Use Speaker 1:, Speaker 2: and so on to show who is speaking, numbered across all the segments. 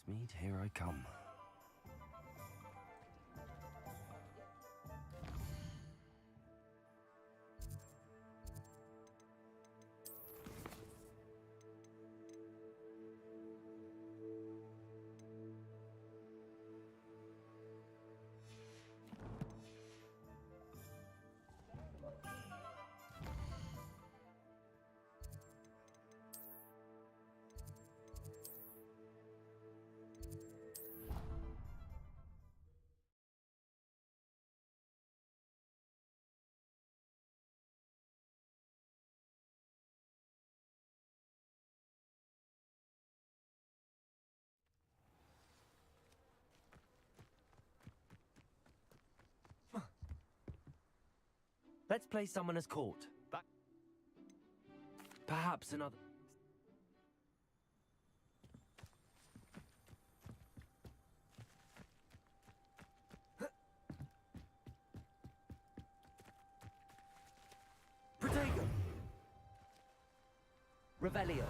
Speaker 1: Mead, here I come. Let's play Summoner's Court. Perhaps another... Protego! Revelio.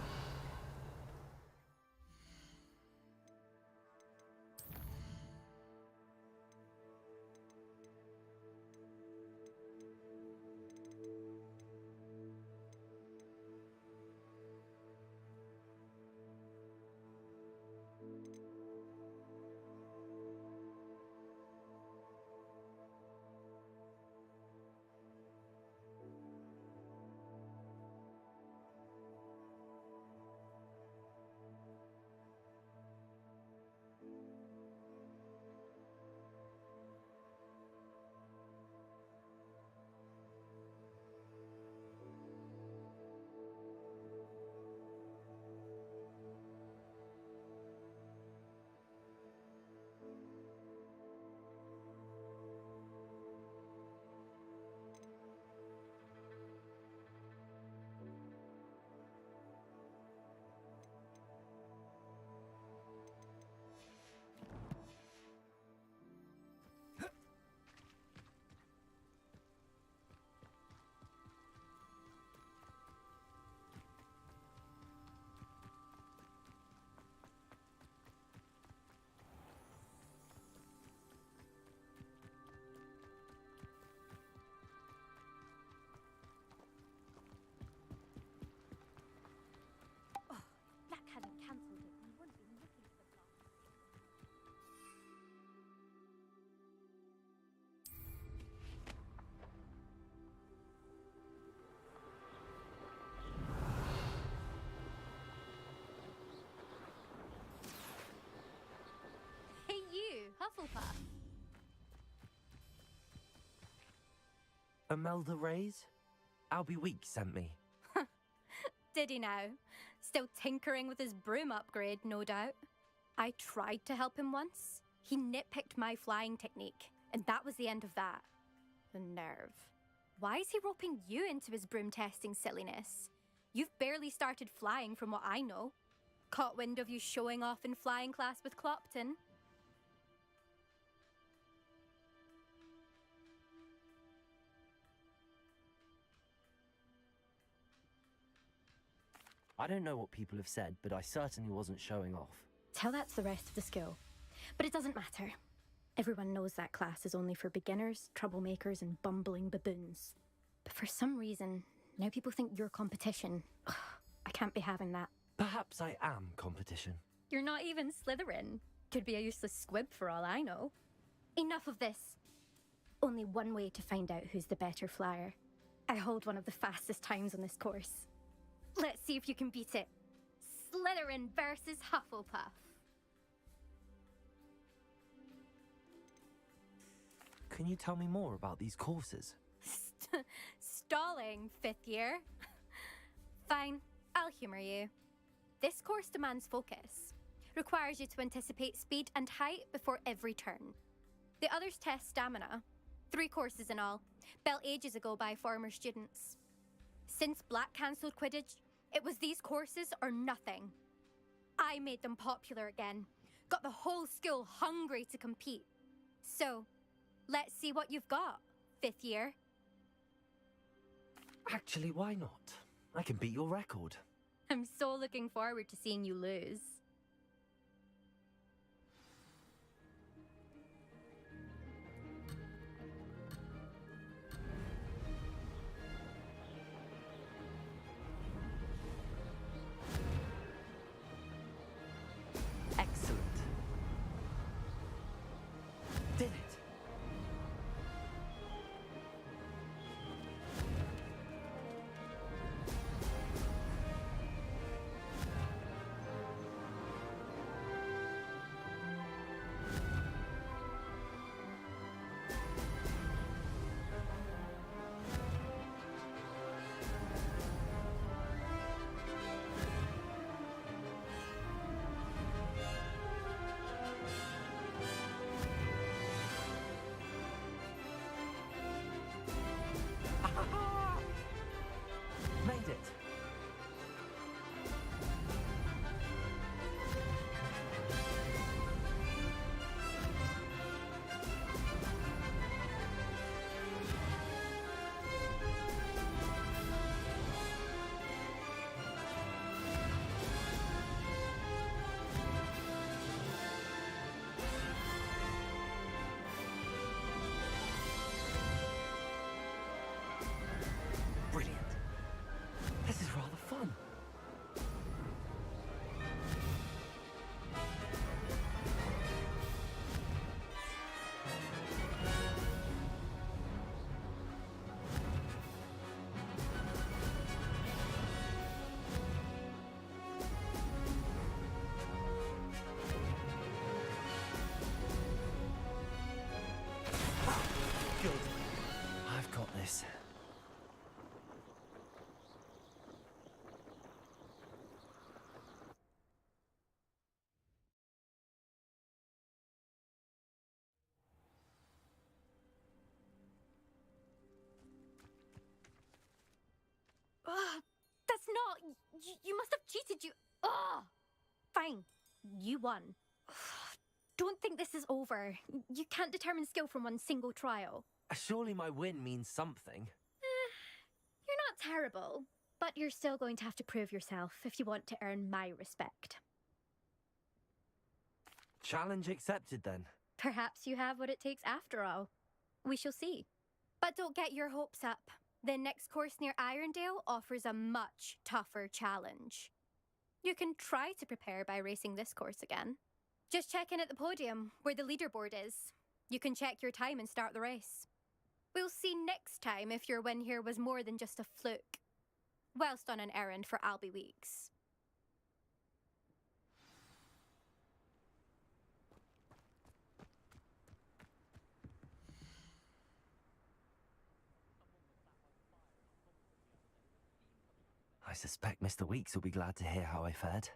Speaker 2: Black hadn't cancelled it, we wouldn't be looking for the block. Hey you, Hufflepuff.
Speaker 1: Imelda Reyes? Albie Week sent me.
Speaker 2: Did he now? Still tinkering with his broom upgrade, no doubt. I tried to help him once. He nitpicked my flying technique, and that was the end of that. The nerve. Why is he roping you into his broom testing silliness? You've barely started flying from what I know. Caught wind of you showing off in flying class with Clopton.
Speaker 1: I don't know what people have said, but I certainly wasn't showing off.
Speaker 2: Tell that to the rest of the school. But it doesn't matter. Everyone knows that class is only for beginners, troublemakers, and bumbling baboons. But for some reason, now people think you're competition. Ugh, I can't be having that.
Speaker 1: Perhaps I am competition.
Speaker 2: You're not even Slytherin. Could be a useless squib for all I know. Enough of this. Only one way to find out who's the better flyer. I hold one of the fastest times on this course. Let's see if you can beat it. Slytherin versus Hufflepuff.
Speaker 1: Can you tell me more about these courses?
Speaker 2: Stalling, fifth year. Fine, I'll humour you. This course demands focus. Requires you to anticipate speed and height before every turn. The others test stamina. 3 courses in all, built ages ago by former students. Since Black cancelled Quidditch, it was these courses or nothing. I made them popular again. Got the whole school hungry to compete. So, let's see what you've got, fifth year.
Speaker 1: Actually, why not? I can beat your record.
Speaker 2: I'm so looking forward to seeing you lose. You must have cheated, you... Oh! Fine. You won. Don't think this is over. You can't determine skill from one single trial.
Speaker 1: Surely my win means something.
Speaker 2: You're not terrible, but you're still going to have to prove yourself if you want to earn my respect.
Speaker 1: Challenge accepted, then.
Speaker 2: Perhaps you have what it takes after all. We shall see. But don't get your hopes up. The next course near Irondale offers a much tougher challenge. You can try to prepare by racing this course again. Just check in at the podium, where the leaderboard is. You can check your time and start the race. We'll see next time if your win here was more than just a fluke, whilst on an errand for Albie Weeks.
Speaker 1: I suspect Mr. Weeks will be glad to hear how I fared.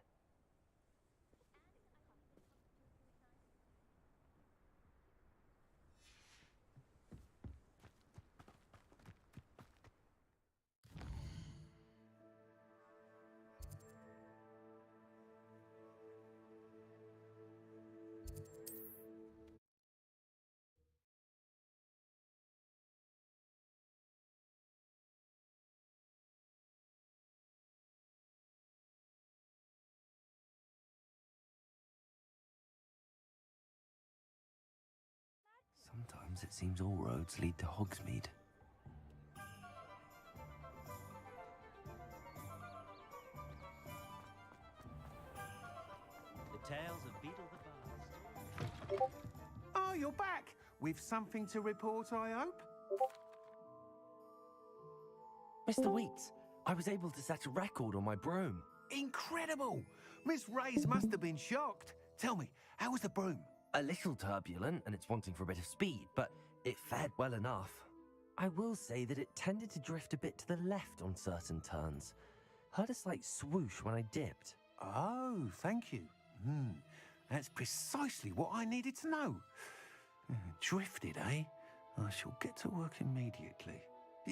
Speaker 1: Sometimes it seems all roads lead to Hogsmeade. The tales of Beetle the Bast.
Speaker 3: Oh, you're back! With something to report, I hope?
Speaker 1: Mr. Weeks, I was able to set a record on my broom.
Speaker 3: Incredible! Miss Reyes must have been shocked. Tell me, how was the broom?
Speaker 1: A little turbulent, and it's wanting for a bit of speed, but it fared well enough. I will say that it tended to drift a bit to the left on certain turns. Heard a slight swoosh when I dipped.
Speaker 3: Oh, thank you. That's precisely what I needed to know. Drifted, eh? I shall get to work immediately.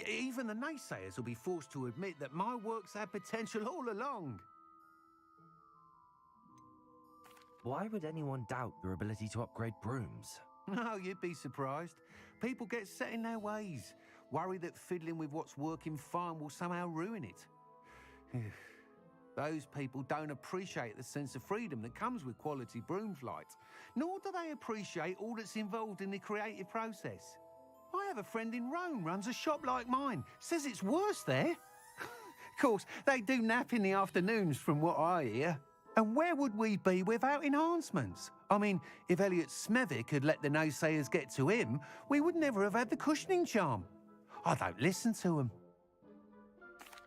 Speaker 3: Even the naysayers will be forced to admit that my work's had potential all along.
Speaker 1: Why would anyone doubt your ability to upgrade brooms?
Speaker 3: Oh, you'd be surprised. People get set in their ways, worry that fiddling with what's working fine will somehow ruin it. Those people don't appreciate the sense of freedom that comes with quality broom flight, nor do they appreciate all that's involved in the creative process. I have a friend in Rome runs a shop like mine, says it's worse there. Of course, they do nap in the afternoons from what I hear. And where would we be without enhancements? I mean, if Elliot Smethwick had let the naysayers get to him, we would never have had the cushioning charm. I don't listen to them.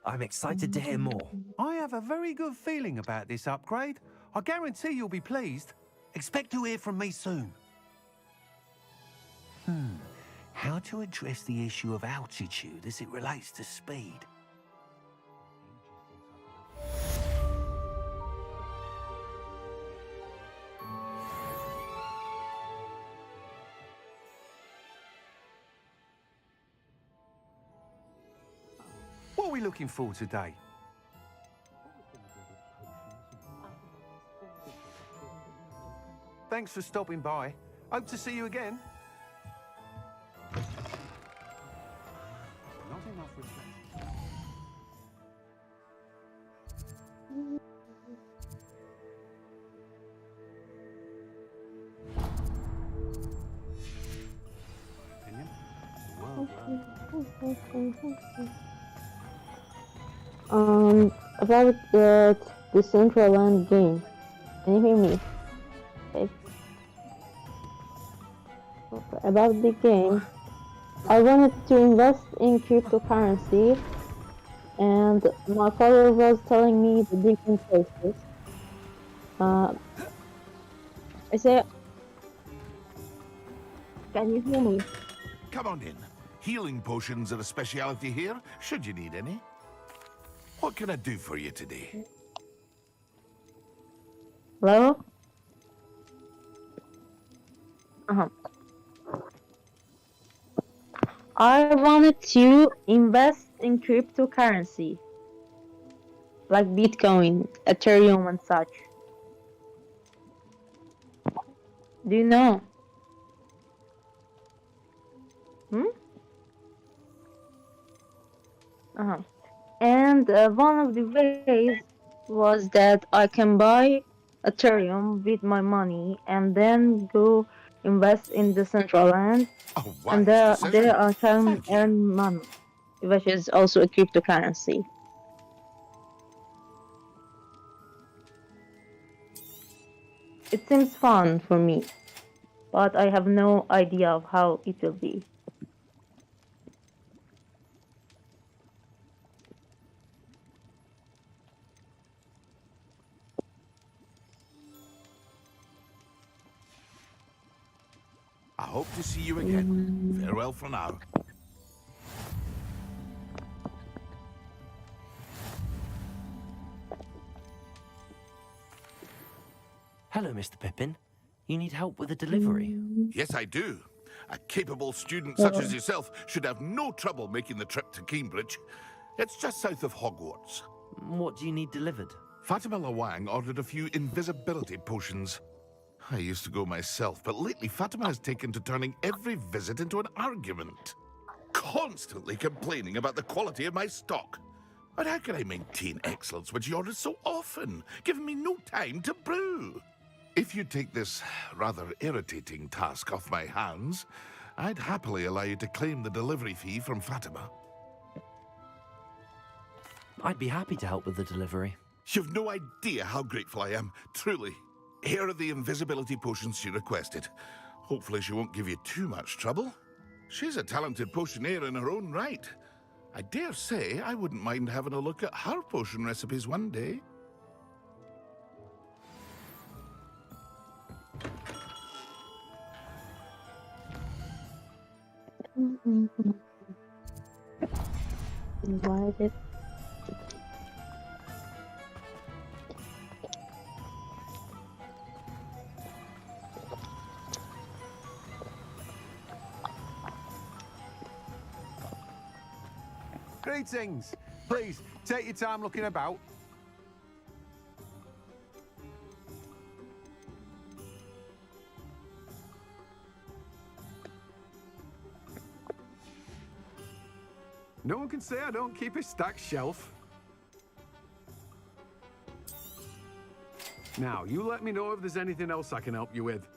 Speaker 1: I'm excited to hear more.
Speaker 3: I have a very good feeling about this upgrade. I guarantee you'll be pleased. Expect to hear from me soon. How to address the issue of altitude as it relates to speed? What are we looking for today? Thanks for stopping by. Hope to see you again. Not enough reflection. Opinion?
Speaker 4: About the Decentraland game. Can you hear me? Okay. About the game, I wanted to invest in cryptocurrency, and my father was telling me the different choices. I said, can you hear me?
Speaker 5: Come on in. Healing potions are a speciality here, should you need any. What can I do for you today?
Speaker 4: Hello? I wanted to invest in cryptocurrency. like Bitcoin, Ethereum, and such. Do you know? Uh-huh. And one of the ways was that I can buy Ethereum with my money and then go invest in the central land,
Speaker 5: A
Speaker 4: and
Speaker 5: wise
Speaker 4: there
Speaker 5: decision.
Speaker 4: I can
Speaker 5: Thank you.
Speaker 4: earn money, which is also a cryptocurrency. It seems fun for me, but I have no idea of how it will be.
Speaker 5: I hope to see you again. Farewell for now.
Speaker 1: Hello, Mr. Pippin. You need help with a delivery.
Speaker 5: Yes, I do. A capable student such as yourself should have no trouble making the trip to Cambridge. It's just south of Hogwarts.
Speaker 1: What do you need delivered?
Speaker 5: Fatima Lawang ordered a few invisibility potions. I used to go myself, but lately Fatima has taken to turning every visit into an argument. Constantly complaining about the quality of my stock. But how can I maintain excellence when she orders so often, giving me no time to brew? If you take this rather irritating task off my hands, I'd happily allow you to claim the delivery fee from Fatima.
Speaker 1: I'd be happy to help with the delivery.
Speaker 5: You've no idea how grateful I am, truly. Here are the invisibility potions she requested. Hopefully she won't give you too much trouble. She's a talented potioneer in her own right. I dare say I wouldn't mind having a look at her potion recipes one day.
Speaker 4: Invited.
Speaker 3: Greetings. Please, take your time looking about. No one can say I don't keep a stacked shelf. Now, you let me know if there's anything else I can help you with.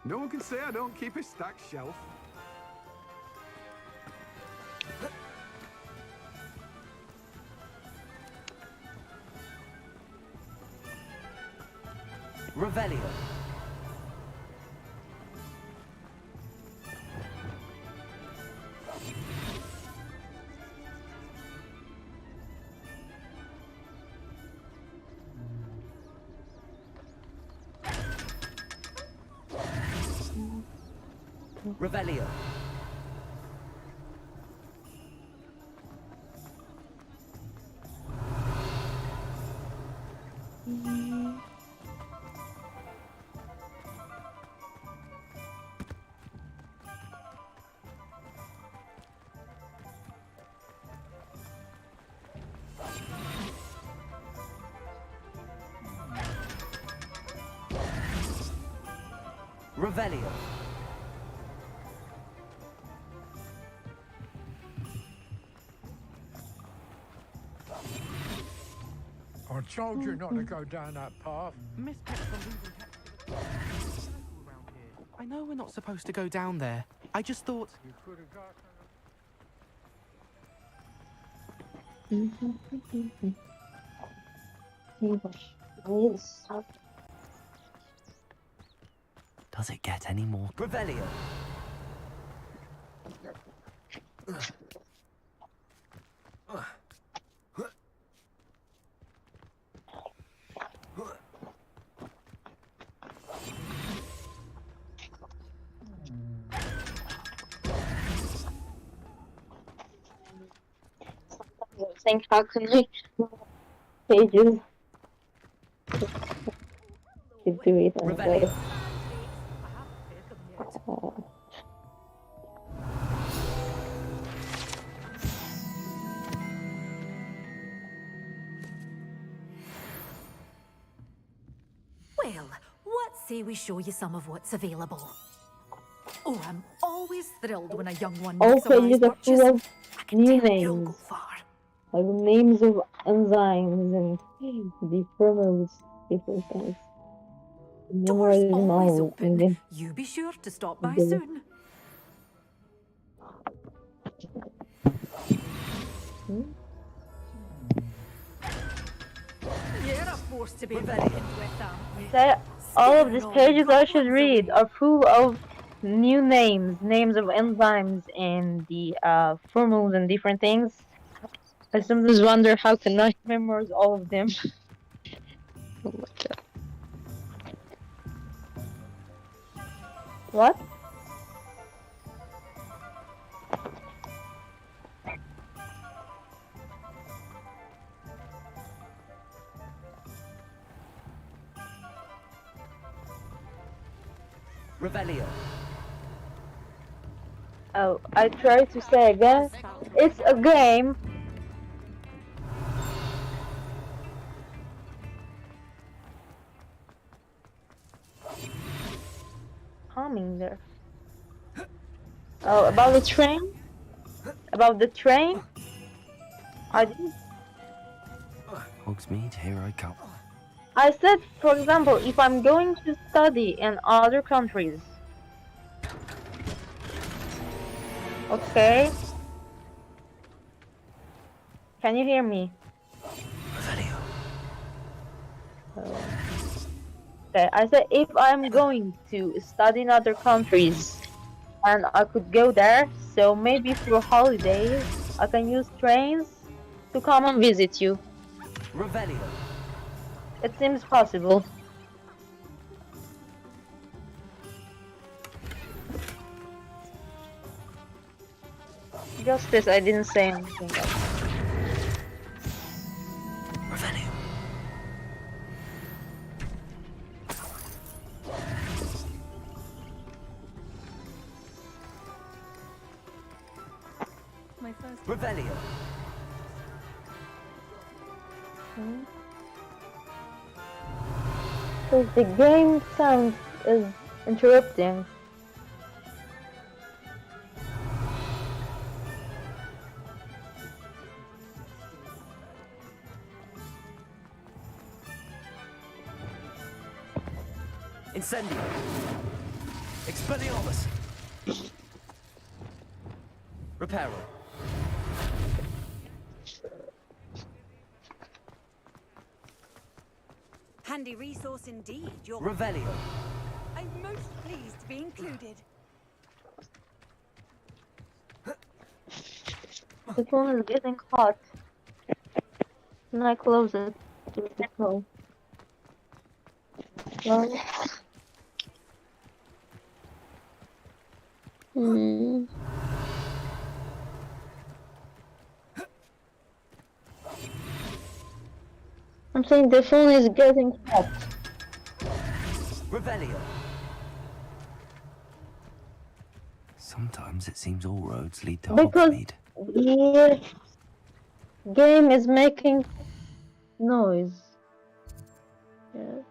Speaker 3: No one can say I don't keep a stacked shelf.
Speaker 1: Revelio. Revelio. Revelio.
Speaker 6: I told you not to go down that path.
Speaker 7: Miss Peck's on losing catch around here. I know we're not supposed to go down there. I just thought...
Speaker 6: You could have got...
Speaker 1: Does it get any more? Revelio.
Speaker 4: Think how can I pages to do it and
Speaker 1: Revelio.
Speaker 8: Well, what say we show you some of what's available? Oh, I'm always thrilled when a young one makes
Speaker 4: Also,
Speaker 8: a wise
Speaker 4: these are
Speaker 8: purchase.
Speaker 4: full of
Speaker 8: I can
Speaker 4: new
Speaker 8: tell he'll go
Speaker 4: names,
Speaker 8: far.
Speaker 4: like names of enzymes and the promotes different things.
Speaker 8: Doors
Speaker 4: Memorize them
Speaker 8: always
Speaker 4: all and
Speaker 8: open.
Speaker 4: then
Speaker 8: You be sure to stop by
Speaker 4: go.
Speaker 8: soon.
Speaker 4: Hmm?
Speaker 8: You're a force to be reckoned with, aren't you?
Speaker 4: Say, all of
Speaker 8: Scaring
Speaker 4: these
Speaker 8: all the
Speaker 4: pages I should
Speaker 8: goblins
Speaker 4: read
Speaker 8: away.
Speaker 4: are full of new names of enzymes and the formulas and different things. I sometimes wonder how can I memorize all of them. Oh my god. What?
Speaker 1: Revelio.
Speaker 4: Oh, I tried to say again. It's a game. Humming there. Oh, about the train? About the train? I didn't.
Speaker 1: Hogsmeade, here I come.
Speaker 4: I said, for example, if I'm going to study in other countries. Okay. Can you hear me?
Speaker 1: Revelio.
Speaker 4: Okay, I said if I'm going to study in other countries and I could go there, so maybe for holidays I can use trains to come and visit you.
Speaker 1: Revelio.
Speaker 4: It seems possible. Just this, I didn't say anything else.
Speaker 1: Revelio.
Speaker 2: My first.
Speaker 1: Revelio.
Speaker 4: Because the game sound is interrupting.
Speaker 1: Incendio. Expelliarmus. Reparo.
Speaker 8: Handy resource indeed. You're
Speaker 1: Revelio.
Speaker 8: I'm most pleased to be included.
Speaker 4: The phone is getting hot. Can I close it? No. Well. Hmm. I'm saying the phone is getting hot.
Speaker 1: Revelio. Sometimes it seems all roads lead to
Speaker 4: Because
Speaker 1: Hogsmeade.
Speaker 4: the game is making noise. Yes.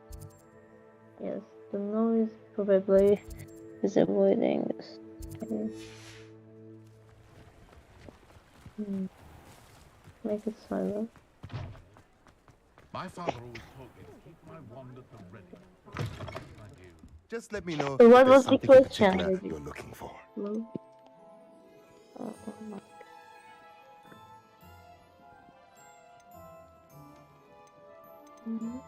Speaker 4: Yes, the noise probably is avoiding this. Make it silent.
Speaker 5: My father always told me to keep my wand at the ready. I do.
Speaker 9: Just let me know
Speaker 4: So what
Speaker 9: if there's
Speaker 4: was the
Speaker 9: something in
Speaker 4: question,
Speaker 9: particular
Speaker 4: maybe?
Speaker 9: you're looking for.
Speaker 4: Hello? Oh my. Mhm.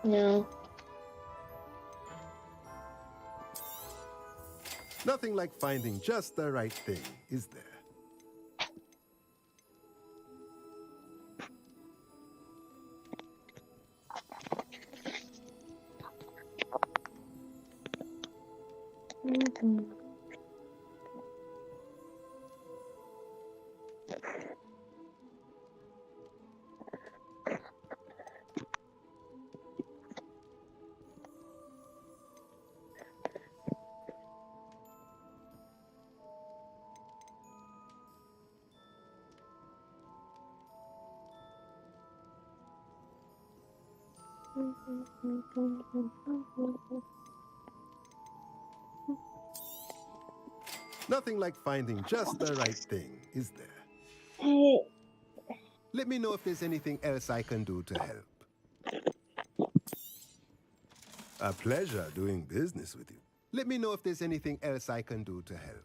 Speaker 4: No.
Speaker 9: Nothing like finding just the right thing, is there?
Speaker 4: Mhm.
Speaker 9: Nothing like finding just the right thing, is there?
Speaker 4: Hey,
Speaker 9: Let me know if there's anything else I can do to help. A pleasure doing business with you. Let me know if there's anything else I can do to help.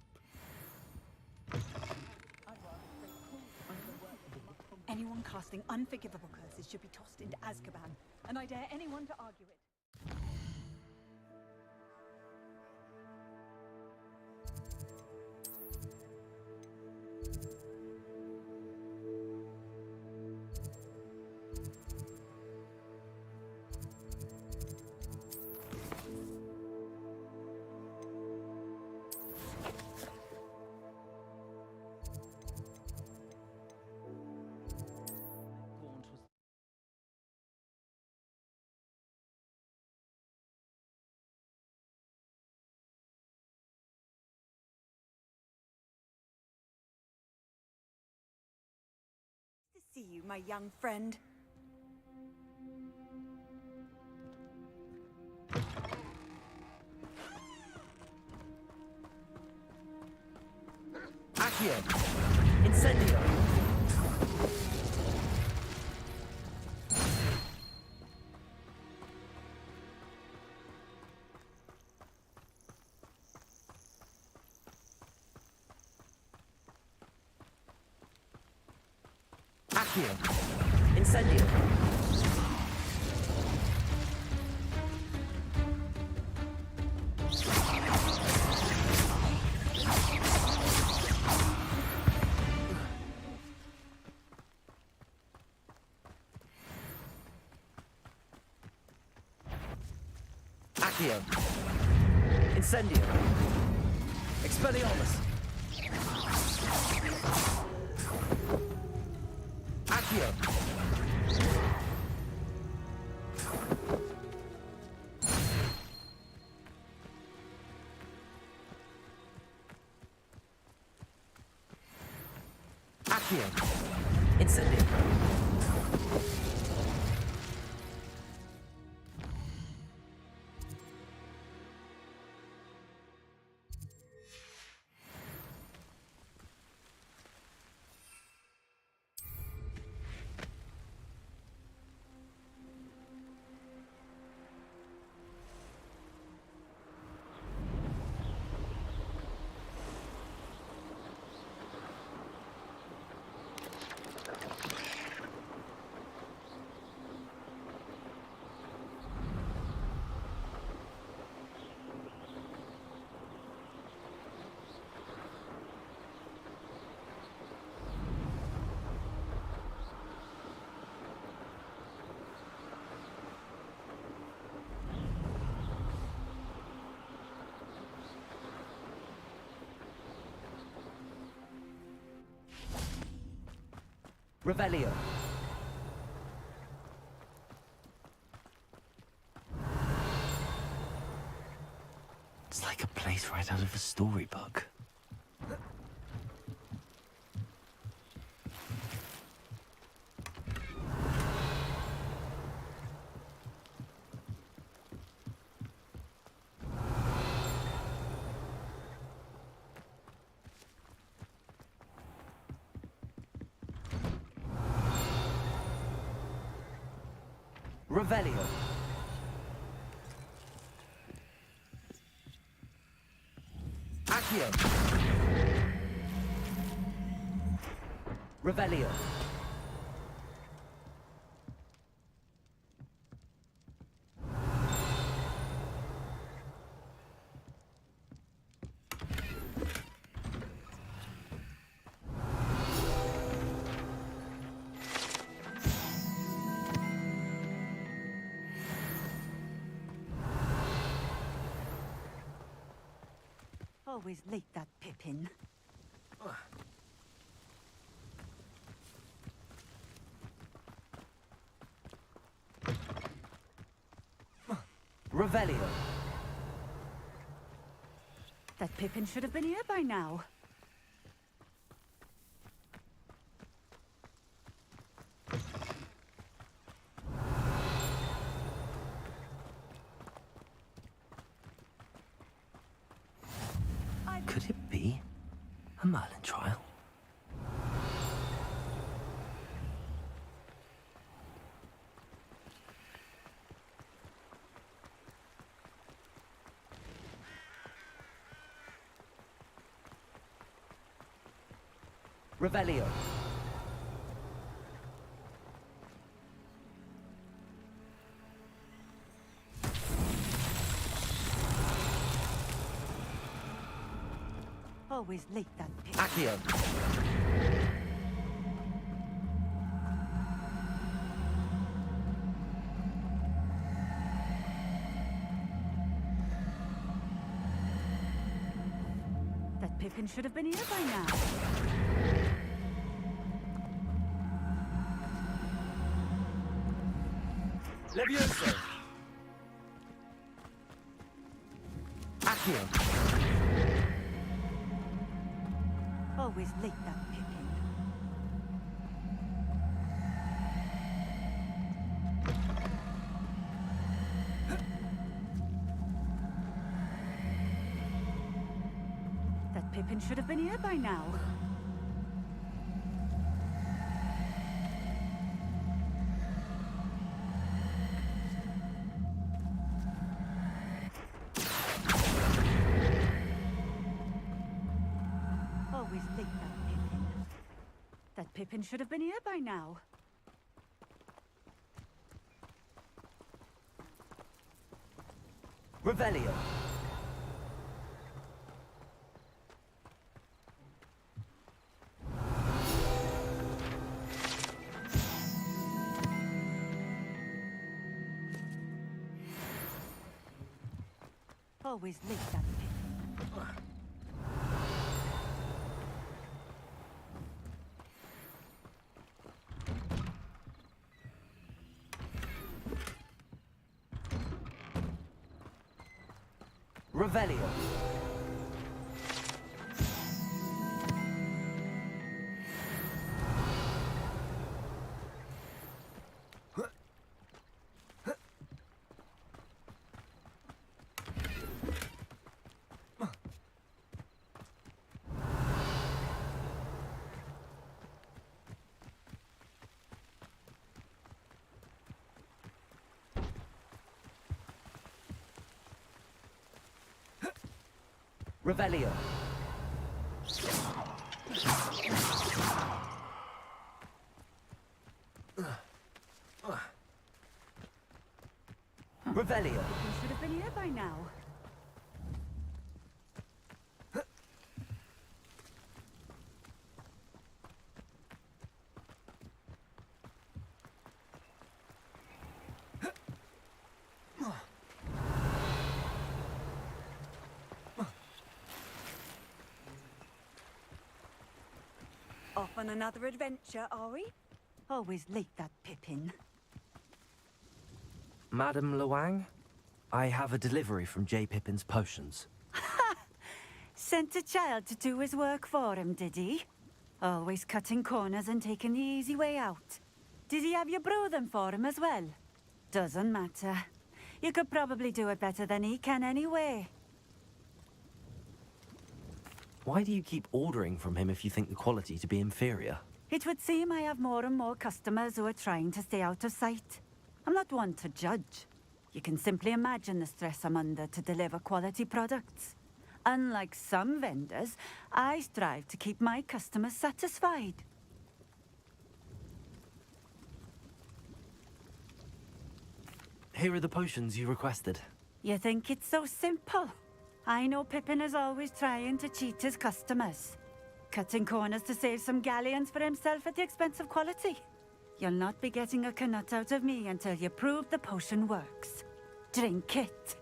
Speaker 10: Anyone casting unforgivable curses should be tossed into Azkaban, and I dare anyone to argue it. To see you, my young friend.
Speaker 1: Accio! Incendio! Accio! Incendio! Accio! Incendio! Expelliarmus! Accio! Accio! Incendio! Revelio. It's like a place right out of a storybook. Revelio. Accio. Revelio.
Speaker 10: Always late, that Pippin.
Speaker 1: Revelio.
Speaker 10: That Pippin should have been here by now.
Speaker 1: A Merlin trial? Revelio.
Speaker 10: Always late that pig.
Speaker 1: Accio.
Speaker 10: That Pippin should have been here by now.
Speaker 1: Levioso. Accio.
Speaker 10: Always late that Pippin. That Pippin should have been here by now. Always late that Pippin. That Pippin should have been here by now.
Speaker 1: Revelio.
Speaker 10: Always late that Pippin.
Speaker 1: Revelio. Revelio. Revelio.
Speaker 10: You should have been here by now. Off on another adventure, are we? Always late, that Pippin.
Speaker 1: Madam Luang, I have a delivery from J. Pippin's potions.
Speaker 10: Sent a child to do his work for him, did he? Always cutting corners and taking the easy way out. Did he have you brew them for him as well? Doesn't matter. You could probably do it better than he can anyway.
Speaker 1: Why do you keep ordering from him if you think the quality to be inferior?
Speaker 10: It would seem I have more and more customers who are trying to stay out of sight. I'm not one to judge. You can simply imagine the stress I'm under to deliver quality products. Unlike some vendors, I strive to keep my customers satisfied.
Speaker 1: Here are the potions you requested.
Speaker 10: You think it's so simple? I know Pippin is always trying to cheat his customers. Cutting corners to save some galleons for himself at the expense of quality. You'll not be getting a canut out of me until you prove the potion works. Drink it.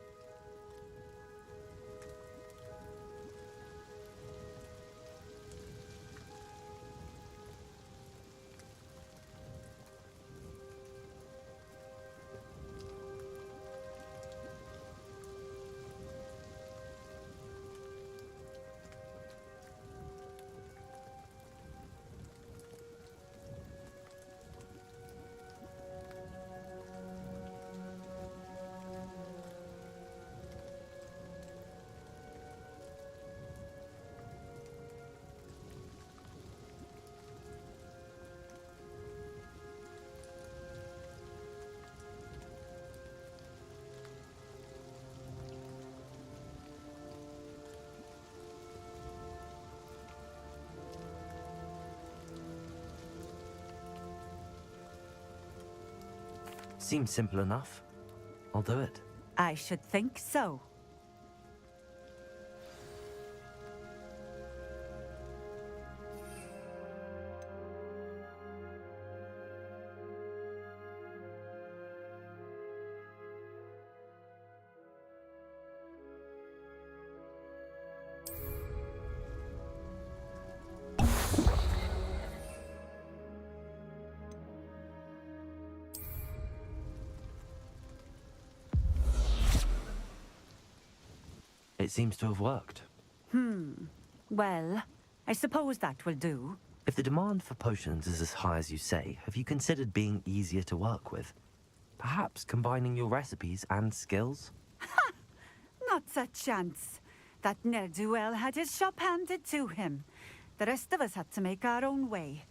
Speaker 1: Seems simple enough. I'll do it.
Speaker 10: I should think so.
Speaker 1: It seems to have worked.
Speaker 10: Well, I suppose that will do.
Speaker 1: If the demand for potions is as high as you say, have you considered being easier to work with? Perhaps combining your recipes and skills?
Speaker 10: Not a chance. That ne'er-do-well had his shop handed to him. The rest of us had to make our own way.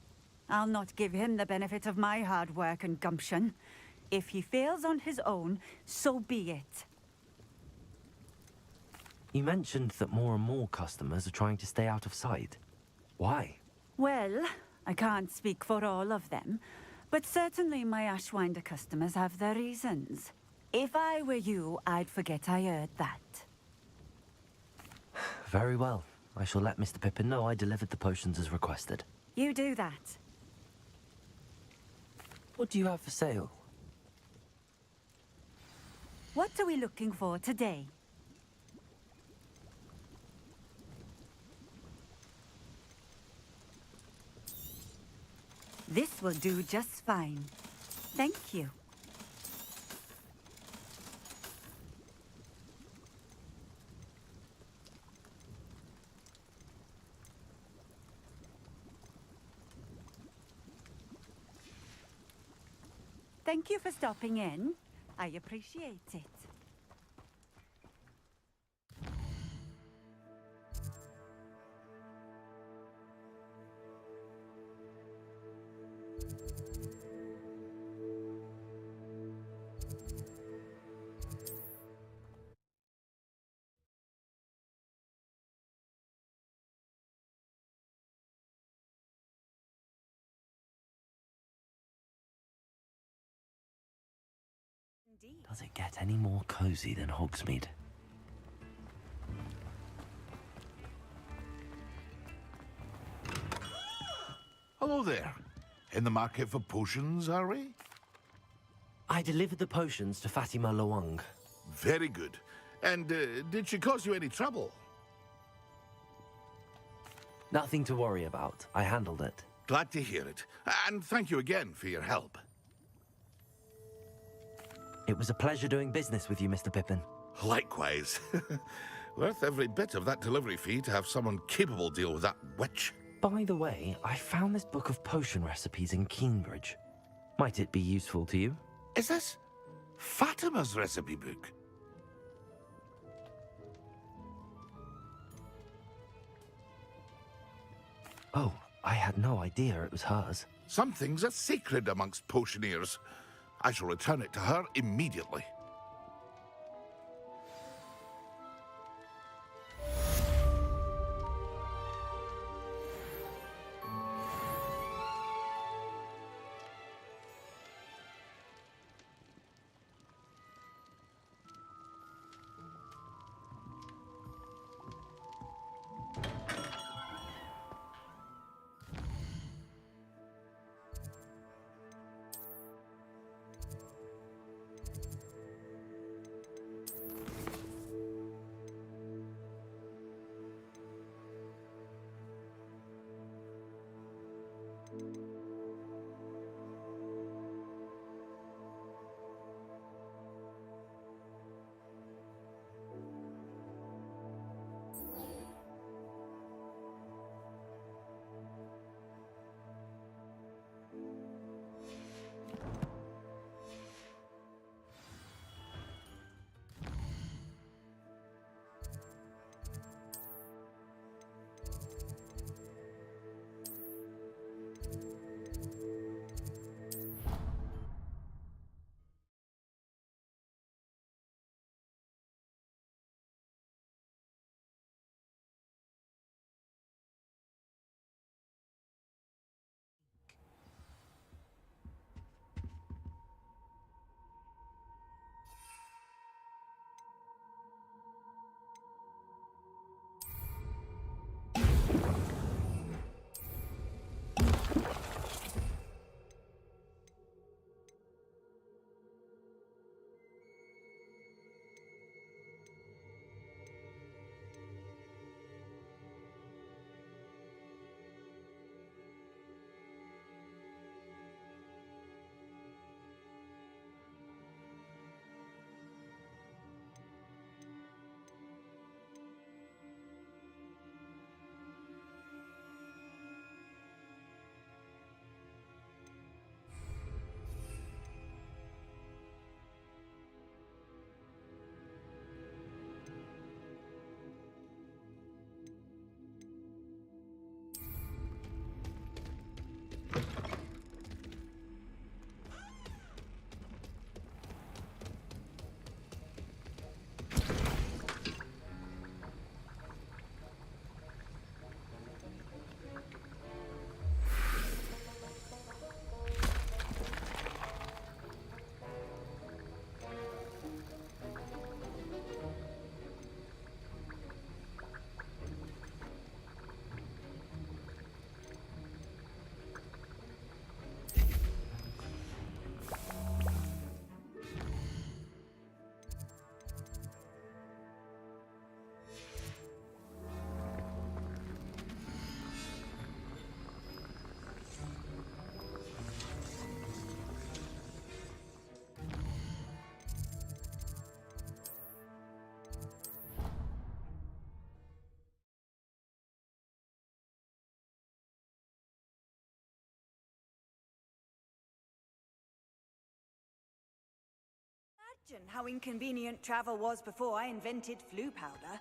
Speaker 10: I'll not give him the benefit of my hard work and gumption. If he fails on his own, so be it.
Speaker 1: You mentioned that more and more customers are trying to stay out of sight. Why?
Speaker 10: Well, I can't speak for all of them, but certainly my Ashwinder customers have their reasons. If I were you, I'd forget I heard that.
Speaker 1: Very well. I shall let Mr. Pippin know I delivered the potions as requested.
Speaker 10: You do that.
Speaker 1: What do you have for sale?
Speaker 10: What are we looking for today? This will do just fine. Thank you. Thank you for stopping in. I appreciate it.
Speaker 1: Does it get any more cozy than Hogsmeade?
Speaker 5: Hello there. In the market for potions, are we?
Speaker 1: I delivered the potions to Fatima Loang.
Speaker 5: Very good. And did she cause you any trouble?
Speaker 1: Nothing to worry about. I handled it.
Speaker 5: Glad to hear it. And thank you again for your help.
Speaker 1: It was a pleasure doing business with you, Mr. Pippin.
Speaker 5: Likewise. Worth every bit of that delivery fee to have someone capable deal with that witch.
Speaker 1: By the way, I found this book of potion recipes in Cambridge. Might it be useful to you?
Speaker 5: Is this Fatima's recipe book?
Speaker 1: Oh, I had no idea it was hers.
Speaker 5: Some things are sacred amongst potioneers. I shall return it to her immediately.
Speaker 10: Imagine how inconvenient travel was before I invented flu powder.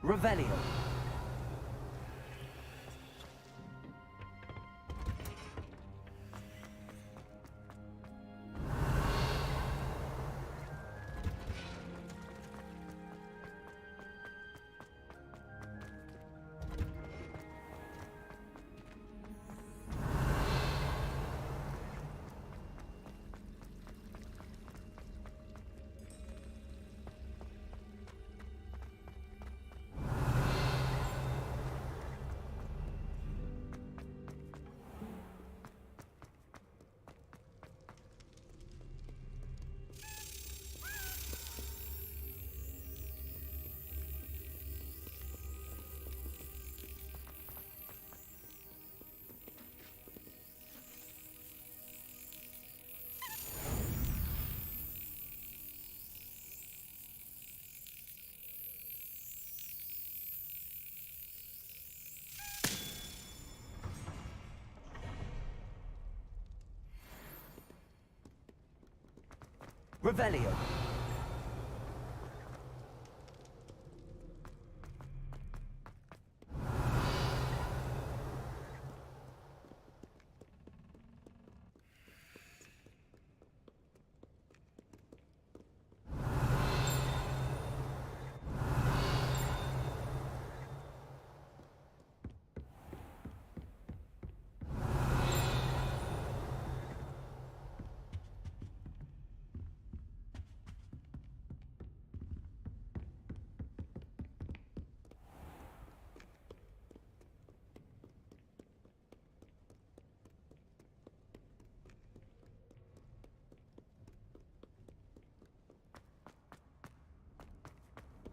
Speaker 1: Revelio. Revelio.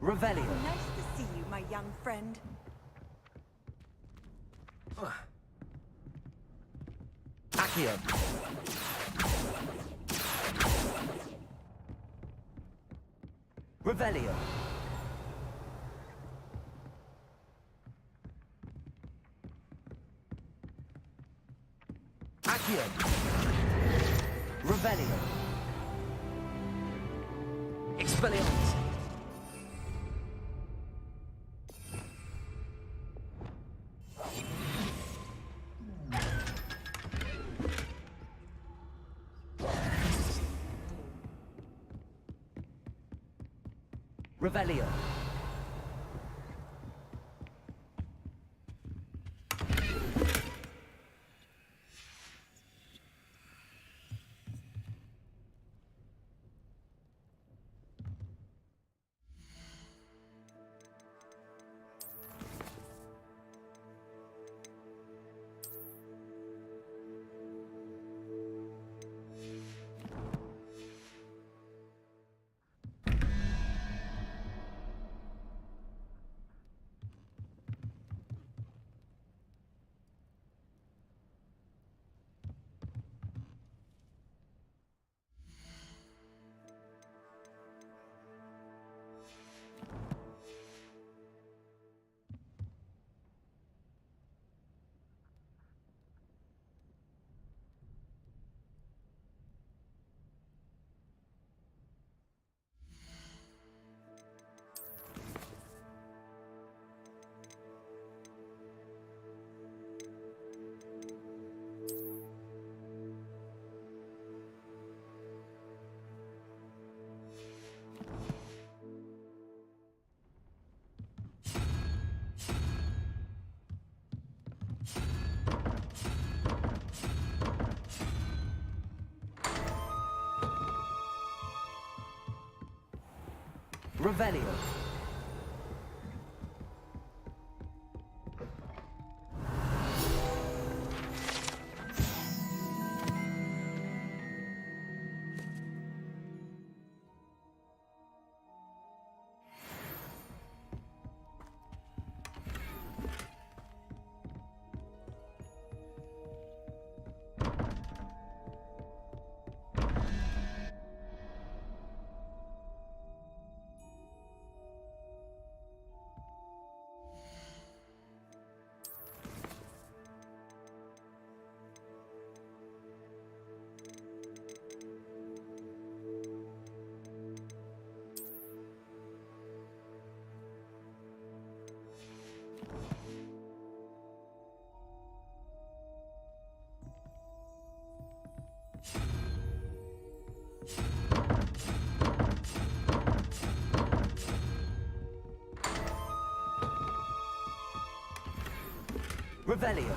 Speaker 1: Revelio.
Speaker 10: Nice to see you, my young friend.
Speaker 1: Accio. Revelio. Accio. Revelio. Expelliarmus. Revelio. Revelio. Revelio.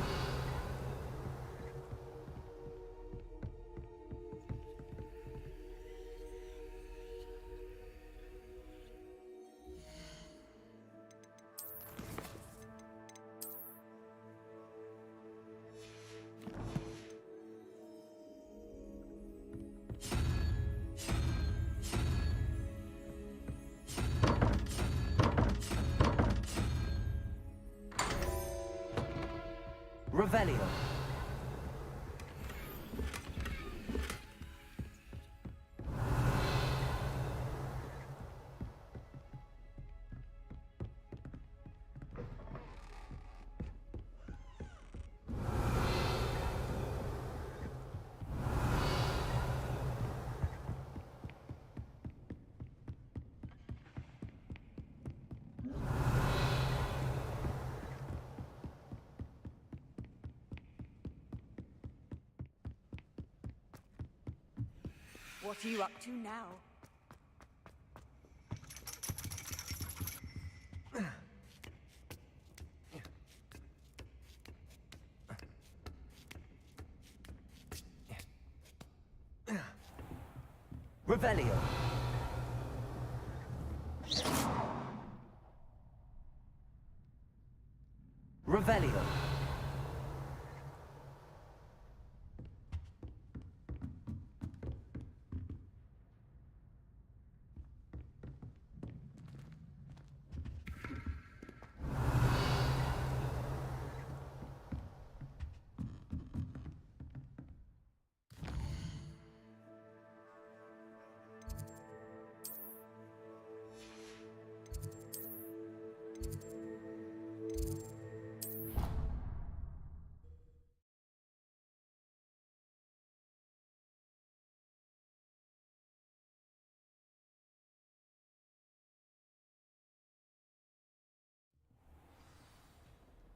Speaker 1: Revelio.
Speaker 10: What are you up to now?
Speaker 1: Revelio. Revelio.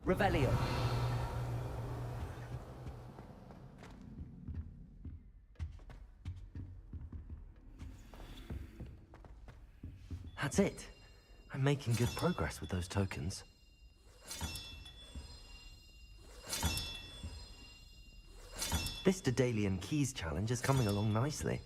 Speaker 1: Revelio. That's it. I'm making good progress with those tokens. This Daedalian Keys challenge is coming along nicely.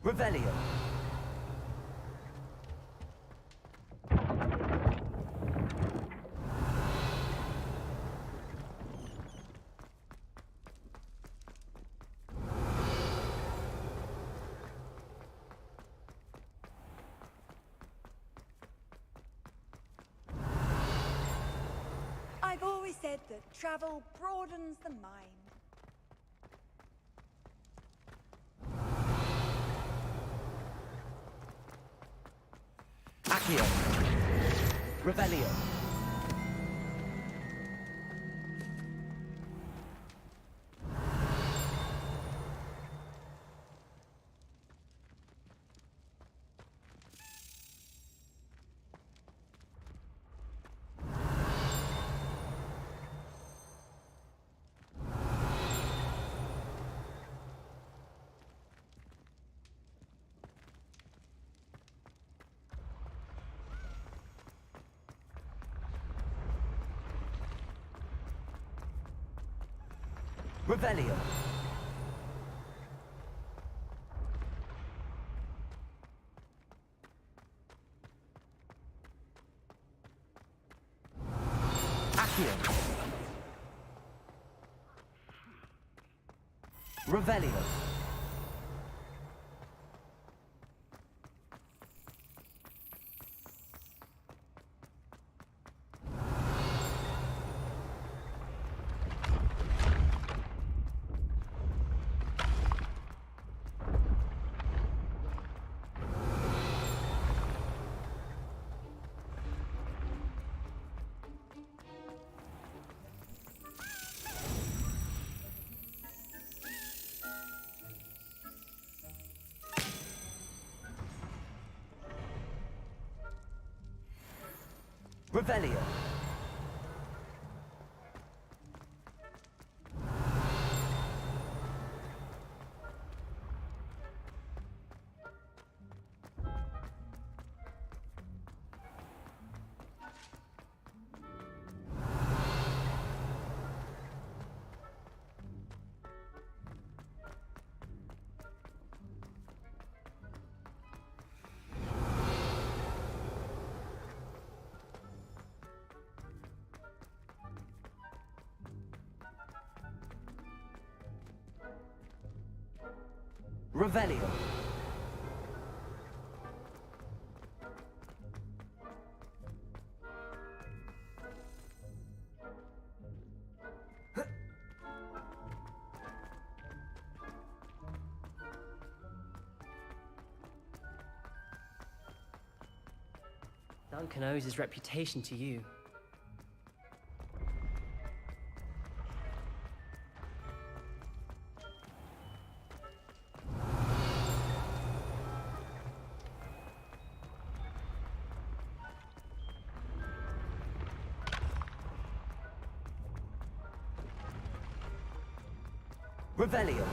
Speaker 1: Revelio.
Speaker 10: I've always said that travel broadens the mind.
Speaker 1: Accio. Revelio. Revelio. Accio. Revelio. Revelio. Revelio.
Speaker 11: Duncan owes his reputation to you.
Speaker 1: Revelio.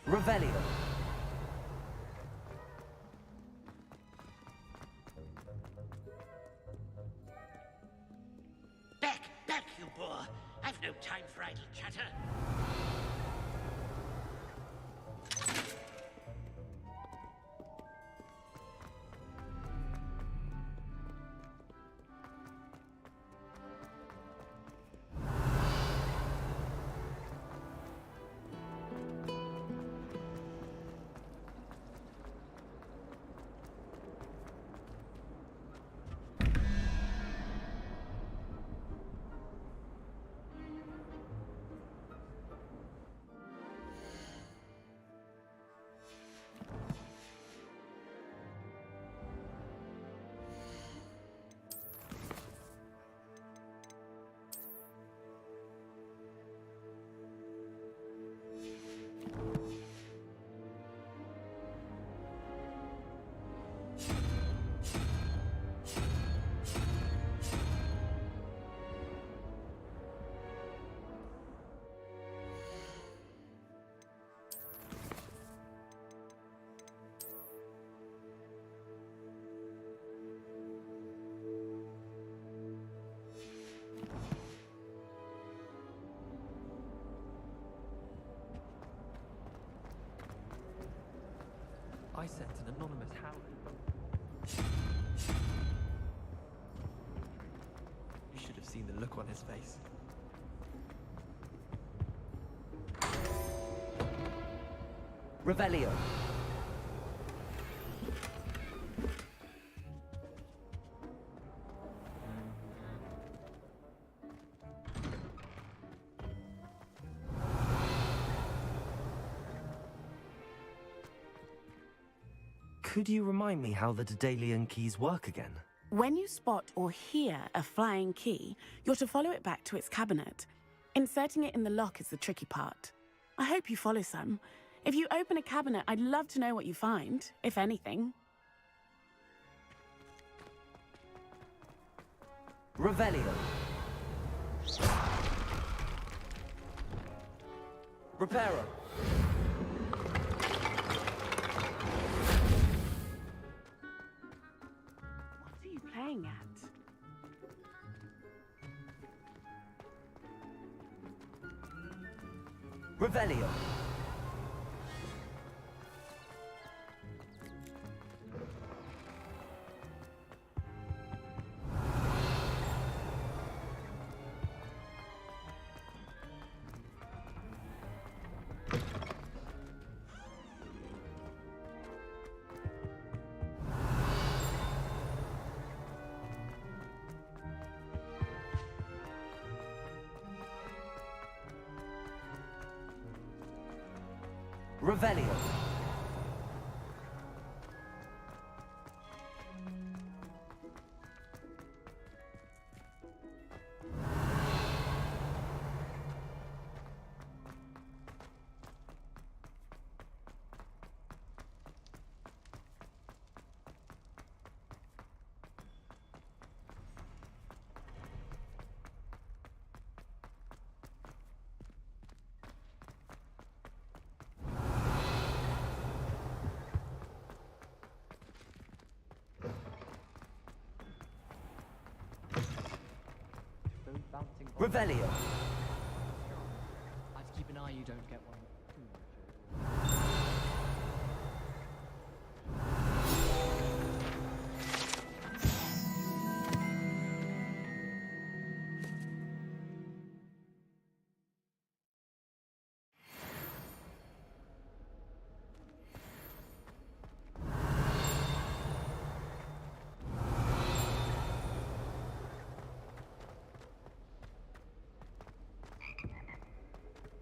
Speaker 1: Revelio.
Speaker 12: Back, you boor! I've no time for idle chatter.
Speaker 7: I sent an anonymous howler. You should have seen the look on his face.
Speaker 1: Revelio. Could you remind me how the Daedalian keys work again?
Speaker 13: When you spot or hear a flying key, you're to follow it back to its cabinet. Inserting it in the lock is the tricky part. I hope you follow some. If you open a cabinet, I'd love to know what you find, if anything.
Speaker 1: Revelio. Reparo.
Speaker 13: What are you playing at?
Speaker 1: Revelio. Revelio. Revelio.
Speaker 11: I have to keep an eye you don't get one.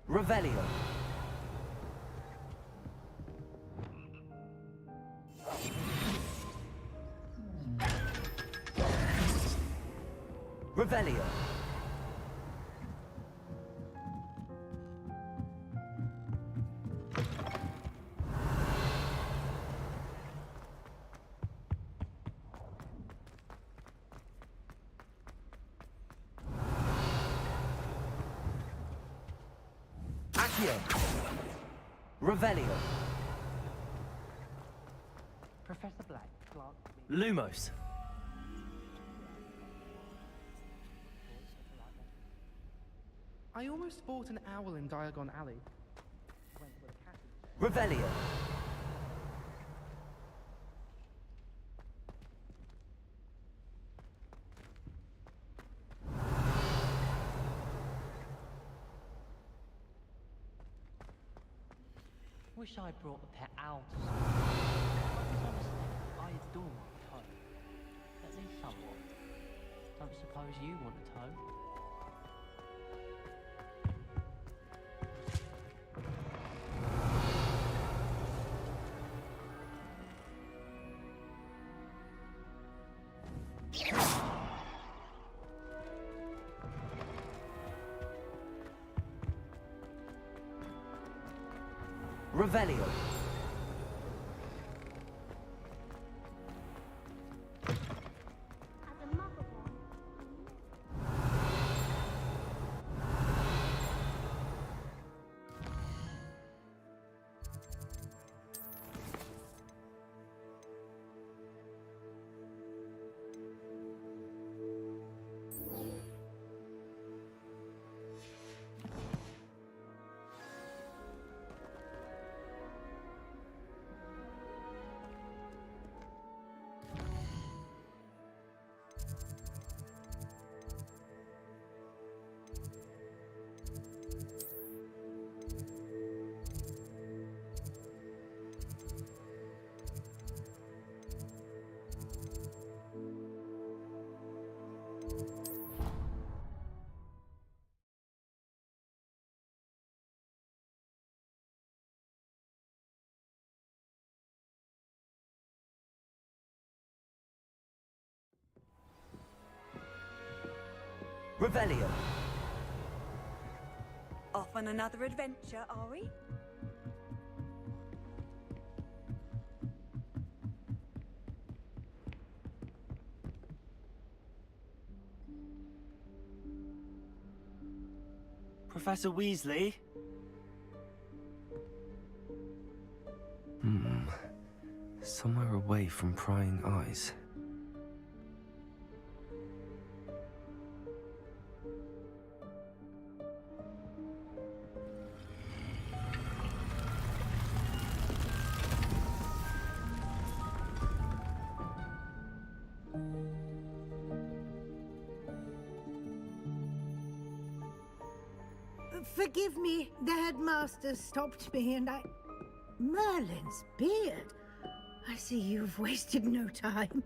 Speaker 1: Revelio. Revelio. Accio. Revelio.
Speaker 11: Professor Black, Clark.
Speaker 1: Lumos.
Speaker 7: I almost bought an owl in Diagon Alley.
Speaker 1: Revelio.
Speaker 11: Wish I brought a pet owl to school. Honestly, I adore my toe. At least somewhat. Don't suppose you want a toe? Revelio.
Speaker 1: Revelio.
Speaker 14: Off on another adventure, are we?
Speaker 15: Professor Weasley?
Speaker 1: Somewhere away from prying eyes.
Speaker 16: Forgive me, the headmaster stopped me and I... Merlin's beard. I see you've wasted no time.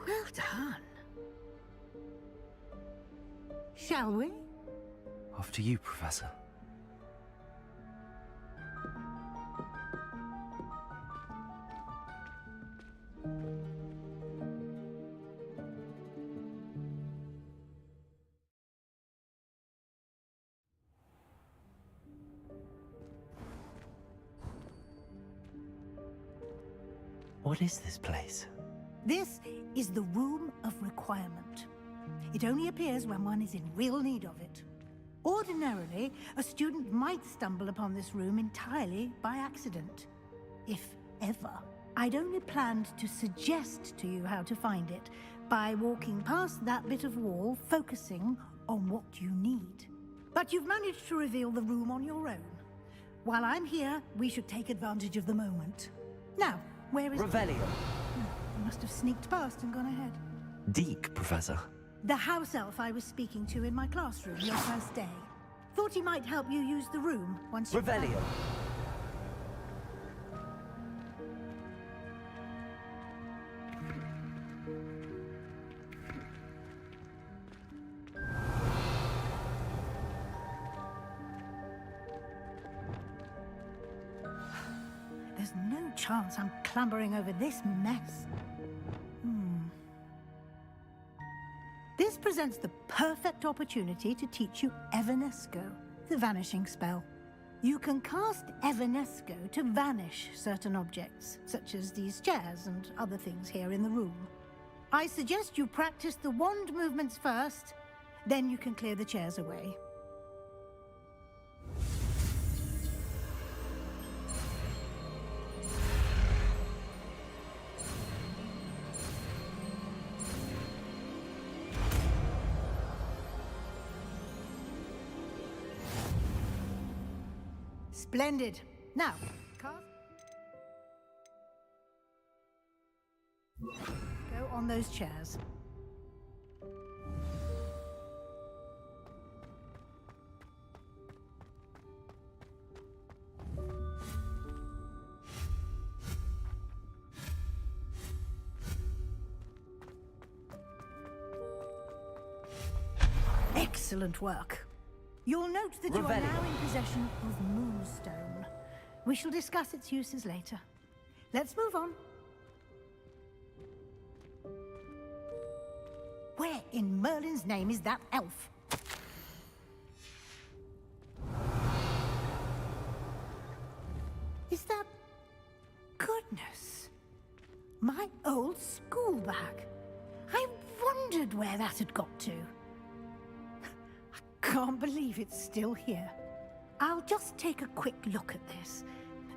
Speaker 16: Well done. Shall we?
Speaker 1: After you, Professor. What is this place?
Speaker 16: This is the Room of Requirement. It only appears when one is in real need of it. Ordinarily, a student might stumble upon this room entirely by accident. If ever. I'd only planned to suggest to you how to find it by walking past that bit of wall, focusing on what you need. But you've managed to reveal the room on your own. While I'm here, we should take advantage of the moment. Now, where is
Speaker 1: Revelio.
Speaker 16: You must have sneaked past and gone ahead.
Speaker 1: Deke, Professor.
Speaker 16: The house elf I was speaking to in my classroom your first day. Thought he might help you use the room once you...
Speaker 1: Revelio.
Speaker 16: There's no chance I'm clambering over this mess. This presents the perfect opportunity to teach you Evanesco, the vanishing spell. You can cast Evanesco to vanish certain objects, such as these chairs and other things here in the room. I suggest you practice the wand movements first, then you can clear the chairs away. Splendid. Now, cast. Go on those chairs. Excellent work. You'll note that you are now in possession of Moonstone. We shall discuss its uses later. Let's move on. Where in Merlin's name is that elf? Is that... Goodness. My old school bag. I wondered where that had got to. Can't believe it's still here. I'll just take a quick look at this.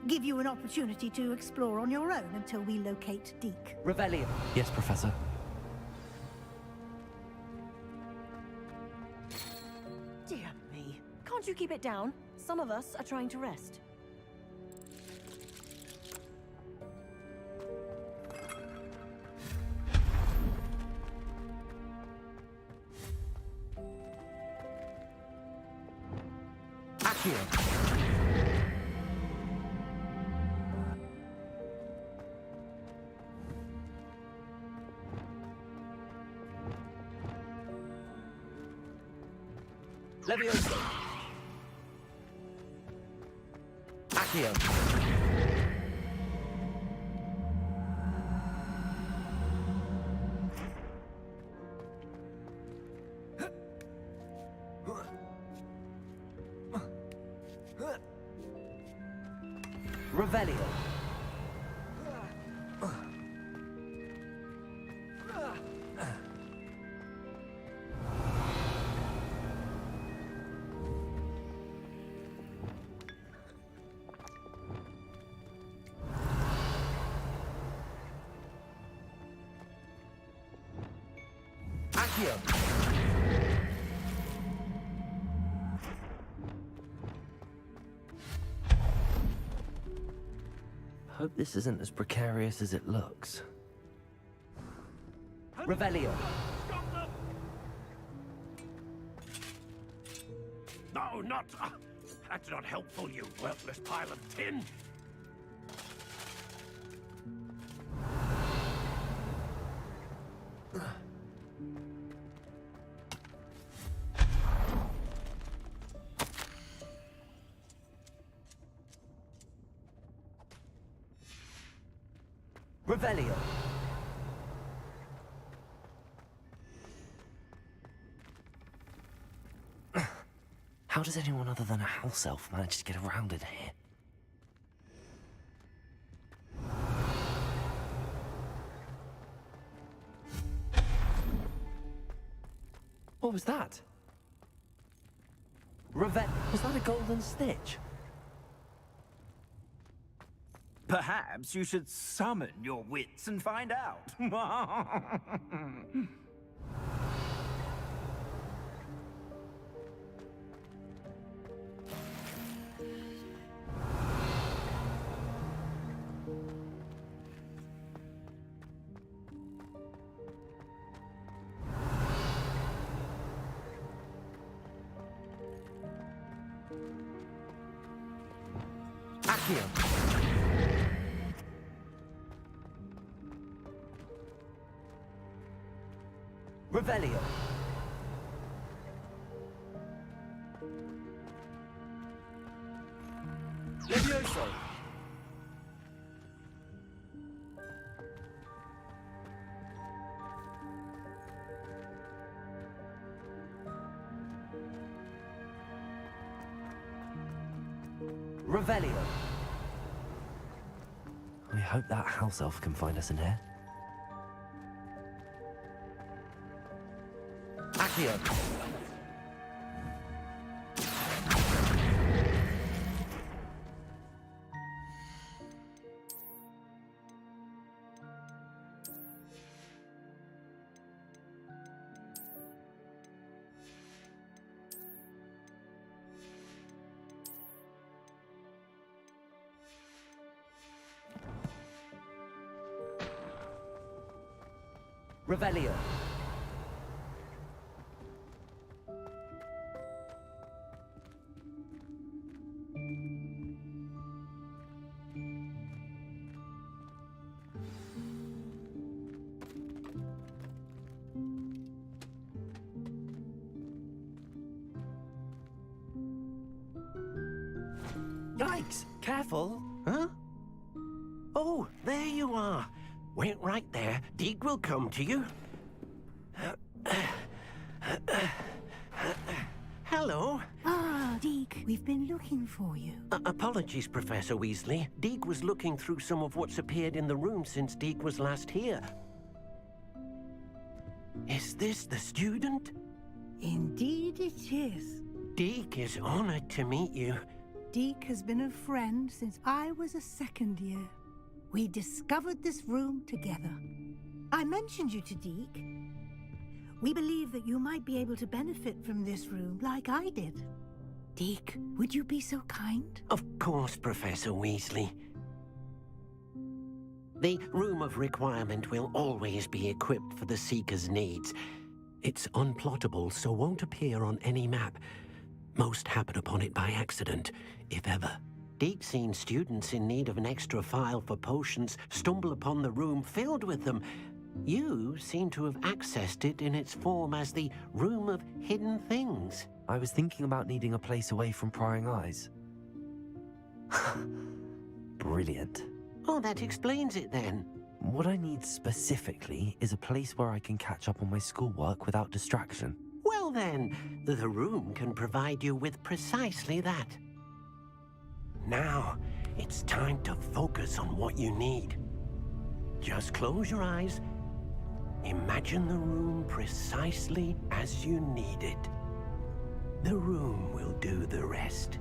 Speaker 16: Give you an opportunity to explore on your own until we locate Deke.
Speaker 1: Revelio. Yes, Professor.
Speaker 17: Dear me. Can't you keep it down? Some of us are trying to rest.
Speaker 1: Levioso. Accio. Revelio. Accio. Hope this isn't as precarious as it looks. Revelio.
Speaker 12: No, not... that's not helpful, you worthless pile of tin.
Speaker 1: Revelio. How does anyone other than a house elf manage to get around in here? What was that? Was that a golden stitch?
Speaker 18: Perhaps you should summon your wits and find out.
Speaker 1: Accio. Revelio. Levioso. Revelio. I hope that house elf can find us in here. Accio. Revelio.
Speaker 12: Yikes! Careful! Huh? Oh, there you are. Wait right there. Deek will come to you. Hello.
Speaker 16: Ah, Deek, we've been looking for you.
Speaker 12: Apologies, Professor Weasley. Deek was looking through some of what's appeared in the room since Deek was last here. Is this the student?
Speaker 16: Indeed it is.
Speaker 12: Deek is honored to meet you.
Speaker 16: Deek has been a friend since I was a second year. We discovered this room together. I mentioned you to Deek. We believe that you might be able to benefit from this room like I did. Deek, would you be so kind?
Speaker 12: Of course, Professor Weasley. The Room of Requirement will always be equipped for the Seeker's needs. It's unplottable, so won't appear on any map. Most happen upon it by accident, if ever. Deek's seen students in need of an extra file for potions stumble upon the room filled with them. You seem to have accessed it in its form as the Room of Hidden Things.
Speaker 1: I was thinking about needing a place away from prying eyes. Brilliant.
Speaker 12: Oh, that explains it then.
Speaker 1: What I need specifically is a place where I can catch up on my schoolwork without distraction.
Speaker 12: Well then, the room can provide you with precisely that. Now, it's time to focus on what you need. Just close your eyes. Imagine the room precisely as you need it. The room will do the rest.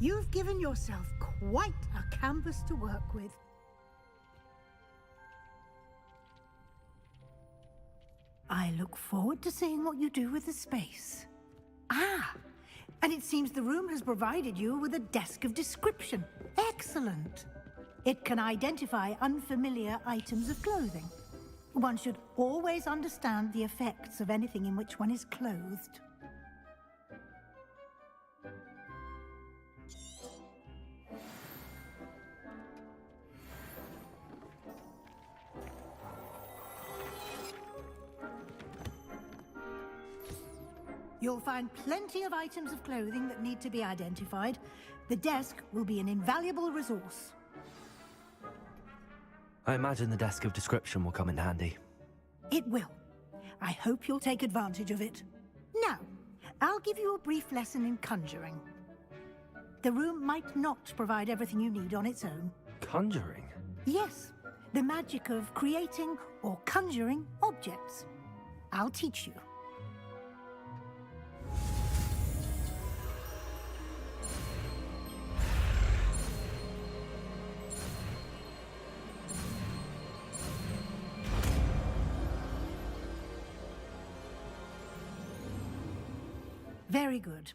Speaker 16: You've given yourself quite a canvas to work with. I look forward to seeing what you do with the space. Ah, and it seems the room has provided you with a desk of description. Excellent. It can identify unfamiliar items of clothing. One should always understand the effects of anything in which one is clothed. You'll find plenty of items of clothing that need to be identified. The desk will be an invaluable resource.
Speaker 1: I imagine the desk of description will come in handy.
Speaker 16: It will. I hope you'll take advantage of it. Now, I'll give you a brief lesson in conjuring. The room might not provide everything you need on its own.
Speaker 1: Conjuring?
Speaker 16: Yes, the magic of creating or conjuring objects. I'll teach you. Very good.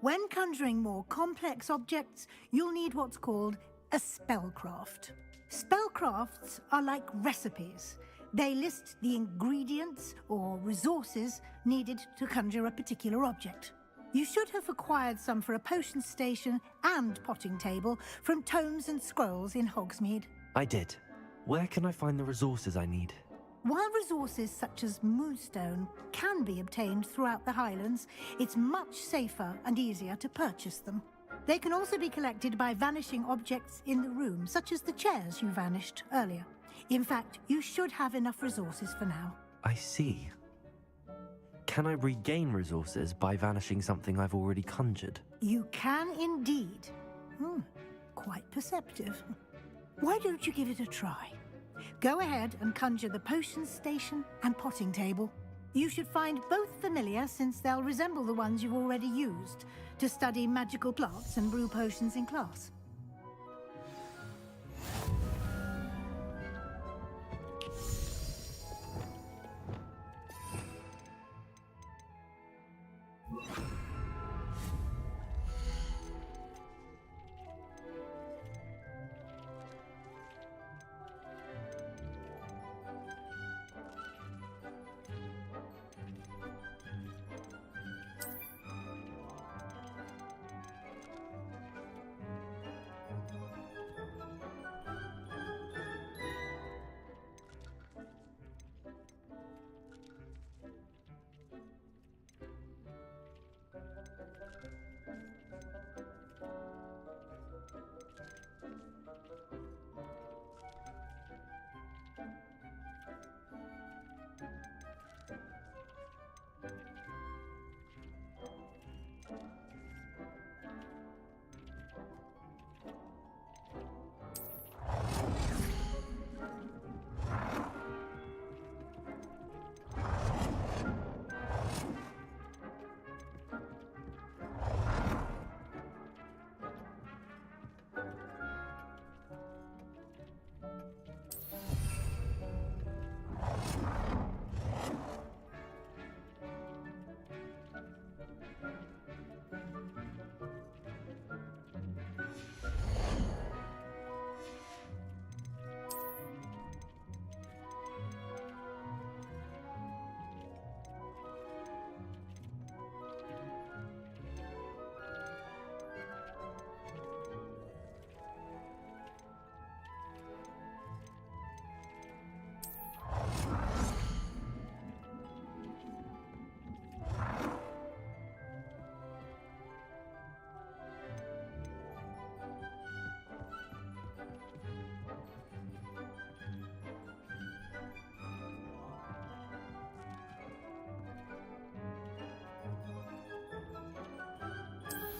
Speaker 16: When conjuring more complex objects, you'll need what's called a spellcraft. Spellcrafts are like recipes. They list the ingredients or resources needed to conjure a particular object. You should have acquired some for a potion station and potting table from tomes and scrolls in Hogsmeade.
Speaker 1: I did. Where can I find the resources I need?
Speaker 16: While resources such as moonstone can be obtained throughout the Highlands, it's much safer and easier to purchase them. They can also be collected by vanishing objects in the room, such as the chairs you vanished earlier. In fact, you should have enough resources for now.
Speaker 1: I see. Can I regain resources by vanishing something I've already conjured?
Speaker 16: You can indeed. Quite perceptive. Why don't you give it a try? Go ahead and conjure the potion station and potting table. You should find both familiar, since they'll resemble the ones you've already used to study magical plants and brew potions in class.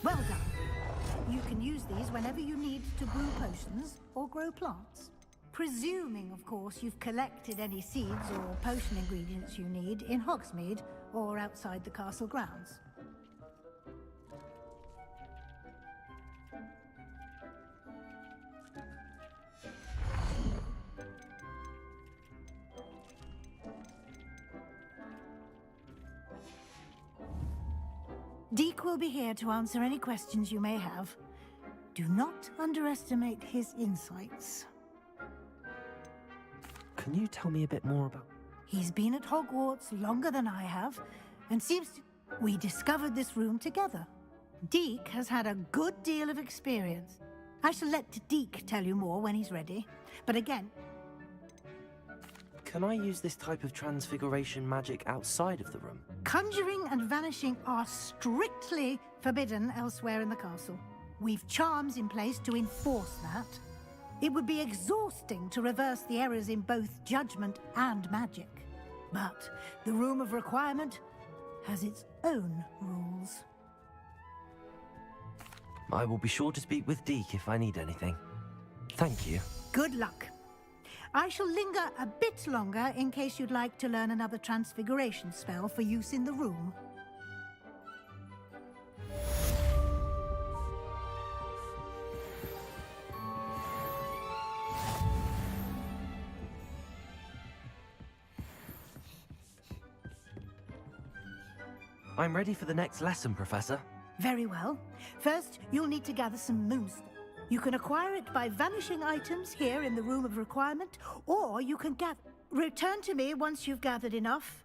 Speaker 16: Well done. You can use these whenever you need to brew potions or grow plants. Presuming, of course, you've collected any seeds or potion ingredients you need in Hogsmeade or outside the castle grounds. Deke will be here to answer any questions you may have. Do not underestimate his insights.
Speaker 1: Can you tell me a bit more about...
Speaker 16: He's been at Hogwarts longer than I have, and seems to... We discovered this room together. Deke has had a good deal of experience. I shall let Deke tell you more when he's ready. But again...
Speaker 1: Can I use this type of transfiguration magic outside of the room?
Speaker 16: Conjuring and vanishing are strictly forbidden elsewhere in the castle. We've charms in place to enforce that. It would be exhausting to reverse the errors in both judgment and magic. But the Room of Requirement has its own rules.
Speaker 1: I will be sure to speak with Deke if I need anything. Thank you.
Speaker 16: Good luck. I shall linger a bit longer in case you'd like to learn another transfiguration spell for use in the room.
Speaker 1: I'm ready for the next lesson, Professor.
Speaker 16: Very well. First, you'll need to gather some moonstone. You can acquire it by vanishing items here in the Room of Requirement, or you can return to me once you've gathered enough.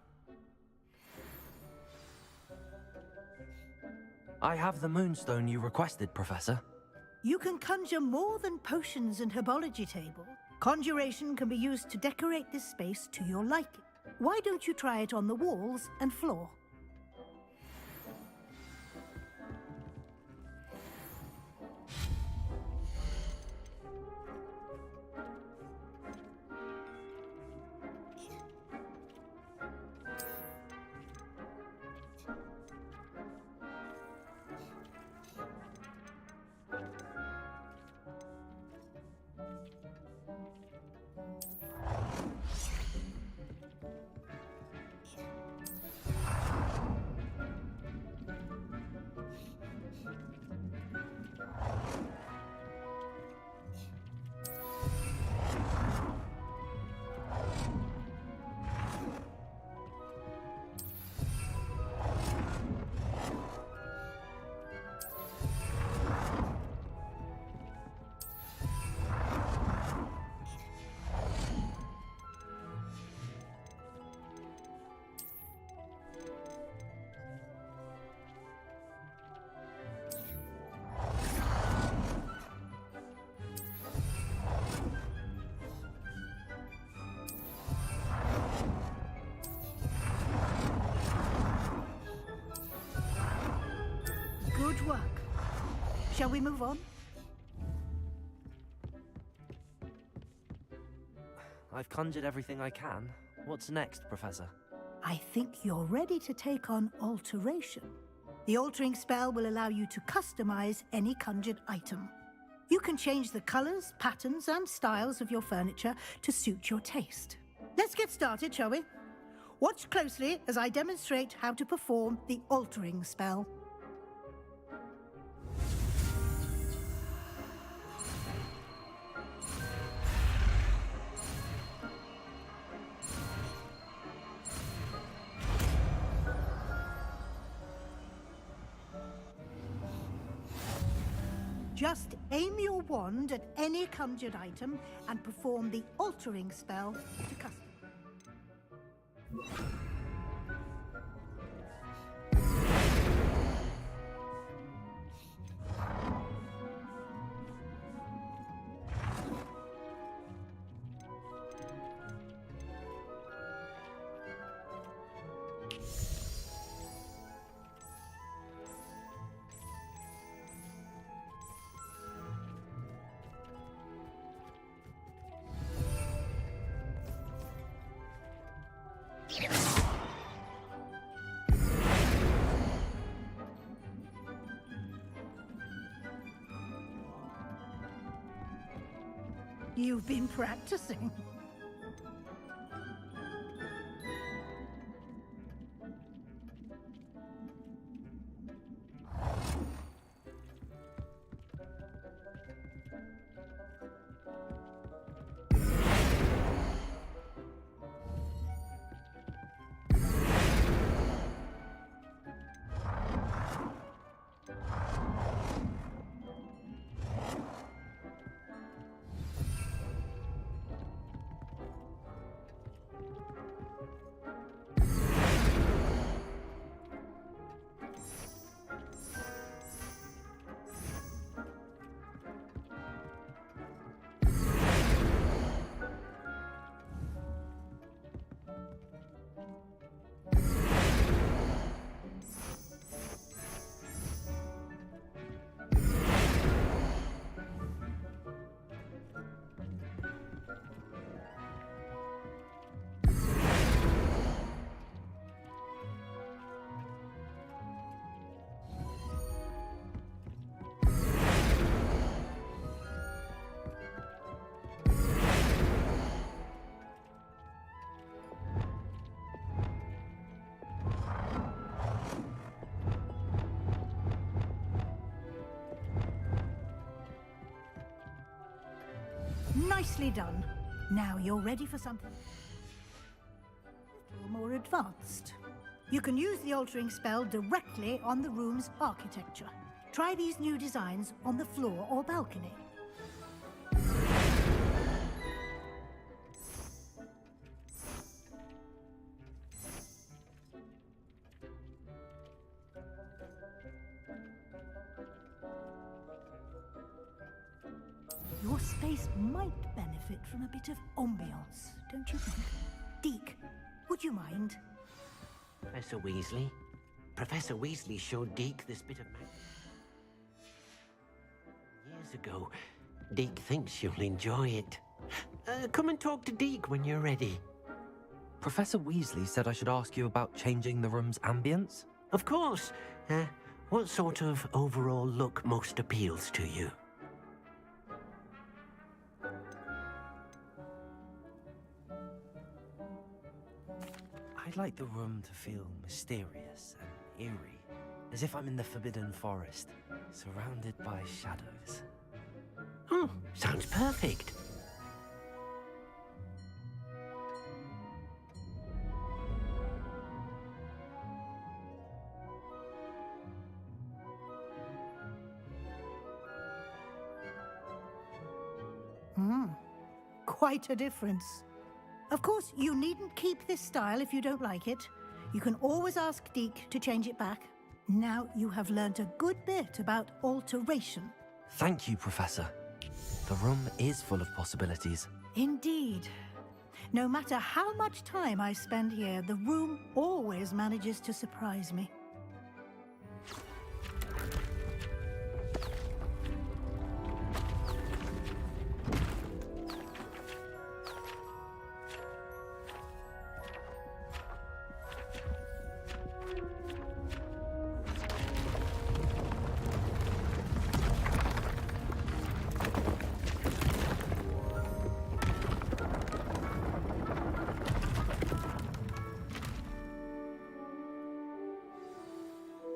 Speaker 1: I have the moonstone you requested, Professor.
Speaker 16: You can conjure more than potions and herbology tables. Conjuration can be used to decorate this space to your liking. Why don't you try it on the walls and floor? Good work. Shall we move on?
Speaker 1: I've conjured everything I can. What's next, Professor?
Speaker 16: I think you're ready to take on alteration. The altering spell will allow you to customize any conjured item. You can change the colors, patterns, and styles of your furniture to suit your taste. Let's get started, shall we? Watch closely as I demonstrate how to perform the altering spell. Just aim your wand at any conjured item and perform the altering spell to custom. You've been practicing. Nicely done. Now you're ready for something a little more advanced. You can use the altering spell directly on the room's architecture. Try these new designs on the floor or balcony. Your space might benefit from a bit of ambiance, don't you think? Deke, would you mind?
Speaker 12: Professor Weasley? Professor Weasley showed Deke this bit of magic years ago. Deke thinks you'll enjoy it. Come and talk to Deke when you're ready.
Speaker 1: Professor Weasley said I should ask you about changing the room's ambience?
Speaker 12: Of course. What sort of overall look most appeals to you?
Speaker 1: I'd like the room to feel mysterious and eerie, as if I'm in the Forbidden Forest, surrounded by shadows.
Speaker 12: Oh, sounds perfect.
Speaker 16: Quite a difference. Of course, you needn't keep this style if you don't like it. You can always ask Deke to change it back. Now you have learnt a good bit about alteration.
Speaker 1: Thank you, Professor. The room is full of possibilities.
Speaker 16: Indeed. No matter how much time I spend here, the room always manages to surprise me.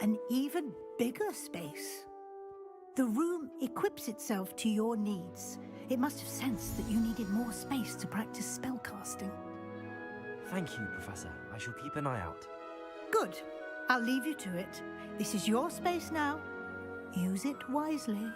Speaker 16: An even bigger space. The room equips itself to your needs. It must have sensed that you needed more space to practice spellcasting.
Speaker 1: Thank you, Professor. I shall keep an eye out.
Speaker 16: Good. I'll leave you to it. This is your space now. Use it wisely.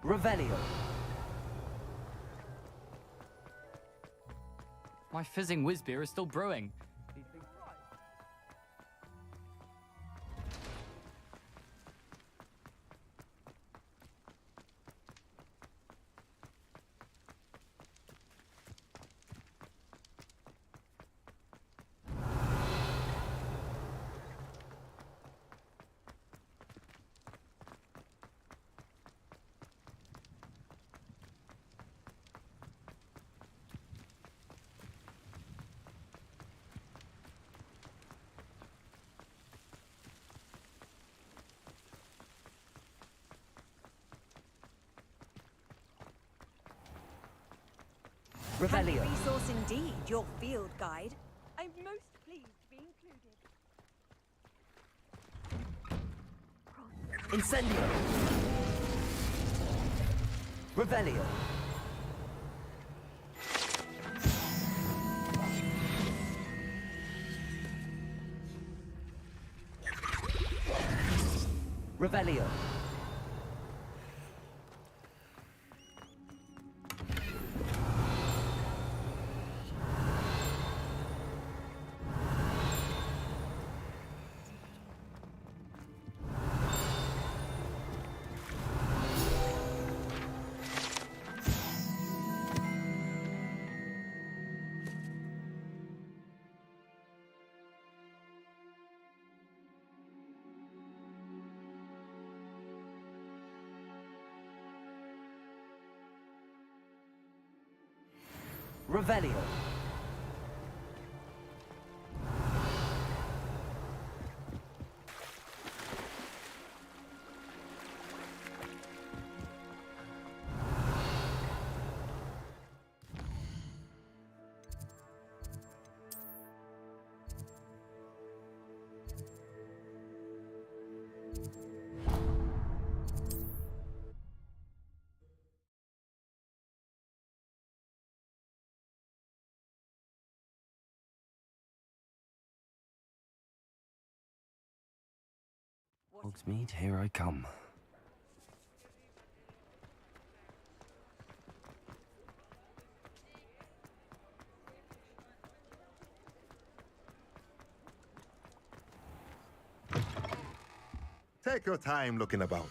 Speaker 1: Revelio.
Speaker 19: My fizzing whiz beer is still brewing.
Speaker 1: Revelio.
Speaker 14: Handy resource indeed, your field guide. I'm most pleased to be included.
Speaker 1: Incendio. Revelio. Revelio. Revelio. Hogsmeade, here I come.
Speaker 9: Take your time looking about.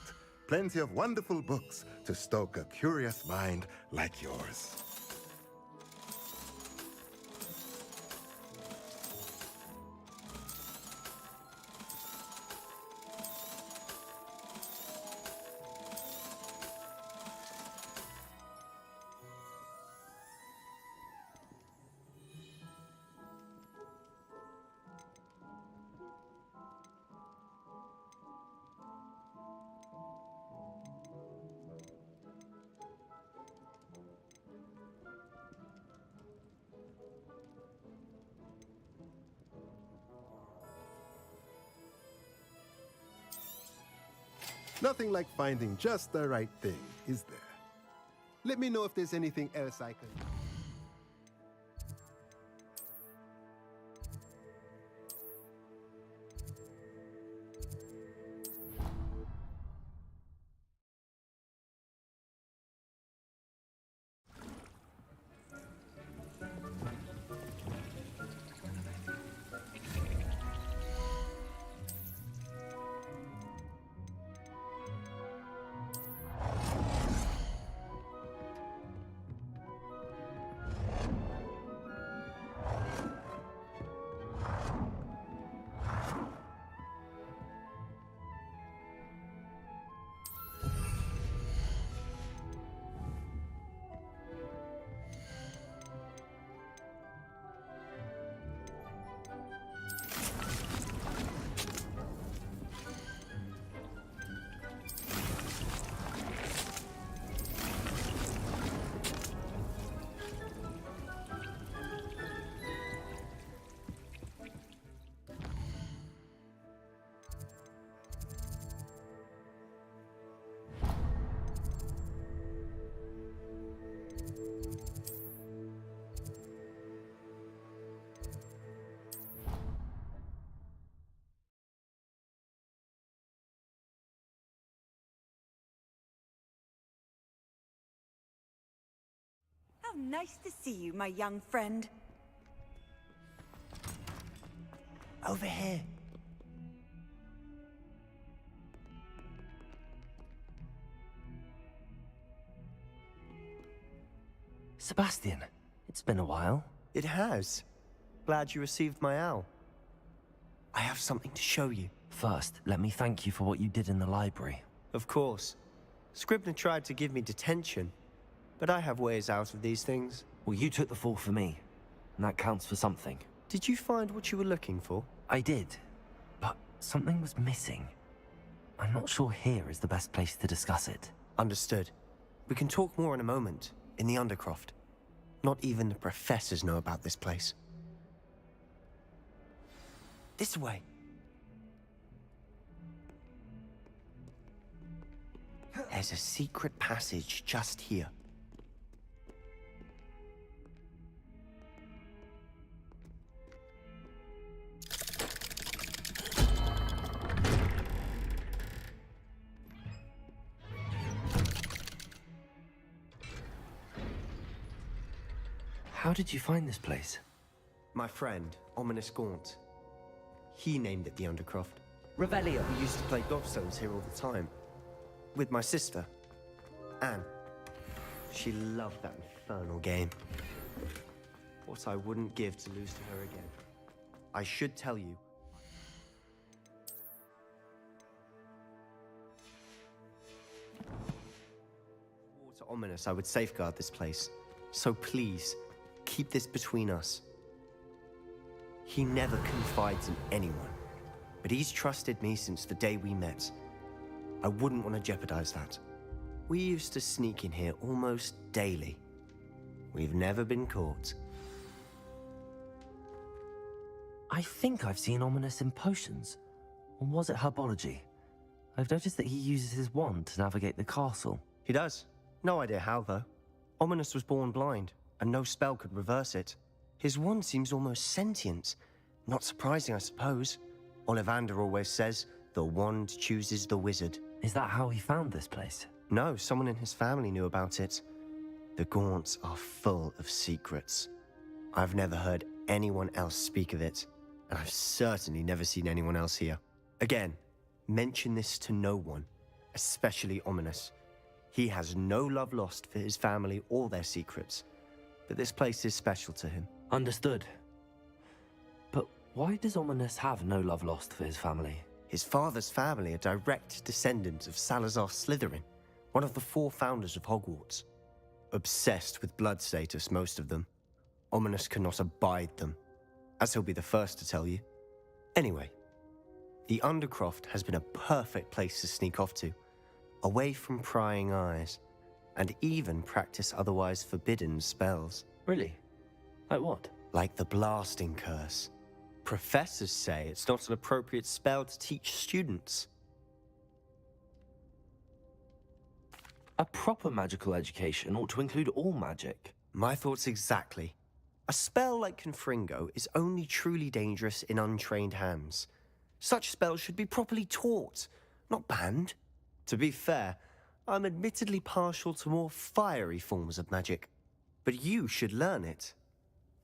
Speaker 9: Plenty of wonderful books to stoke a curious mind like yours. Nothing like finding just the right thing, is there? Let me know if there's anything else I can...
Speaker 14: nice to see you, my young friend.
Speaker 15: Over here.
Speaker 1: Sebastian, it's been a while.
Speaker 15: It has. Glad you received my owl. I have something to show you.
Speaker 1: First, let me thank you for what you did in the library.
Speaker 15: Of course. Scribner tried to give me detention, but I have ways out of these things.
Speaker 1: Well, you took the fall for me, and that counts for something.
Speaker 15: Did you find what you were looking for?
Speaker 1: I did, but something was missing. I'm not sure here is the best place to discuss it.
Speaker 15: Understood. We can talk more in a moment, in the Undercroft. Not even the professors know about this place. This way. There's a secret passage just here.
Speaker 1: How did you find this place?
Speaker 15: My friend, Ominous Gaunt. He named it the Undercroft. Revelia, we used to play gobstones here all the time. With my sister, Anne. She loved that infernal game. What I wouldn't give to lose to her again. I should tell you. To Ominous, I would safeguard this place. So please, keep this between us. He never confides in anyone, but he's trusted me since the day we met. I wouldn't want to jeopardize that. We used to sneak in here almost daily. We've never been caught.
Speaker 1: I think I've seen Ominous in potions. Or was it herbology? I've noticed that he uses his wand to navigate the castle.
Speaker 15: He does. No idea how, though. Ominous was born blind, and no spell could reverse it. His wand seems almost sentient. Not surprising, I suppose. Ollivander always says, the wand chooses the wizard.
Speaker 1: Is that how he found this place?
Speaker 15: No, someone in his family knew about it. The Gaunts are full of secrets. I've never heard anyone else speak of it, and I've certainly never seen anyone else here. Again, mention this to no one, especially Ominous. He has no love lost for his family or their secrets, but this place is special to him.
Speaker 1: Understood. But why does Ominous have no love lost for his family?
Speaker 15: His father's family are direct descendants of Salazar Slytherin, one of the 4 founders of Hogwarts. Obsessed with blood status, most of them. Ominous cannot abide them, as he'll be the first to tell you. Anyway, the Undercroft has been a perfect place to sneak off to, away from prying eyes, and even practice otherwise forbidden spells.
Speaker 1: Really? Like what?
Speaker 15: Like the blasting curse. Professors say it's not an appropriate spell to teach students.
Speaker 1: A proper magical education ought to include all magic.
Speaker 15: My thoughts exactly. A spell like Confringo is only truly dangerous in untrained hands. Such spells should be properly taught, not banned. To be fair, I'm admittedly partial to more fiery forms of magic. But you should learn it.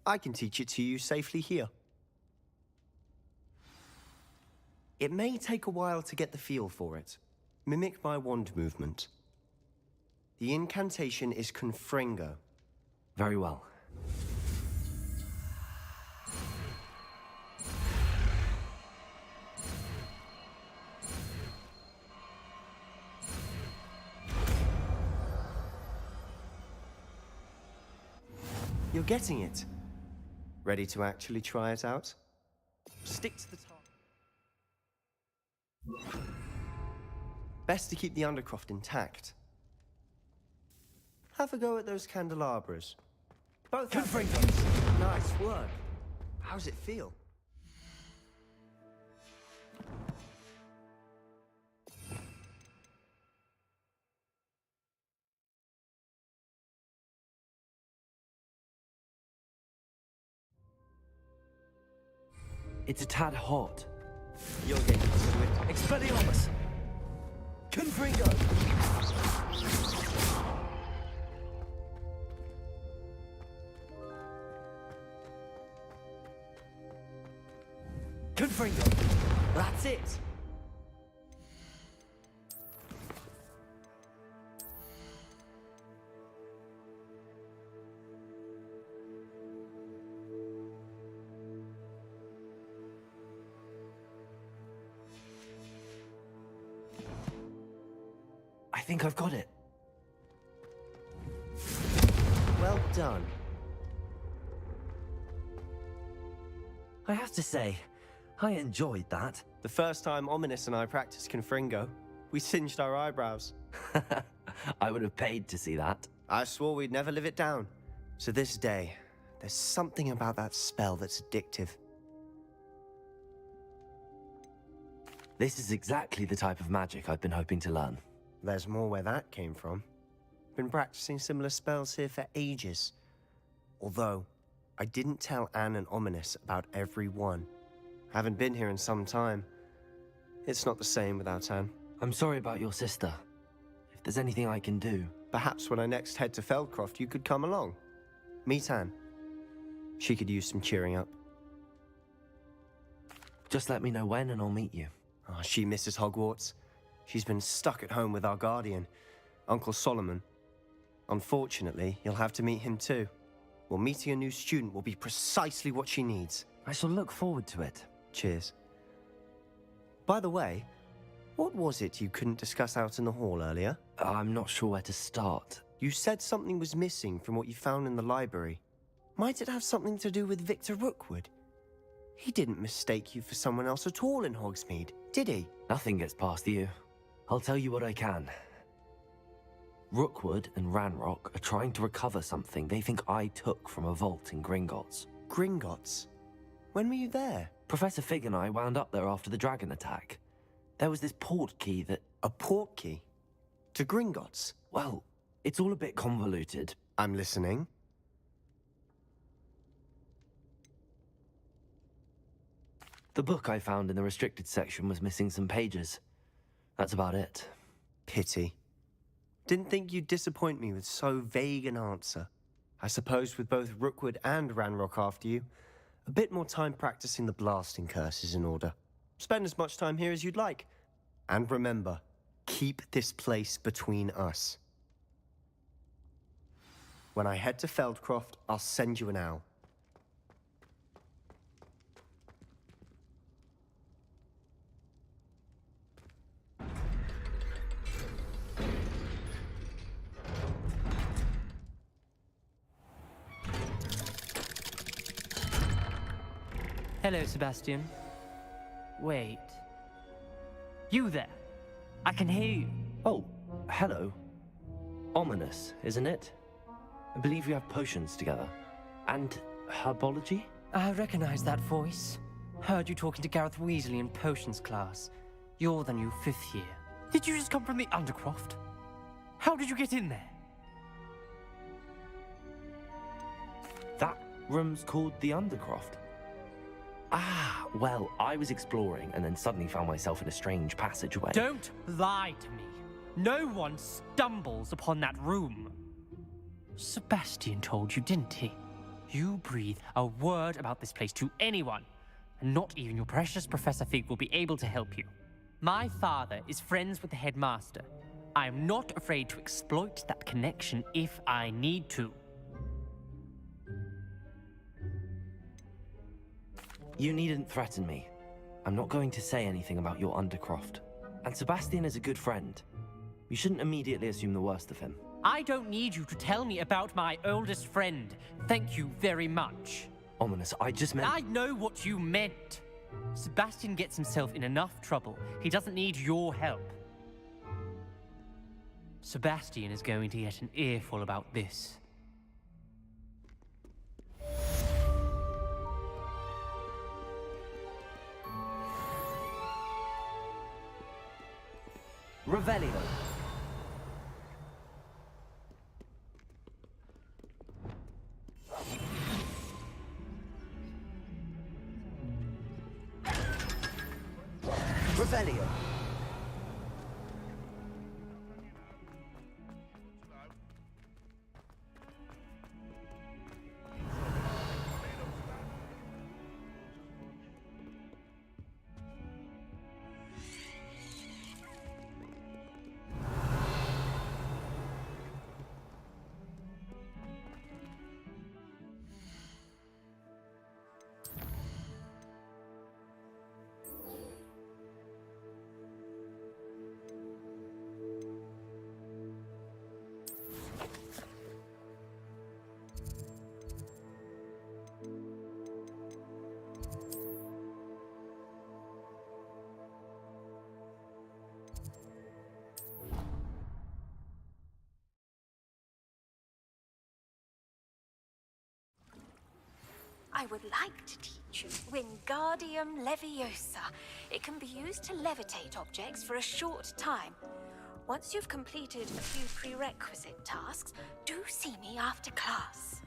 Speaker 15: I can teach it to you safely here. It may take a while to get the feel for it. Mimic my wand movement. The incantation is Confringo.
Speaker 1: Very well.
Speaker 15: You're getting it. Ready to actually try it out? Stick to the target. Best to keep the Undercroft intact. Have a go at those candelabras. Both have fingers. Nice work. How's it feel?
Speaker 1: It's a tad hot.
Speaker 15: You're getting used to it.
Speaker 1: Expelliarmus! Confringo! Confringo. That's it. I think I've got it.
Speaker 15: Well done.
Speaker 1: I have to say, I enjoyed that.
Speaker 15: The first time Ominous and I practiced Confringo, we singed our eyebrows.
Speaker 1: I would have paid to see that.
Speaker 15: I swore we'd never live it down. To this day, there's something about that spell that's addictive.
Speaker 1: This is exactly the type of magic I've been hoping to learn.
Speaker 15: There's more where that came from. Been practicing similar spells here for ages. Although, I didn't tell Anne and Ominous about every one. Haven't been here in some time. It's not the same without Anne.
Speaker 1: I'm sorry about your sister. If there's anything I can do...
Speaker 15: Perhaps when I next head to Feldcroft, you could come along. Meet Anne. She could use some cheering up.
Speaker 1: Just let me know when and I'll meet you.
Speaker 15: Oh, she misses Hogwarts. She's been stuck at home with our guardian, Uncle Solomon. Unfortunately, you'll have to meet him too. Well, meeting a new student will be precisely what she needs.
Speaker 1: I shall look forward to it.
Speaker 15: Cheers. By the way, what was it you couldn't discuss out in the hall earlier?
Speaker 1: I'm not sure where to start.
Speaker 15: You said something was missing from what you found in the library. Might it have something to do with Victor Rookwood? He didn't mistake you for someone else at all in Hogsmeade, did he?
Speaker 1: Nothing gets past you. I'll tell you what I can. Rookwood and Ranrock are trying to recover something they think I took from a vault in Gringotts.
Speaker 15: Gringotts? When were you there?
Speaker 1: Professor Fig and I wound up there after the dragon attack. There was this port key that...
Speaker 15: A port key? To Gringotts?
Speaker 1: Well, it's all a bit convoluted.
Speaker 15: I'm listening.
Speaker 1: The book I found in the restricted section was missing some pages. That's about it.
Speaker 15: Pity. Didn't think you'd disappoint me with so vague an answer. I suppose with both Rookwood and Ranrock after you, a bit more time practicing the blasting curse is in order. Spend as much time here as you'd like. And remember, keep this place between us. When I head to Feldcroft, I'll send you an owl.
Speaker 11: Hello, Sebastian. Wait. You there? I can hear you.
Speaker 1: Oh, hello. Ominous, isn't it? I believe we have potions together. And herbology?
Speaker 11: I recognize that voice. Heard you talking to Gareth Weasley in potions class. You're the new 5th year. Did you just come from the Undercroft? How did you get in there?
Speaker 1: That room's called the Undercroft. Ah, well, I was exploring and then suddenly found myself in a strange passageway.
Speaker 11: Don't lie to me. No one stumbles upon that room. Sebastian told you, didn't he? You breathe a word about this place to anyone, and not even your precious Professor Fig will be able to help you. My father is friends with the headmaster. I am not afraid to exploit that connection if I need to.
Speaker 1: You needn't threaten me. I'm not going to say anything about your Undercroft. And Sebastian is a good friend. You shouldn't immediately assume the worst of him.
Speaker 11: I don't need you to tell me about my oldest friend. Thank you very much.
Speaker 1: Ominous, I just meant...
Speaker 11: I know what you meant. Sebastian gets himself in enough trouble. He doesn't need your help. Sebastian is going to get an earful about this.
Speaker 1: Revelio. Revelio.
Speaker 20: I would like to teach you Wingardium Leviosa. It can be used to levitate objects for a short time. Once you've completed a few prerequisite tasks, do see me after class.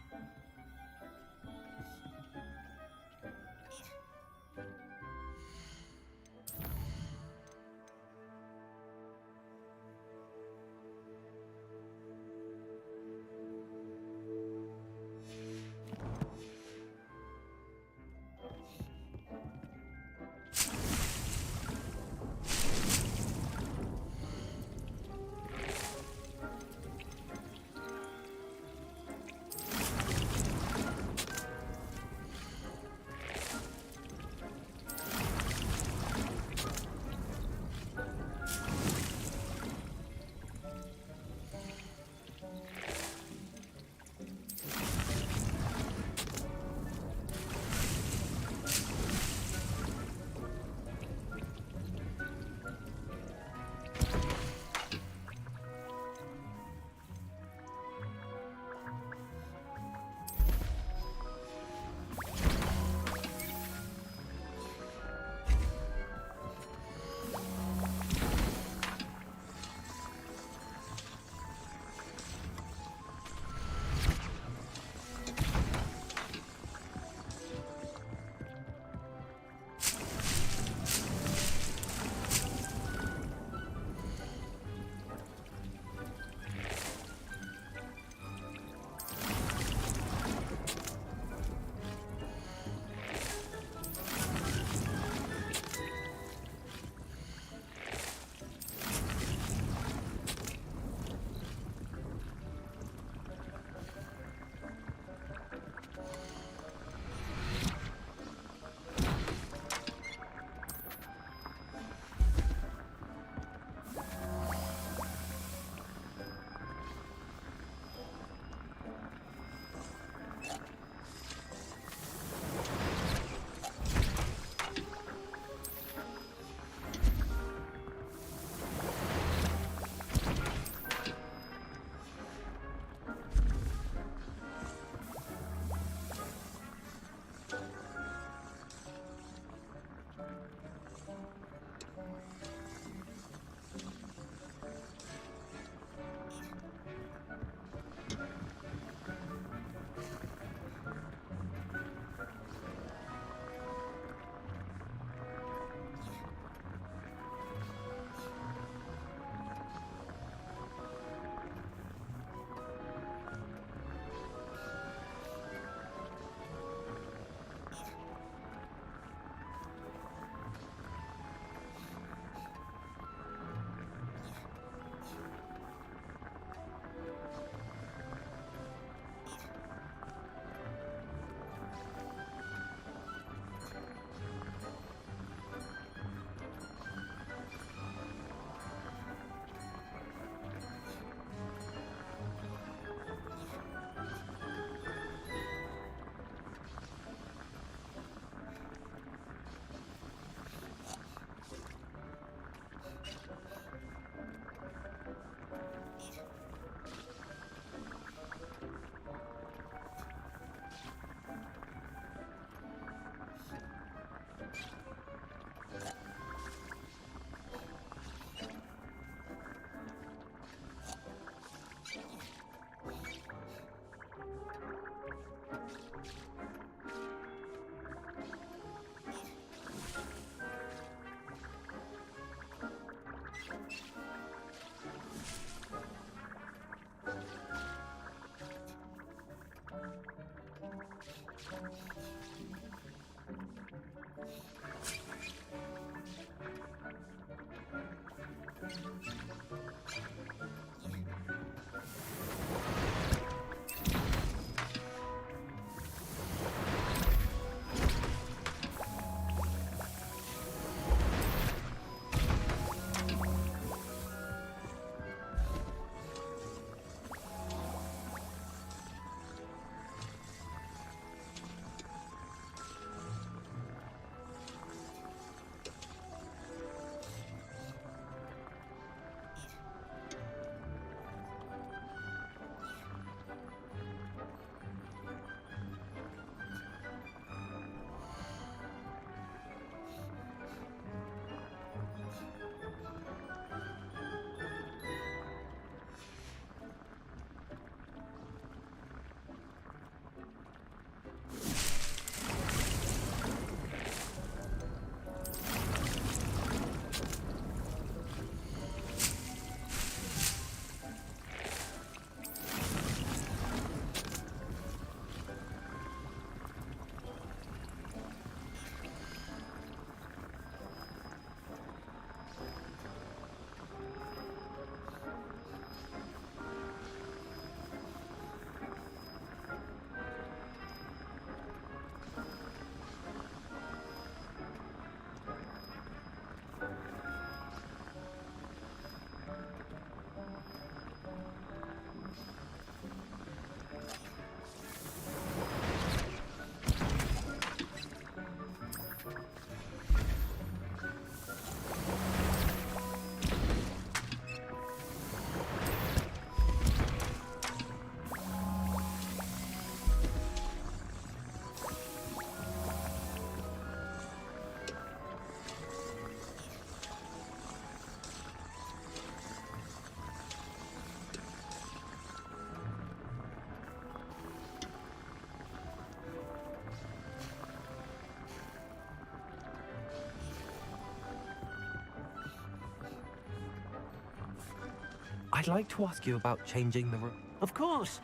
Speaker 1: I'd like to ask you about changing the room.
Speaker 12: Of course.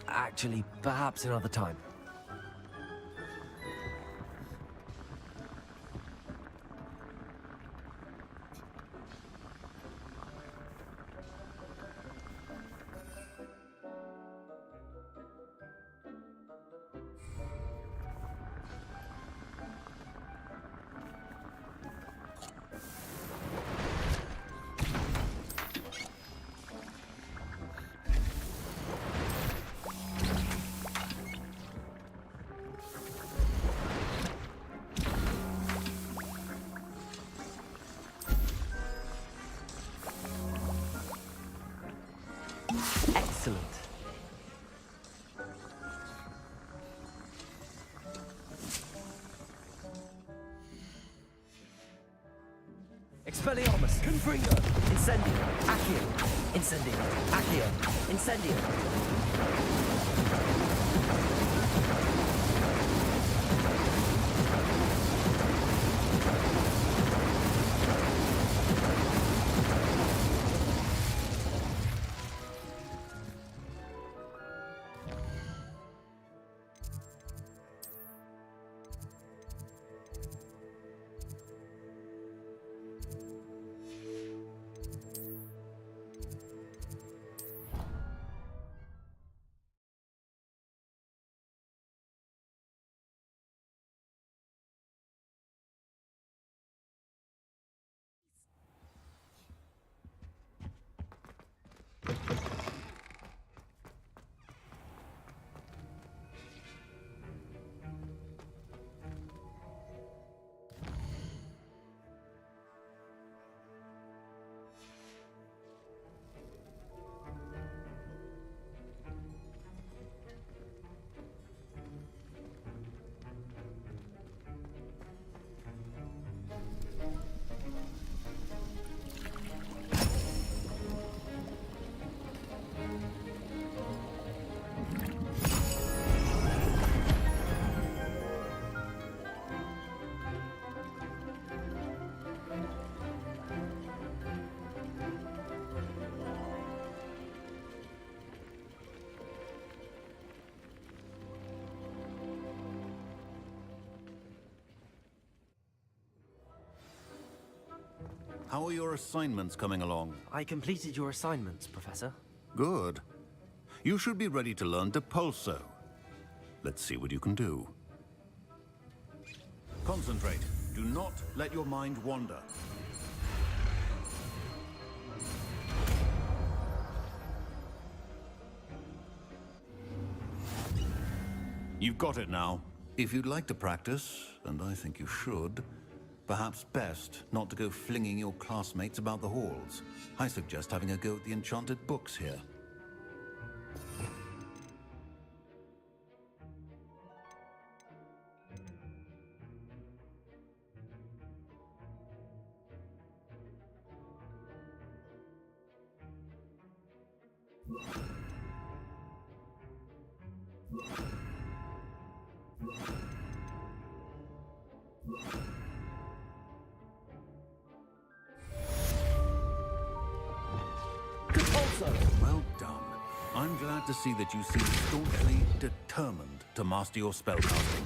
Speaker 1: Actually, perhaps another time. Excellent. Expelliarmus! Confringo! Incendio! Accio! Incendio! Accio! Incendio!
Speaker 21: How are your assignments coming along?
Speaker 1: I completed your assignments, Professor.
Speaker 21: Good. You should be ready to learn Depulso. Let's see what you can do. Concentrate. Do not let your mind wander. You've got it now. If you'd like to practice, and I think you should, perhaps best not to go flinging your classmates about the halls. I suggest having a go at the enchanted books here. Well done. I'm glad to see that you seem staunchly determined to master your spellcasting.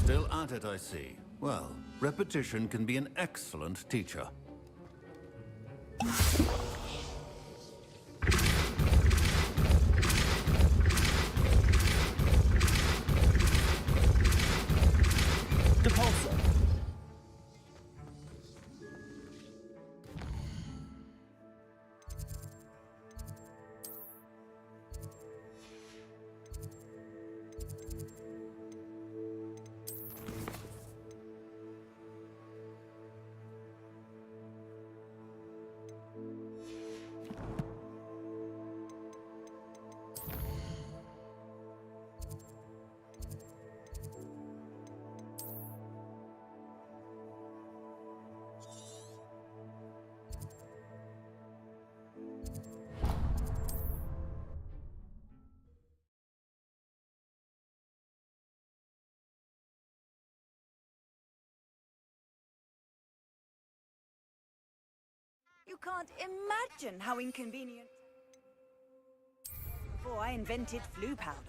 Speaker 21: Still at it, I see. Well, repetition can be an excellent teacher.
Speaker 1: Depulso!
Speaker 14: You can't imagine how inconvenient. Before I invented flu powder.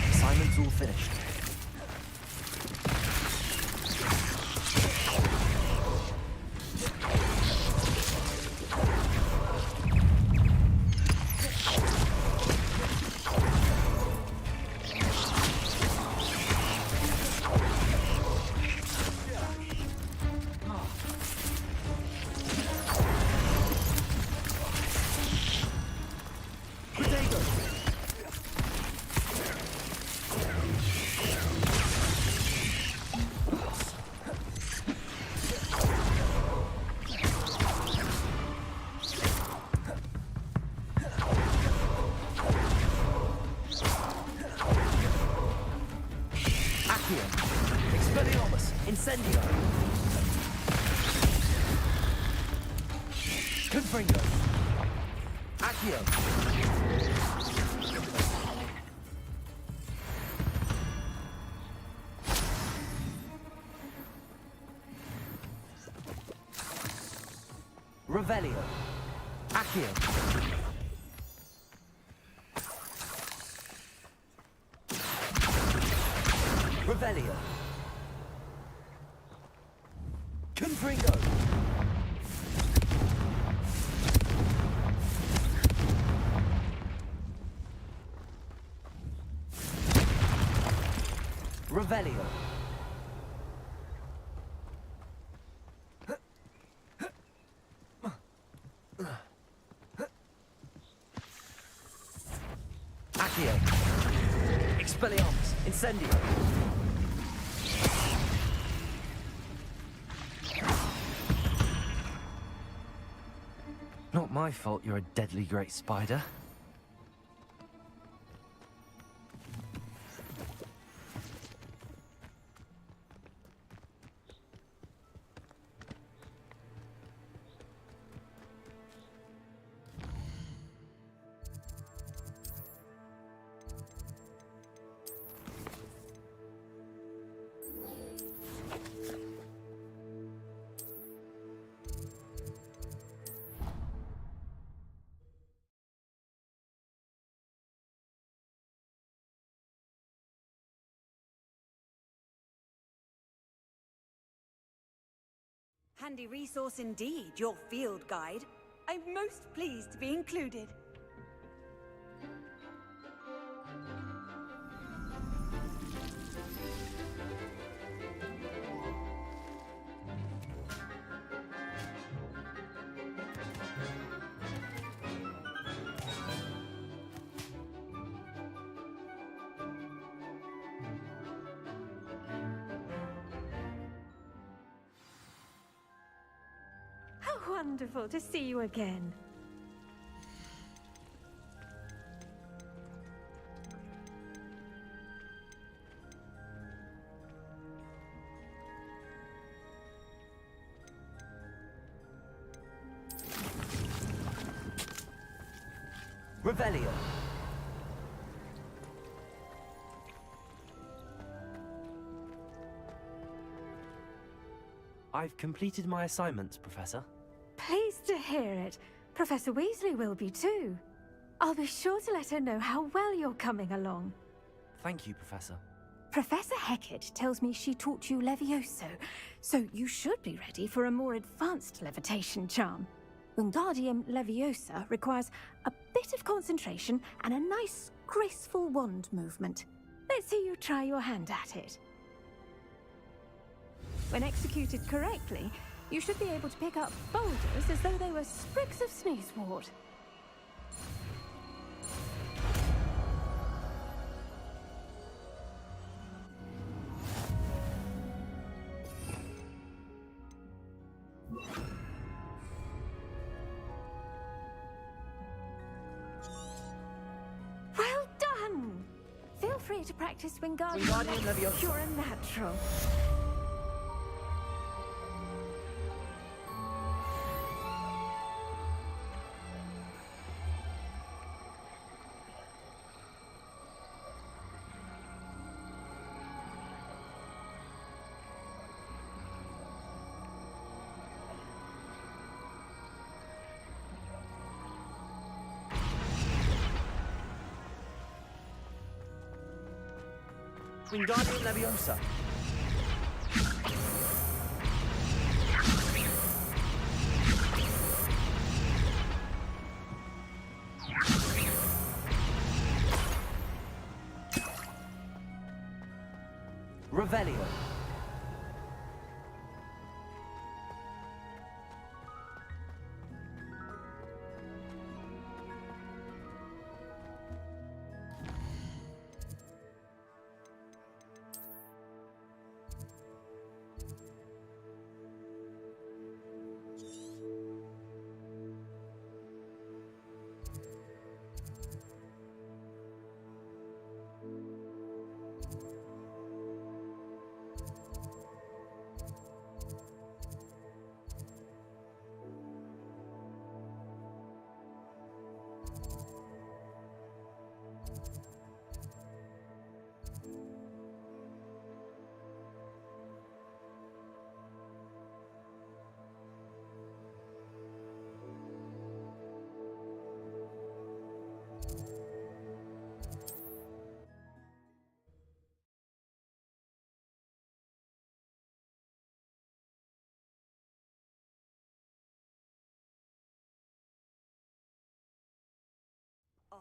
Speaker 1: Assignment's all finished. Incendio! Confringo! Accio! Revelio! Accio! Revelio! Confringo! Revelio! Accio! Expelliarmus! Incendio! Not my fault you're a deadly great spider.
Speaker 14: Handy resource indeed, your field guide. I'm most pleased to be included.
Speaker 20: Wonderful to see you again.
Speaker 1: Revelio! I've completed my assignments, Professor.
Speaker 20: Pleased to hear it. Professor Weasley will be too. I'll be sure to let her know how well you're coming along.
Speaker 1: Thank you, Professor.
Speaker 20: Professor Hecat tells me she taught you Levioso, so you should be ready for a more advanced levitation charm. Wingardium Leviosa requires a bit of concentration and a nice, graceful wand movement. Let's see you try your hand at it. When executed correctly, you should be able to pick up boulders as though they were sprigs of sneezewort.
Speaker 17: free to practice Wingardium
Speaker 18: Wingardium Leviosa.
Speaker 17: You're a natural.
Speaker 18: Wingardium Leviosa.
Speaker 1: Revelio.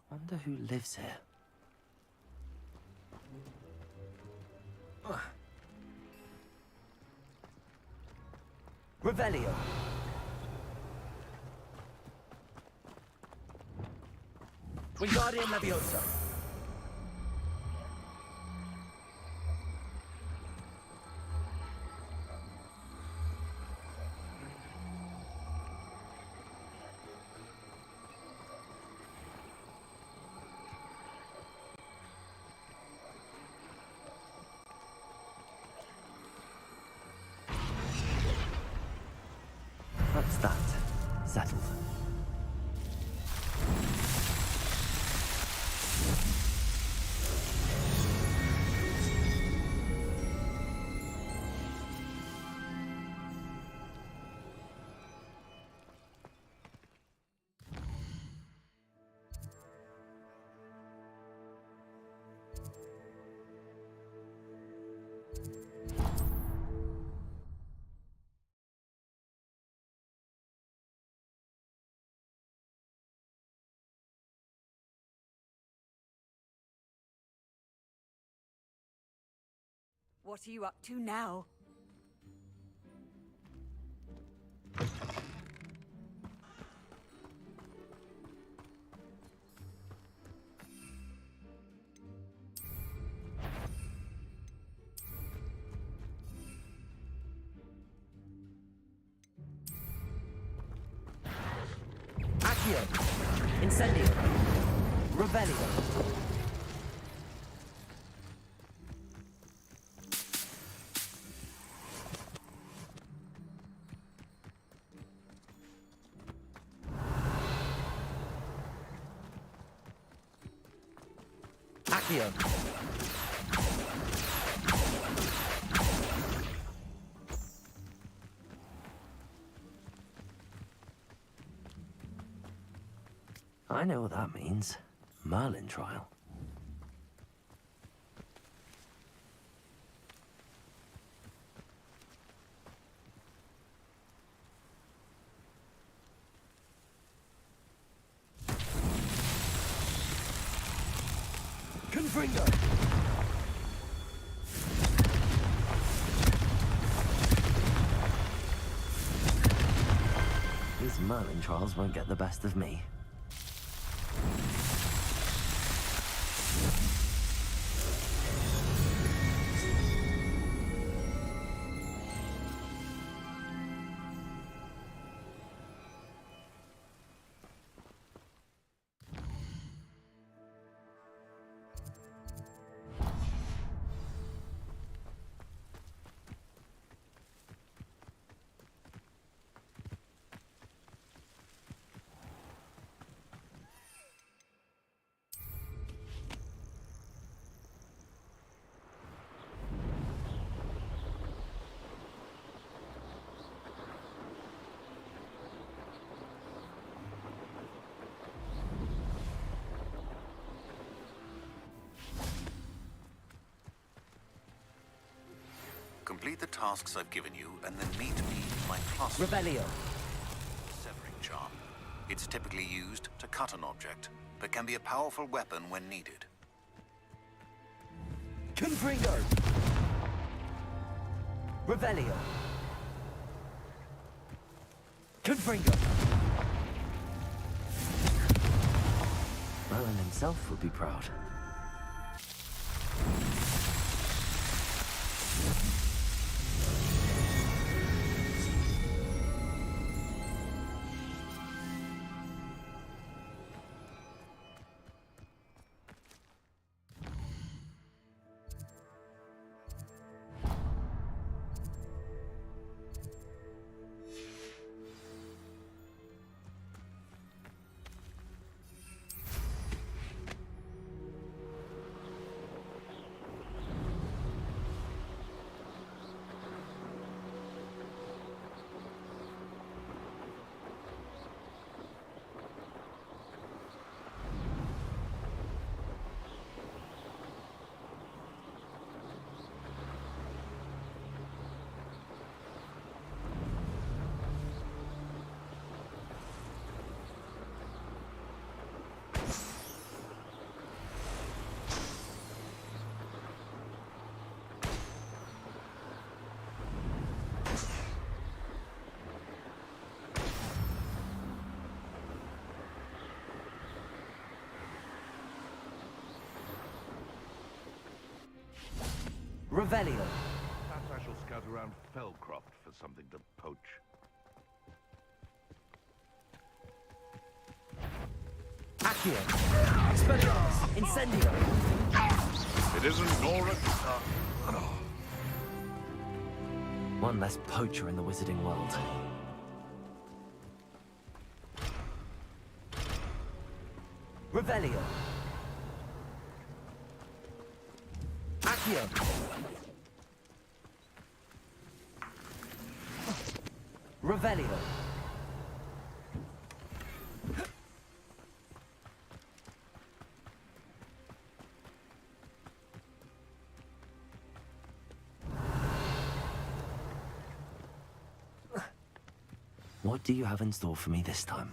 Speaker 1: Wonder who lives here. Revelio.
Speaker 18: Wingardium Leviosa.
Speaker 1: That's that. Settled.
Speaker 14: What are you up to now?
Speaker 1: Accio. Incendio. Revelio. Accio. I know what that means. Merlin trial. Confringo! These Merlin trials won't get the best of me.
Speaker 21: Complete the tasks I've given you, and then meet me in my classroom.
Speaker 1: Revelio.
Speaker 21: Severing charm. It's typically used to cut an object, but can be a powerful weapon when needed.
Speaker 1: Confringo. Revelio. Confringo. Merlin himself would be proud. Revelio.
Speaker 5: Perhaps I shall scout around Fellcroft for something to poach.
Speaker 1: Accio. Expelliarmus. Incendio.
Speaker 5: It isn't Nora.
Speaker 1: One less poacher in the wizarding world. Revelio. Accio. Revelio. What do you have in store for me this time?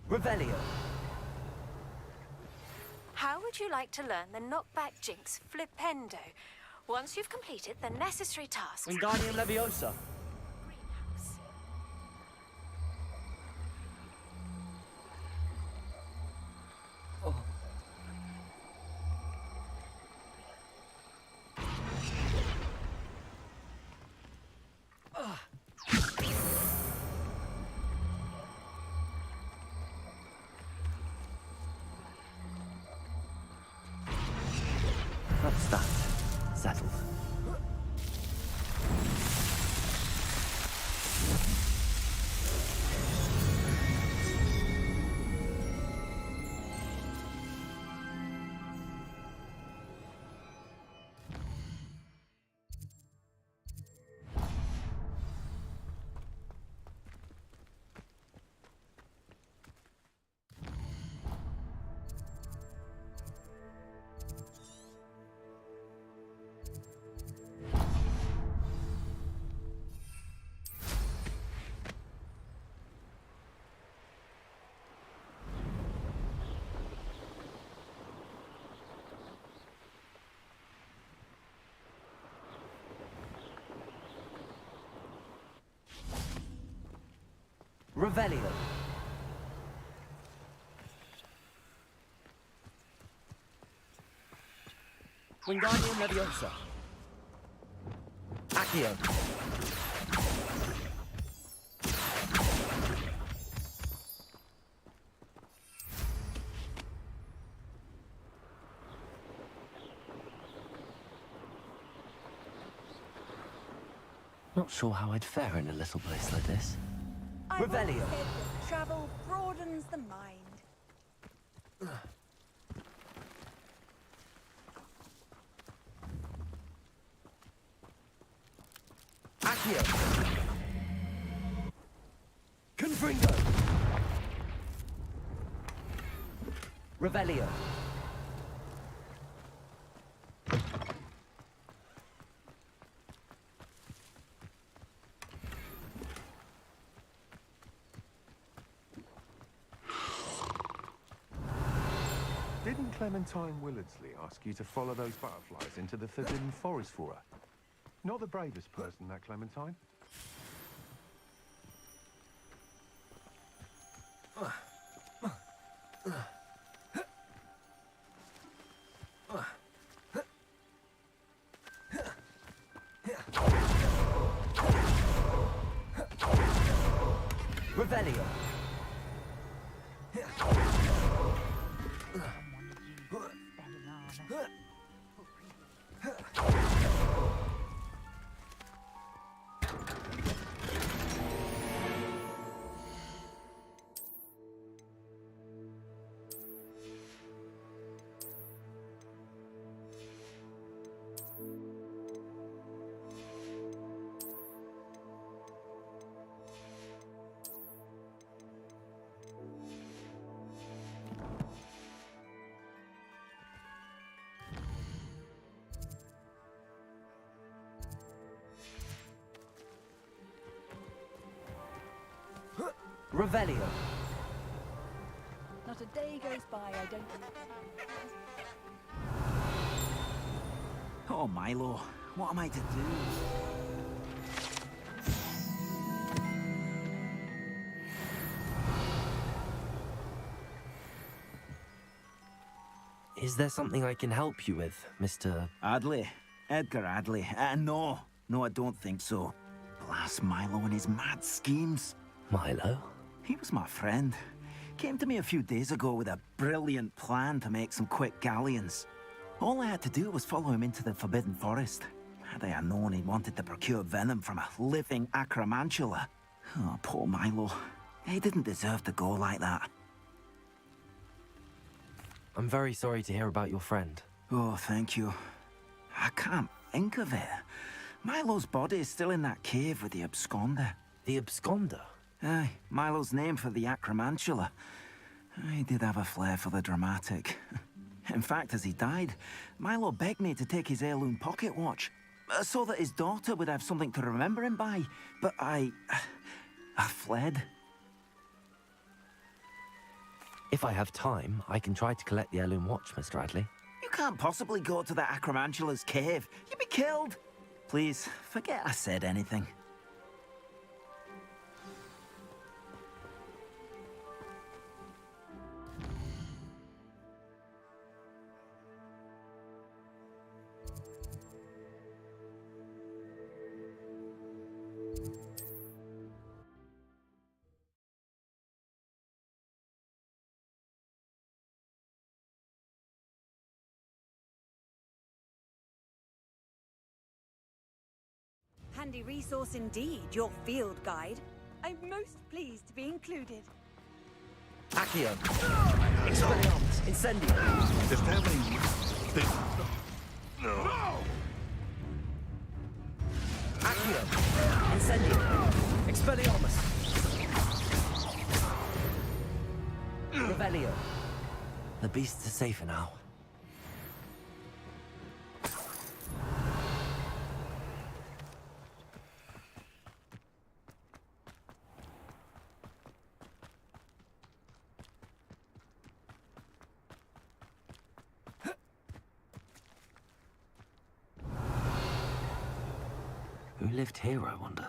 Speaker 1: Revelio.
Speaker 20: How would you like to learn the knockback jinx flipendo? Once you've completed the necessary tasks...
Speaker 1: Wingardium Leviosa. That's that. Settled. Revelio. Wingardium Leviosa. Accio. Not sure how I'd fare in a little place like this.
Speaker 14: I've always
Speaker 1: Revelio.
Speaker 14: said that travel broadens the mind.
Speaker 1: Accio. Confringo. Revelio.
Speaker 3: Didn't Clementine Willardsley ask you to follow those butterflies into the Forbidden Forest for her? Not the bravest person, that Clementine.
Speaker 1: Revelio. Revelio.
Speaker 14: Not a day goes by I don't...
Speaker 18: Oh, Milo, what am I to do?
Speaker 1: Is there something I can help you with, Mr.
Speaker 18: Adley? Edgar Adley? No, I don't think so. Blast Milo and his mad schemes.
Speaker 1: Milo?
Speaker 18: He was my friend. Came to me a few days ago with a brilliant plan to make some quick galleons. All I had to do was follow him into the Forbidden Forest. Had I known he wanted to procure venom from a living acromantula. Oh, poor Milo. He didn't deserve to go like that.
Speaker 1: I'm very sorry to hear about your friend.
Speaker 18: Oh, thank you. I can't think of it. Milo's body is still in that cave with the absconder.
Speaker 1: The absconder?
Speaker 18: Aye, Milo's name for the acromantula. He did have a flair for the dramatic. In fact, as he died, Milo begged me to take his heirloom pocket watch, so that his daughter would have something to remember him by. But I fled.
Speaker 1: If I have time, I can try to collect the heirloom watch, Mr. Adley.
Speaker 18: You can't possibly go to the acromantula's cave. You'd be killed. Please, forget I said anything.
Speaker 14: Handy resource indeed, your field guide. I'm most pleased to be included.
Speaker 1: Accio. Expelliarmus. Incendio.
Speaker 5: Establishing this... No!
Speaker 1: Accio. Incendio. Expelliarmus. Revelio. The beasts are safer now. Who lived here, I wonder?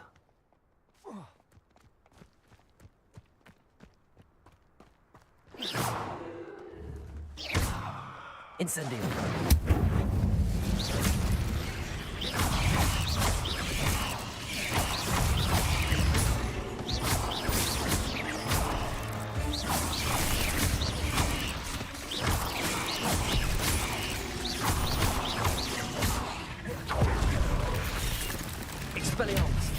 Speaker 1: Incendio. Expelliarmus.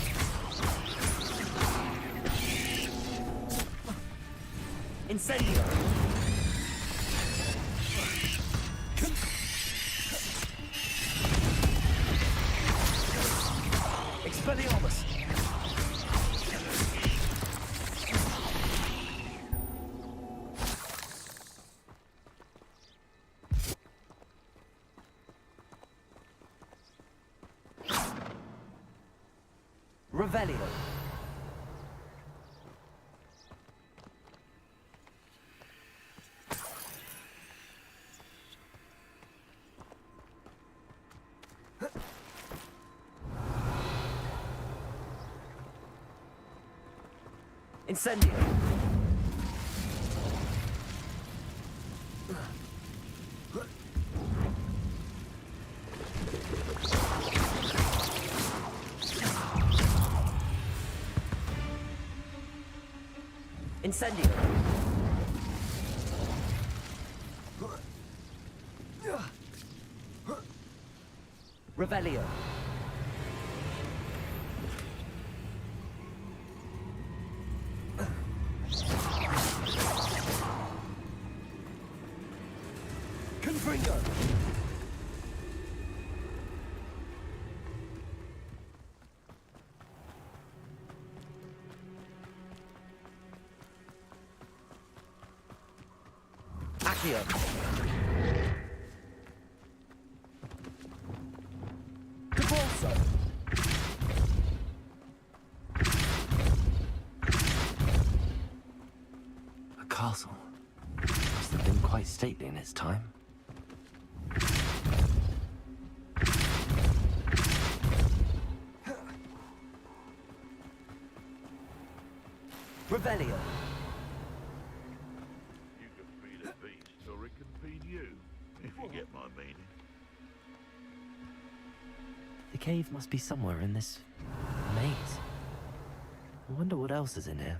Speaker 1: Incendio. Expelliarmus. Revelio. Incendio. Incendio. Revelio. Confringo. Accio. Cabalso. A castle. Must have been quite stately in its time. Revelio.
Speaker 5: You can feed a beast, or it can feed you, if you get my meaning.
Speaker 1: The cave must be somewhere in this maze. I wonder what else is in here.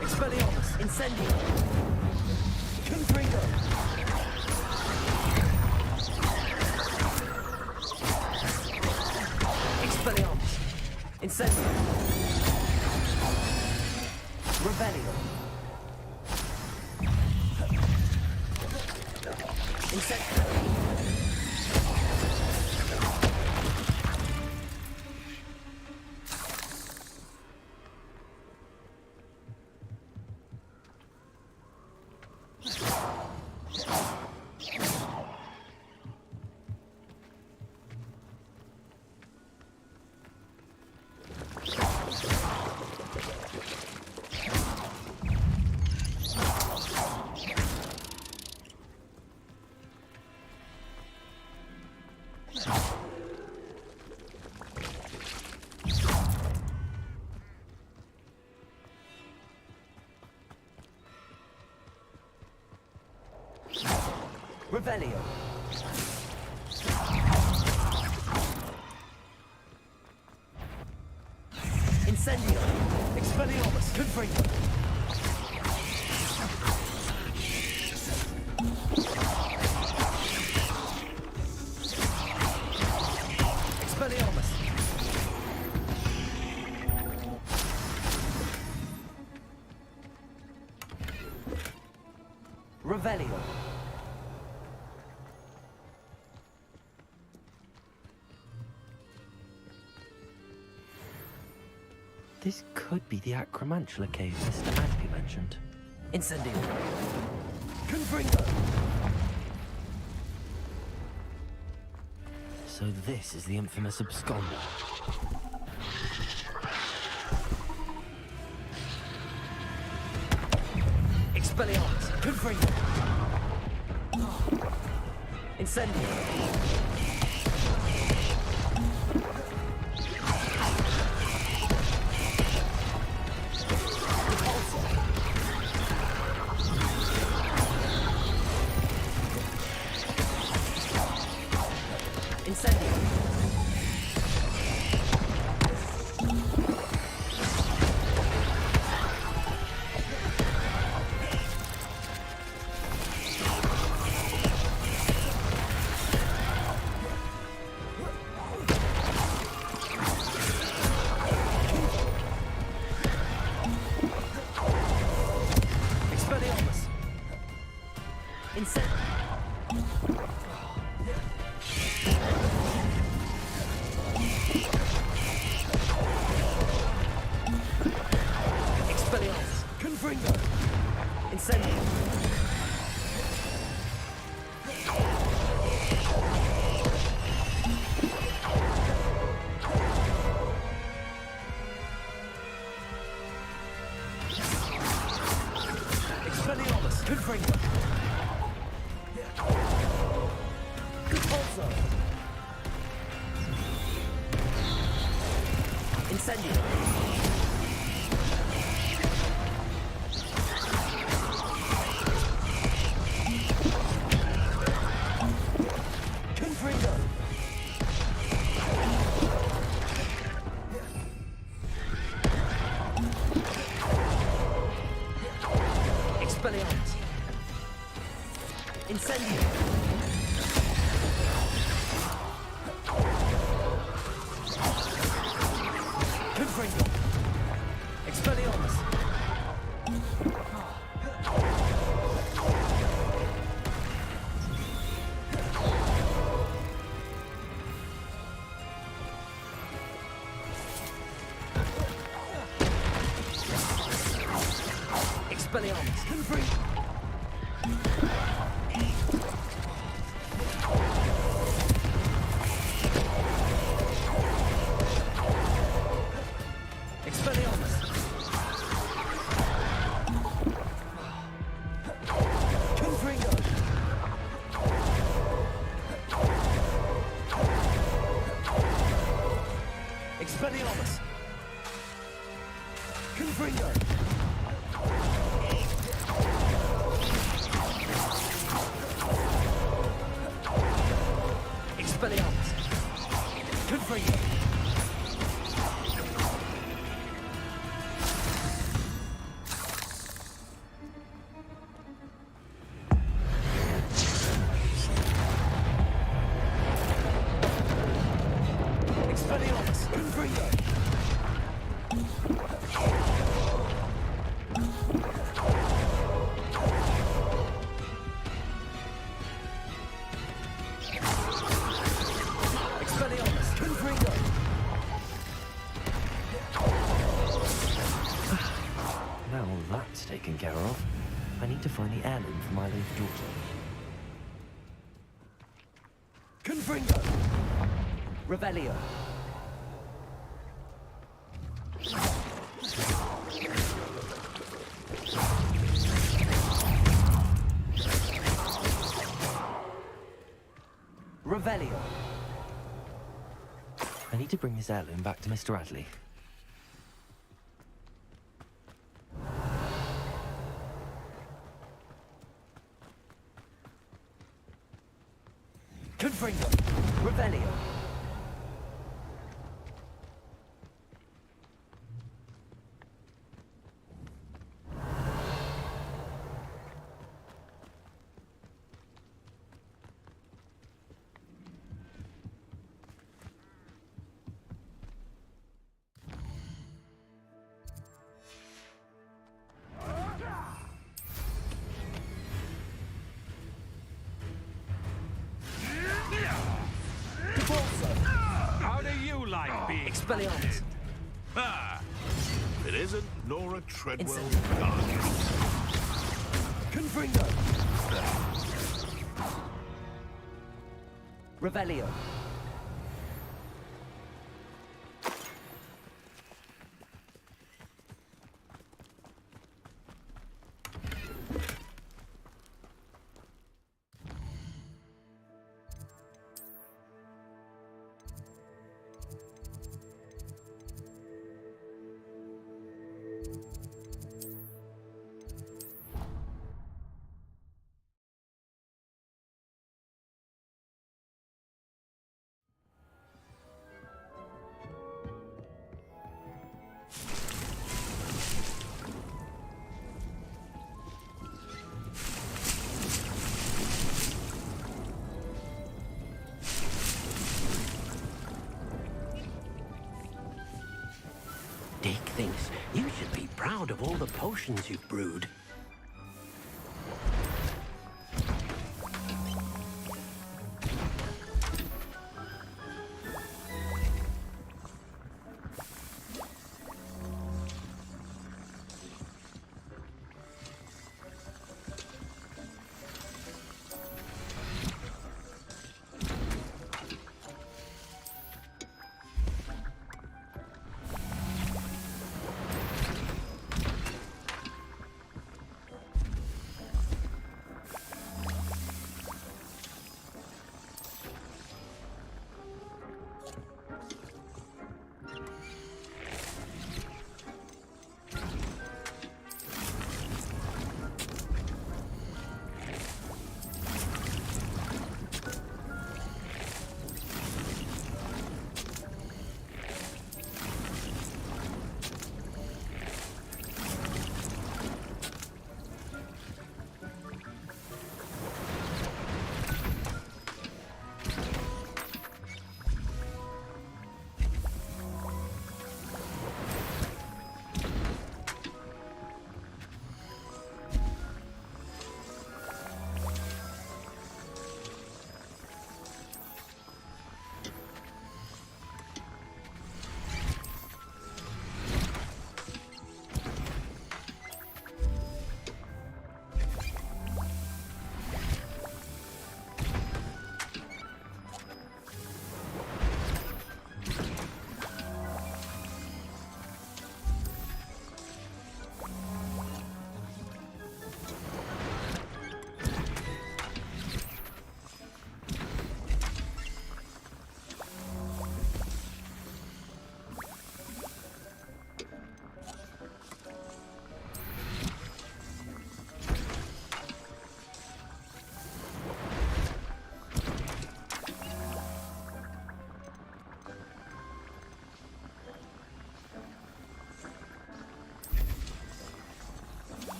Speaker 1: Expelliarmus, Incendio. Confringo. Expelliarmus, Incendio. Revelio. Incendio. Revelio. Incendio. Expelliarmus. Confringo. Expelliarmus. Revelio. This could be the Acromantula cave Mr. Ashby mentioned. Incendio. Confringo. So this is the infamous absconder. Expelliarmus. Confringo. Incendio. Expelliarmus! Confringo! Incendio! Expelliarmus! Confringo! Repulsor! Incendio! Confringo! Expelliarmus! Incendio! Confringo! Expelliarmus! Expelliarmus! Confringo! Expelliarmus! Confringo! Expelliarmus! Confringo! Expelliarmus! Confringo! Expelliarmus! Confringo! Expelliarmus! Confringo! Now all that's taken care of, I need to find the heirloom for Milo's daughter. Confringo! Revelio! Revelio! I need to bring this heirloom back to Mr. Radley. Confringo! Revelio!
Speaker 5: How do you like being
Speaker 1: Expelliarmus!
Speaker 5: Ah! It isn't Nora Treadwell.
Speaker 1: Confringo! Revelio!
Speaker 12: Dick thinks you should be proud of all the potions you've brewed.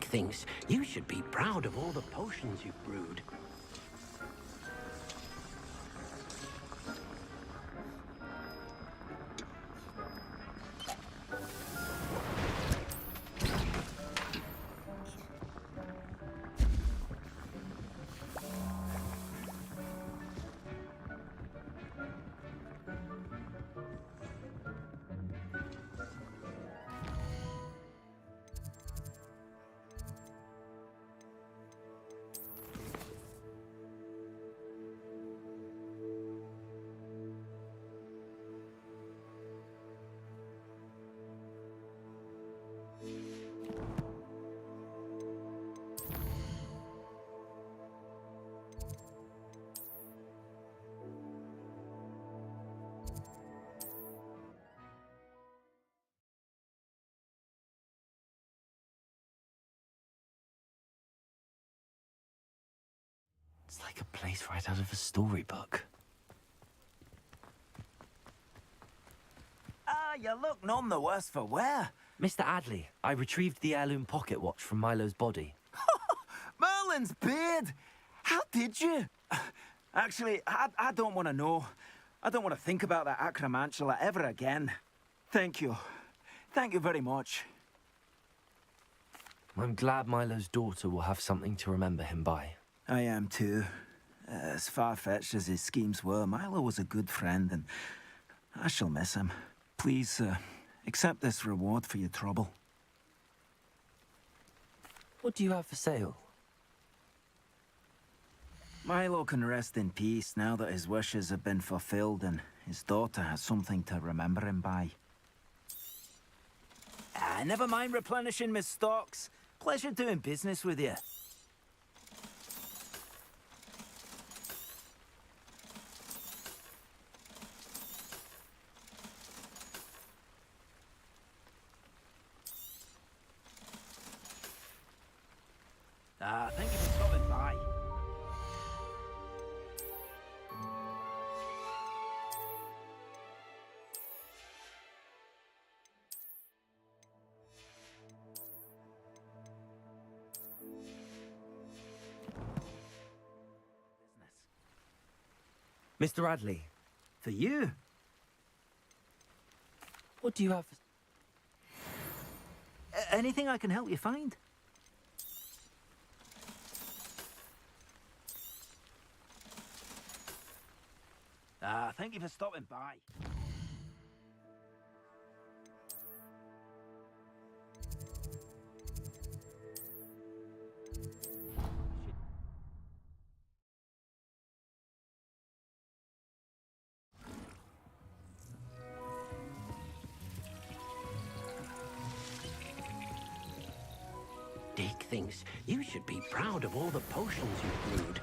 Speaker 12: thinks you should be proud of all the potions you've brewed.
Speaker 1: It's like a place right out of a storybook.
Speaker 18: Ah, you look none the worse for wear.
Speaker 1: Mr. Adley, I retrieved the heirloom pocket watch from Milo's body.
Speaker 18: Merlin's beard! How did you? Actually, I don't want to know. I don't want to think about that acromantula ever again. Thank you. Thank you very much.
Speaker 1: I'm glad Milo's daughter will have something to remember him by.
Speaker 18: I am too. As far-fetched as his schemes were, Milo was a good friend, and I shall miss him. Please, accept this reward for your trouble.
Speaker 1: What do you have for sale?
Speaker 18: Milo can rest in peace now that his wishes have been fulfilled and his daughter has something to remember him by. Never mind replenishing my stocks. Pleasure doing business with you. Thank you for stopping by.
Speaker 1: Mr. Adley.
Speaker 18: For you?
Speaker 1: What do you have?
Speaker 18: Anything I can help you find? Thank you for stopping by.
Speaker 12: Dick thinks you should be proud of all the potions you've brewed.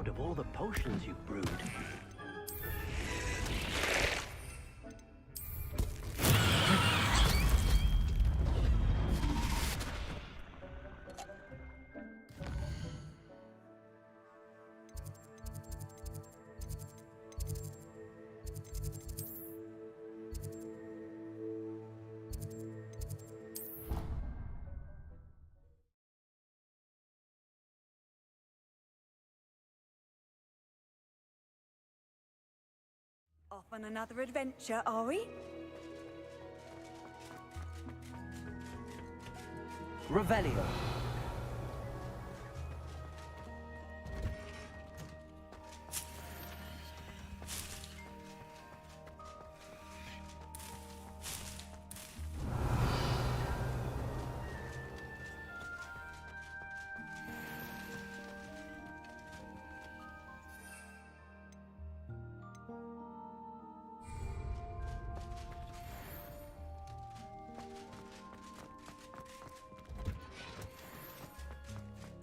Speaker 12: proud of all the potions you've brewed.
Speaker 14: Off on another adventure, are we?
Speaker 1: Revelio.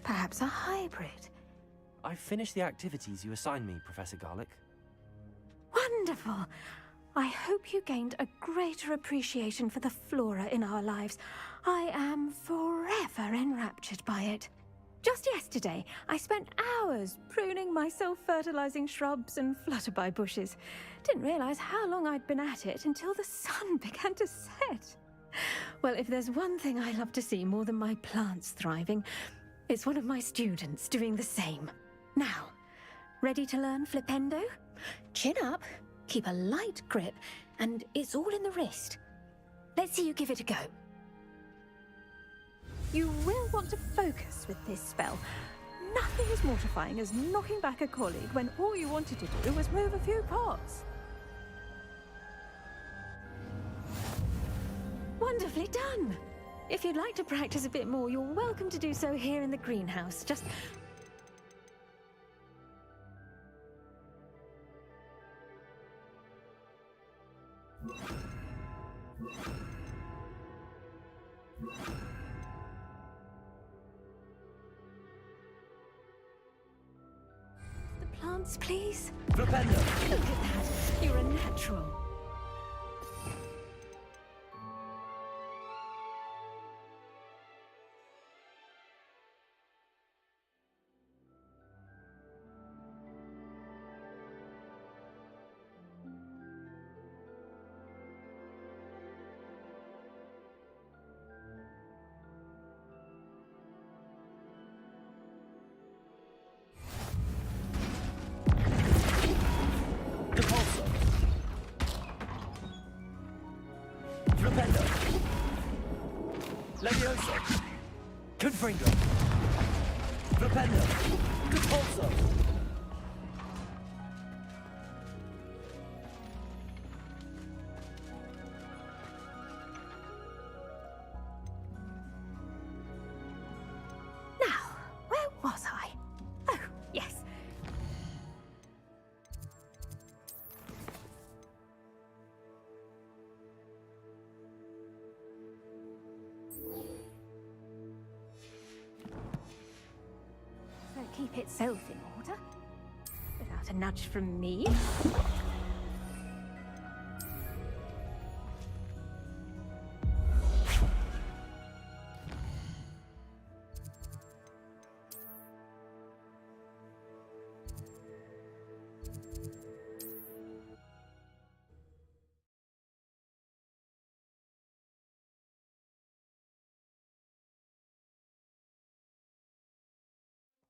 Speaker 20: Perhaps a hybrid.
Speaker 1: I've finished the activities you assigned me, Professor Garlick.
Speaker 20: Wonderful. I hope you gained a greater appreciation for the flora in our lives. I am forever enraptured by it. Just yesterday, I spent hours pruning my self-fertilizing shrubs and flutterby bushes. Didn't realize how long I'd been at it until the sun began to set. Well, if there's one thing I love to see more than my plants thriving, it's one of my students doing the same. Now, ready to learn Flipendo? Chin up, keep a light grip, and it's all in the wrist. Let's see you give it a go. You will want to focus with this spell. Nothing as mortifying as knocking back a colleague when all you wanted to do was move a few pots. Wonderfully done! If you'd like to practice a bit more, you're welcome to do so here in the greenhouse. Just... The plants, please?
Speaker 1: Flipendo!
Speaker 20: Look at that! You're a natural.
Speaker 1: Levioso! Confringo! Flipendo! Compulso!
Speaker 20: Now, where was I? Oh, yes. So keep itself in order, without a nudge from me.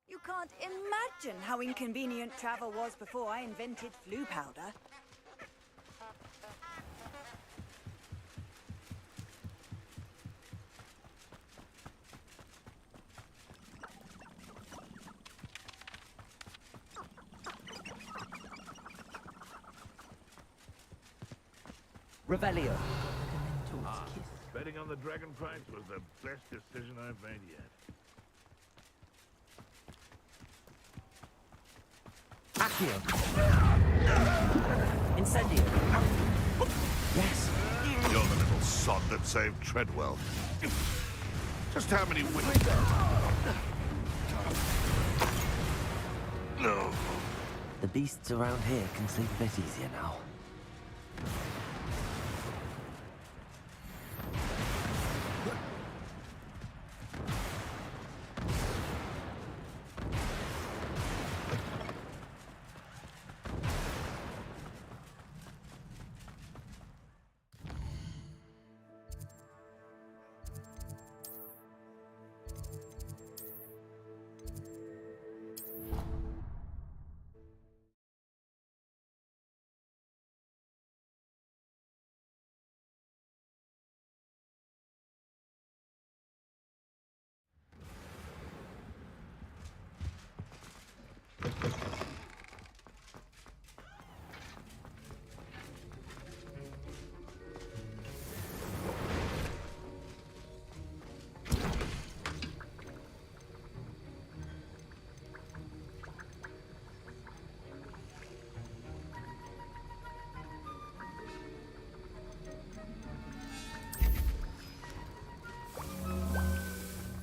Speaker 14: You can't imagine how inconvenient travel was before I invented flu powder.
Speaker 1: Revelio.
Speaker 6: Betting on the dragon price was the best decision I've made yet.
Speaker 1: Accio. Incendio. Yes.
Speaker 5: You're the little sod that saved Treadwell. Just how many wins? No.
Speaker 1: The beasts around here can sleep a bit easier now.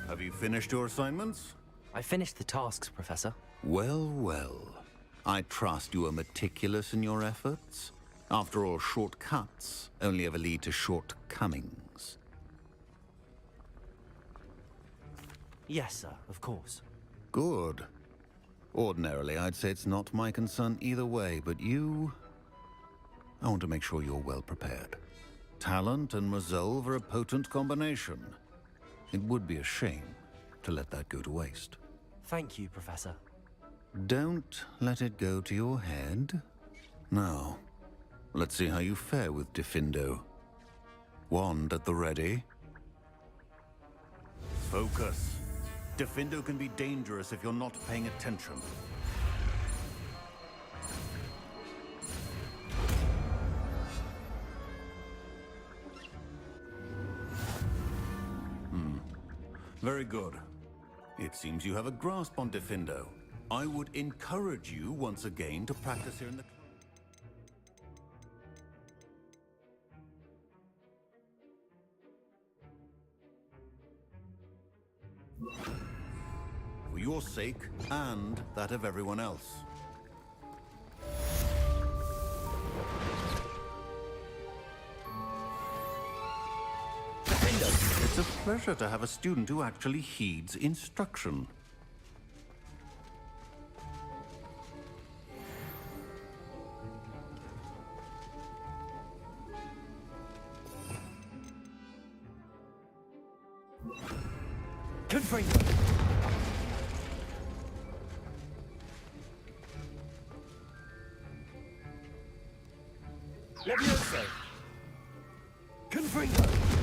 Speaker 21: Have you finished your assignments?
Speaker 1: I finished the tasks, Professor.
Speaker 21: Well, well. I trust you are meticulous in your efforts. After all, shortcuts only ever lead to shortcomings.
Speaker 1: Yes, sir, of course.
Speaker 21: Good. Ordinarily, I'd say it's not my concern either way, but you... I want to make sure you're well prepared. Talent and resolve are a potent combination. It would be a shame to let that go to waste.
Speaker 1: Thank you, Professor.
Speaker 21: Don't let it go to your head. Now, let's see how you fare with Diffindo. Wand at the ready. Focus. Diffindo can be dangerous if you're not paying attention. Very good. It seems you have a grasp on Diffindo. I would encourage you once again to practice here in the... For your sake and that of everyone else. It's a pleasure to have a student who actually heeds instruction.
Speaker 1: Confringo! Levioso! Confringo!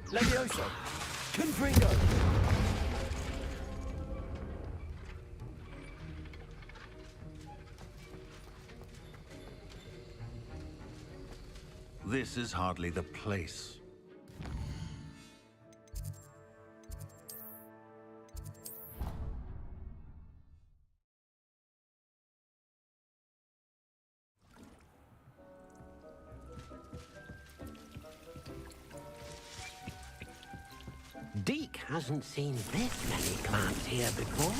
Speaker 1: Levioso! Confringo!
Speaker 21: This is hardly the place.
Speaker 12: Deke hasn't seen this many clams here before.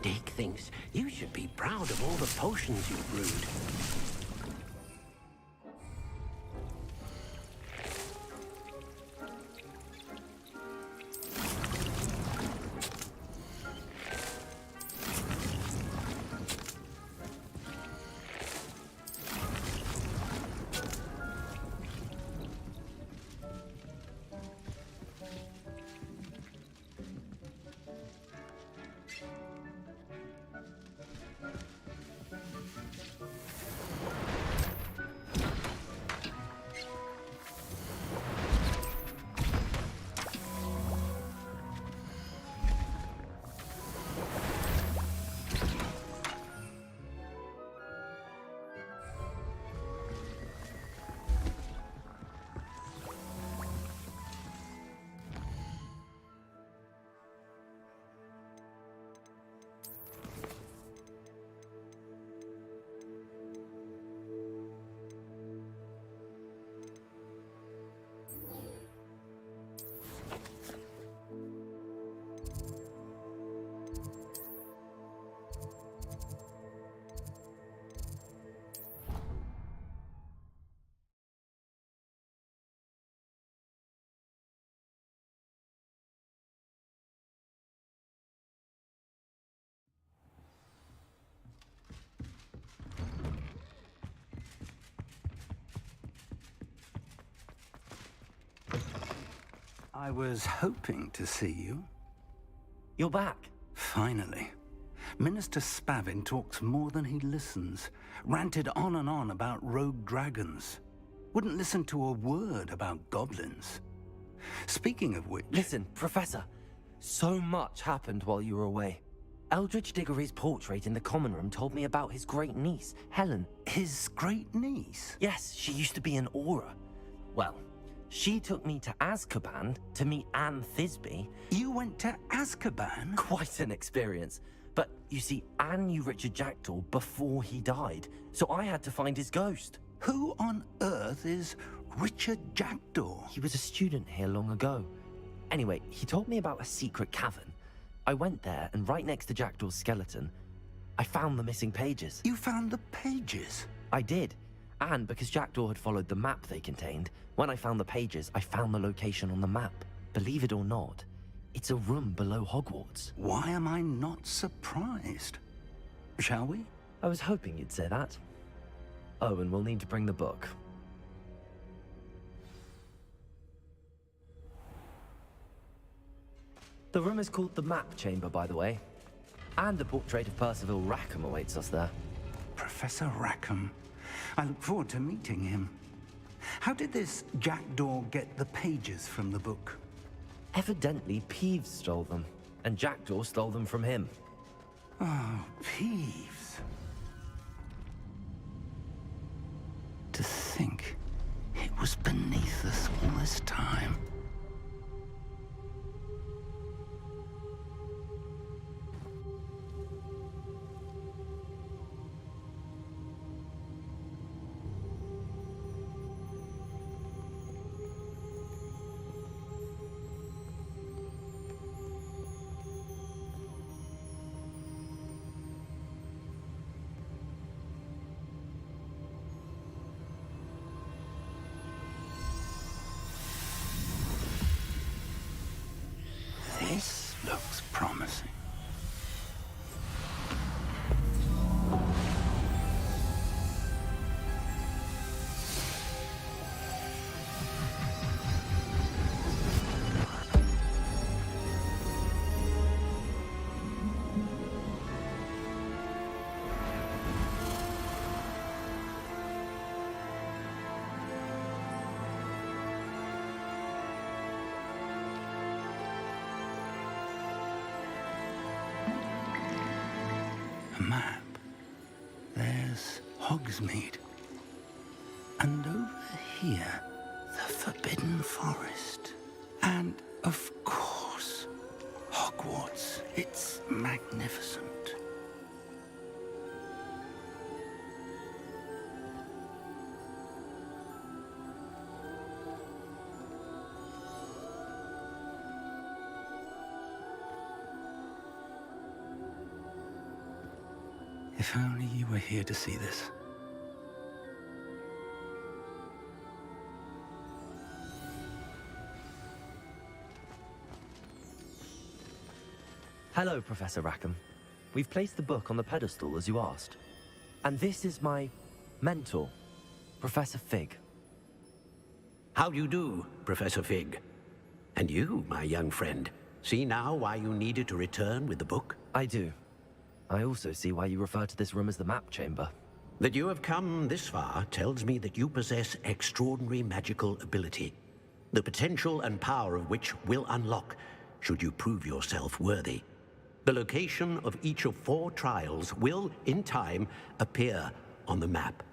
Speaker 12: Deke thinks you should be proud of all the potions you've brewed.
Speaker 2: I was hoping to see you.
Speaker 1: You're back.
Speaker 2: Finally. Minister Spavin talks more than he listens. Ranted on and on about rogue dragons. Wouldn't listen to a word about goblins. Speaking of which...
Speaker 1: Listen, Professor. So much happened while you were away. Eldridge Diggory's portrait in the common room told me about his great niece, Helen.
Speaker 2: His great niece?
Speaker 1: Yes, she used to be an Auror. Well, she took me to Azkaban to meet Anne Thisbe.
Speaker 2: You went to Azkaban?
Speaker 1: Quite an experience. But, you see, Anne knew Richard Jackdaw before he died, so I had to find his ghost.
Speaker 2: Who on earth is Richard Jackdaw?
Speaker 1: He was a student here long ago. Anyway, he told me about a secret cavern. I went there, and right next to Jackdaw's skeleton, I found the missing pages.
Speaker 2: You found the pages?
Speaker 1: I did. And because Jackdaw had followed the map they contained, when I found the pages, I found the location on the map. Believe it or not, it's a room below Hogwarts.
Speaker 2: Why am I not surprised? Shall we?
Speaker 1: I was hoping you'd say that. Oh, and we'll need to bring the book. The room is called the Map Chamber, by the way. And a portrait of Percival Rackham awaits us there.
Speaker 2: Professor Rackham. I look forward to meeting him. How did this Jackdaw get the pages from the book?
Speaker 1: Evidently, Peeves stole them, and Jackdaw stole them from him.
Speaker 2: Oh, Peeves. To think it was beneath us all this time. This looks promising. Map. There's Hogsmeade. And over here, the Forbidden Forest. And, of course, Hogwarts. It's magnificent. If only you were here to see this.
Speaker 1: Hello, Professor Rackham. We've placed the book on the pedestal as you asked. And this is my mentor, Professor Fig.
Speaker 12: How do you do, Professor Fig? And you, my young friend, see now why you needed to return with the book?
Speaker 1: I do. I also see why you refer to this room as the Map Chamber.
Speaker 12: That you have come this far tells me that you possess extraordinary magical ability, the potential and power of which will unlock should you prove yourself worthy. The location of each of 4 trials will, in time, appear on the map.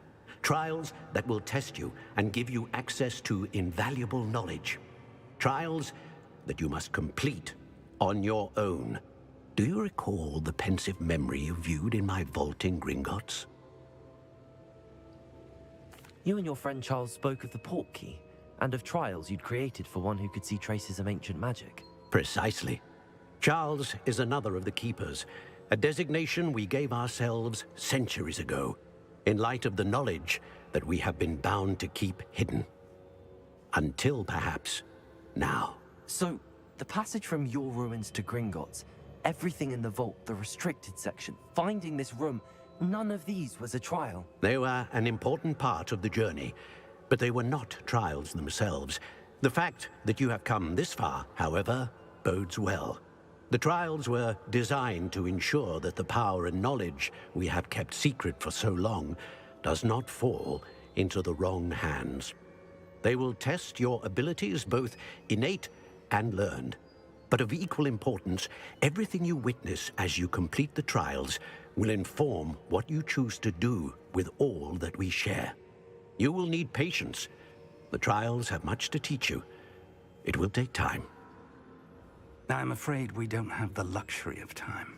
Speaker 12: Trials that will test you and give you access to invaluable knowledge. Trials that you must complete on your own. Do you recall the pensive memory you viewed in my vault in Gringotts?
Speaker 1: You and your friend Charles spoke of the Portkey, and of trials you'd created for one who could see traces of ancient magic.
Speaker 12: Precisely. Charles is another of the Keepers, a designation we gave ourselves centuries ago, in light of the knowledge that we have been bound to keep hidden. Until, perhaps, now.
Speaker 1: So, the passage from your ruins to Gringotts, everything in the vault, the restricted section, finding this room, none of these was a trial.
Speaker 12: They were an important part of the journey, but they were not trials themselves. The fact that you have come this far, however, bodes well. The trials were designed to ensure that the power and knowledge we have kept secret for so long does not fall into the wrong hands. They will test your abilities, both innate and learned. But of equal importance, everything you witness as you complete the trials will inform what you choose to do with all that we share. You will need patience. The trials have much to teach you. It will take time.
Speaker 2: I'm afraid we don't have the luxury of time.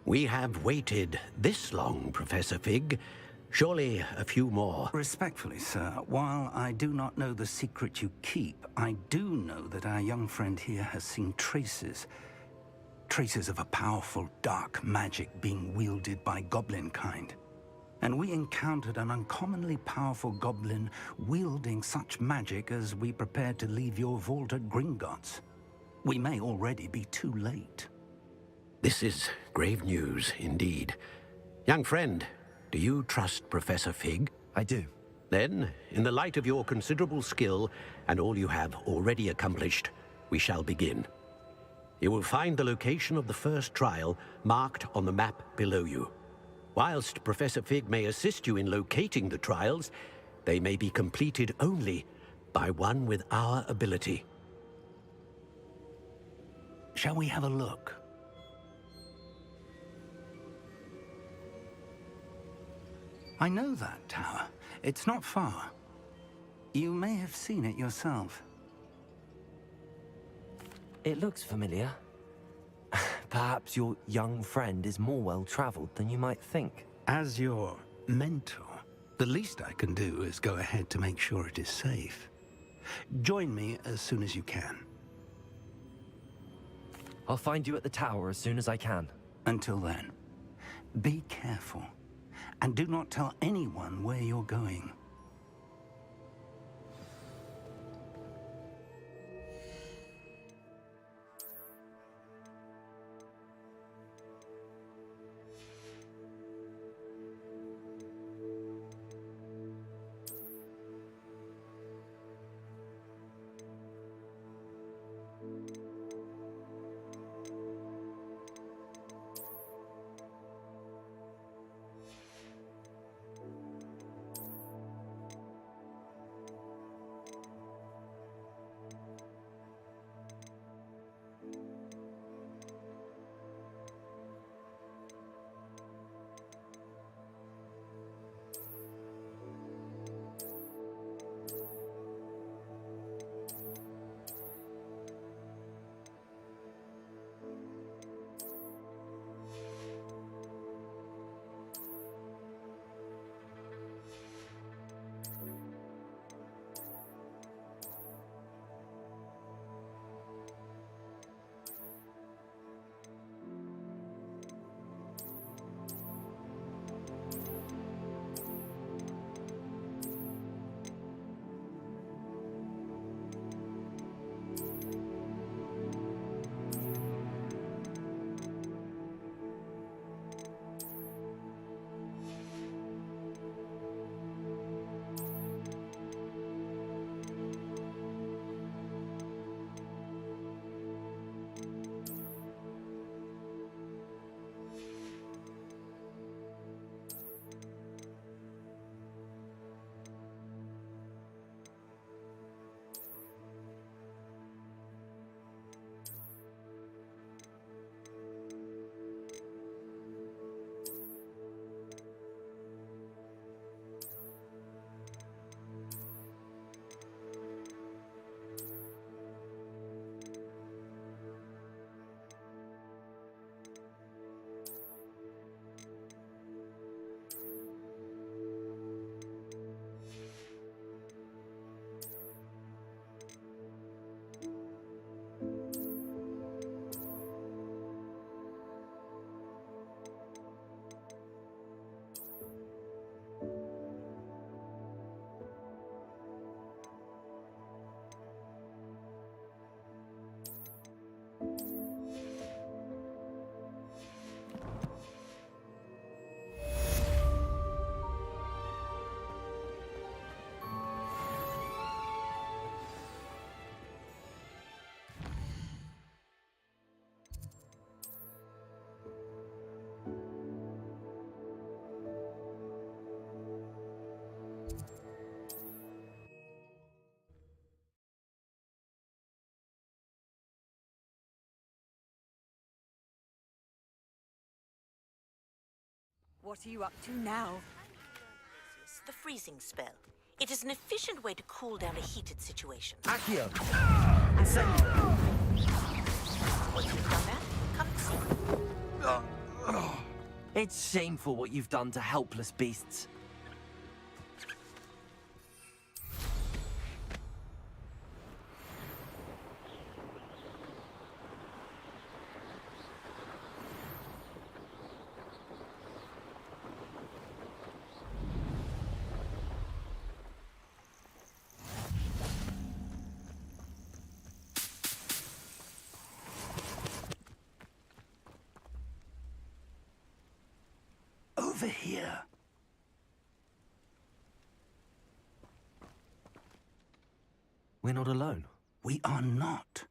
Speaker 12: We have waited this long, Professor Fig. Surely a few more.
Speaker 2: Respectfully, sir, while I do not know the secret you keep, I do know that our young friend here has seen traces of a powerful dark magic being wielded by goblin kind. And we encountered an uncommonly powerful goblin wielding such magic as we prepared to leave your vault at Gringotts. We may already be too late.
Speaker 12: This is grave news indeed. Young friend, do you trust Professor Fig?
Speaker 1: I do.
Speaker 12: Then, in the light of your considerable skill and all you have already accomplished, we shall begin. You will find the location of the first trial marked on the map below you. Whilst Professor Fig may assist you in locating the trials, they may be completed only by one with our ability.
Speaker 2: Shall we have a look? I know that tower. It's not far. You may have seen it yourself.
Speaker 1: It looks familiar. Perhaps your young friend is more well-traveled than you might think.
Speaker 2: As your mentor, the least I can do is go ahead to make sure it is safe. Join me as soon as you can.
Speaker 1: I'll find you at the tower as soon as I can.
Speaker 2: Until then, be careful. And do not tell anyone where you're going.
Speaker 14: What are you up to now?
Speaker 8: The freezing spell. It is an efficient way to cool down a heated situation.
Speaker 1: Accio!
Speaker 8: Once you've done that, come and see.
Speaker 1: It's shameful what you've done to helpless beasts.
Speaker 2: Over here.
Speaker 1: We're not alone.
Speaker 2: We are not.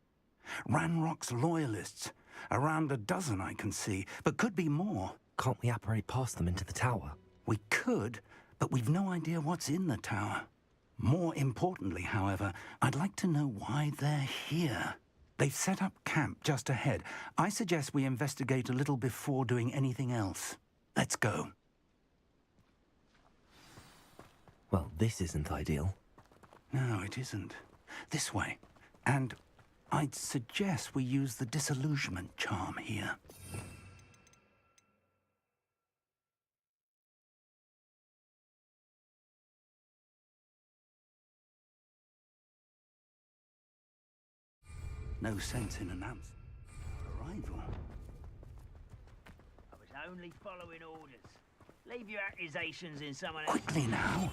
Speaker 2: Ranrock's loyalists. Around a dozen I can see, but could be more.
Speaker 1: Can't we apparate past them into the tower?
Speaker 2: We could, but we've no idea what's in the tower. More importantly, however, I'd like to know why they're here. They've set up camp just ahead. I suggest we investigate a little before doing anything else. Let's go.
Speaker 1: Well, this isn't ideal.
Speaker 2: No, it isn't. This way. And I'd suggest we use the disillusionment charm here. No sense in announcing arrival.
Speaker 22: I was only following orders. Leave your accusations in someone else.
Speaker 2: Quickly now.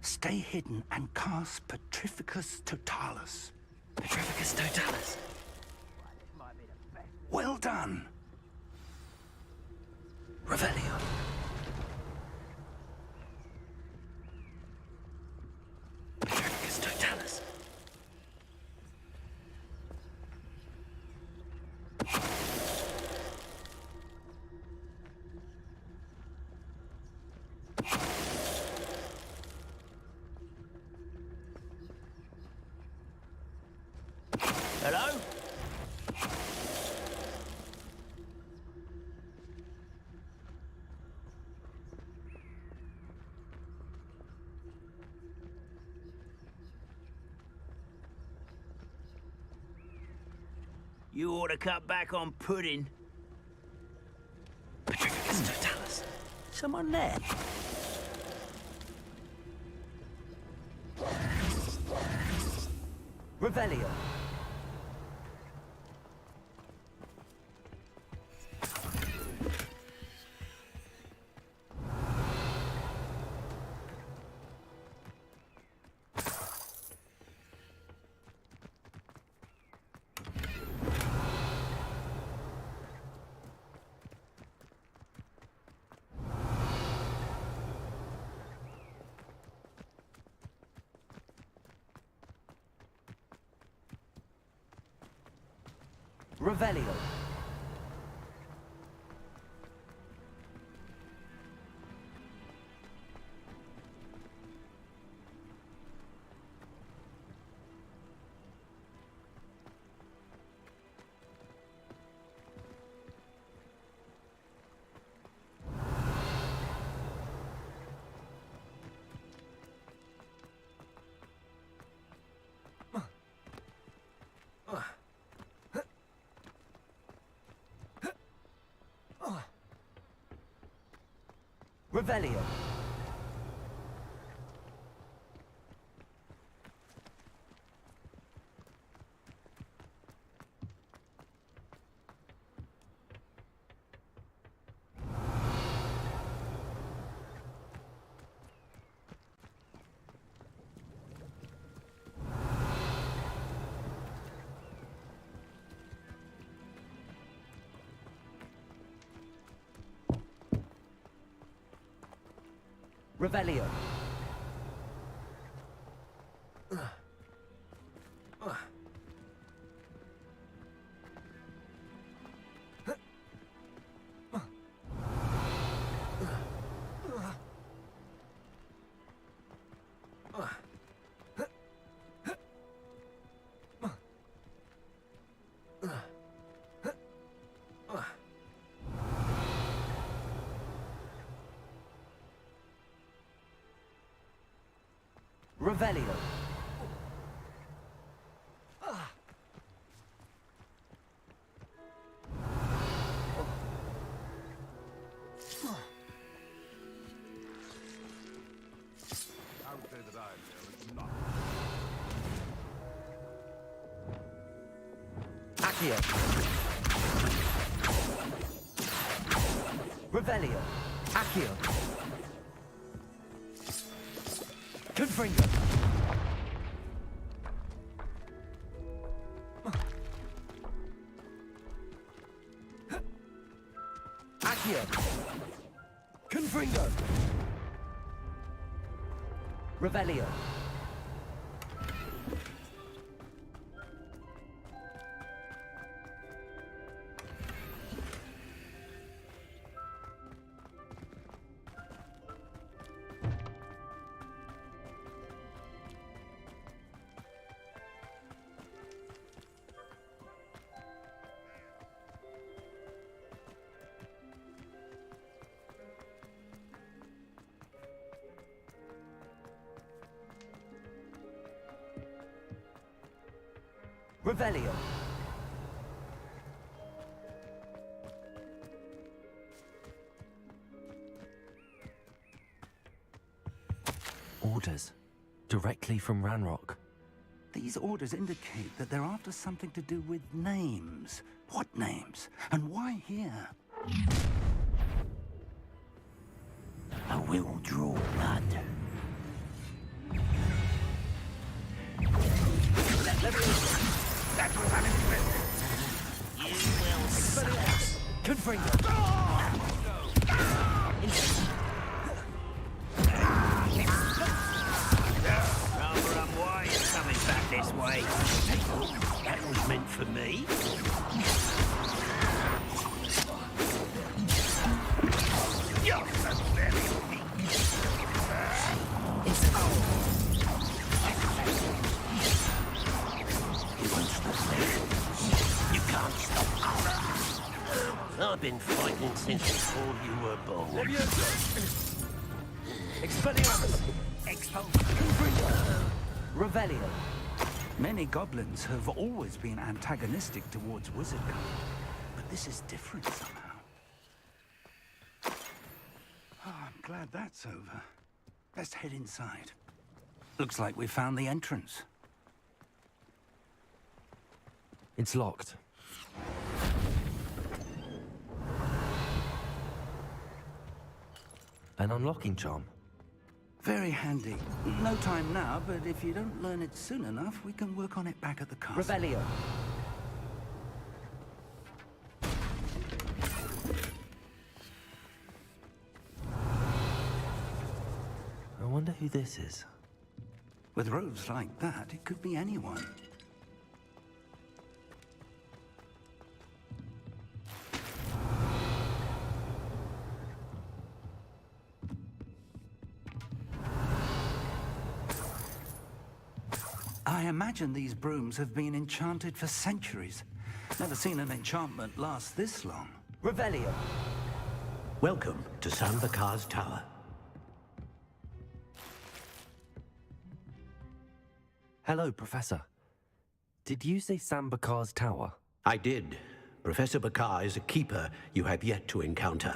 Speaker 2: Stay hidden and cast Petrificus Totalis.
Speaker 1: Petrificus Totalis?
Speaker 2: Well done.
Speaker 1: Revelio. Petrificus Totalis.
Speaker 22: Hello? You ought to cut back on pudding.
Speaker 1: Petrificus Totalis.
Speaker 22: Someone there?
Speaker 1: Revelio. Revelio. Revelio. Revelio. Revelio.
Speaker 6: I would say that I feel it's not.
Speaker 1: Accio. Revelio. Accio. Confringo. Accio. Confringo. Revelio. Revelio. Orders. Directly from Ranrock.
Speaker 2: These orders indicate that they're after something to do with names. What names? And why here?
Speaker 12: I will draw blood.
Speaker 22: That was unexpected. You will suck.
Speaker 1: Confringo.
Speaker 22: Rather unwise coming back this way.
Speaker 12: That was meant for me.
Speaker 22: You're so very weak.
Speaker 12: You won't stop me. You can't stop me. I've been fighting since before you were born.
Speaker 1: Expelliarmus.
Speaker 22: Expulsion.
Speaker 1: Revelio.
Speaker 2: Many goblins have always been antagonistic towards wizard kind, but this is different somehow. Oh, I'm glad that's over. Let's head inside. Looks like we found the entrance.
Speaker 1: It's locked. An unlocking charm.
Speaker 2: Very handy. No time now, but if you don't learn it soon enough, we can work on it back at the castle.
Speaker 1: Revelio. I wonder who this is.
Speaker 2: With robes like that, it could be anyone. I imagine these brooms have been enchanted for centuries. Never seen an enchantment last this long.
Speaker 1: Revelio.
Speaker 12: Welcome to Sambakar's Tower.
Speaker 1: Hello, Professor. Did you say Sambakar's Tower?
Speaker 12: I did. Professor Bakar is a keeper you have yet to encounter.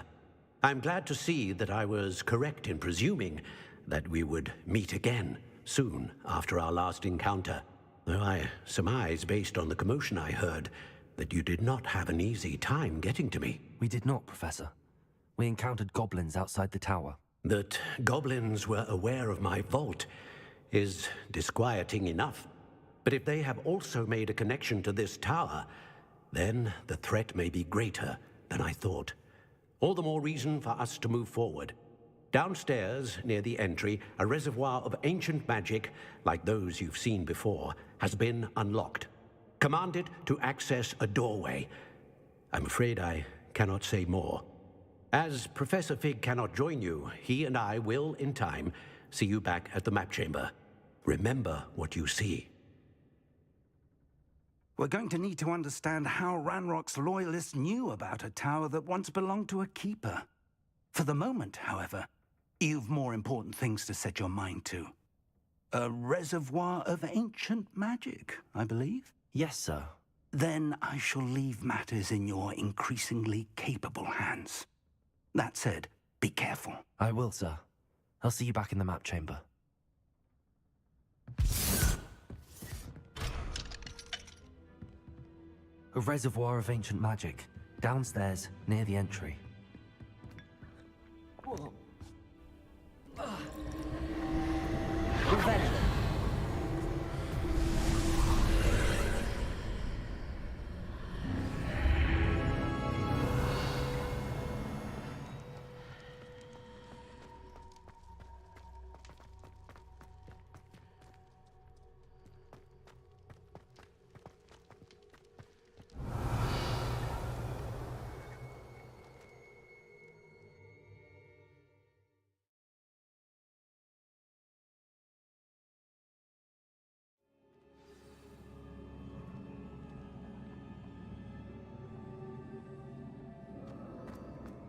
Speaker 12: I'm glad to see that I was correct in presuming that we would meet again soon after our last encounter. Though I surmise, based on the commotion I heard, that you did not have an easy time getting to me.
Speaker 1: We did not, Professor. We encountered goblins outside the tower.
Speaker 12: That goblins were aware of my vault is disquieting enough. But if they have also made a connection to this tower, then the threat may be greater than I thought. All the more reason for us to move forward. Downstairs, near the entry, a reservoir of ancient magic, like those you've seen before, has been unlocked. Commanded to access a doorway. I'm afraid I cannot say more. As Professor Fig cannot join you, he and I will, in time, see you back at the map chamber. Remember what you see.
Speaker 2: We're going to need to understand how Ranrock's loyalists knew about a tower that once belonged to a keeper. For the moment, however, you've more important things to set your mind to. A reservoir of ancient magic, I believe?
Speaker 1: Yes, sir.
Speaker 2: Then I shall leave matters in your increasingly capable hands. That said, be careful.
Speaker 1: I will, sir. I'll see you back in the map chamber. A reservoir of ancient magic. Downstairs, near the entry. Revelio.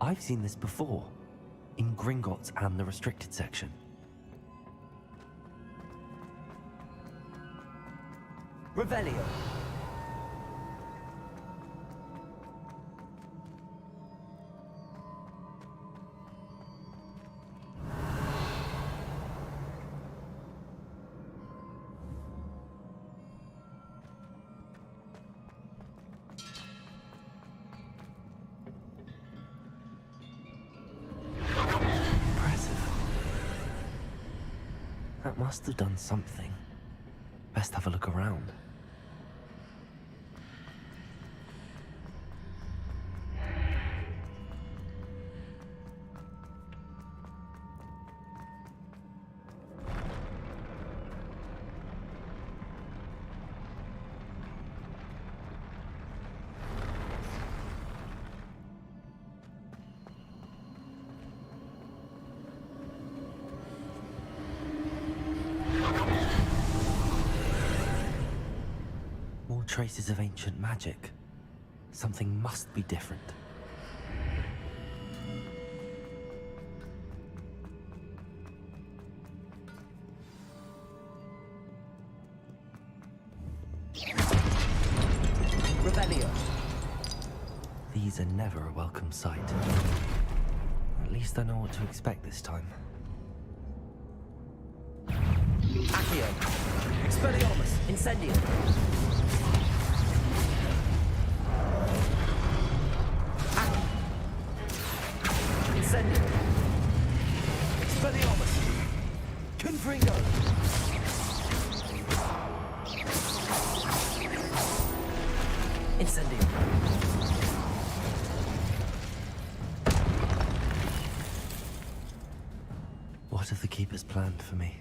Speaker 1: I've seen this before, in Gringotts and the restricted section. Revelio. That must have done something. Best have a look around. More traces of ancient magic. Something must be different. Revelio. These are never a welcome sight. At least I know what to expect this time. Accio. Expelliarmus. Incendio. Incendio. Expelliarmus. Confringo. Incendio. What have the Keepers planned for me?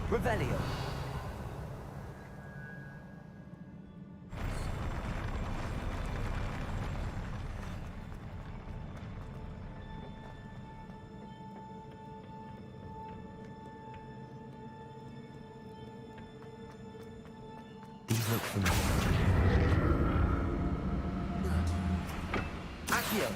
Speaker 1: Revelio. These look familiar. Accio.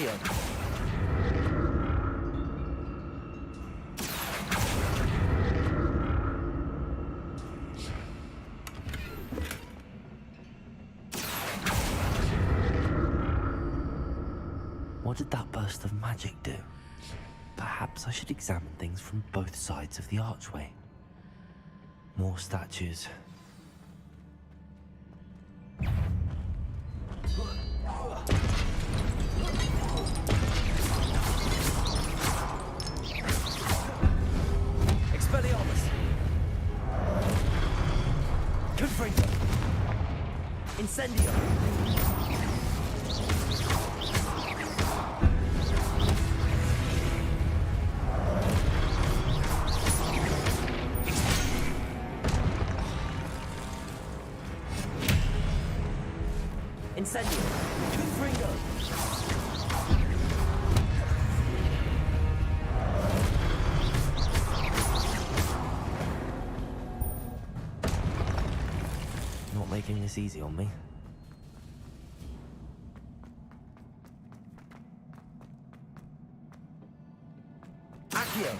Speaker 1: Accio. What did that burst of magic do? Perhaps I should examine things from both sides of the archway. More statues. Expelliarmus! Confringo! Incendio! Incendio! Confringo! Not making this easy on me. Accio!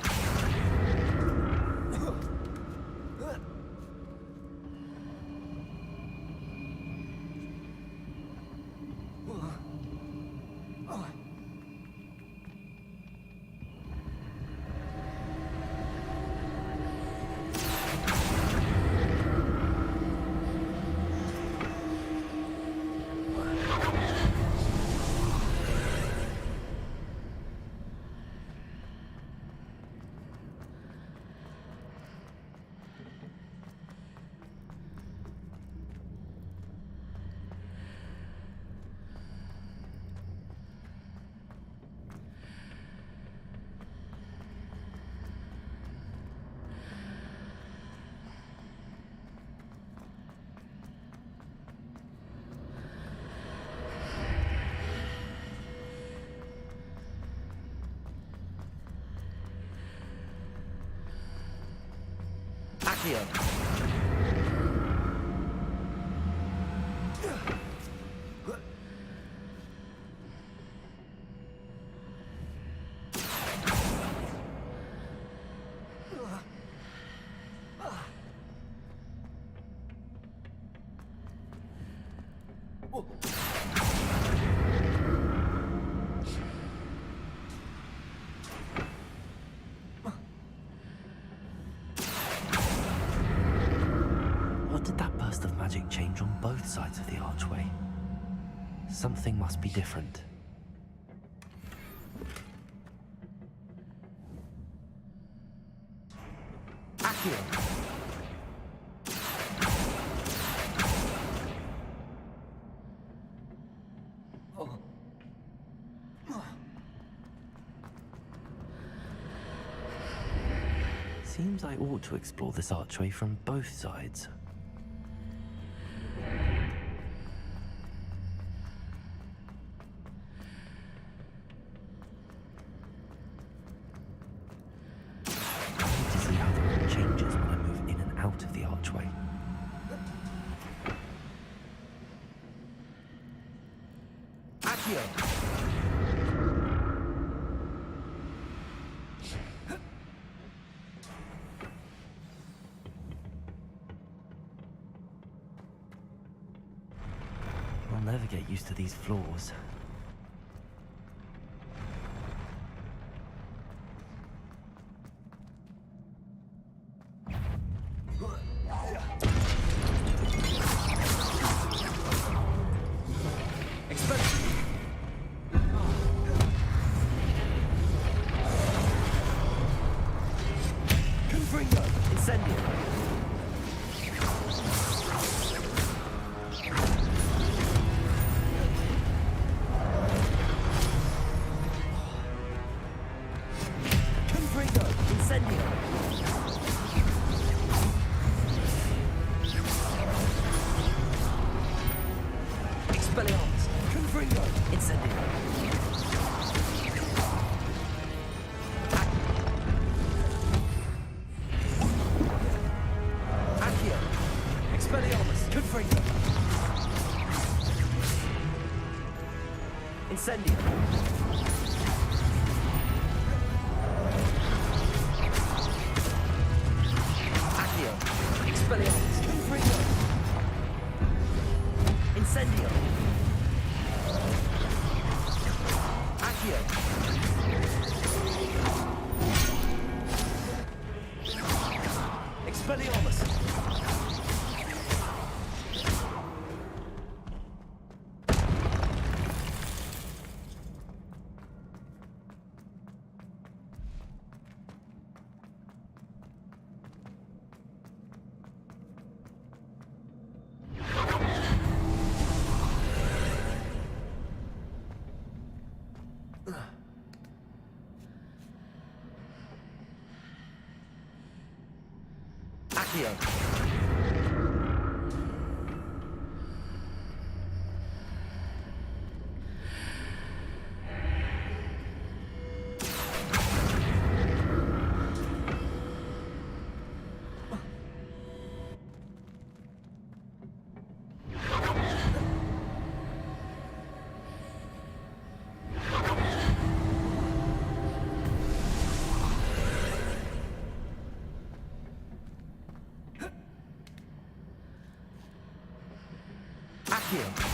Speaker 1: Accio! What did that burst of magic change on both sides of the archway? Something must be different. Accio! Seems I ought to explore this archway from both sides. I need to see how the room changes when I move in and out of the archway. Accio! I'll never get used to these floors. Confringo! Incendio! Expelliarmus! Confringo! Incendio! Accio! Expelliarmus! Confringo! Incendio. Accio. Expelliarmus. Confringo. Incendio. Accio. Expelliarmus. Accio. Accio.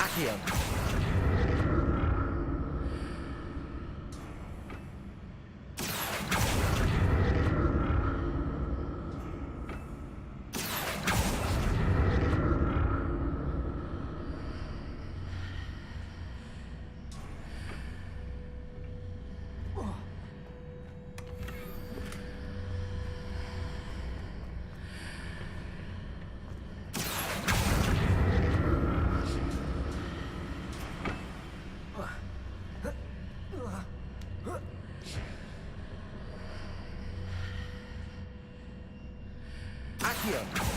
Speaker 1: Accio. Accio.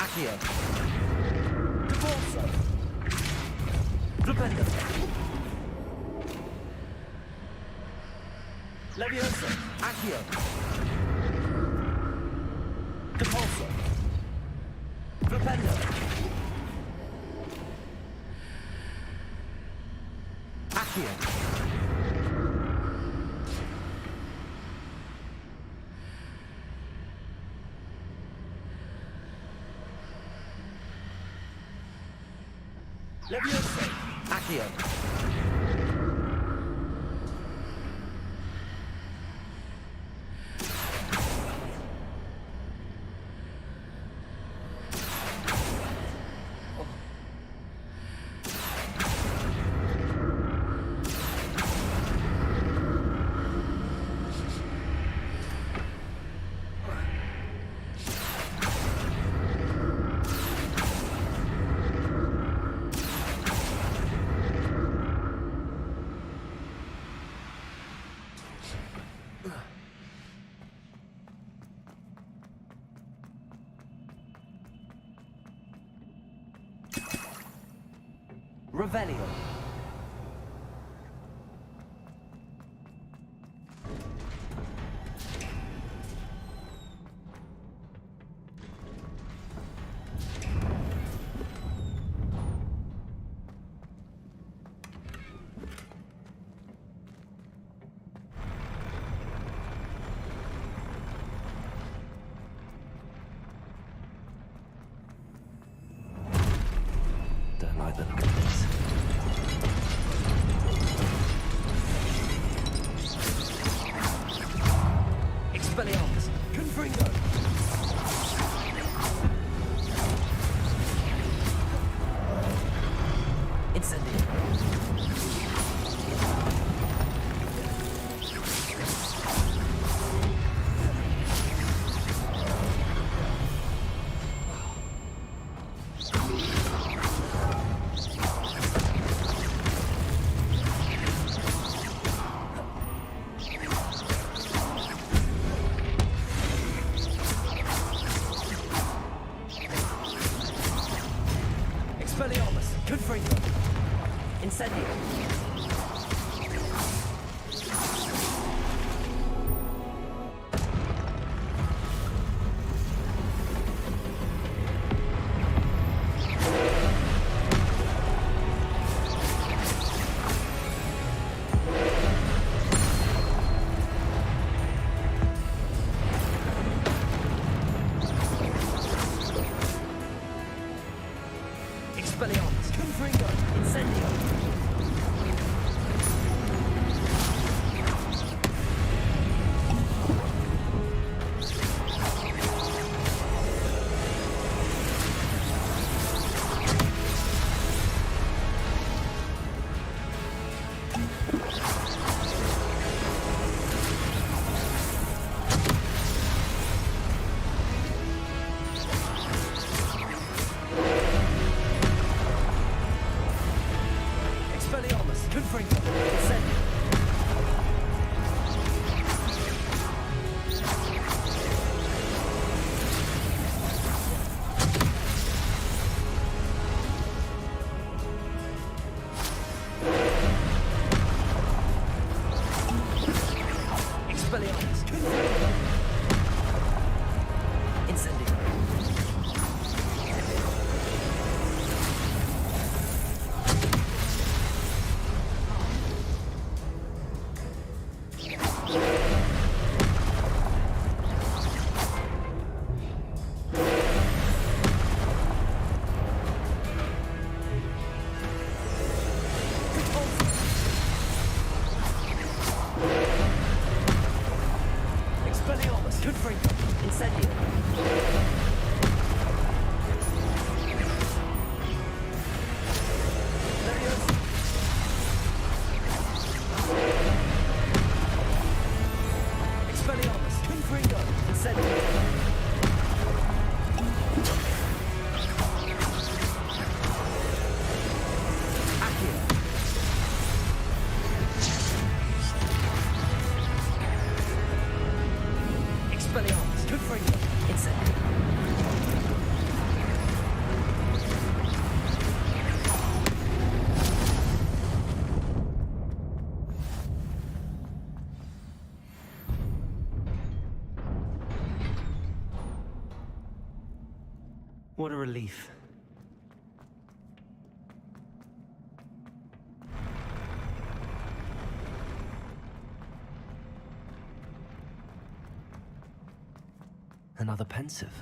Speaker 1: Accio. Divorzo. Flipendo. Levioso. Accio. Divorzo. Flipendo. Accio. Levioso. Accio. Revelio. Don't like the look of this. Expelliarmus! Confringo! Incendio! Expelliarmus! Confringo! Incendio! Expelliarmus! Confringo! Incendio! Expelliarmus! Confringo! Incendio! Expelliarmus! Confringo! Incendio! Expelliarmus! Confringo! Incendio! Leviosa! Expelliarmus! Confringo! Incendio! Accio! Expelliarmus! Confringo! Incendio! What a relief. Another pensive.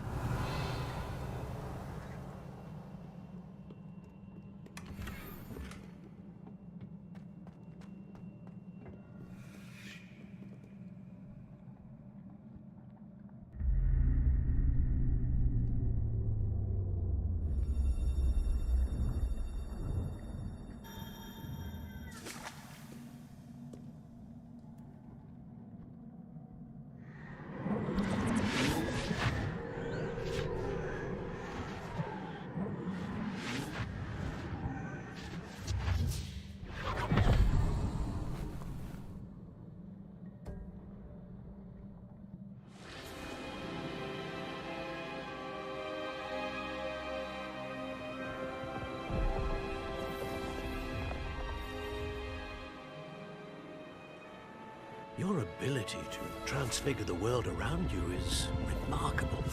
Speaker 12: Your ability to transfigure the world around you is remarkable.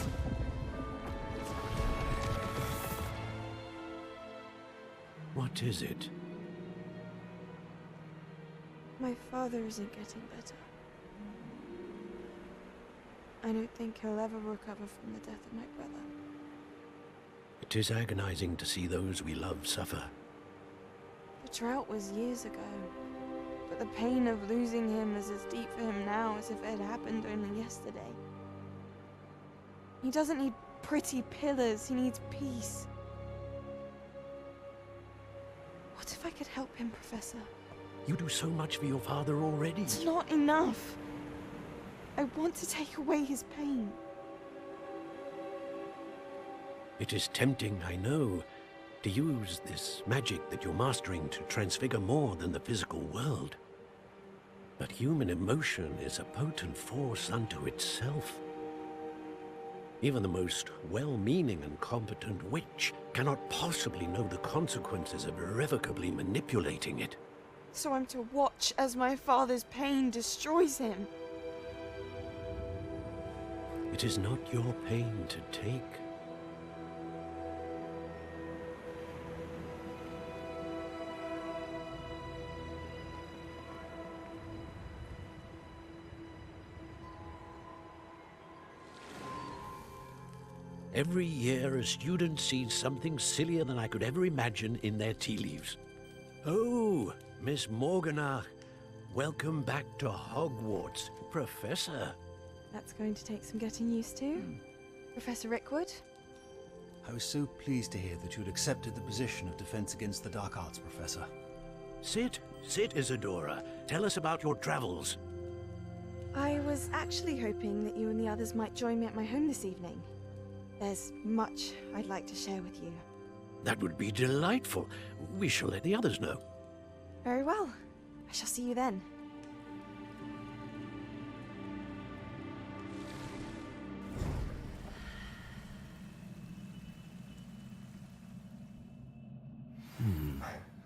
Speaker 12: What is it?
Speaker 4: My father isn't getting better. I don't think he'll ever recover from the death of my brother.
Speaker 12: It is agonizing to see those we love suffer.
Speaker 4: The drought was years ago, but the pain of losing him is as deep for him now as if it had happened only yesterday. He doesn't need pretty pillars, he needs peace. What if I could help him, Professor?
Speaker 12: You do so much for your father already.
Speaker 4: It's not enough. I want to take away his pain.
Speaker 12: It is tempting, I know, to use this magic that you're mastering to transfigure more than the physical world. But human emotion is a potent force unto itself. Even the most well-meaning and competent witch cannot possibly know the consequences of irrevocably manipulating it.
Speaker 4: So I'm to watch as my father's pain destroys him.
Speaker 12: It is not your pain to take. Every year, a student sees something sillier than I could ever imagine in their tea leaves. Oh, Miss Morganach, welcome back to Hogwarts, Professor.
Speaker 4: That's going to take some getting used to. Professor Rickwood?
Speaker 10: I was so pleased to hear that you'd accepted the position of Defense Against the Dark Arts, Professor.
Speaker 12: Sit, Isadora. Tell us about your travels.
Speaker 4: I was actually hoping that you and the others might join me at my home this evening. There's much I'd like to share with you.
Speaker 12: That would be delightful. We shall let the others know.
Speaker 4: Very well. I shall see you then.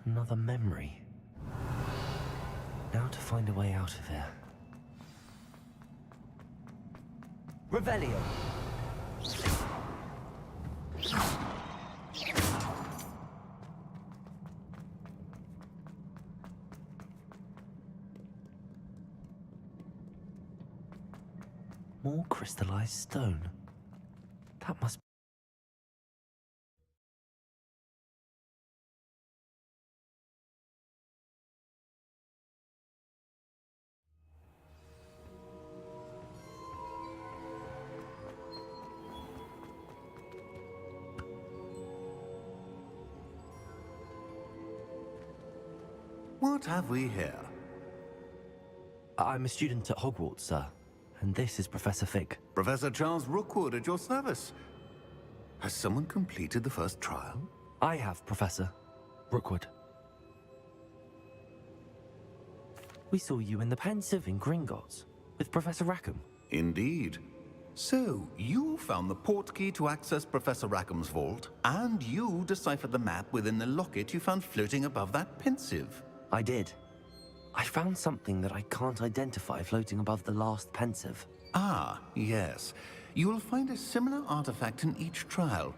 Speaker 1: Another memory. Now to find a way out of here. Revelio! More crystallized stone. That must be...
Speaker 21: What have we here?
Speaker 1: I'm a student at Hogwarts, sir. And this is Professor Fig.
Speaker 21: Professor Charles Rookwood at your service. Has someone completed the first trial?
Speaker 1: I have, Professor Rookwood. We saw you in the Pensive in Gringotts with Professor Rackham.
Speaker 21: Indeed. So, you found the portkey to access Professor Rackham's vault, and you deciphered the map within the locket you found floating above that Pensive.
Speaker 1: I did. I found something that I can't identify floating above the last Pensive.
Speaker 21: Ah, yes. You will find a similar artifact in each trial.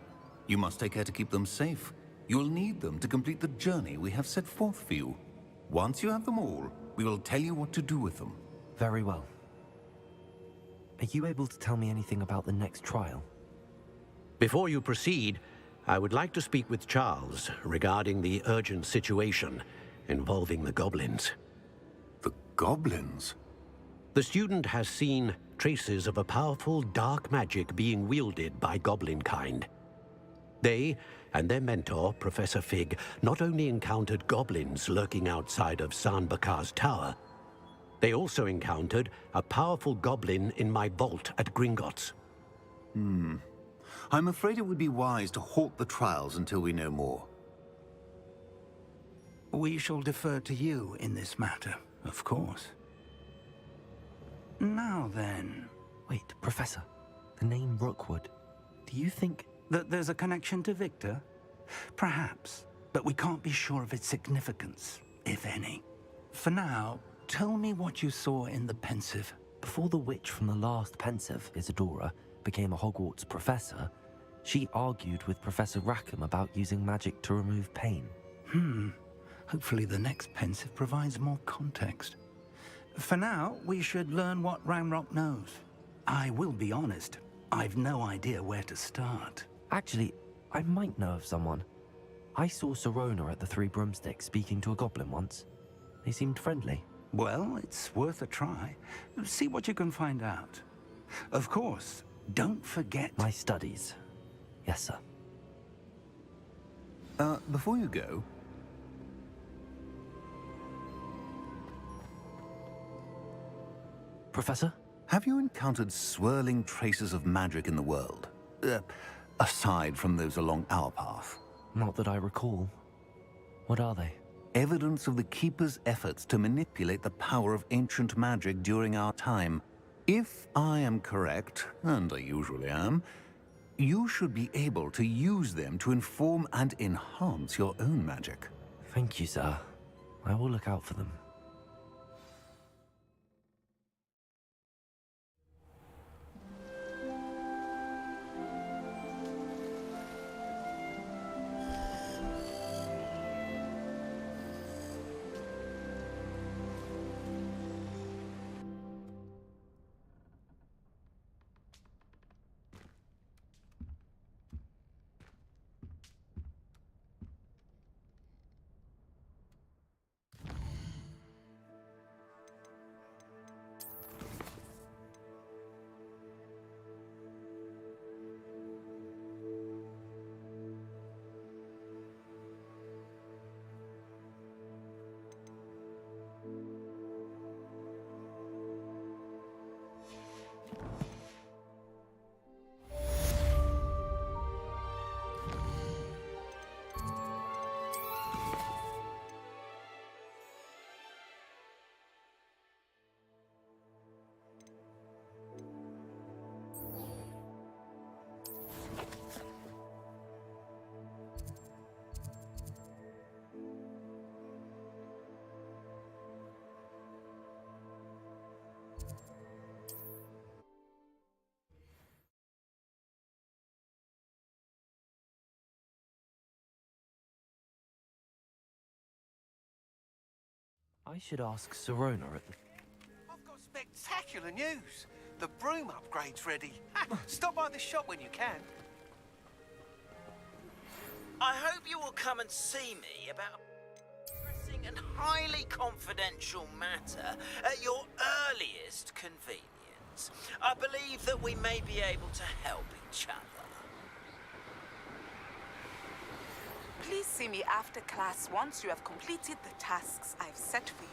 Speaker 21: You must take care to keep them safe. You will need them to complete the journey we have set forth for you. Once you have them all, we will tell you what to do with them.
Speaker 1: Very well. Are you able to tell me anything about the next trial?
Speaker 12: Before you proceed, I would like to speak with Charles regarding the urgent situation involving the goblins.
Speaker 21: The goblins?
Speaker 12: The student has seen traces of a powerful dark magic being wielded by goblin kind. They and their mentor, Professor Fig, not only encountered goblins lurking outside of San Bakar's tower, they also encountered a powerful goblin in my vault at Gringotts.
Speaker 21: I'm afraid it would be wise to halt the trials until we know more.
Speaker 2: We shall defer to you in this matter, of course. Now then...
Speaker 1: Wait, Professor. The name Rookwood. Do you think...
Speaker 2: that there's a connection to Victor? Perhaps, but we can't be sure of its significance, if any. For now, Tell me what you saw in the pensive.
Speaker 1: Before the witch from the last pensive, Isadora, became a Hogwarts professor, she argued with Professor Rackham about using magic to remove pain.
Speaker 2: Hopefully the next pensive provides more context. For now, we should learn what Ranrock knows. I will be honest, I've no idea where to start.
Speaker 1: Actually, I might know of someone. I saw Sirona at the Three Broomsticks speaking to a goblin once. They seemed friendly.
Speaker 2: Well, it's worth a try. See what you can find out. Of course, don't forget...
Speaker 1: My studies. Yes, sir.
Speaker 21: Before you go...
Speaker 1: Professor?
Speaker 21: Have you encountered swirling traces of magic in the world? Aside from those along our path?
Speaker 1: Not that I recall. What are they?
Speaker 21: Evidence of the Keeper's efforts to manipulate the power of ancient magic during our time. If I am correct, and I usually am, you should be able to use them to inform and enhance your own magic.
Speaker 1: Thank you, sir. I will look out for them. I should ask Sirona at the...
Speaker 7: I've got spectacular news. The broom upgrade's ready. Stop by the shop when you can.
Speaker 13: I hope you will come and see me about a pressing and highly confidential matter at your earliest convenience. I believe that we may be able to help each other.
Speaker 23: Please see me after class once you have completed the tasks I've set for you.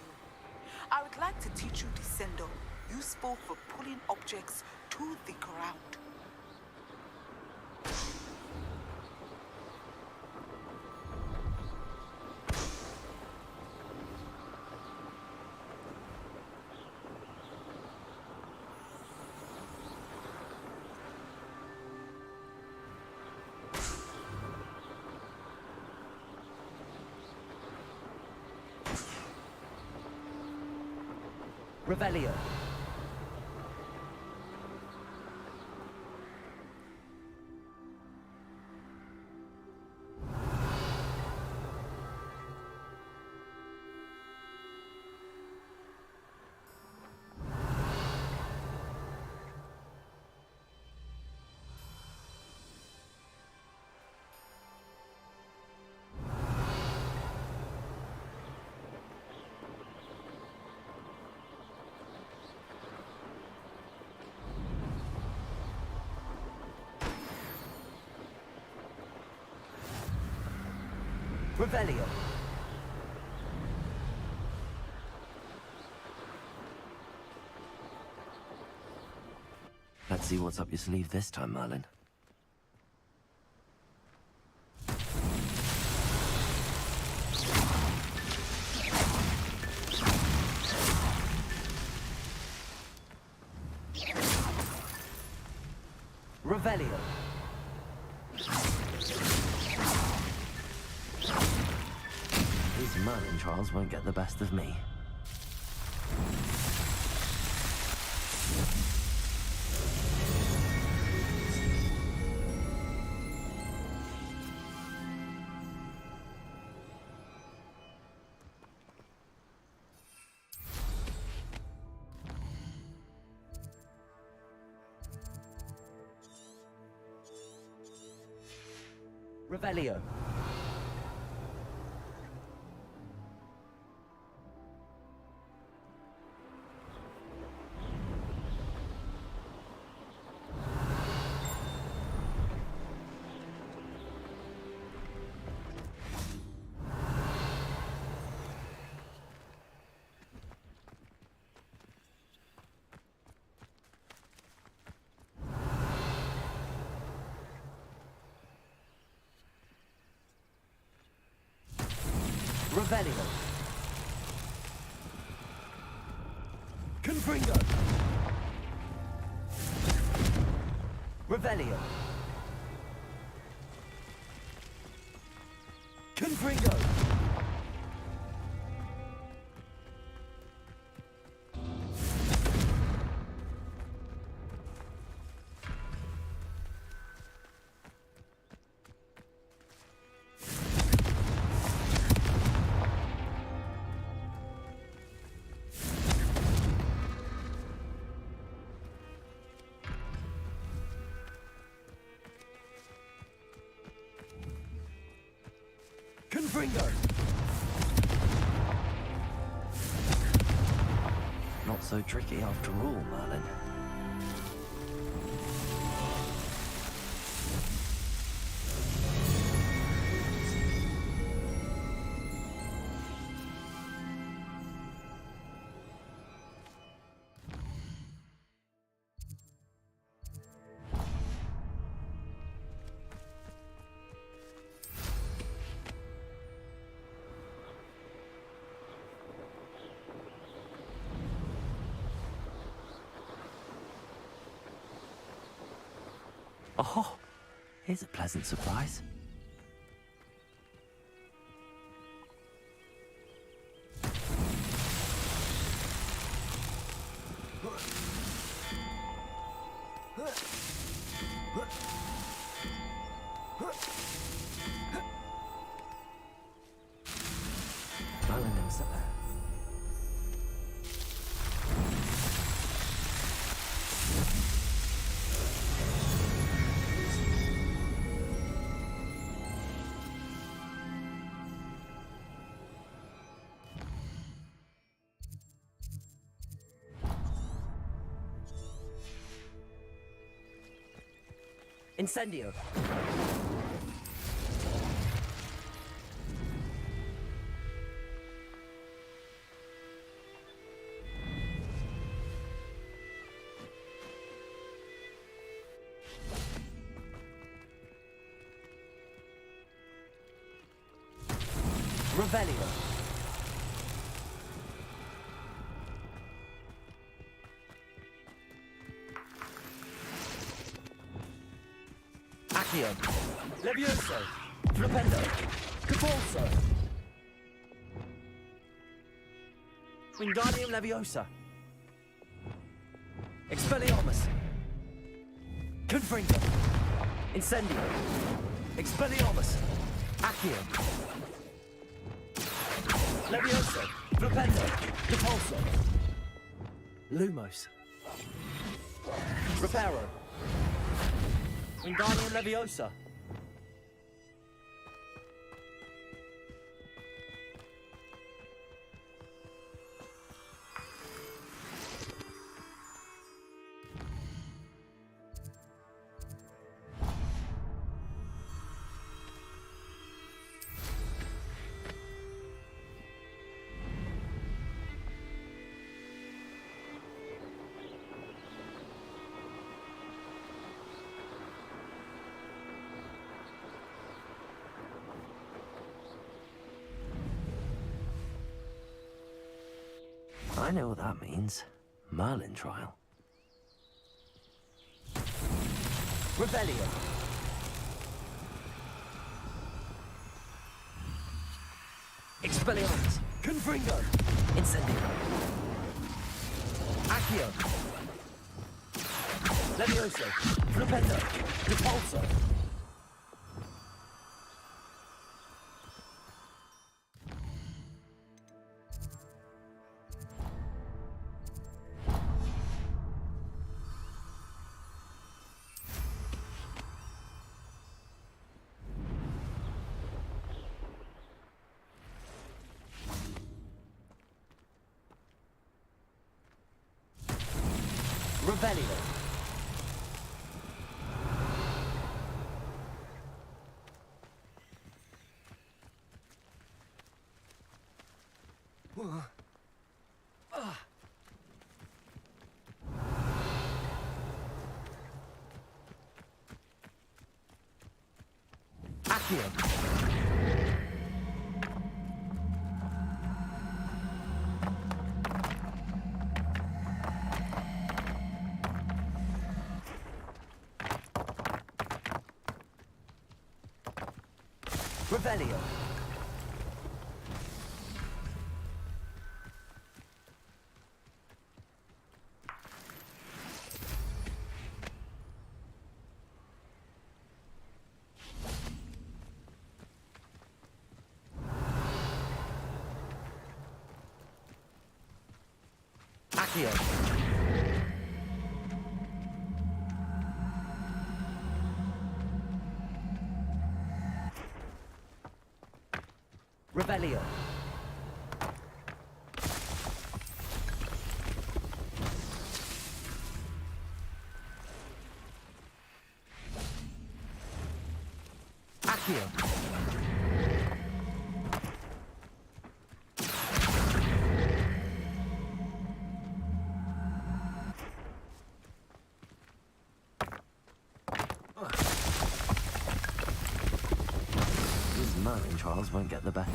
Speaker 23: I would like to teach you Descendo, useful for pulling objects to the ground.
Speaker 1: Revelio. Revelio. Let's see what's up your sleeve this time, Merlin. Revelio. These Merlin trials won't get the best of me. Revelio. Revelio. Confringo. Revelio. Confringo. Confringo. Not so tricky after all, Merlin. Oh, here's a pleasant surprise. Merlin himself. Incendio. Revelio. Accio. Levioso. Flipendo. Capulso. Wingardium Leviosa. Expelliarmus. Confringo. Incendio. Expelliarmus. Accio. Levioso. Flipendo. Capulso. Lumos. Reparo. Wingardium Leviosa. I know what that means. Merlin trial. Revelio. Expelliarmus. Confringo. Incendio. Accio. Levioso. Flipendo. Repulso. Revelio. Accio. Revelio. Accio. Revelio. Accio. These Merlin trials won't get the best.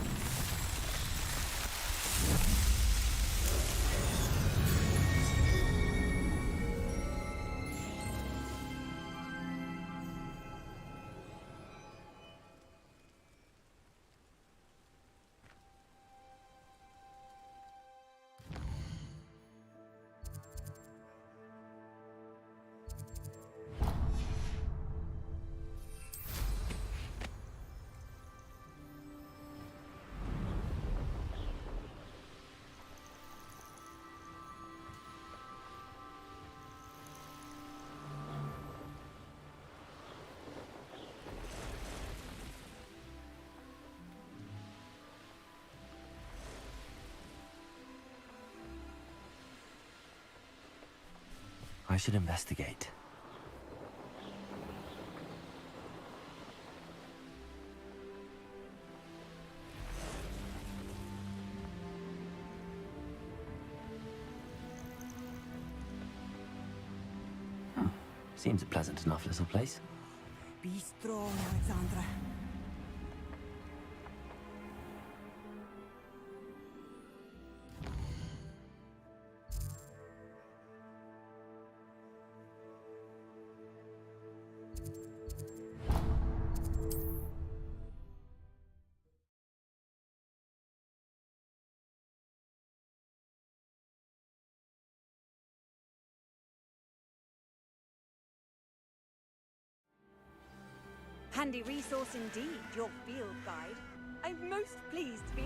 Speaker 1: I should investigate. Seems a pleasant enough little place.
Speaker 14: Be strong, Alexandra. Handy resource indeed, your field guide. I'm most pleased to be...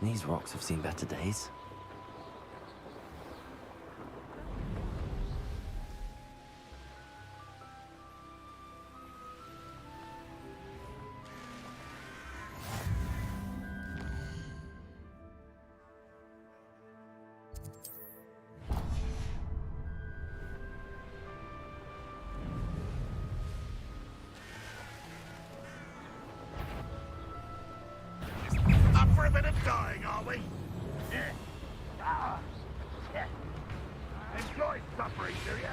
Speaker 1: These rocks have seen better days.
Speaker 6: Up for a bit of dying, are we? Yeah. Yeah. Enjoy suffering, do you?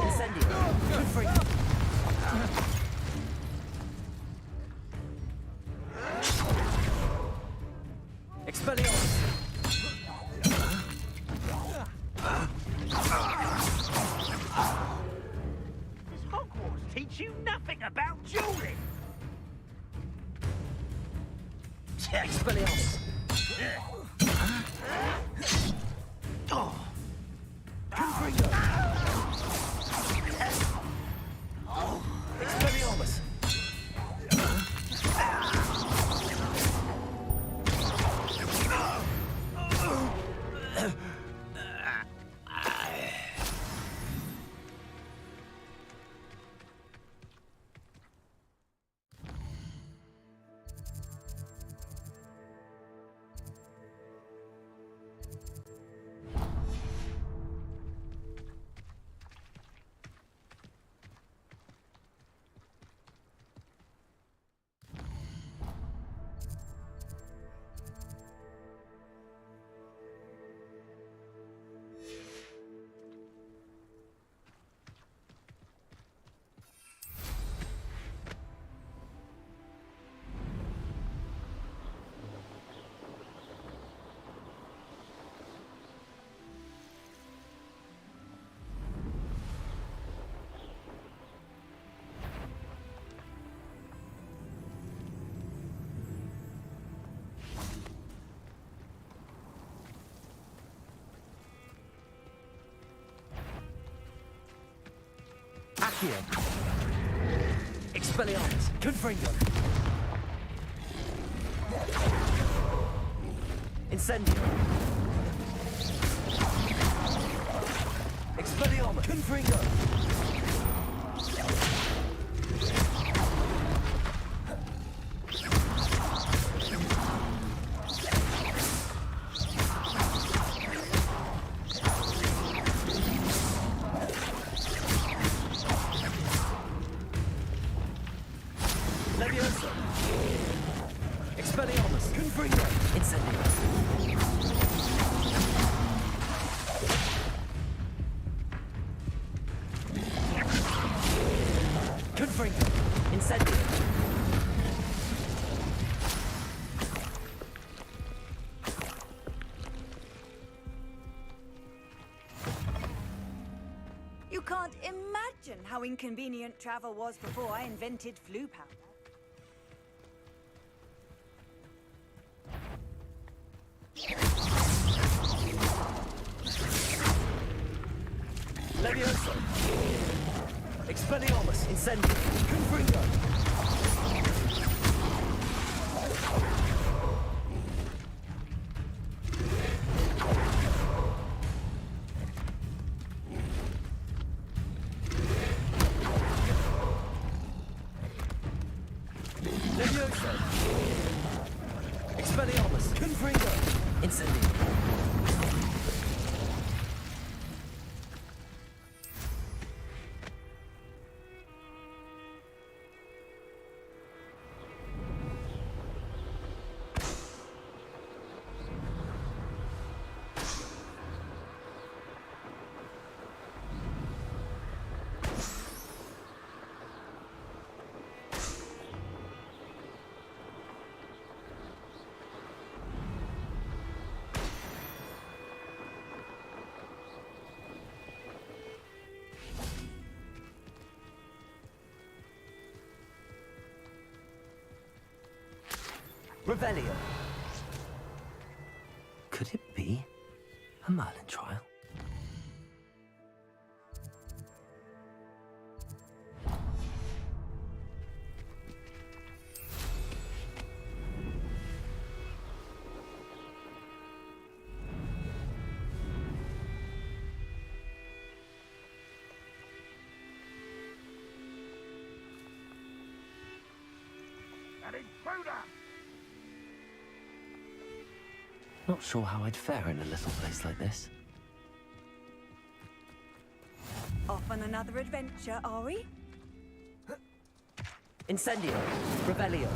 Speaker 1: Incendio. Confringo. Expelliarmus.
Speaker 22: Does Hogwarts teach you nothing about dueling?
Speaker 1: Expelliarmus. Confringo. Expelliarmus. Accio. Expelliarmus. Confringo. Incendio. Expelliarmus. Confringo. Leviosa. Expelliarmus. Confringo. Incendio. Confringo. Incendio.
Speaker 14: You can't imagine how inconvenient travel was before I invented flu powder.
Speaker 1: Leviosa. Expelliarmus. Incendio. Confringo. Leviosa. Expelliarmus. Confringo. Incendio. Revelio. Could it be a Merlin trial?
Speaker 6: An intruder!
Speaker 1: Not sure how I'd fare in a little place like this.
Speaker 14: Off on another adventure, are we?
Speaker 1: Incendio. Revelio.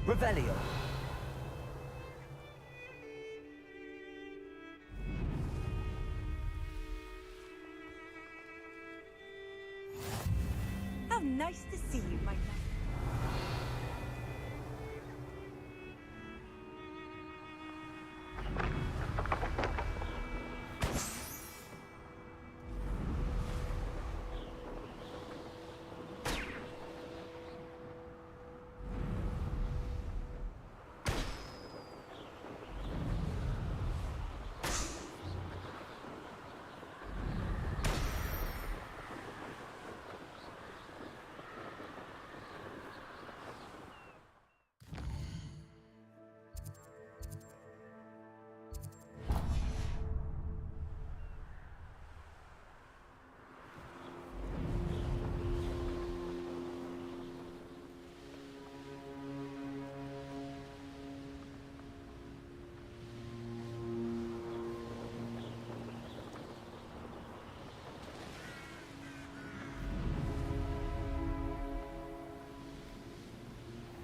Speaker 1: Revelio.
Speaker 14: How nice to see you, my man.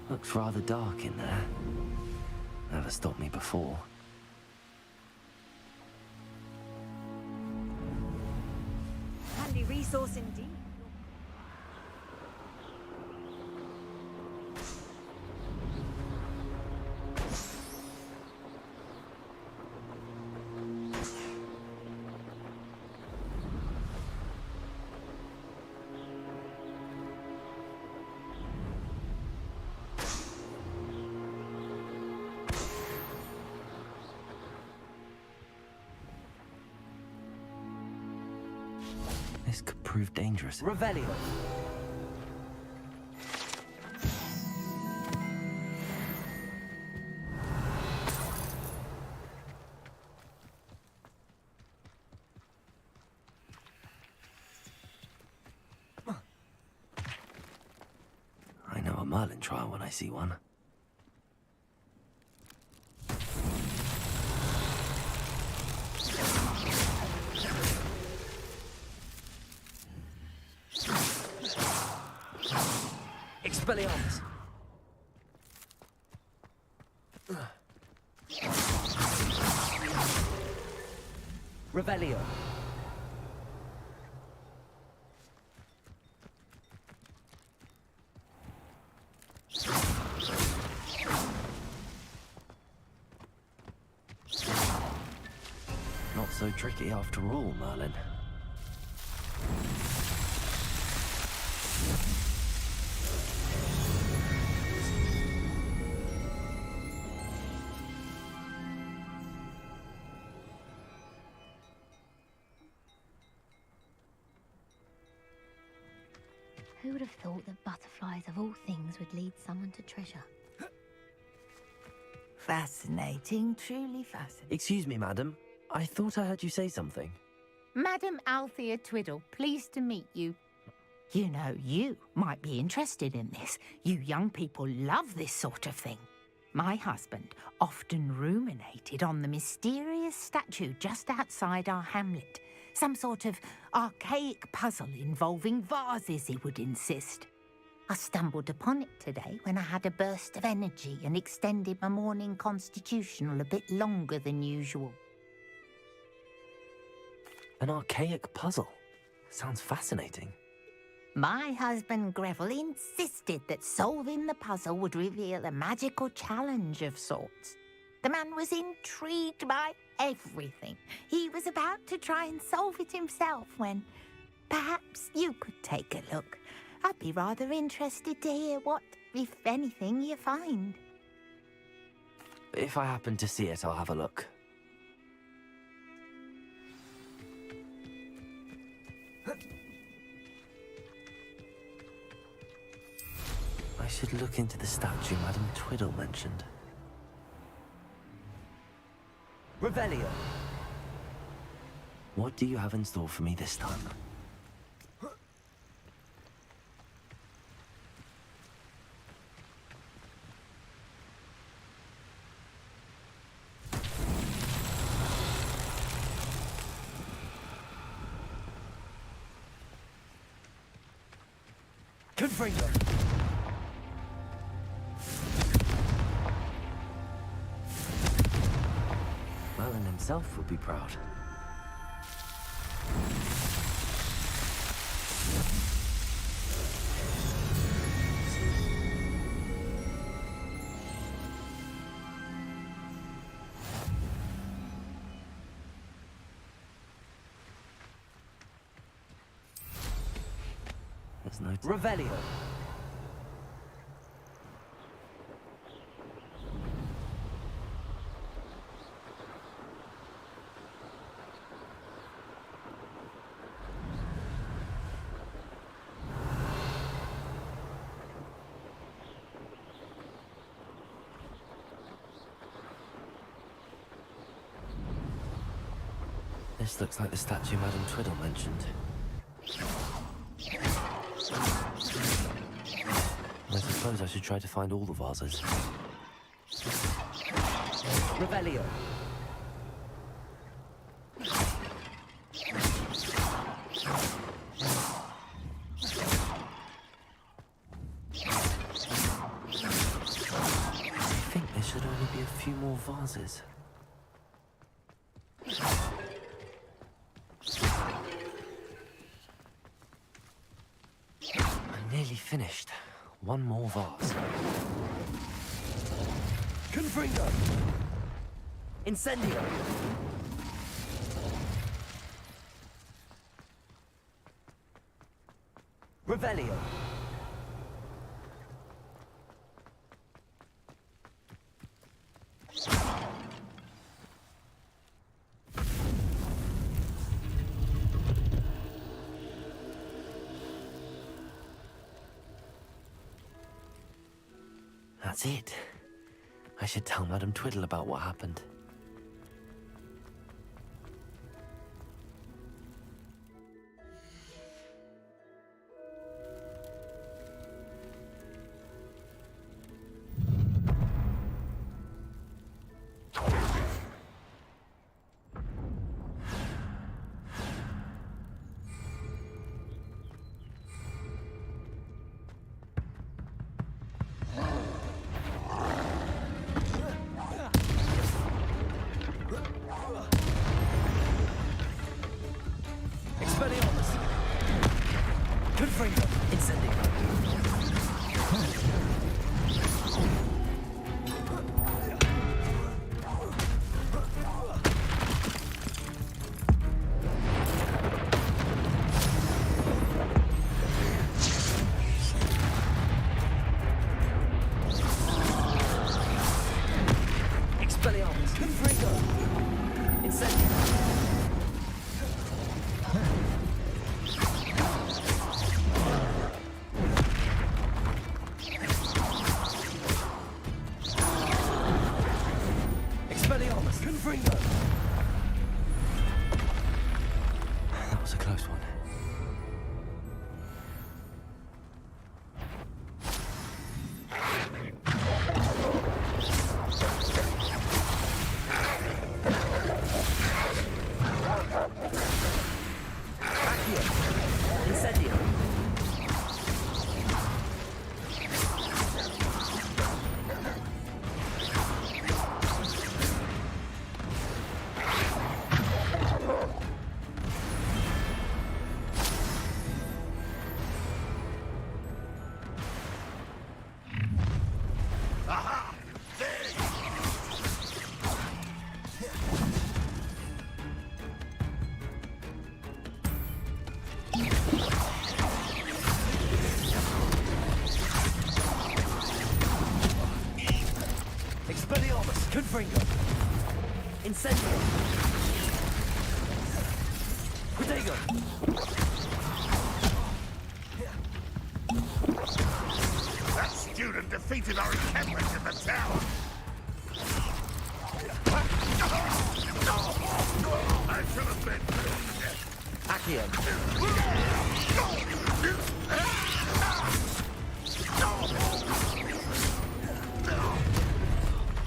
Speaker 1: Looks rather dark in there. Never stopped me before.
Speaker 14: Handy resource indeed.
Speaker 1: This could prove dangerous. Revelio. I know a Merlin trial when I see one. Expelliarmus! Revelio! Not so tricky after all, Merlin.
Speaker 9: Who would have thought that butterflies of all things would lead someone to treasure?
Speaker 16: Fascinating, truly fascinating.
Speaker 1: Excuse me, madam. I thought I heard you say something.
Speaker 16: Madam Althea Twiddle, pleased to meet you. You know, you might be interested in this. You young people love this sort of thing. My husband often ruminated on the mysterious statue just outside our hamlet. Some sort of archaic puzzle involving vases, he would insist. I stumbled upon it today when I had a burst of energy and extended my morning constitutional a bit longer than usual.
Speaker 1: An archaic puzzle. Sounds fascinating.
Speaker 16: My husband Greville insisted that solving the puzzle would reveal a magical challenge of sorts. The man was intrigued by everything. He was about to try and solve it himself when perhaps you could take a look. I'd be rather interested to hear what, if anything, you find.
Speaker 1: If I happen to see it, I'll have a look. I should look into the statue Madame Twiddle mentioned. Revelio! What do you have in store for me this time? Confringo! himself would be proud. There's no Revelio. This looks like the statue Madame Twiddle mentioned. I suppose I should try to find all the vases. Revelio. I think there should only be a few more vases. Nearly finished. One more vase. Confringo! Incendio! Revelio! That's it. I should tell Madame Twiddle about what happened. That was a close one. Confringo. Incendio. Protego.
Speaker 6: That student defeated our encampment in the town. I should have been.
Speaker 1: Accio.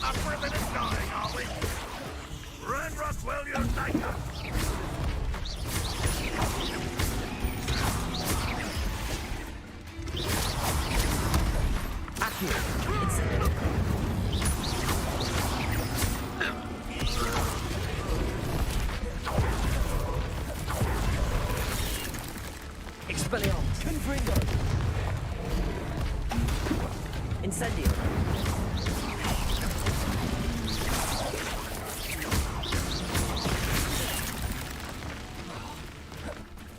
Speaker 6: Up for a minute dying, are we? Run, Roswell, you're nicer.
Speaker 1: Accio. Incendio.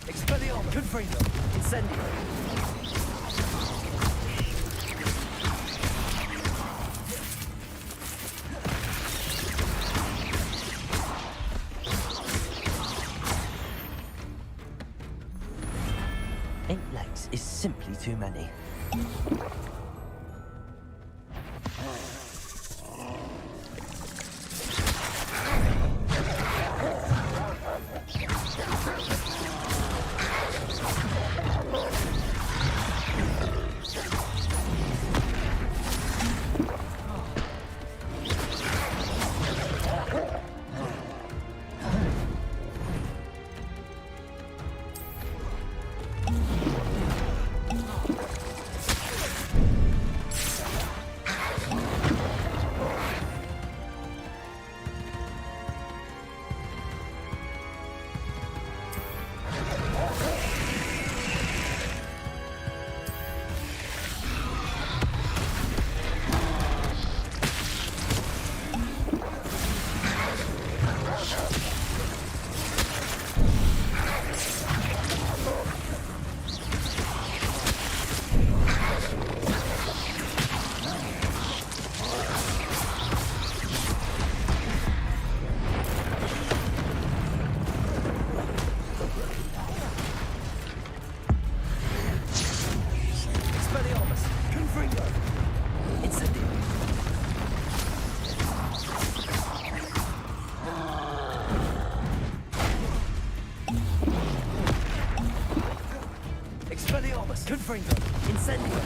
Speaker 1: Expelliarmus. Confringo. Incendio. Is simply too many. Confringo. Incendio.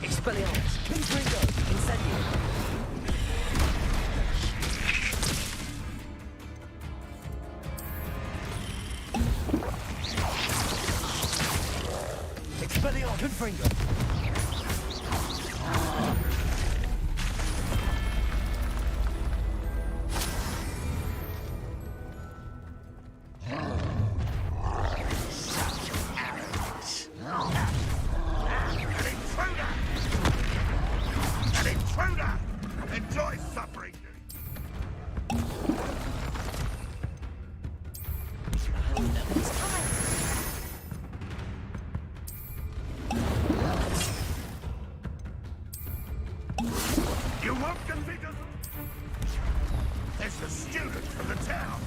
Speaker 1: Expelliarmus. Confringo. Incendio. Confringo.
Speaker 6: An intruder! Enjoy suffering! You won't convict us? It's the student from the town.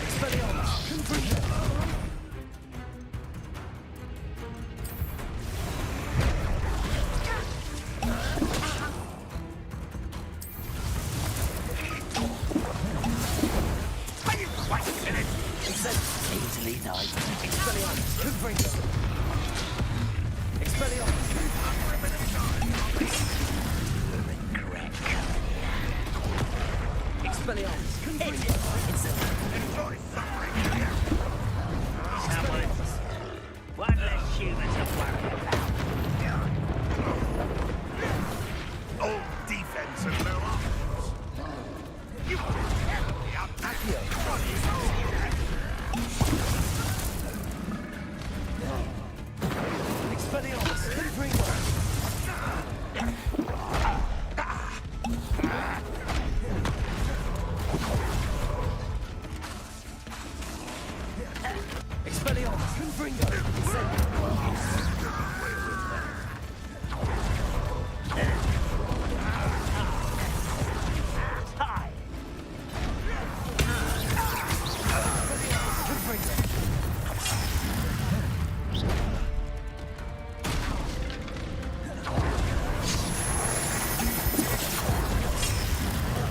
Speaker 1: Expelliarmus. Confringo. Easily died. Expelliarmus. Confringo. Expelliarmus. Expelliarmus. Confringo.
Speaker 6: Enjoy suffering!
Speaker 22: One less human to worry about.
Speaker 6: Old defense and no arms. You are terribly outnumbered.
Speaker 1: Expelliarmus. Confringo. Expelliarmus. Confringo.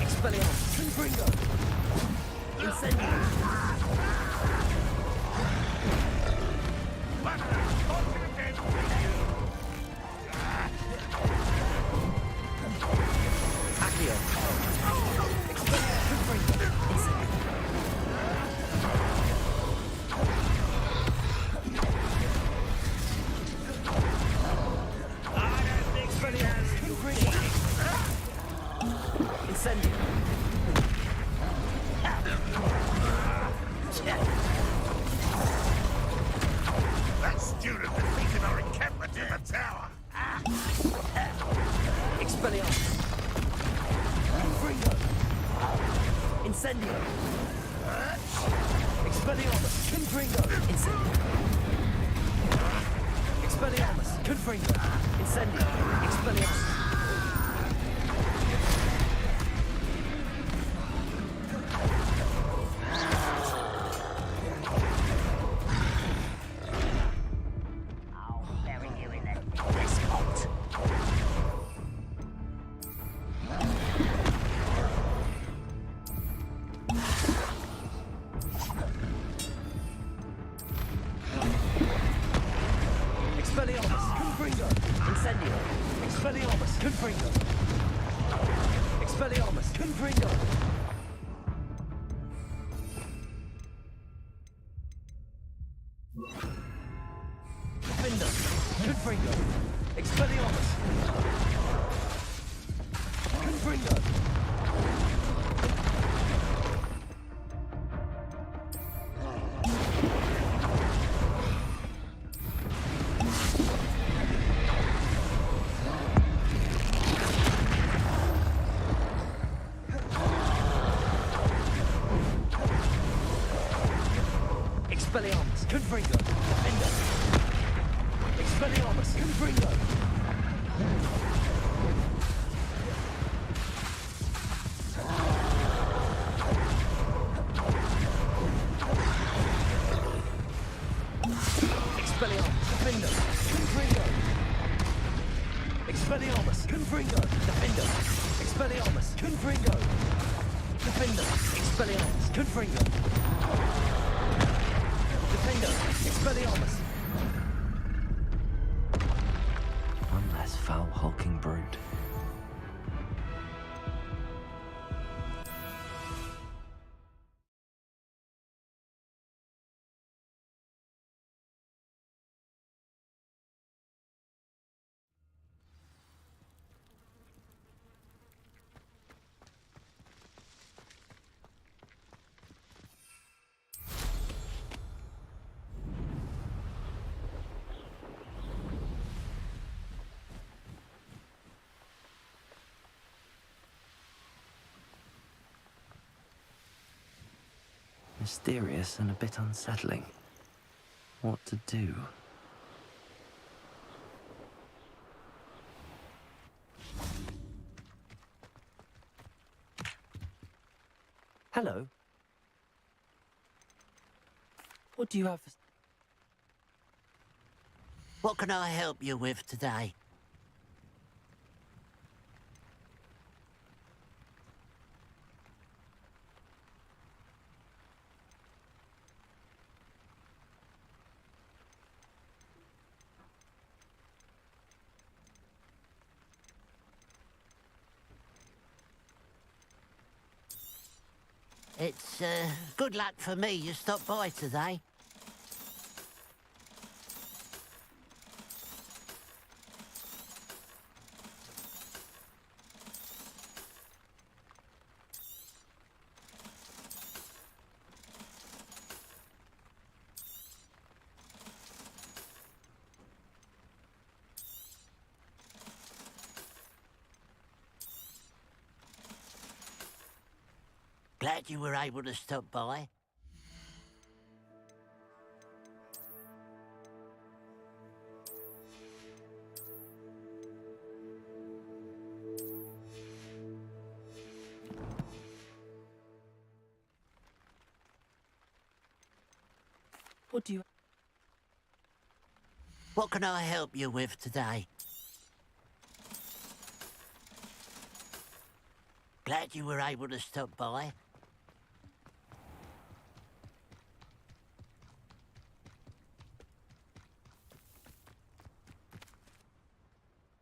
Speaker 1: Expelliarmus. Confringo. Incendio. Incendio. Expelliarmus. Expelliarmus, Confringo, Incendio, Expelliarmus, Confringo, Expelliarmus, Confringo. Defender, Confringo, Expelliarmus, Confringo. Expelliarmus, Confringo, Defender. Expelliarmus, Confringo. Expelliarmus, Defender. Confringo. Expelliarmus, Confringo, Defender. Expelliarmus, Confringo. Defender. Expelliarmus, Confringo. Defender, Expelliarmus. One less foul hulking brute. Mysterious and a bit unsettling. What to do? Hello. What do you have?
Speaker 12: What can I help you with today? It's, good luck for me you stopped by today. Glad you were able to stop by.
Speaker 1: What do you...
Speaker 12: What can I help you with today? Glad you were able to stop by.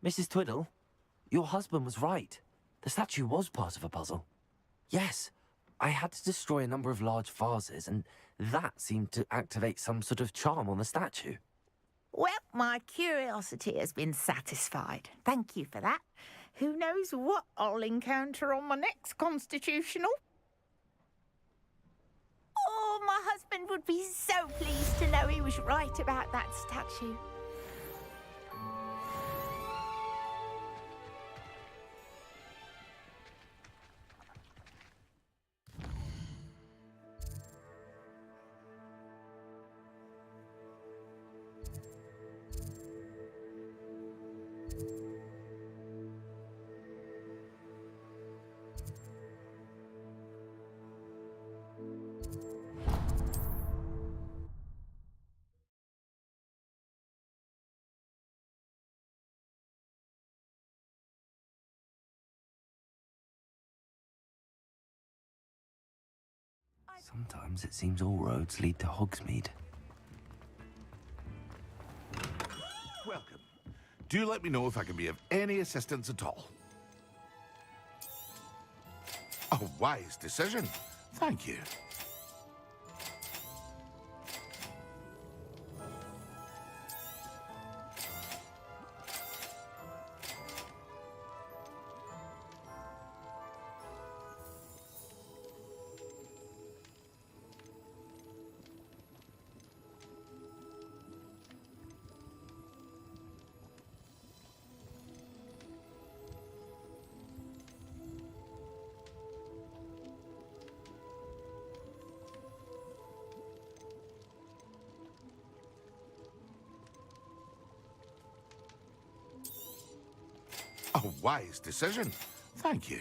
Speaker 1: Mrs. Twiddle, your husband was right. The statue was part of a puzzle. Yes, I had to destroy a number of large vases, and that seemed to activate some sort of charm on the statue.
Speaker 16: Well, my curiosity has been satisfied. Thank you for that. Who knows what I'll encounter on my next constitutional? Oh, my husband would be so pleased to know he was right about that statue.
Speaker 1: Sometimes it seems all roads lead to Hogsmeade.
Speaker 5: Welcome. Do let me know if I can be of any assistance at all. A wise decision. Thank you. A wise decision. Thank you.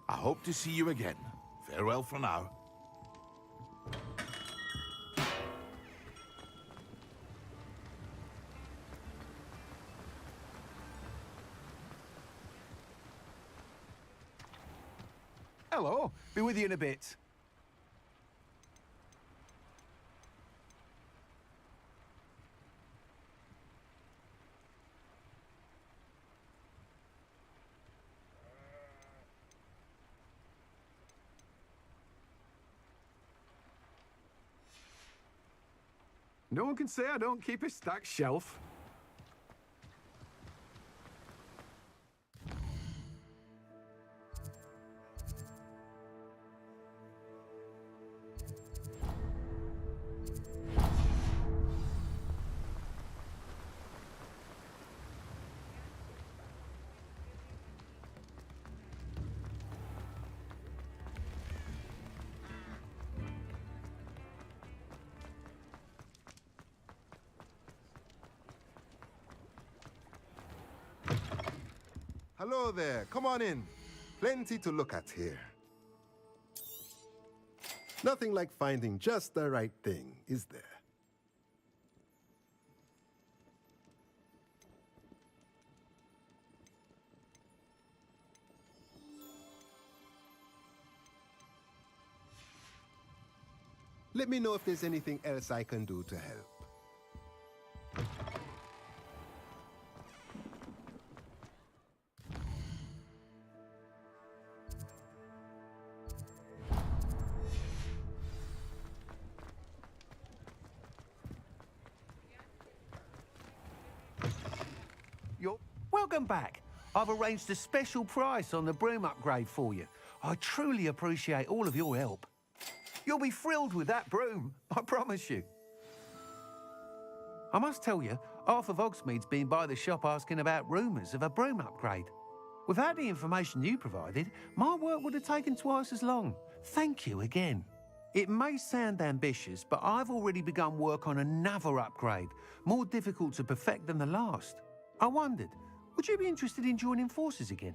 Speaker 5: I hope to see you again. Farewell for now.
Speaker 11: Hello. Be with you in a bit. No one can say I don't keep a stacked shelf.
Speaker 15: Hello there, come on in. Plenty to look at here. Nothing like finding just the right thing, is there? Let me know if there's anything else I can do to help.
Speaker 11: Welcome back. I've arranged a special price on the broom upgrade for you. I truly appreciate all of your help. You'll be thrilled with that broom, I promise you. I must tell you, half of Hogsmeade's been by the shop asking about rumours of a broom upgrade. Without the information you provided, my work would have taken twice as long. Thank you again. It may sound ambitious, but I've already begun work on another upgrade, more difficult to perfect than the last. I wondered, would you be interested in joining forces again?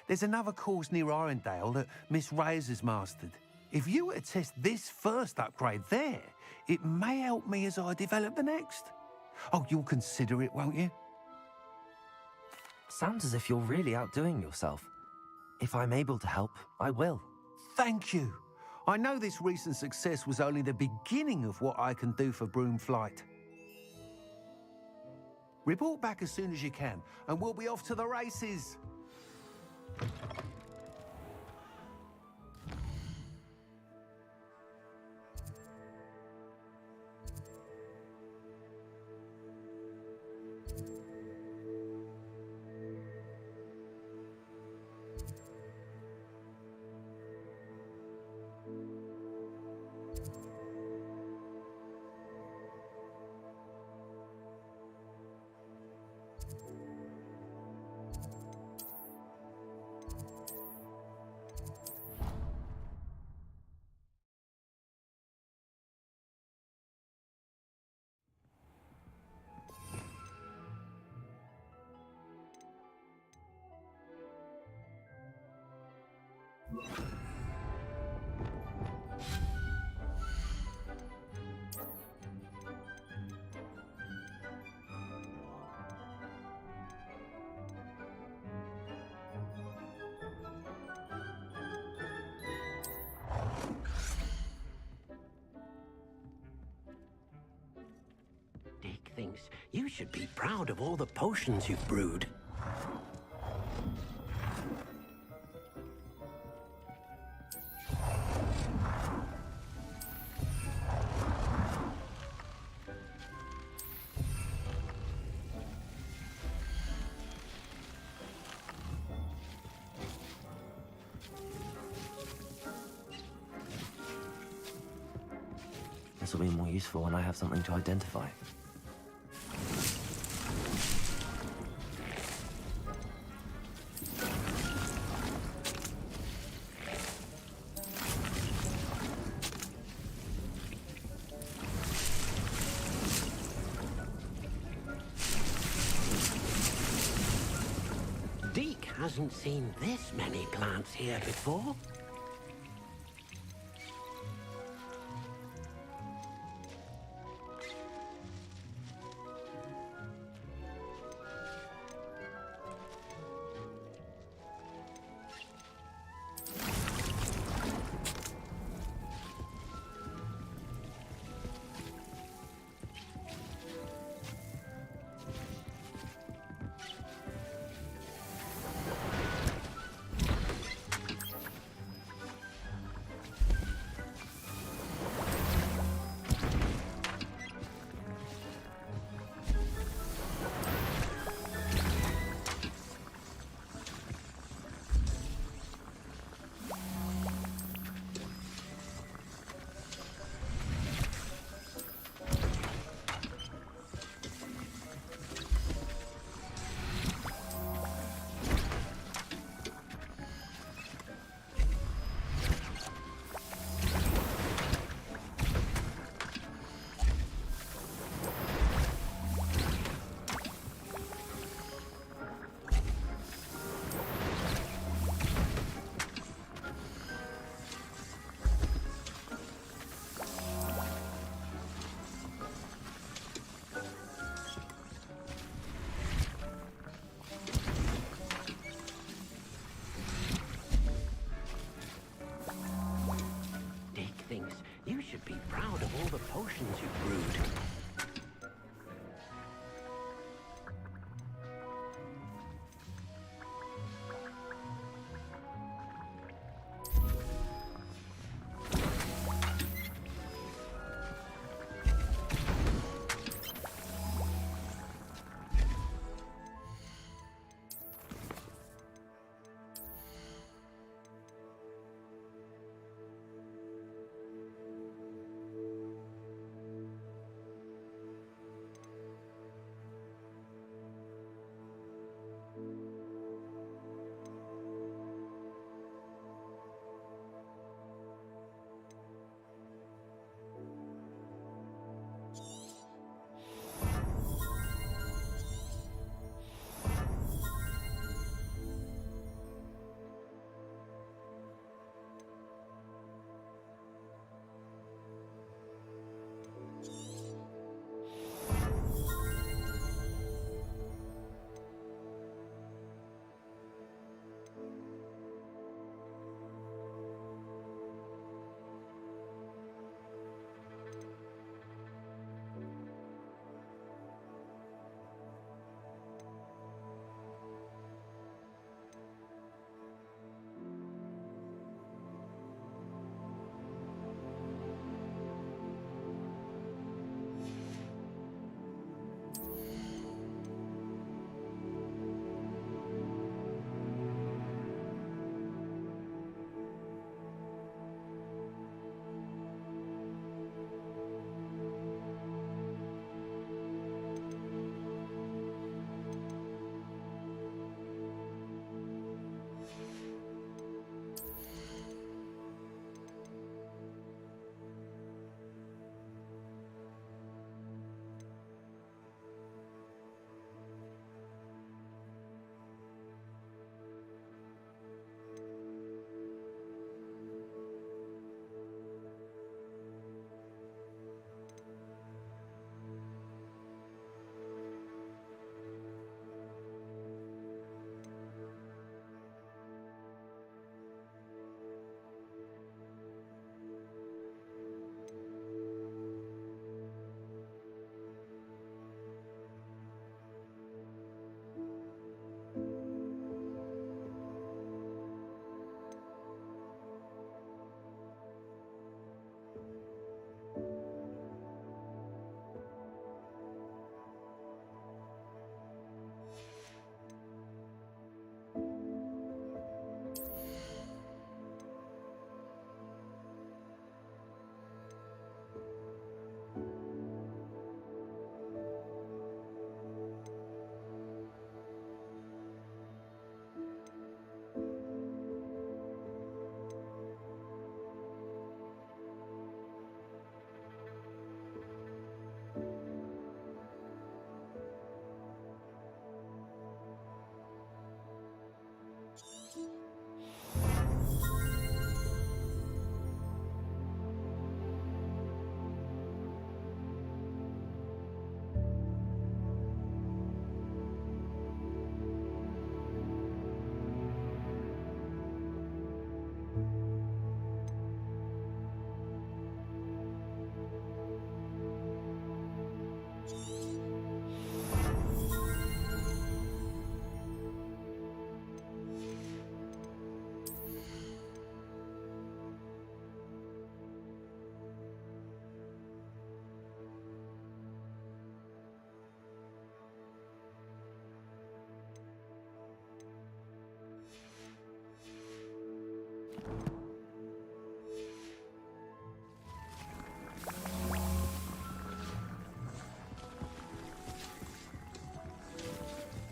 Speaker 11: There's another course near Arendale that Miss Reyes has mastered. If you were to test this first upgrade there, it may help me as I develop the next. Oh, you'll consider it, won't you?
Speaker 1: Sounds as if you're really outdoing yourself. If I'm able to help, I will.
Speaker 11: Thank you. I know this recent success was only the beginning of what I can do for Broomflight. Report back as soon as you can, and we'll be off to the races.
Speaker 12: things. You should be proud of all the potions you've brewed.
Speaker 1: This will be more useful when I have something to identify.
Speaker 12: Deke hasn't seen this many plants here before.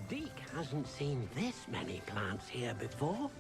Speaker 12: Deke hasn't seen this many plants here before.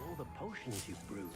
Speaker 12: All the potions you've brewed.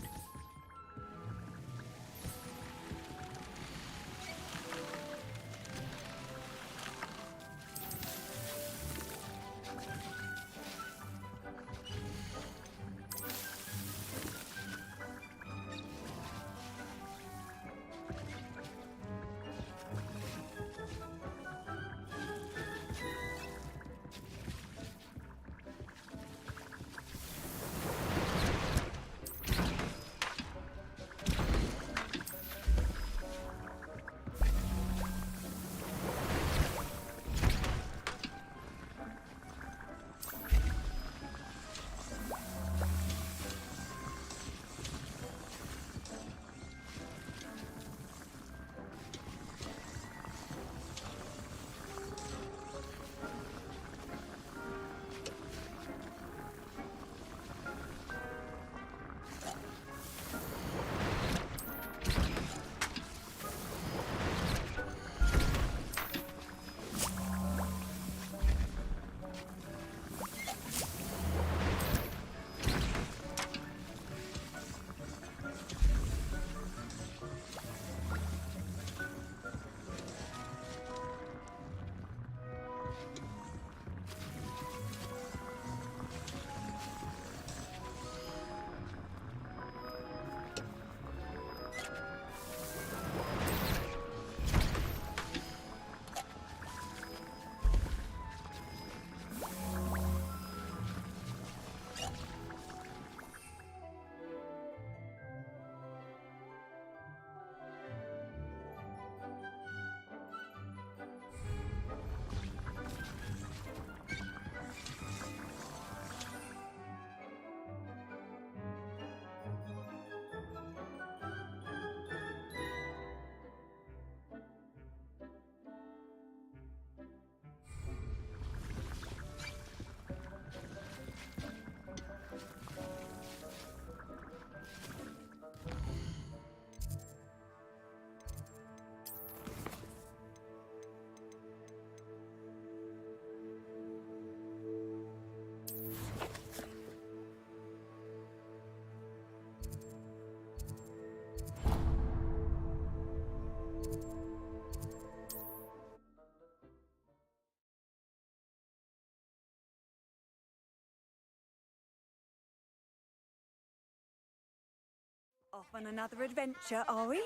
Speaker 14: Off on another adventure, are we?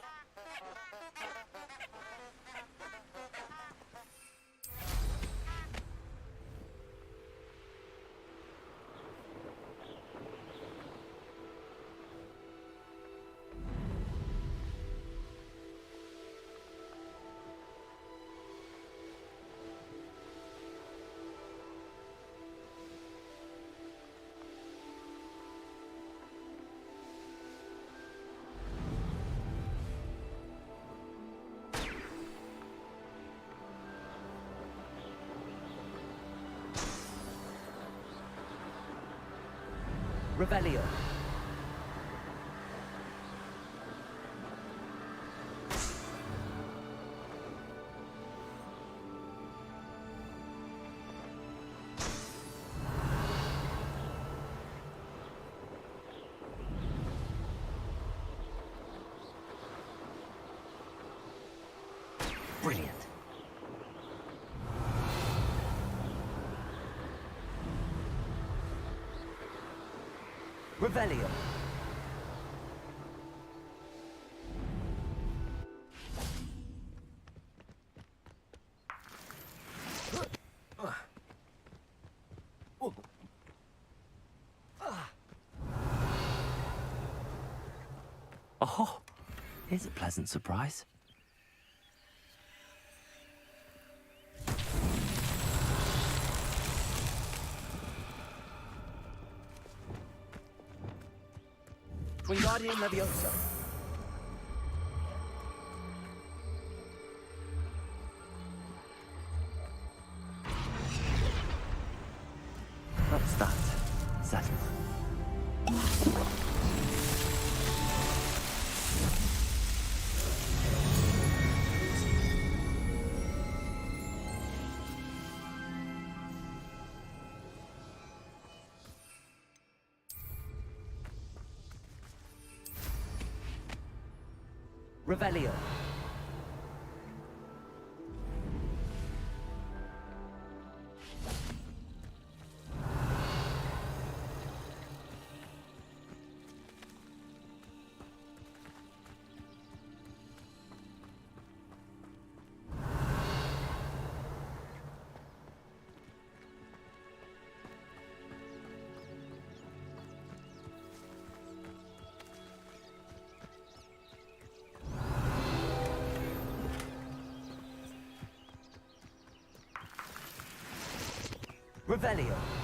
Speaker 1: Revelio. Brilliant. Revelio. Oh, here's a pleasant surprise. Wingardium Leviosa. What's that? Settle. Revelio. Revelio.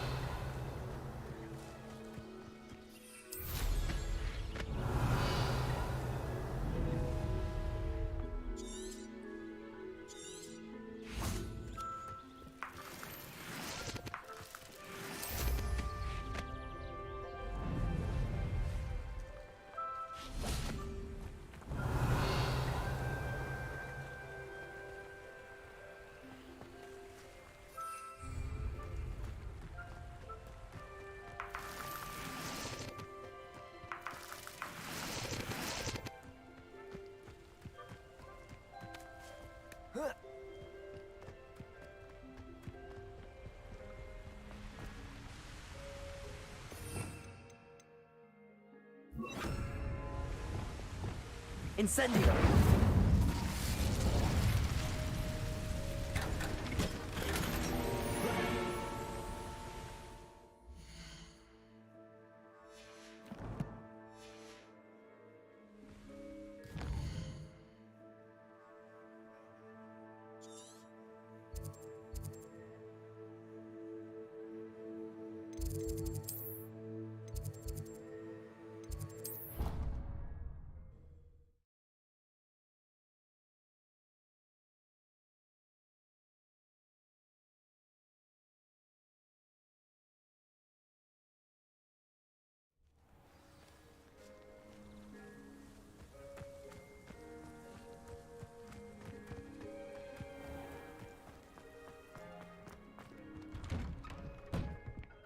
Speaker 1: Incendio.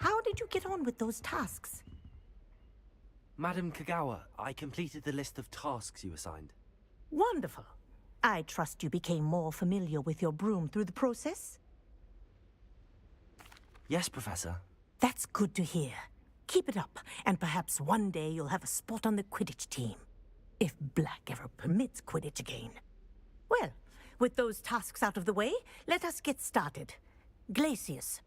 Speaker 8: How did you get on with those tasks?
Speaker 1: Madam Kagawa, I completed the list of tasks you assigned.
Speaker 8: Wonderful. I trust you became more familiar with your broom through the process?
Speaker 1: Yes, Professor.
Speaker 8: That's good to hear. Keep it up, and perhaps one day you'll have a spot on the Quidditch team. If Black ever permits Quidditch again. Well, with those tasks out of the way, let us get started. Glacius.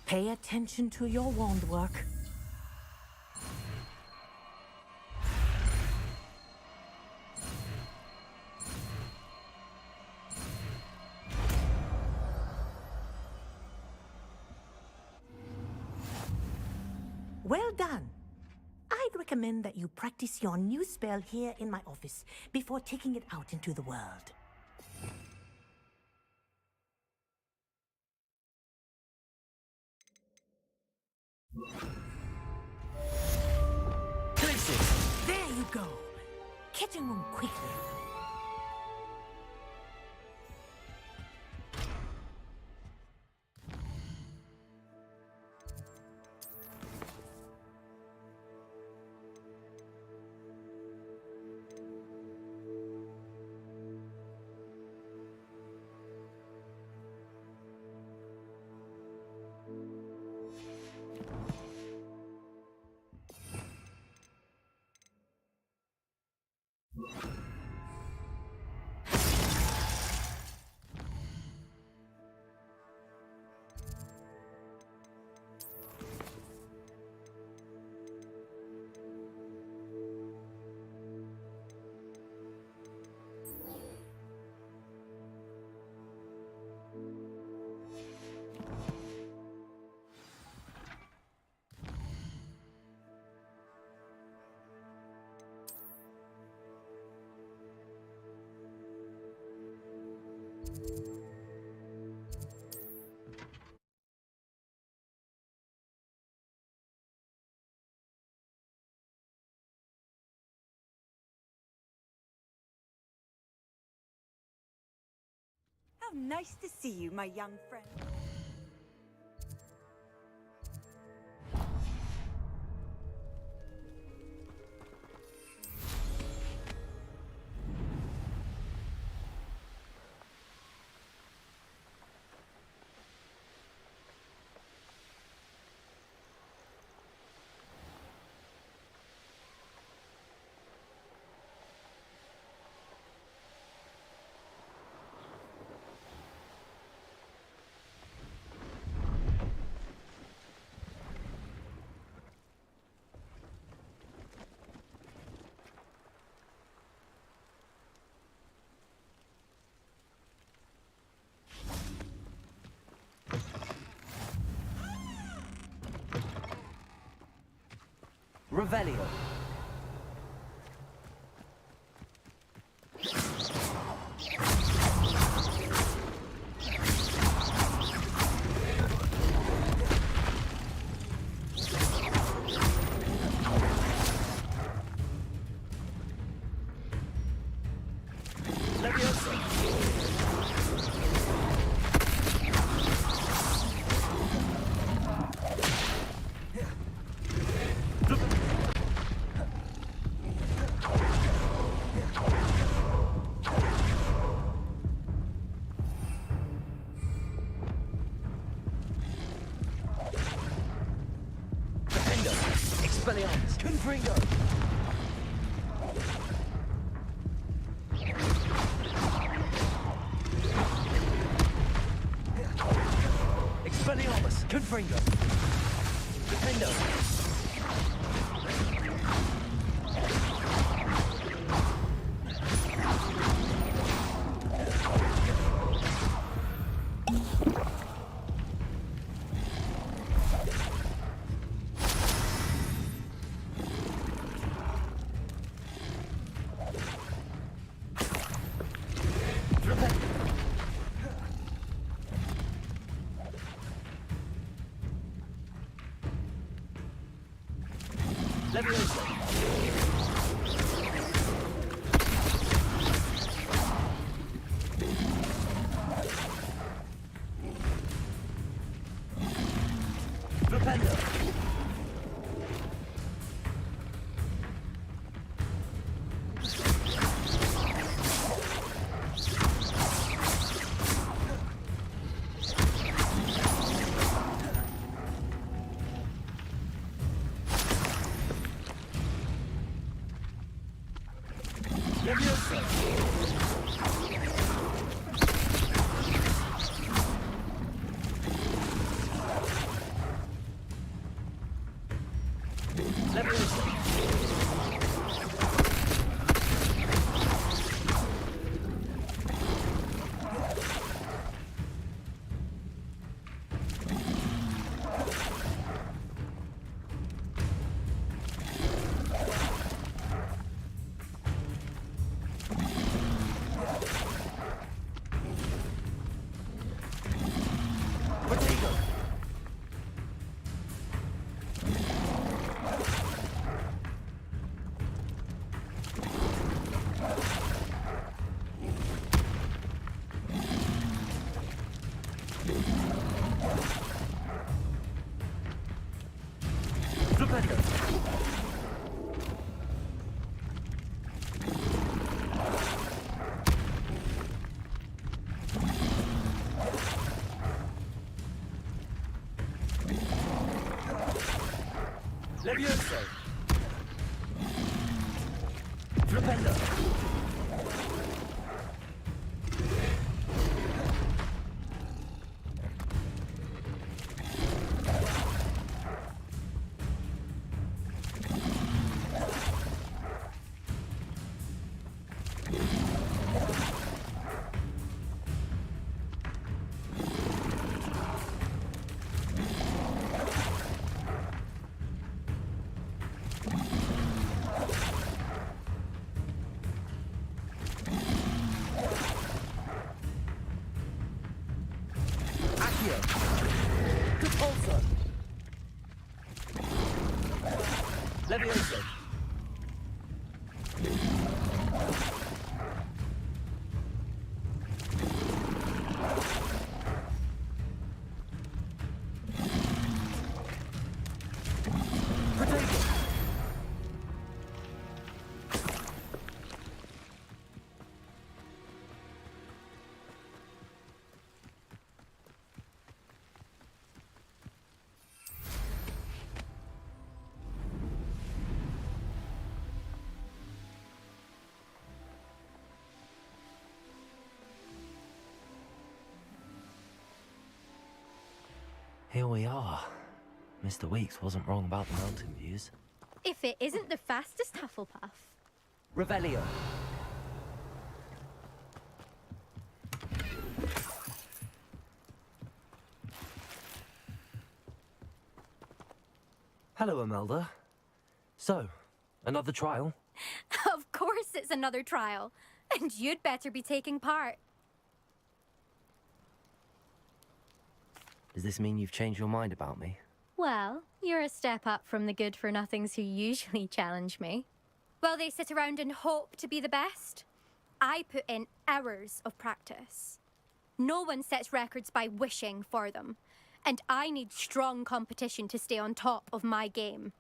Speaker 8: Pay attention to your wand work. Well done. I'd recommend that you practice your new spell here in my office before taking it out into the world. Places! There you go! Getting on quickly.
Speaker 14: How nice to see you, my young friend.
Speaker 1: Revelio. Expelliarmus. Confringo. Expelliarmus. Confringo. Defendo. Levioso! Flipendo! Levioso! Here we are. Mr. Weeks wasn't wrong about the mountain views.
Speaker 9: If it isn't the fastest Hufflepuff.
Speaker 1: Revelio. Hello, Imelda. So, another trial?
Speaker 9: Of course it's another trial. And you'd better be taking part.
Speaker 1: Does this mean you've changed your mind about me?
Speaker 9: Well, you're a step up from the good-for-nothings who usually challenge me. Well, they sit around and hope to be the best. I put in hours of practice. No one sets records by wishing for them. And I need strong competition to stay on top of my game.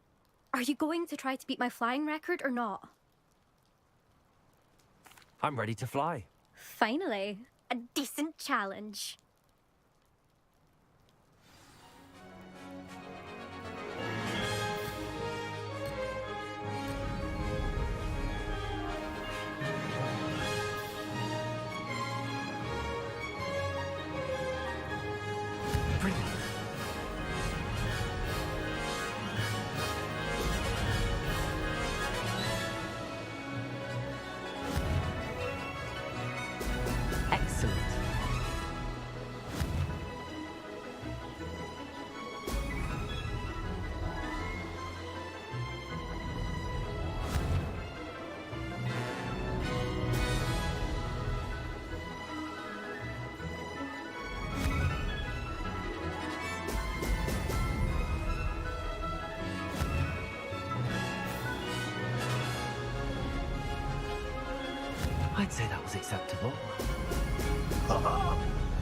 Speaker 9: Are you going to try to beat my flying record or not?
Speaker 1: I'm ready to fly.
Speaker 9: Finally, a decent challenge.
Speaker 1: Excellent. I'd say that was acceptable.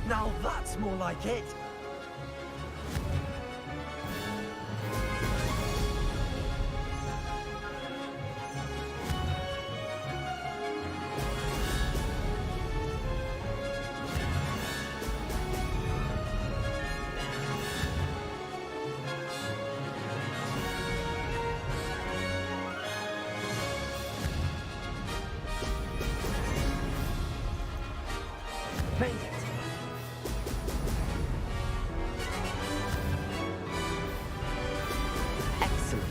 Speaker 1: Now that's more like it! Made it! Excellent.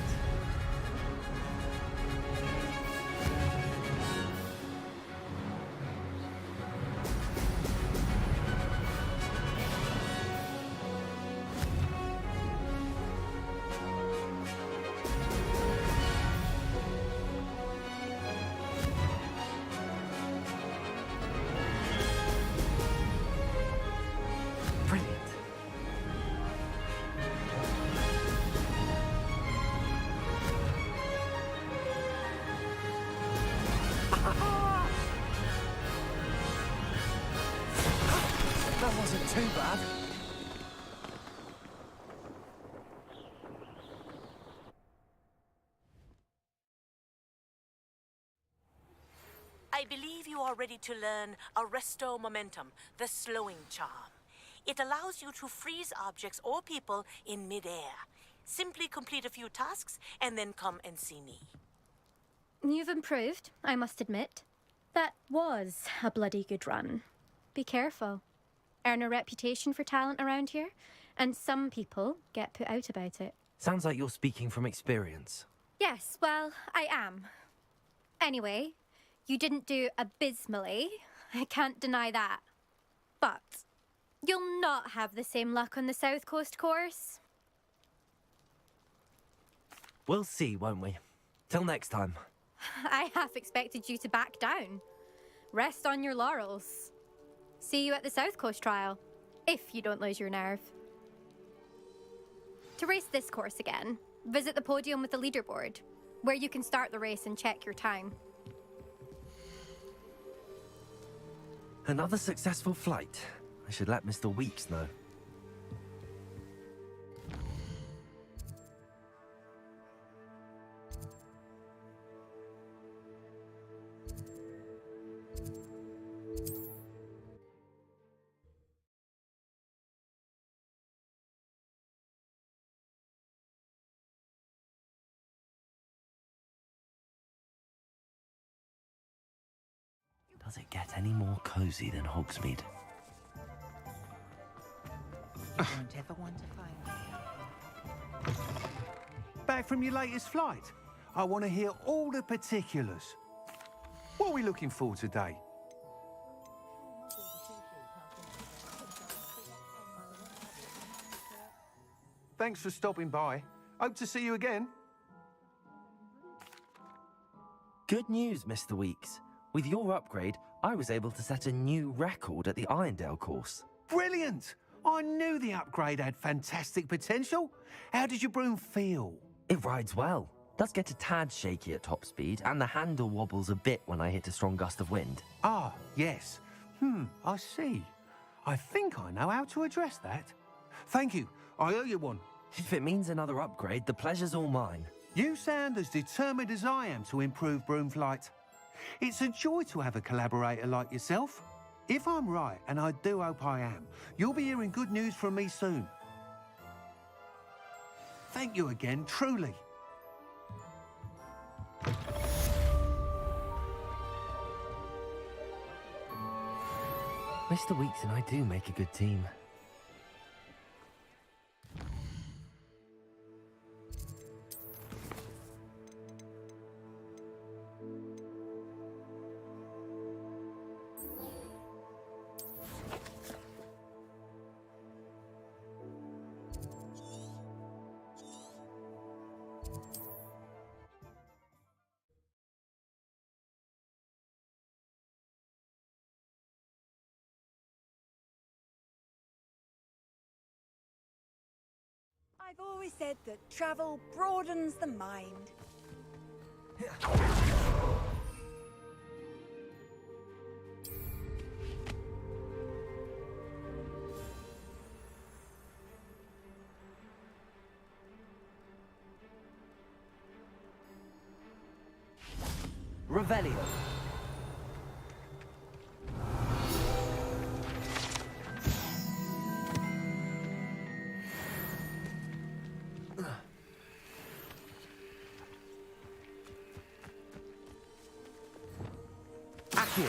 Speaker 1: Brilliant. That wasn't too bad.
Speaker 3: I believe you are ready to learn Arresto Momentum, the slowing charm. It allows you to freeze objects or people in midair. Simply complete a few tasks and then come and see me.
Speaker 9: You've improved, I must admit. That was a bloody good run. Be careful. Earn a reputation for talent around here, and some people get put out about it.
Speaker 1: Sounds like you're speaking from experience.
Speaker 9: Yes, well, I am. Anyway, you didn't do abysmally. I can't deny that. But you'll not have the same luck on the South Coast course.
Speaker 1: We'll see, won't we? Till next time.
Speaker 9: I half expected you to back down. Rest on your laurels. See you at the South Coast trial, if you don't lose your nerve. To race this course again, visit the podium with the leaderboard, where you can start the race and check your time.
Speaker 1: Another successful flight. I should let Mr. Weeks know. Does it get any more cozy than Hogsmeade?
Speaker 14: Don't ever want to find
Speaker 11: Back from your latest flight? I want to hear all the particulars. What are we looking for today? Thanks for stopping by. Hope to see you again.
Speaker 1: Good news, Mr. Weeks. With your upgrade, I was able to set a new record at the Irondale course.
Speaker 11: Brilliant! I knew the upgrade had fantastic potential. How did your broom feel?
Speaker 1: It rides well. Does get a tad shaky at top speed, and the handle wobbles a bit when I hit a strong gust of wind.
Speaker 11: Ah, yes. I see. I think I know how to address that. Thank you. I owe you one.
Speaker 1: If it means another upgrade, the pleasure's all mine.
Speaker 11: You sound as determined as I am to improve broom flight. It's a joy to have a collaborator like yourself. If I'm right, and I do hope I am, you'll be hearing good news from me soon. Thank you again, truly.
Speaker 1: Mr. Weeks and I do make a good team.
Speaker 14: I've always said that travel broadens the mind.
Speaker 1: Revelio. Accio.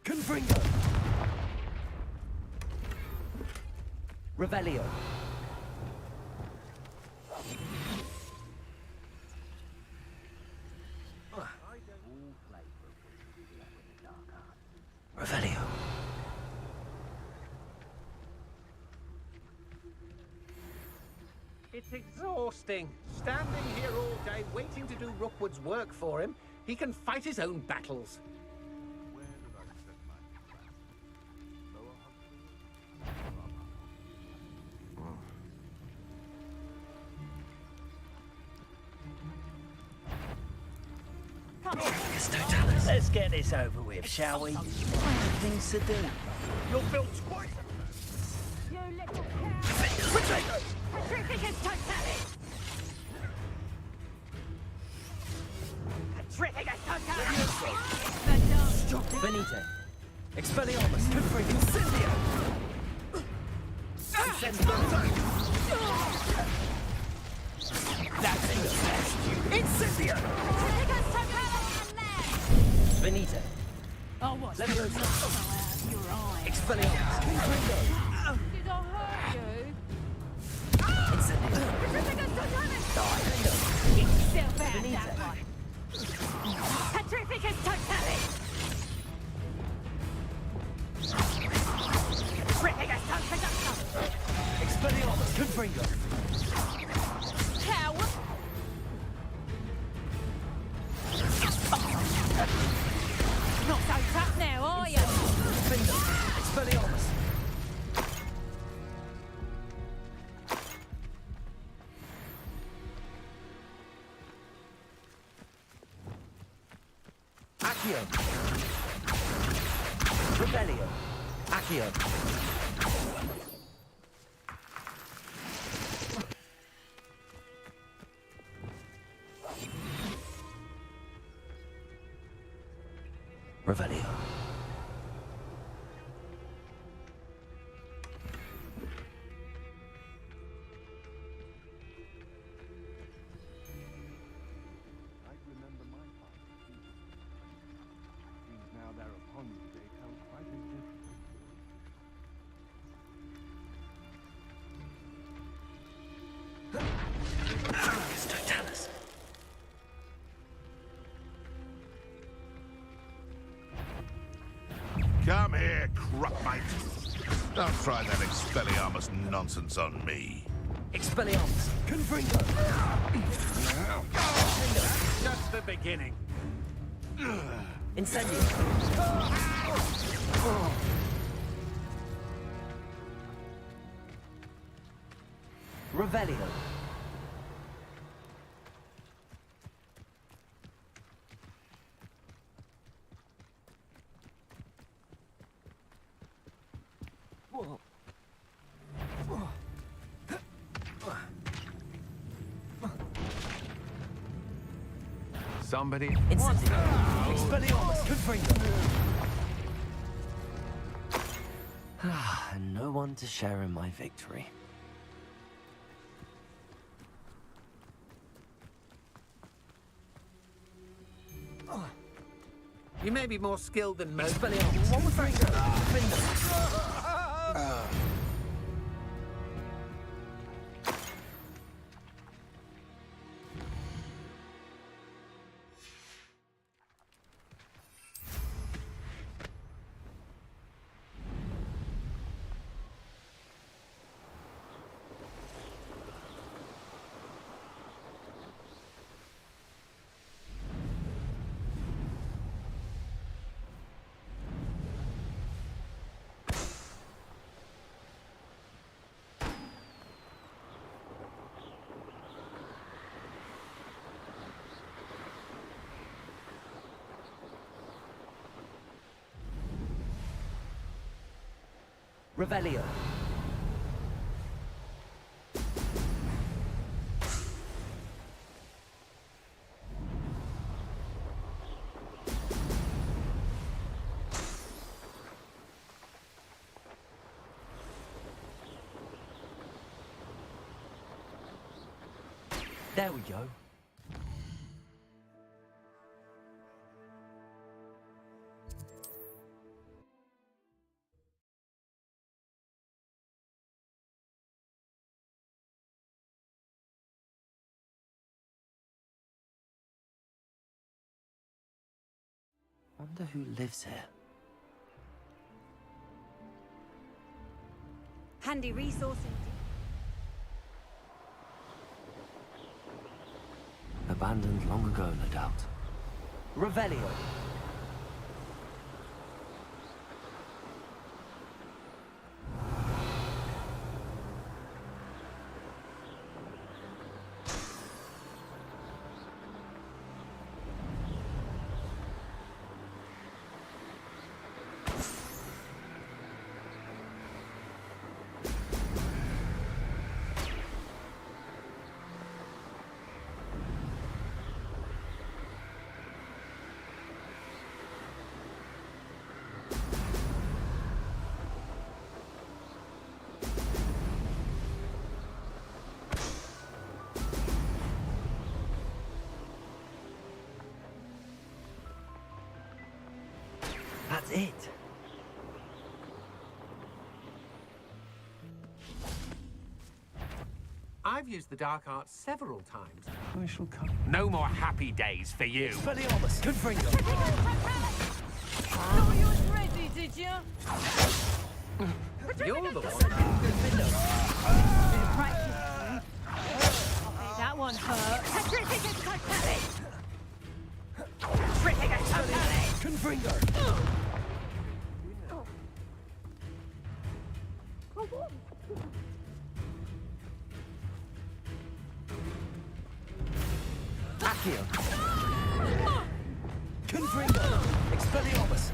Speaker 1: Confringo. Revelio. Revelio.
Speaker 17: It's exhausting. Standing here all day waiting to do Rookwood's work for him. He can fight his own battles.
Speaker 22: Let's get this over with, shall we? Things to do.
Speaker 6: You're built twice.
Speaker 22: You little cat!
Speaker 6: Petrificus totalis! Petrificus totalis!
Speaker 1: Finite. Expelliarmus. Confringo. Incendio. That's it. Incendio. Finite.
Speaker 18: Oh, what?
Speaker 1: Leviosa.
Speaker 18: Your eye.
Speaker 1: Expelliarmus. Confringo.
Speaker 18: Did I hurt you?
Speaker 1: Incendio.
Speaker 18: Get yourself out of that one. Petrificus Totalis! Rippicus Totalis!
Speaker 1: Expelliarmus. Confringo.
Speaker 18: Coward! Not so tough now, are you?
Speaker 1: Finger. Expelliarmus. Accio. Rebellio. Accio. Revelio.
Speaker 15: I remember my father. Seems now they're upon you, they come quite as different.
Speaker 1: Totalis.
Speaker 5: Come here, crupmate. Don't try that Expelliarmus nonsense on me.
Speaker 1: Expelliarmus. Confringo.
Speaker 17: Just the beginning.
Speaker 1: Incendio. Revelio.
Speaker 11: Somebody.
Speaker 1: Incendio. Expelliarmus. Confringo. And no one to share in my victory.
Speaker 17: You may be more skilled than most.
Speaker 1: Expelliarmus. One with Finger. Revelio. There we go. Wonder who lives here.
Speaker 14: Handy resource indeed.
Speaker 1: Abandoned long ago, no doubt. Revelio. That's it.
Speaker 17: I've used the dark arts several times. I shall come. No more happy days for you.
Speaker 1: Expelliarmus, Confringo.
Speaker 18: Thought you was ready, did you?
Speaker 17: You're the one.
Speaker 18: Bit of practice. I bet that one hurt.
Speaker 1: Confringo. Accio. Confringo. Expelliarmus.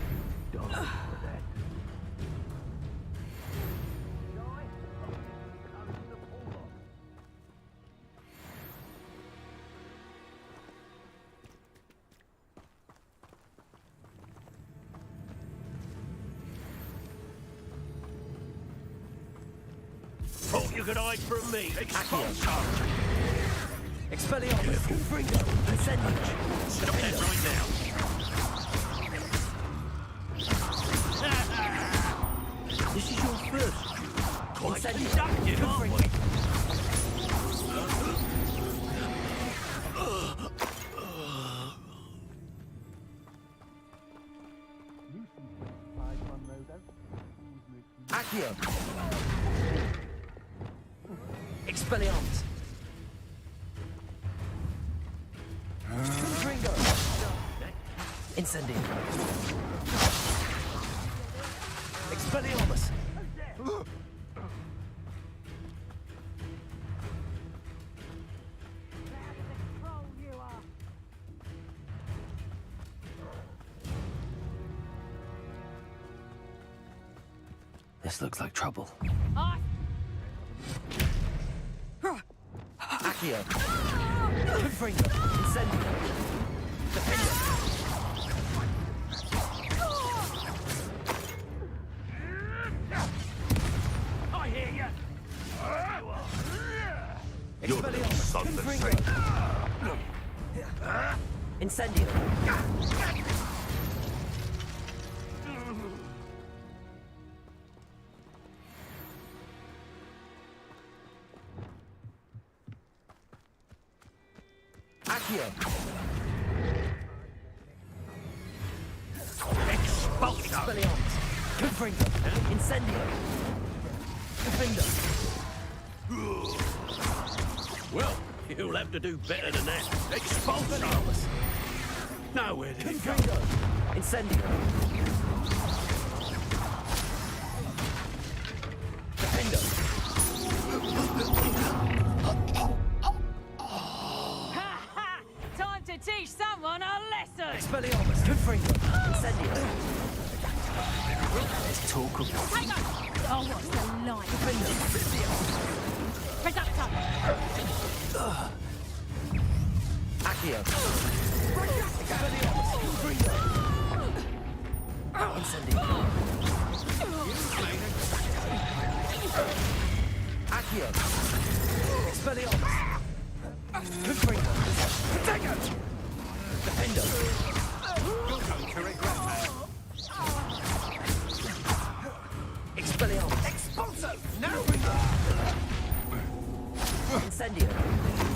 Speaker 6: Thought you could hide from me.
Speaker 1: Accio. Expelliarmus. Confringo. Incendiary.
Speaker 6: Stop that right now.
Speaker 1: This is your first.
Speaker 6: Quite
Speaker 1: Incendiary.
Speaker 6: conducted, aren't we?
Speaker 1: Accio. Expelliarmus. Confringo. Incendiary. Expelliarmus. This looks like trouble. Accio. Confringo. Incendiary. Defender.
Speaker 6: I hear you.
Speaker 5: You're the son that
Speaker 1: Incendiary. Accio. Expelliarmus. Confringo. Incendiary. Defender.
Speaker 6: Well, you'll have to do better than that. Expulsiarmus. Nowhere did it go.
Speaker 1: Confringo. Incendiary. Defender.
Speaker 18: Time to teach someone a lesson.
Speaker 1: Expelliarmus. Confringo. Incendiary. Let's talk of
Speaker 18: Oh, what's the line? Reductor.
Speaker 1: Accio. Expelliarmus. Confringo. Incendiary. Accio. Expelliarmus. Confringo. Protego. Defender.
Speaker 17: You're going to regret that.
Speaker 1: Expelliarmus.
Speaker 17: Expulso! No!
Speaker 1: Incendio.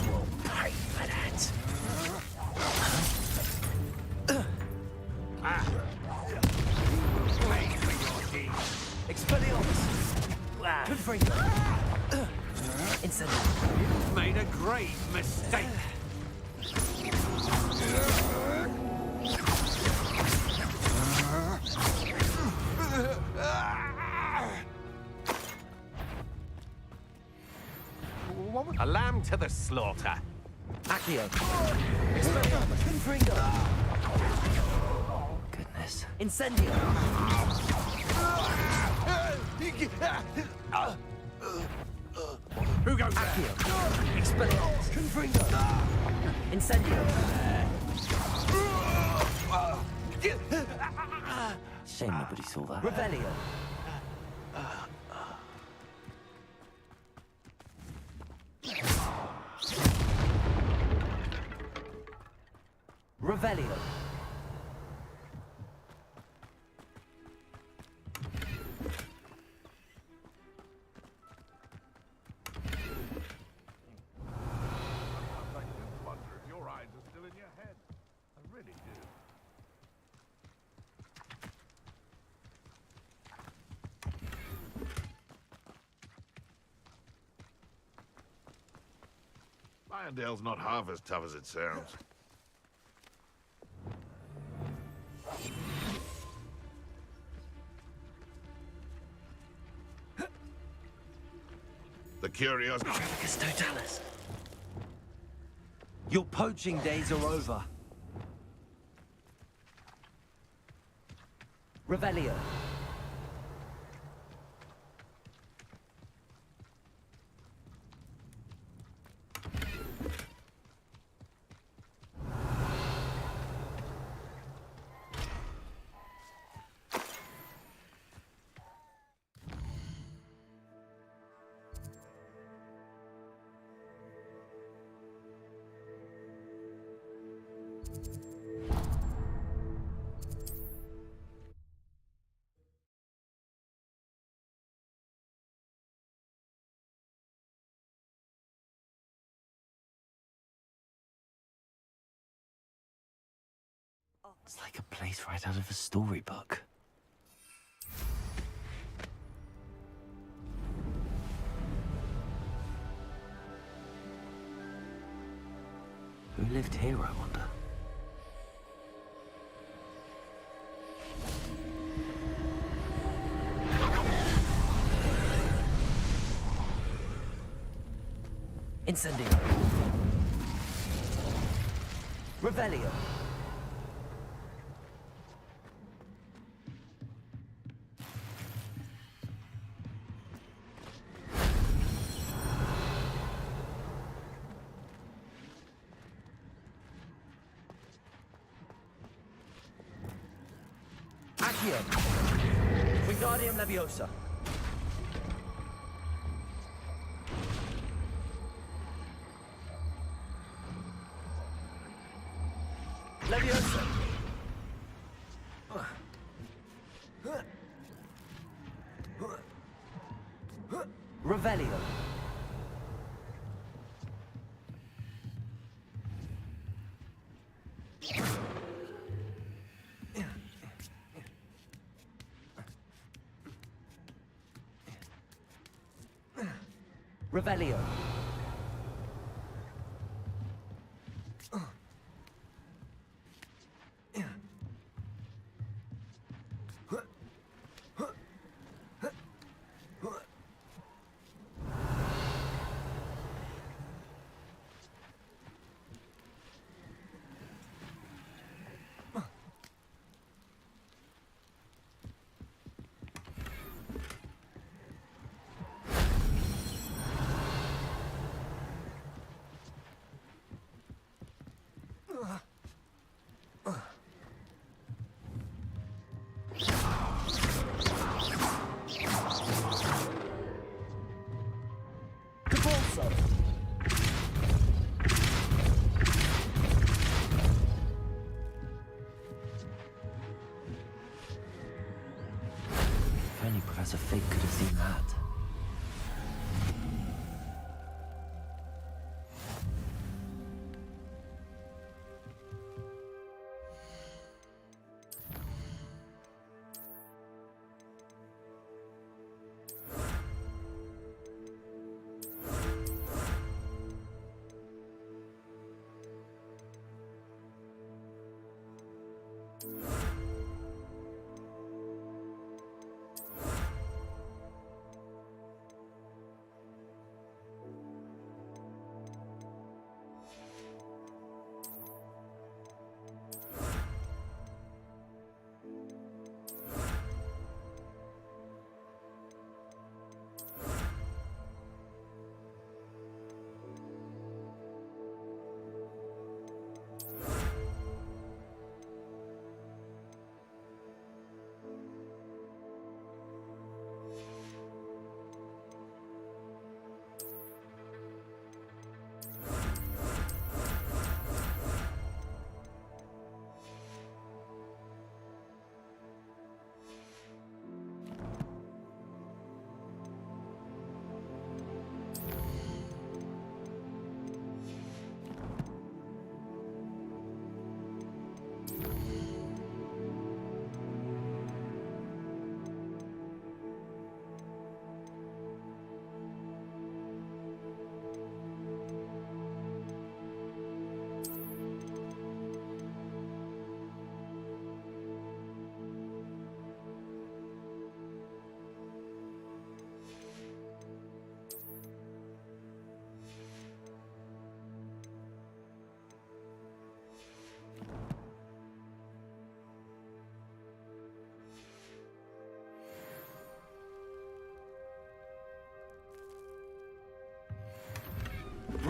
Speaker 1: We'll pay for that.
Speaker 17: Pay for your deeds.
Speaker 1: Expelliarmus. Confringo. Incendio.
Speaker 17: You've made a grave mistake. A lamb to the slaughter.
Speaker 1: Accio. Expelliarmus. Confringo. Goodness. Incendio.
Speaker 17: Who goes
Speaker 1: Accio. Expelliarmus. Confringo. Incendio. Shame nobody saw that. Revelio. Revelio.
Speaker 5: Irondale's not half as tough as it sounds. The curiosity...
Speaker 1: Totalis. Your poaching days are over. Revelio. It's like a place right out of a storybook. Who lived here, I wonder? Incendio. Revelio. Accio. Wingardium Leviosa. Leviosa. Revelio. Revelio. If only Professor Fig could have seen that.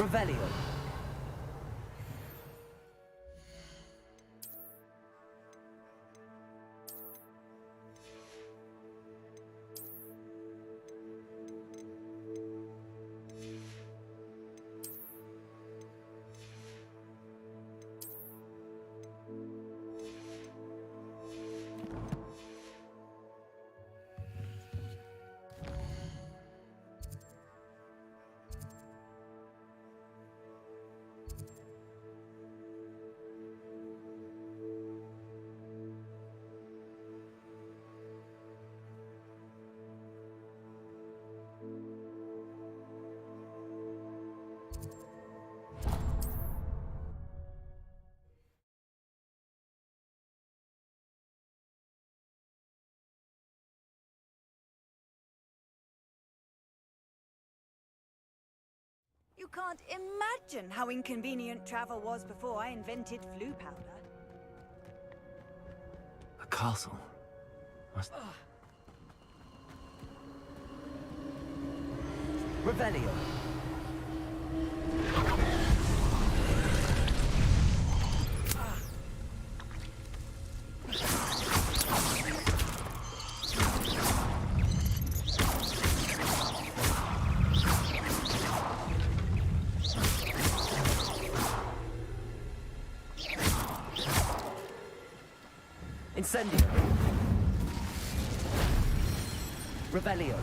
Speaker 1: Revelio.
Speaker 14: You can't imagine how inconvenient travel was before I invented flu powder.
Speaker 1: A castle. Revelio. Incendio. Revelio.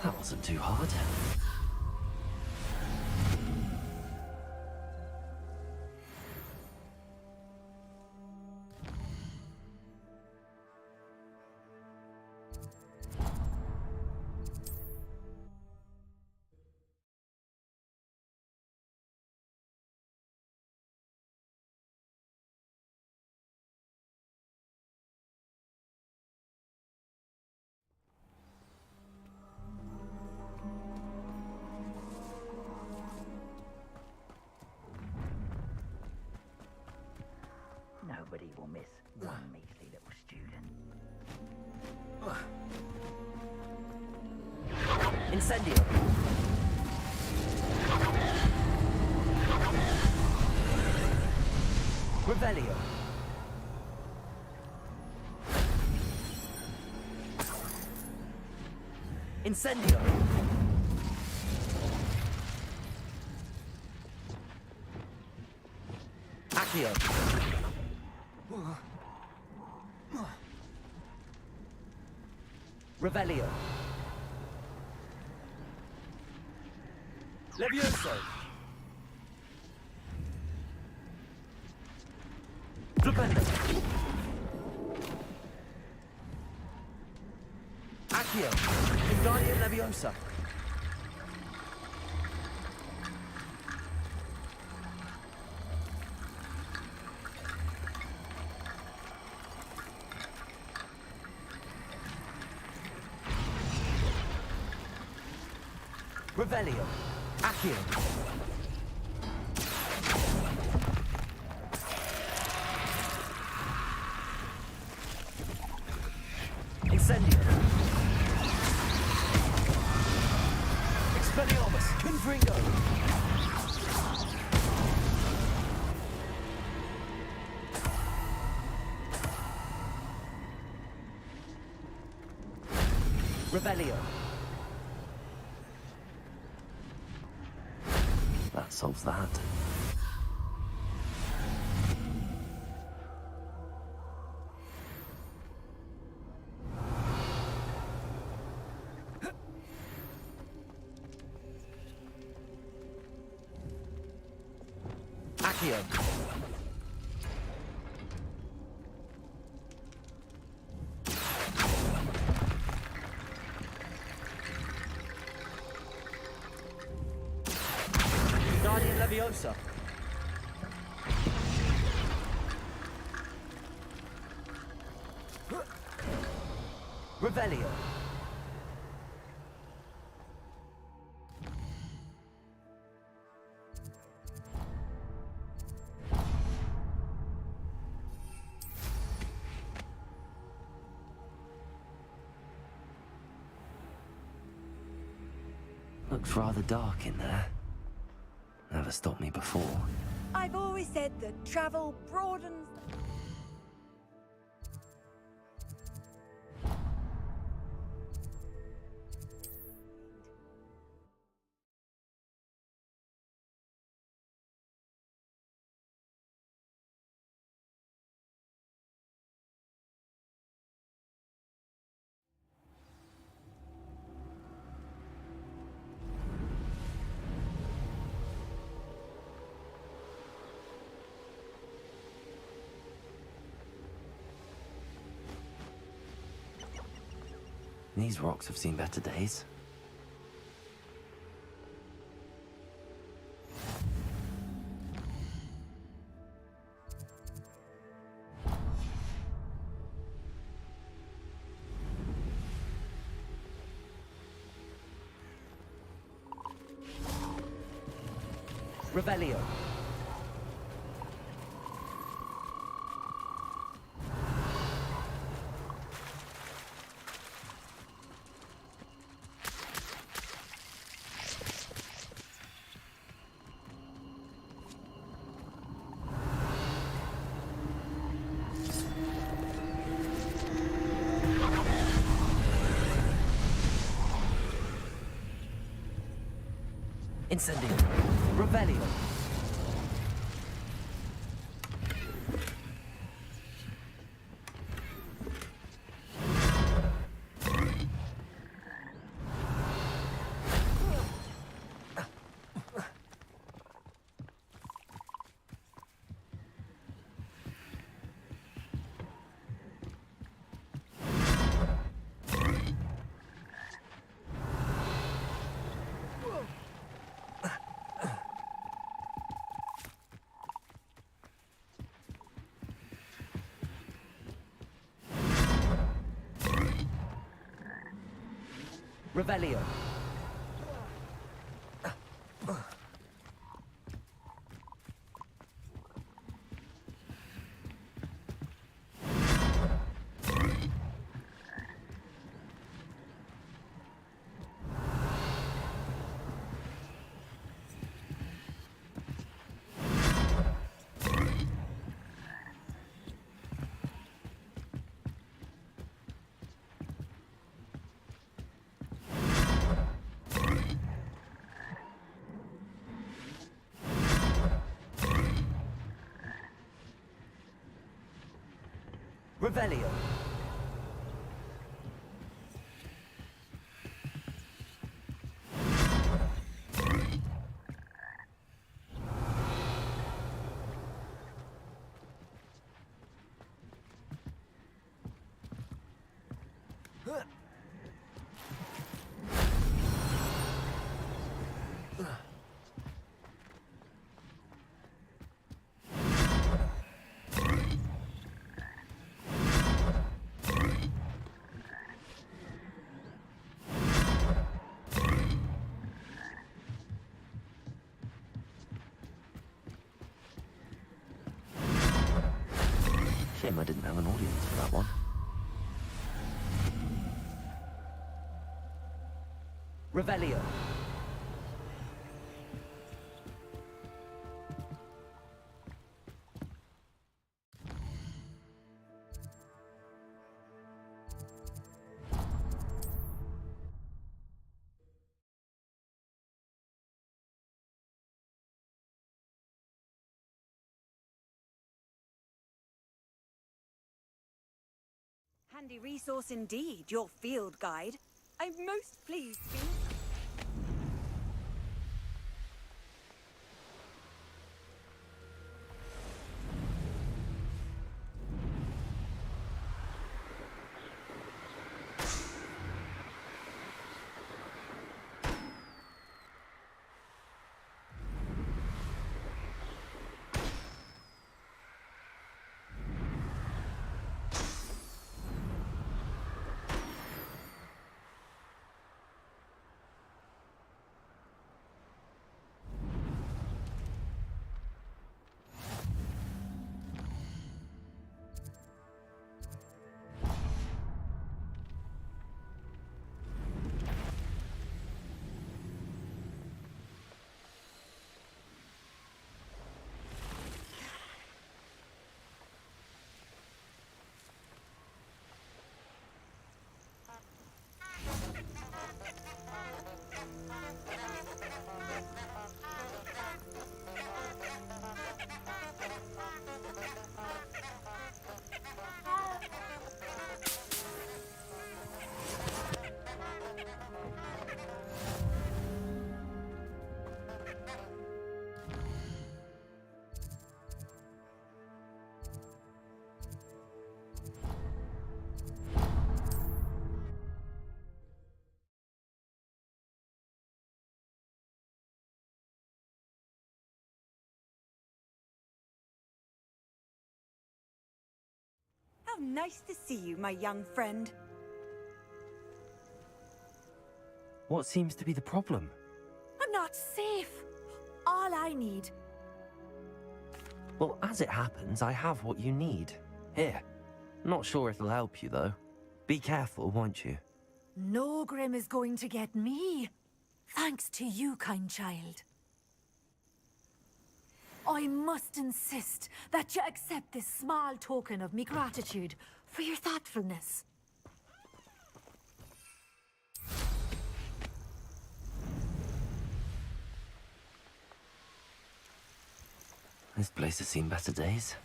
Speaker 1: That wasn't too hard.
Speaker 22: Nobody will miss one measly little student.
Speaker 1: Incendio. Revelio. Incendio. Accio. Revelio. Levioso. Flipendo. Accio. Wingardium Leviosa. Revelio. Accio. Incendio. Expelliarmus. Confringo. Revelio. That solves that. Accio. Guardian Leviosa. Revelio. Looks rather dark in there. Never stopped me before.
Speaker 14: I've always said that travel broadens.
Speaker 1: These rocks have seen better days. Revelio. Incendio. Revelio. Revelio. Revelio. Shame I didn't have an audience for that one. Revelio.
Speaker 14: Handy resource indeed, your field guide. I'm most pleased, Bean. nice to see you, my young friend.
Speaker 1: What seems to be the problem?
Speaker 14: I'm not safe. All I need.
Speaker 1: Well, as it happens, I have what you need. Here. Not sure it'll help you, though. Be careful, won't you?
Speaker 14: No Grim is going to get me. Thanks to you, kind child. I must insist that you accept this small token of me gratitude for your thoughtfulness.
Speaker 1: This place has seen better days.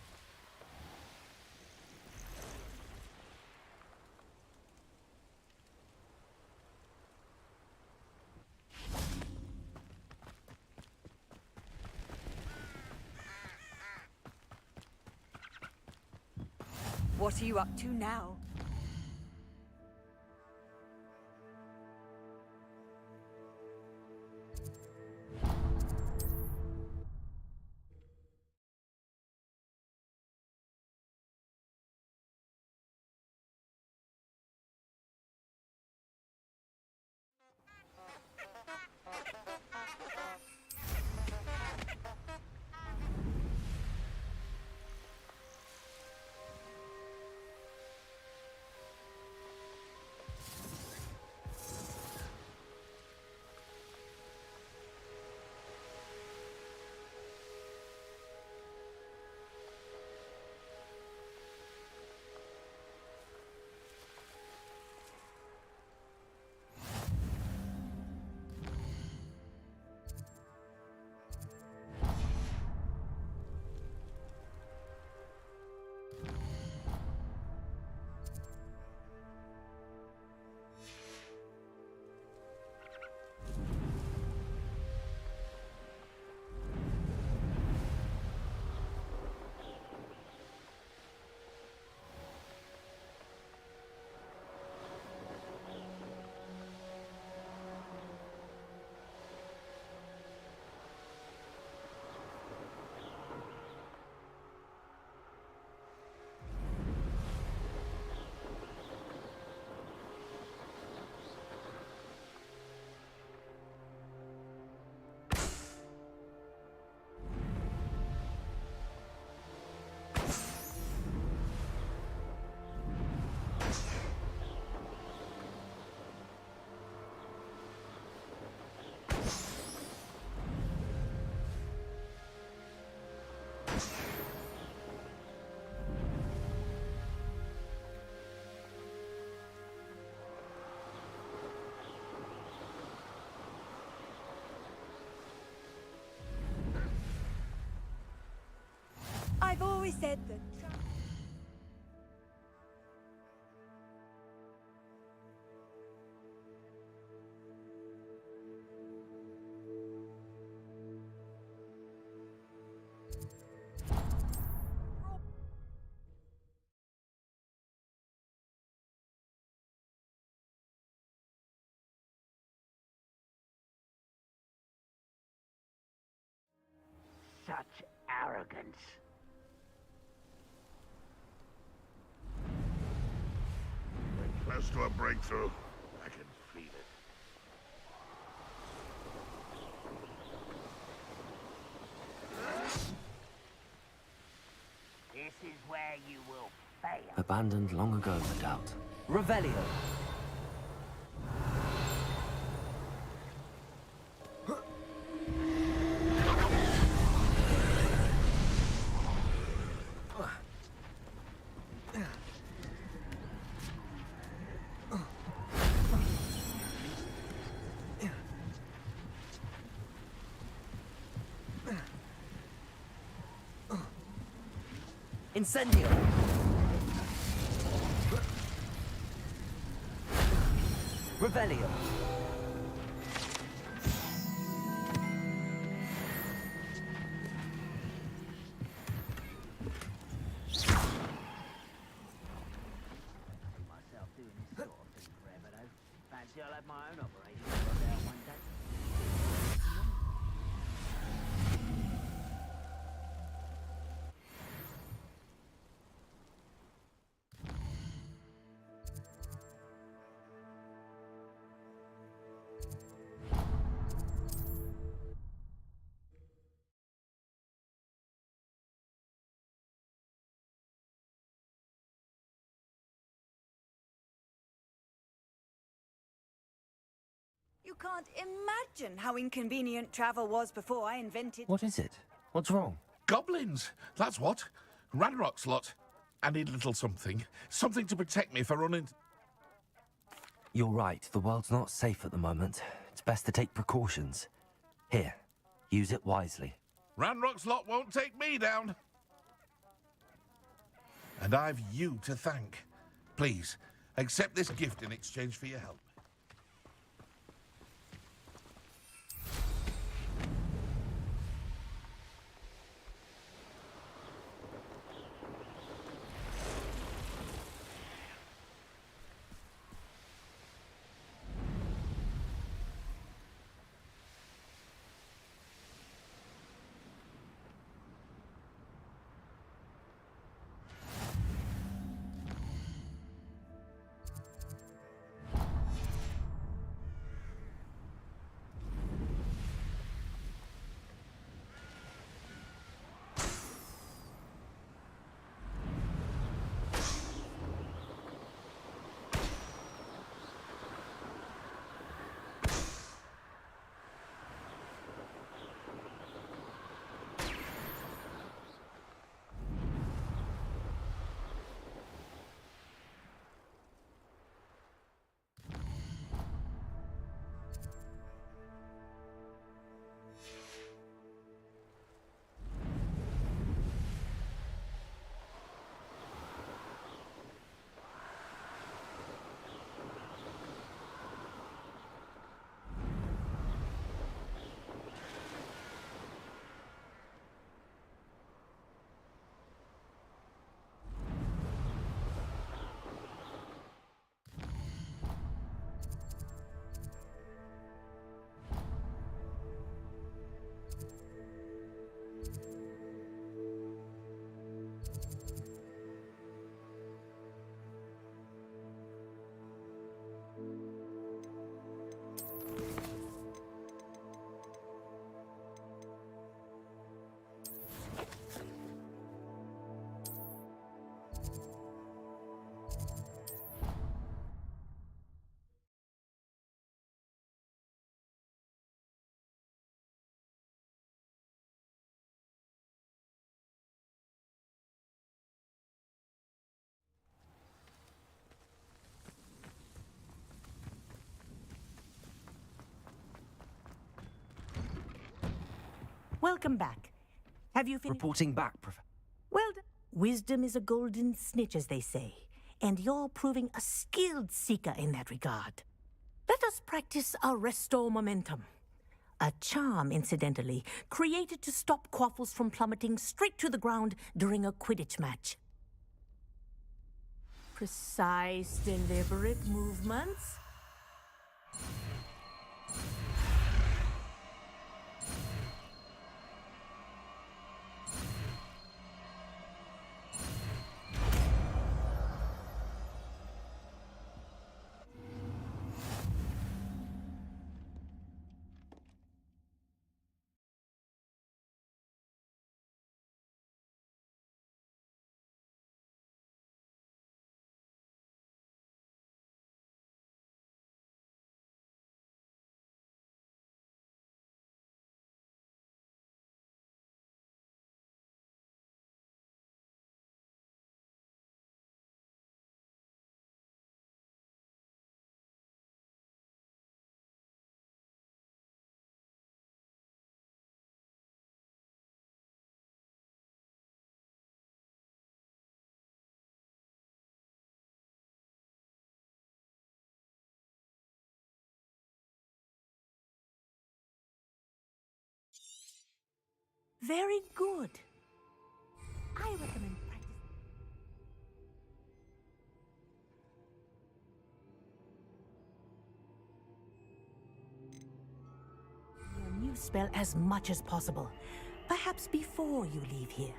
Speaker 14: What are you up to now? I've always said that.
Speaker 22: Such arrogance.
Speaker 6: We're close to a breakthrough. I can feel it.
Speaker 22: This is where you will fail.
Speaker 1: Abandoned long ago, no doubt. Revelio! Incendio! Revelio!
Speaker 22: Myself doing this sort of thing forever, though. Fancy I'll have my own operation sorted out one day.
Speaker 10: You can't imagine how inconvenient travel was before I invented...
Speaker 1: What is it? What's wrong?
Speaker 5: Goblins! That's what. Ranrock's lot. I need a little something. Something to protect me if I run into...
Speaker 1: You're right. The world's not safe at the moment. It's best to take precautions. Here, use it wisely.
Speaker 5: Ranrock's lot won't take me down. And I've you to thank. Please, accept this gift in exchange for your help.
Speaker 8: Welcome back. Have you finished?
Speaker 1: Reporting back, Professor.
Speaker 8: Well done. Wisdom is a golden snitch, as they say, and you're proving a skilled seeker in that regard. Let us practice Arresto Momentum. A charm, incidentally, created to stop quaffles from plummeting straight to the ground during a Quidditch match. Precise, deliberate movements. Very good. I recommend practice. Your new spell as much as possible. Perhaps before you leave here.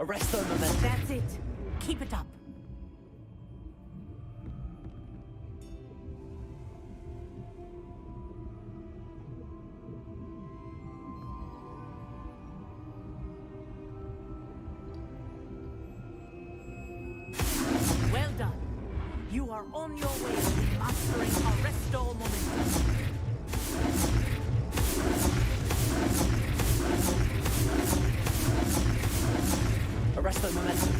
Speaker 1: Arresto momentum.
Speaker 8: That's it. Keep it up. Well done. You are on your way to mastering Arresto momentum.
Speaker 1: Arresto momentum.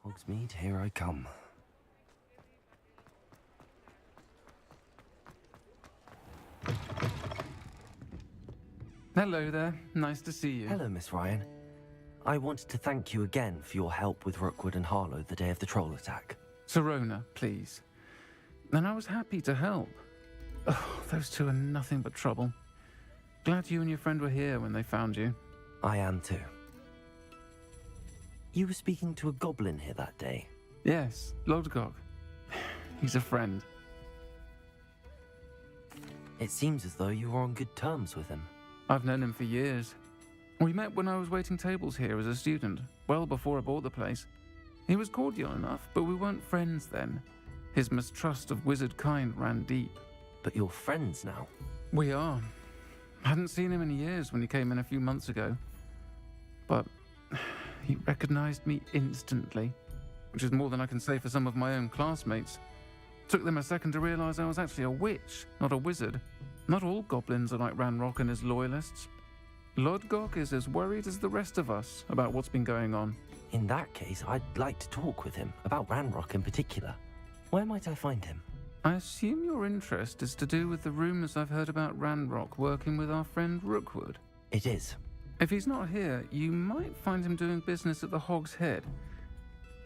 Speaker 1: Hogsmeade, here I come.
Speaker 4: Hello there. Nice to see you.
Speaker 1: Hello, Miss Ryan. I wanted to thank you again for your help with Rookwood and Harlow the day of the troll attack.
Speaker 4: Sirona, please. And I was happy to help. Oh, those two are nothing but trouble. Glad you and your friend were here when they found you.
Speaker 1: I am too. You were speaking to a goblin here that day.
Speaker 4: Yes, Lodgok. He's a friend.
Speaker 1: It seems as though you were on good terms with him.
Speaker 4: I've known him for years. We met when I was waiting tables here as a student, well before I bought the place. He was cordial enough, but we weren't friends then. His mistrust of wizard kind ran deep.
Speaker 1: But you're friends now?
Speaker 4: We are. Hadn't seen him in years when he came in a few months ago. But he recognized me instantly, which is more than I can say for some of my own classmates. Took them a second to realize I was actually a witch, not a wizard. Not all goblins are like Ranrock and his loyalists. Lodgok is as worried as the rest of us about what's been going on.
Speaker 1: In that case, I'd like to talk with him, about Ranrock in particular. Where might I find him?
Speaker 4: I assume your interest is to do with the rumors I've heard about Ranrock working with our friend Rookwood.
Speaker 1: It is.
Speaker 4: If he's not here, you might find him doing business at the Hog's Head.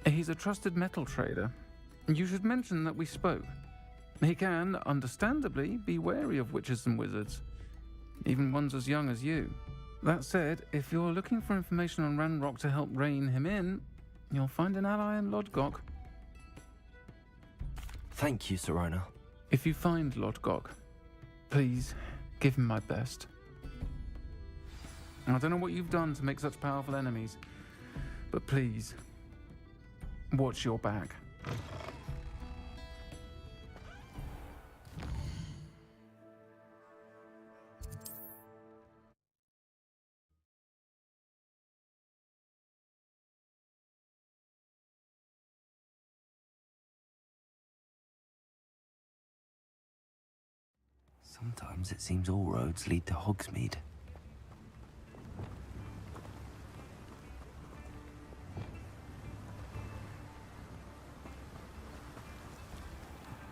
Speaker 4: He's a trusted metal trader. You should mention that we spoke. He can, understandably, be wary of witches and wizards, even ones as young as you. That said, if you're looking for information on Ranrock to help rein him in, you'll find an ally in Lodgok.
Speaker 1: Thank you, Sirona.
Speaker 4: If you find Lodgok, please give him my best. I don't know what you've done to make such powerful enemies, but please, watch your back.
Speaker 1: Sometimes it seems all roads lead to Hogsmeade.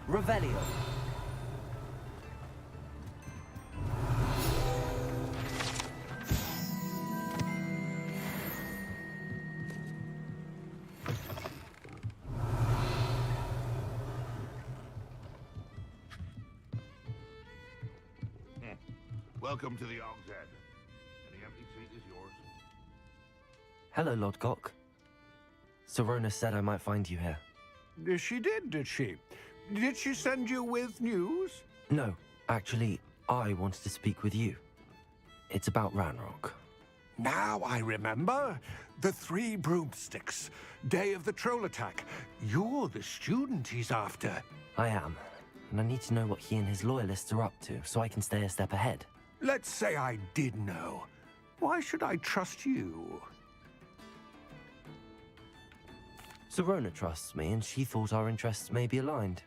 Speaker 1: Revelio.
Speaker 6: Welcome to the Hog's Head. Any empty seat is yours.
Speaker 1: Hello, Lodgok. Sirona said I might find you here.
Speaker 11: She did she? Did she send you with news?
Speaker 1: No, actually, I wanted to speak with you. It's about Ranrock.
Speaker 11: Now I remember. The 3 broomsticks. Day of the troll attack. You're the student he's after.
Speaker 1: I am, and I need to know what he and his loyalists are up to so I can stay a step ahead.
Speaker 11: Let's say I did know. Why should I trust you?
Speaker 1: Sirona trusts me, and she thought our interests may be aligned.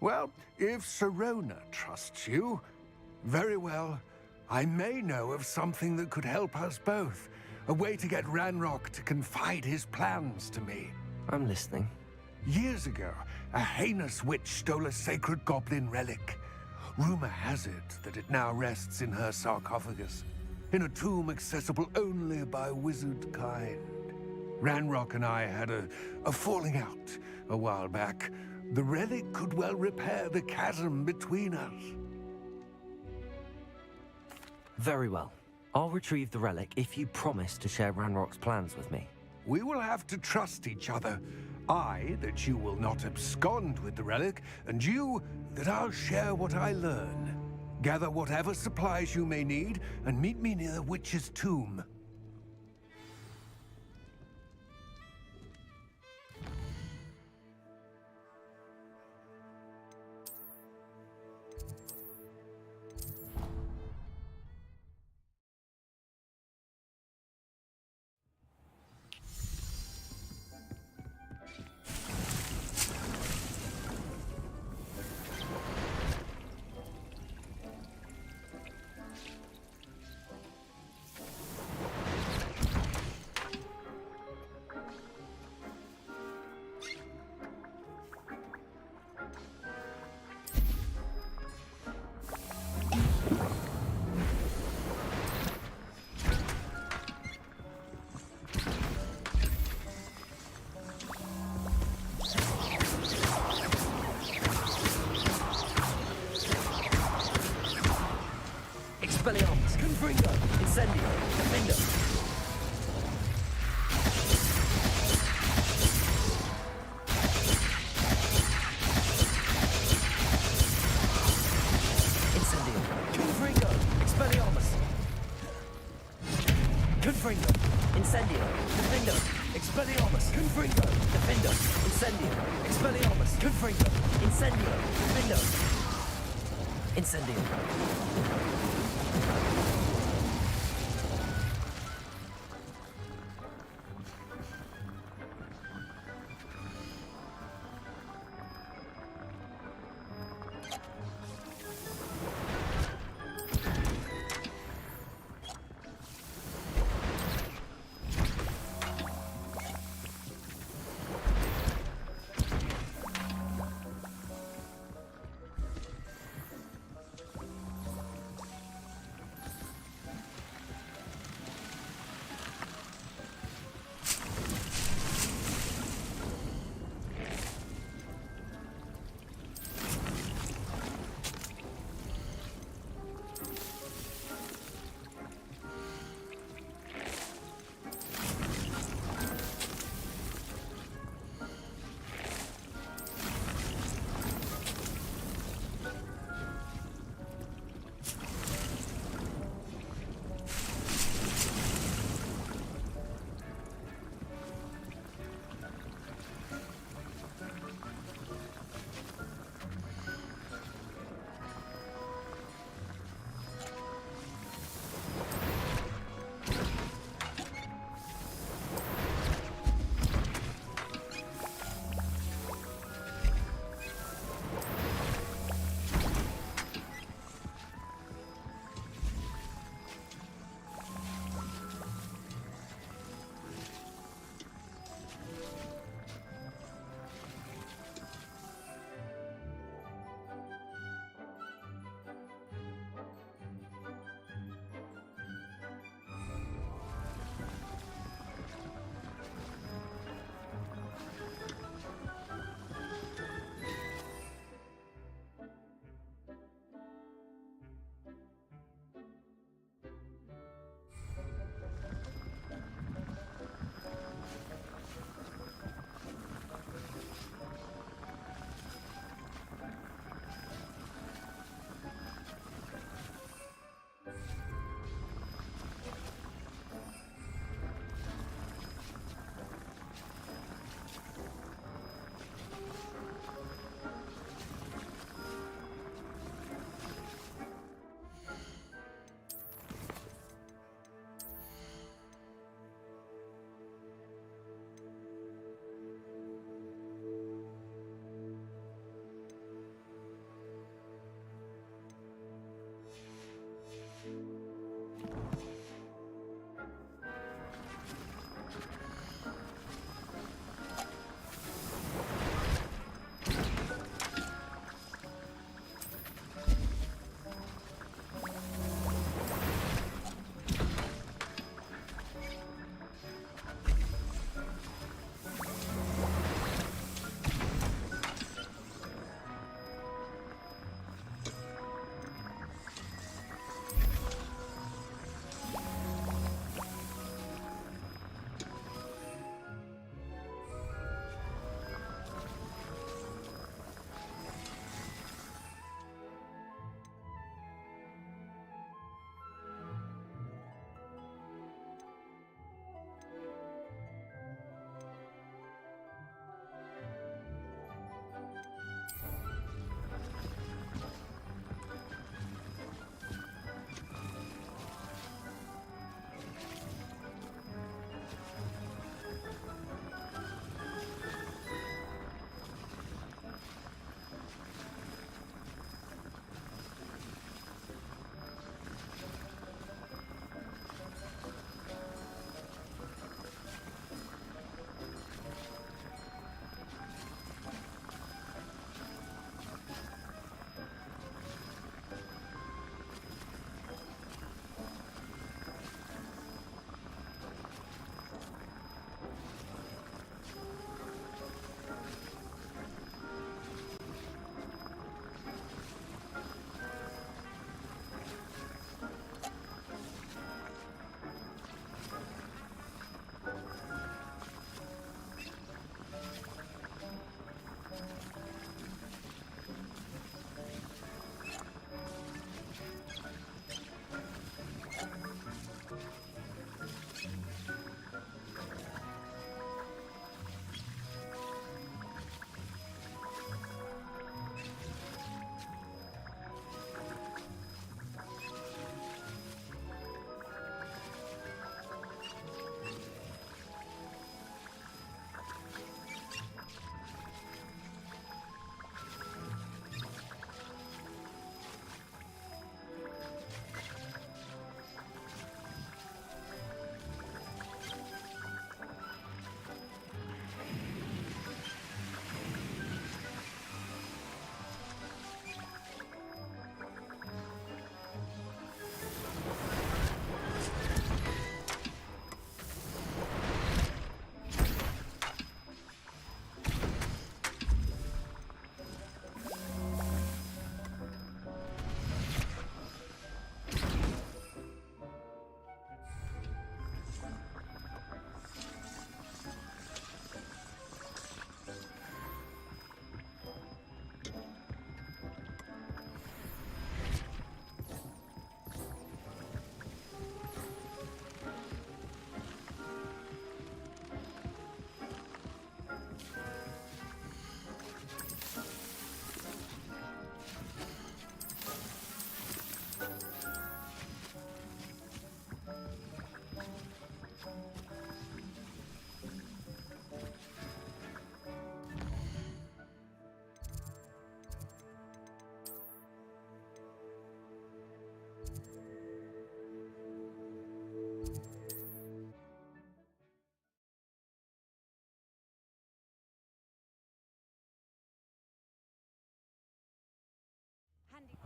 Speaker 11: Well, if Sirona trusts you, very well. I may know of something that could help us both. A way to get Ranrock to confide his plans to me.
Speaker 1: I'm listening.
Speaker 11: Years ago, a heinous witch stole a sacred goblin relic. Rumor has it that it now rests in her sarcophagus, in a tomb accessible only by wizard kind. Ranrock and I had a falling out a while back. The relic could well repair the chasm between us.
Speaker 1: Very well. I'll retrieve the relic if you promise to share Ranrock's plans with me.
Speaker 11: We will have to trust each other. I, that you will not abscond with the relic, and you, that I'll share what I learn. Gather whatever supplies you may need, and meet me near the witch's tomb.
Speaker 1: Expelliarmus, Confringo, Incendio, Defender. Incendio, Confringo, Expelliarmus. Confringo, Incendio, Defender, Expelliarmus, Confringo, Defender, Incendio, Expelliarmus, Confringo, Incendio, Defender, Incendio.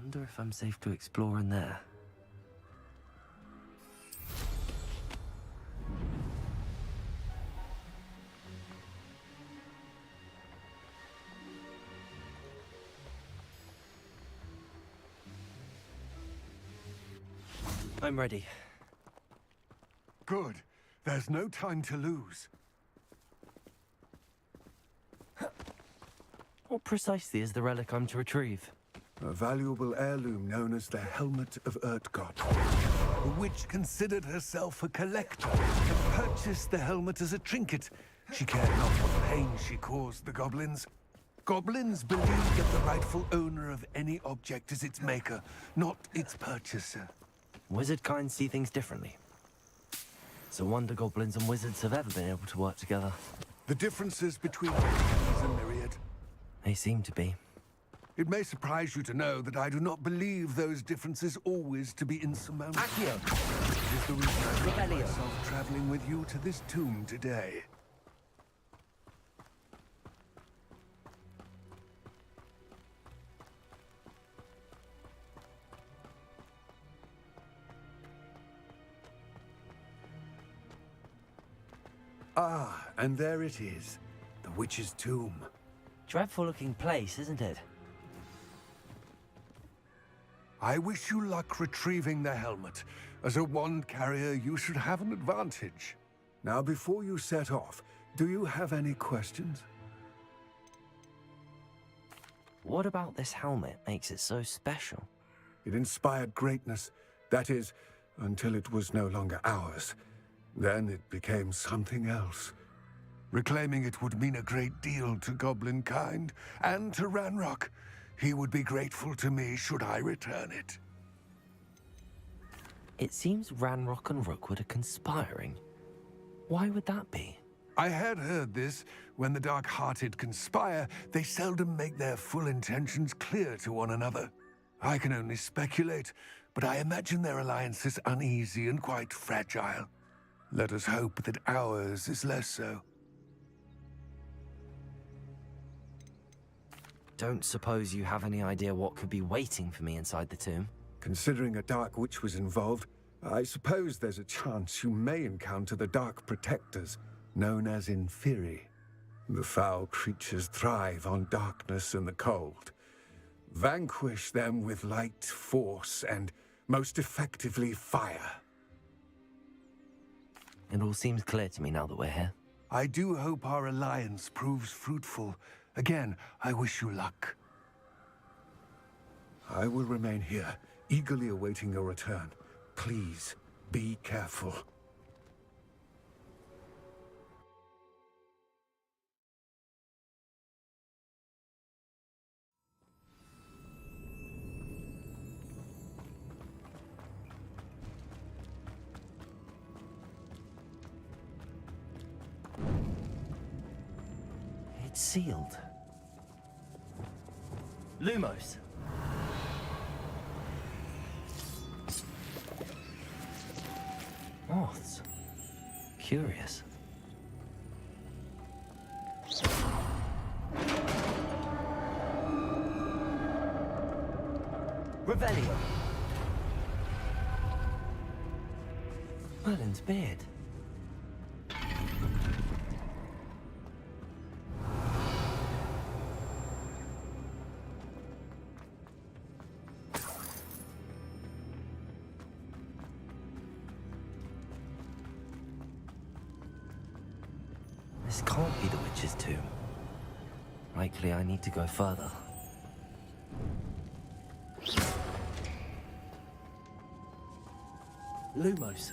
Speaker 1: Wonder if I'm safe to explore in there. I'm ready.
Speaker 2: Good. There's no time to lose.
Speaker 1: What precisely is the relic I'm to retrieve?
Speaker 2: A valuable heirloom known as the Helmet of Urtgott. The witch considered herself a collector and purchased the helmet as a trinket. She cared not what pain she caused the goblins. Goblins believe that the rightful owner of any object is its maker, not its purchaser.
Speaker 1: Wizard kind see things differently. It's a wonder goblins and wizards have ever been able to work together.
Speaker 2: The differences between us are myriad.
Speaker 1: They seem to be.
Speaker 2: It may surprise you to know that I do not believe those differences always to be insurmountable.
Speaker 1: Accio!
Speaker 2: It is the reason I find myself traveling with you to this tomb today. Ah, and there it is. The witch's tomb.
Speaker 1: Dreadful looking place, isn't it?
Speaker 2: I wish you luck retrieving the helmet. As a wand carrier, you should have an advantage. Now, before you set off, do you have any questions?
Speaker 1: What about this helmet makes it so special?
Speaker 2: It inspired greatness. That is, until it was no longer ours. Then it became something else. Reclaiming it would mean a great deal to goblin kind and to Ranrock. He would be grateful to me should I return it.
Speaker 1: It seems Ranrock and Rookwood are conspiring. Why would that be?
Speaker 2: I had heard this. When the dark-hearted conspire, they seldom make their full intentions clear to one another. I can only speculate, but I imagine their alliance is uneasy and quite fragile. Let us hope that ours is less so.
Speaker 1: Don't suppose you have any idea what could be waiting for me inside the tomb?
Speaker 2: Considering a Dark Witch was involved, I suppose there's a chance you may encounter the Dark Protectors, known as Inferi. The foul creatures thrive on darkness and the cold. Vanquish them with light, force, and most effectively fire.
Speaker 1: It all seems clear to me now that we're here.
Speaker 2: I do hope our alliance proves fruitful. Again, I wish you luck. I will remain here, eagerly awaiting your return. Please, be careful.
Speaker 1: It's sealed. Lumos. Moths. Curious. Revelio. Merlin's beard. This can't be the witch's tomb. Likely I need to go further. Lumos.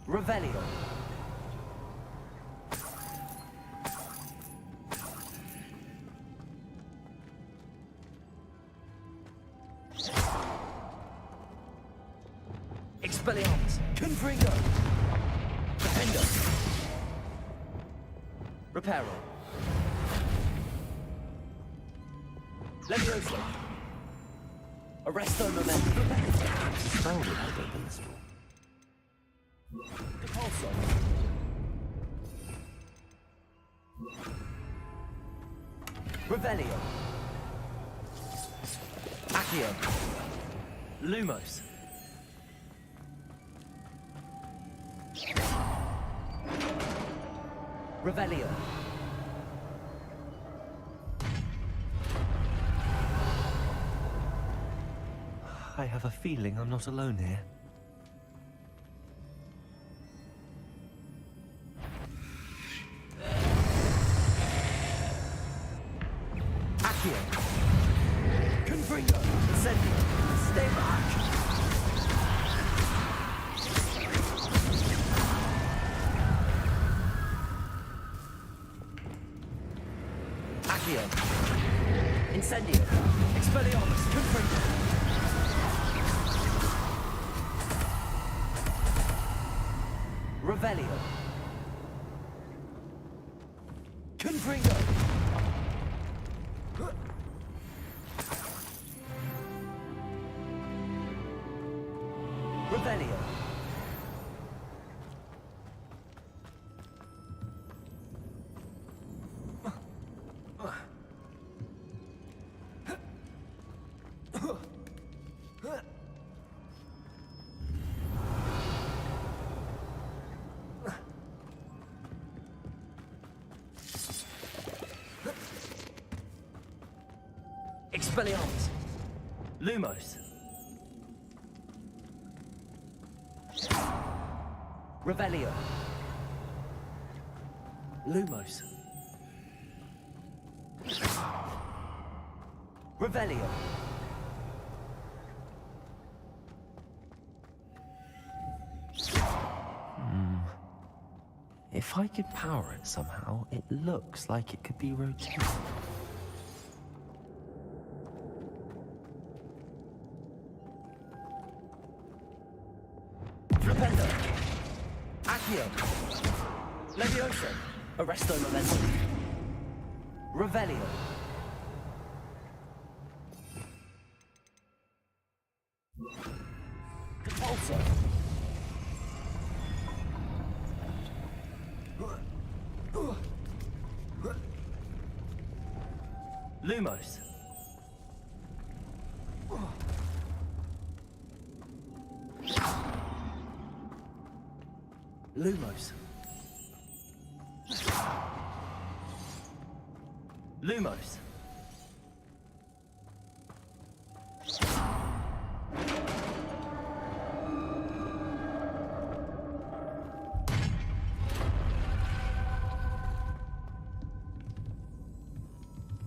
Speaker 1: Revelio. Expelliarmus. Confringo. Defendo. Reparo. Levioso. Arresto momentum. Found it, I don't think this one. Depulso. Revelio. Accio. Lumos. Revelio. I have a feeling I'm not alone here. Accio. Confringo. Incendio. Stay back. Accio. Incendio. Expelliarmus. Confringo. Revelio. Confringo. Revelio. Expelliarmus. Lumos. Revelio. Lumos. Revelio. If I could power it somehow, it looks like it could be rotated. Flipendo. Accio. Levioso. Arresto momentum. Revelio. Repulsor. Lumos. Lumos. Lumos.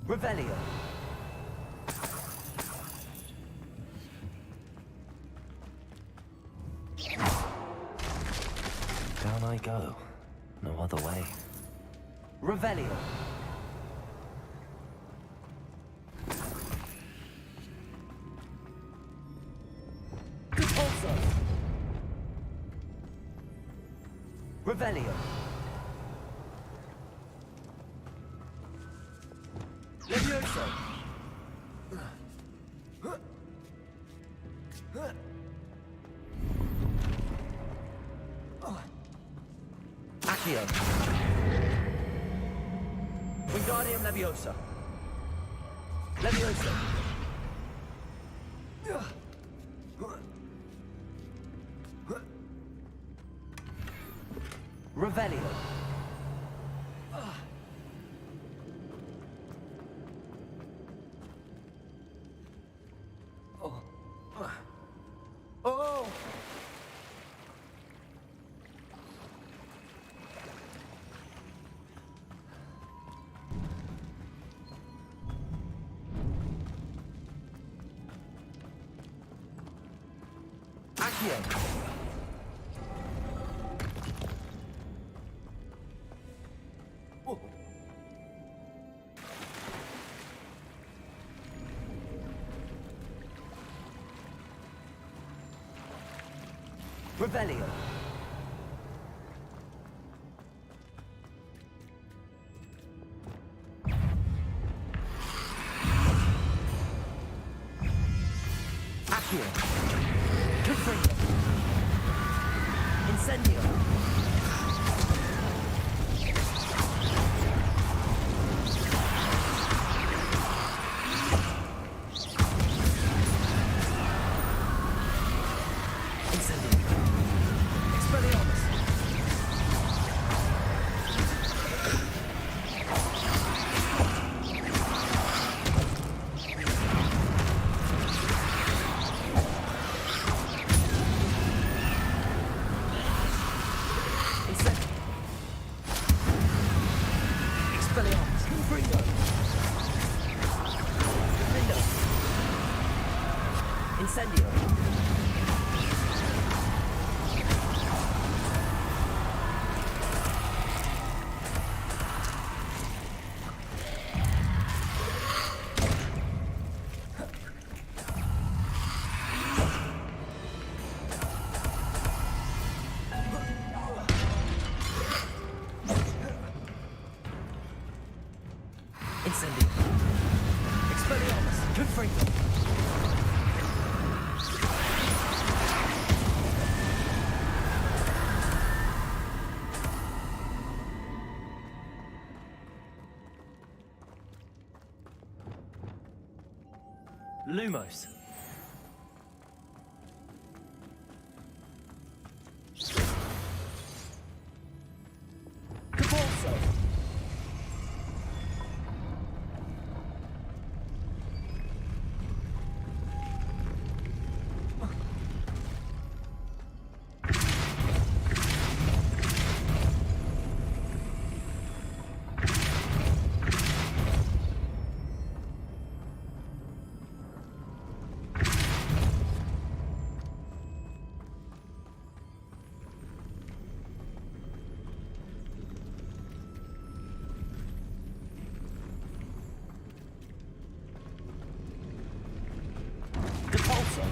Speaker 1: Revelio. Down I go. No other way. Revelio. Repulsor. Revelio. Levioso. Accio. Wingardium Leviosa. Leviosa. Revelio. Oh! Accio. Oh. Revelio. Accio. Confringo. Incendio. Incendio. Expelliarmus. Confringo. Lumos. Capulso.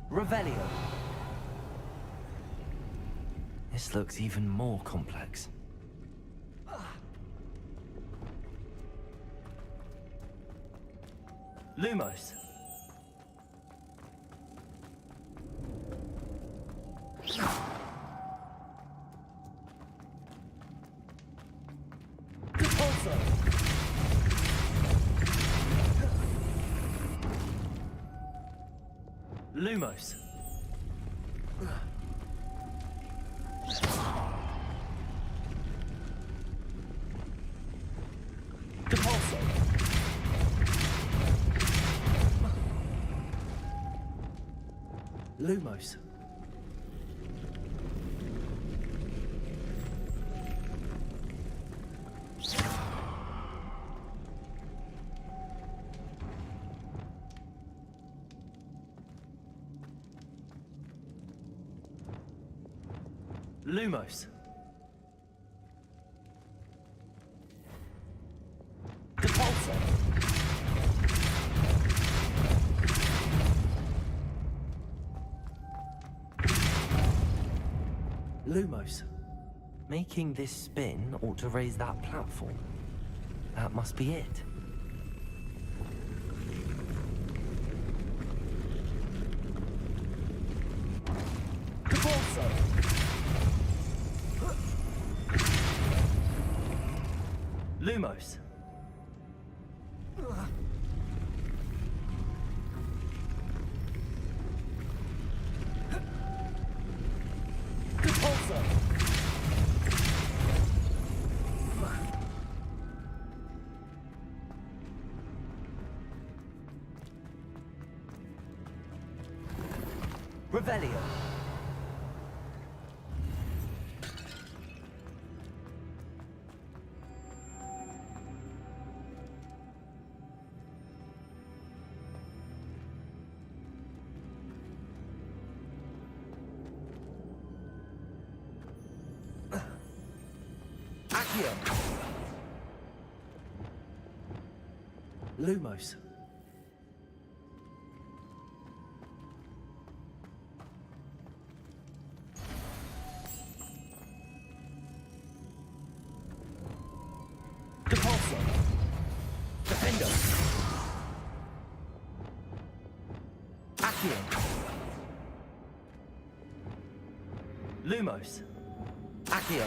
Speaker 1: Revelio. This looks even more complex. Lumos. Capulso. Lumos. Capulso. Lumos. Lumos. Capulso. Lumos. Making this spin ought to raise that platform. That must be it. Capulso. Lumos. Capulso. Revelio. Accio. Lumos. Capulso. Defendo. Accio. Lumos. Accio.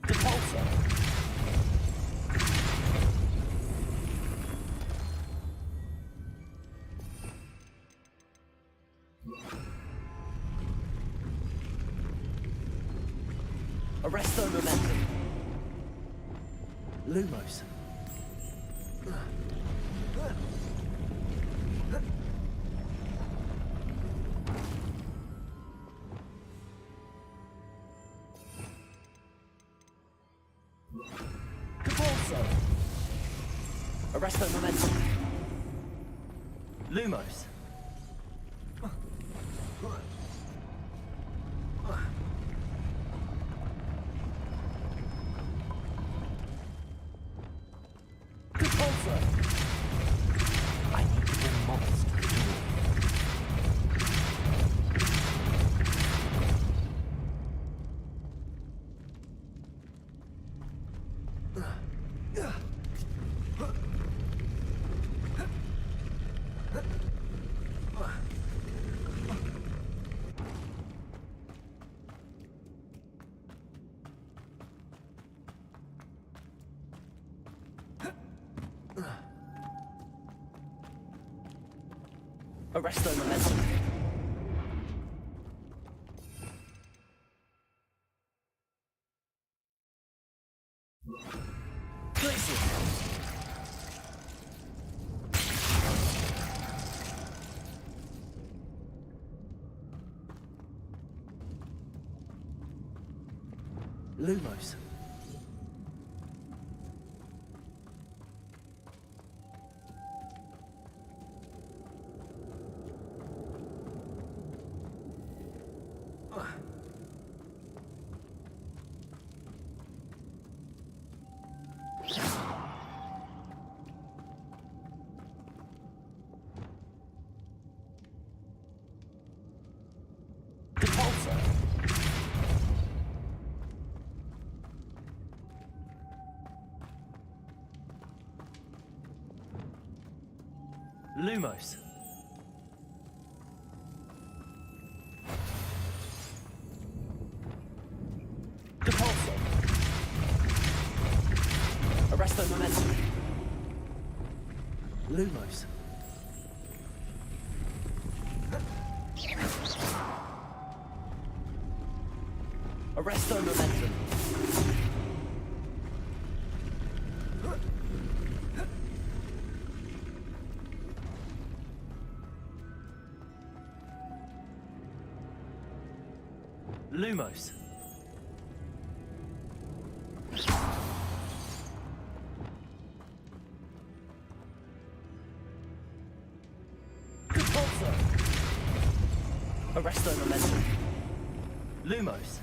Speaker 1: Capulso. Arresto momentum. Lumos. Capulso. Arresto momentum. Lumos. Capulso. I need to bring mobs to the door. Arresto momentum. Glacier. Lumos. Lumos. Capulso. Arresto momentum. Lumos. Arresto momentum. Lumos. Capulso. Arresto momentum. Lumos.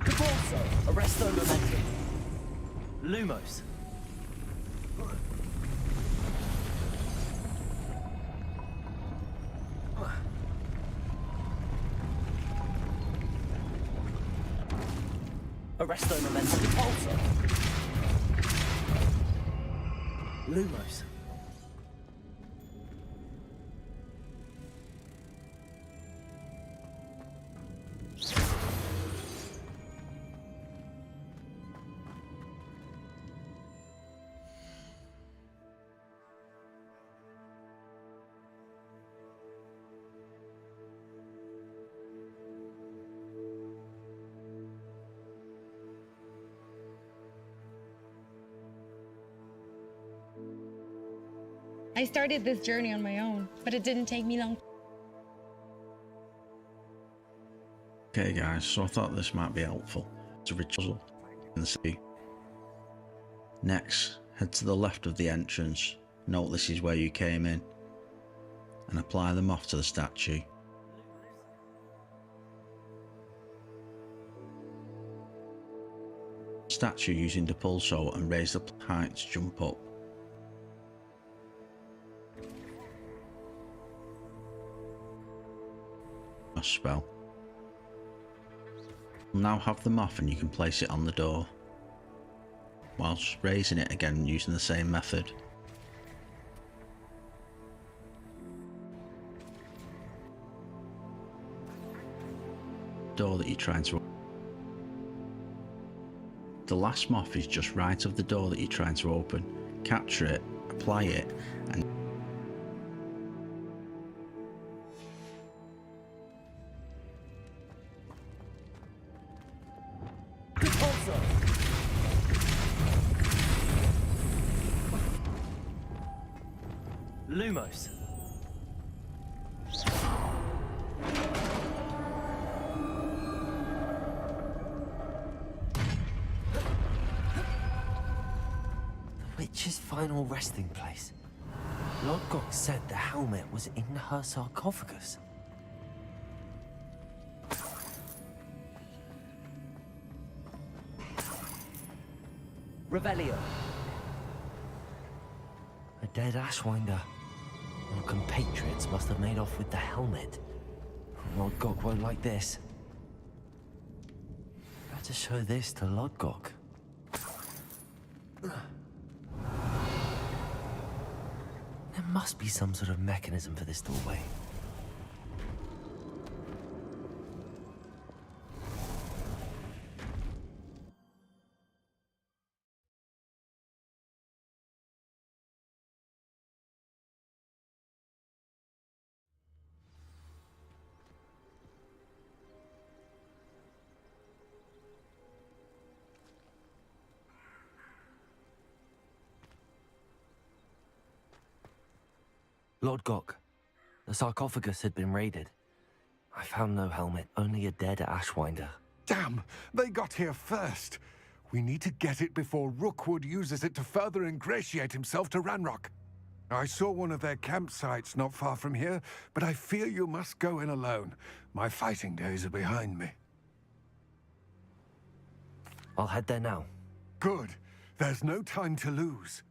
Speaker 1: Capulso. Arresto momentum. Lumos. Arresto momentum. Capulso. Lumos.
Speaker 19: I started this journey on my own, but it didn't take me long.
Speaker 20: Okay guys, so I thought this might be helpful. It's a ritual in the sea. Next, head to the left of the entrance. Note this is where you came in. And apply them off to the statue. Statue using the pulso and raise the heights, jump up. A spell. Now have them off and you can place it on the door, whilst raising it again using the same method. Door that you're trying to... The last moth is just right of the door that you're trying to open. Capture it, apply it, and
Speaker 1: Lumos. The witch's final resting place. Lodgok said the helmet was in her sarcophagus. Revelio. A dead Ashwinder. Our compatriots must have made off with the helmet. Lodgok won't like this. Better show this to Lodgok. There must be some sort of mechanism for this doorway. Lodgok, the sarcophagus had been raided. I found no helmet, only a dead Ashwinder.
Speaker 2: Damn! They got here first. We need to get it before Rookwood uses it to further ingratiate himself to Ranrock. I saw one of their campsites not far from here, but I fear you must go in alone. My fighting days are behind me.
Speaker 1: I'll head there now.
Speaker 2: Good. There's no time to lose.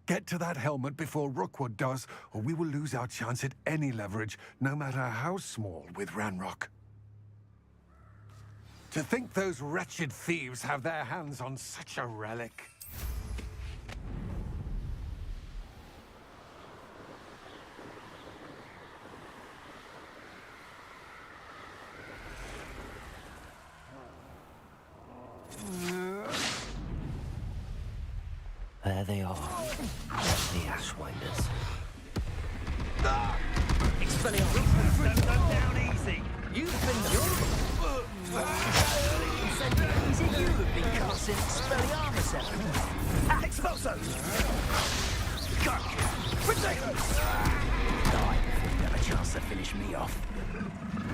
Speaker 2: Get to that helmet before Rookwood does, or we will lose our chance at any leverage, no matter how small, with Ranrock. To think those wretched thieves have their hands on such a relic.
Speaker 1: There they are. The Ashwinders.
Speaker 22: Expelliarmus! Don't go down easy! You've been Is it you who've been casting Expelliarmus at? Expulso! Gotcha! Ridiculous! Die before you have a chance to finish me off.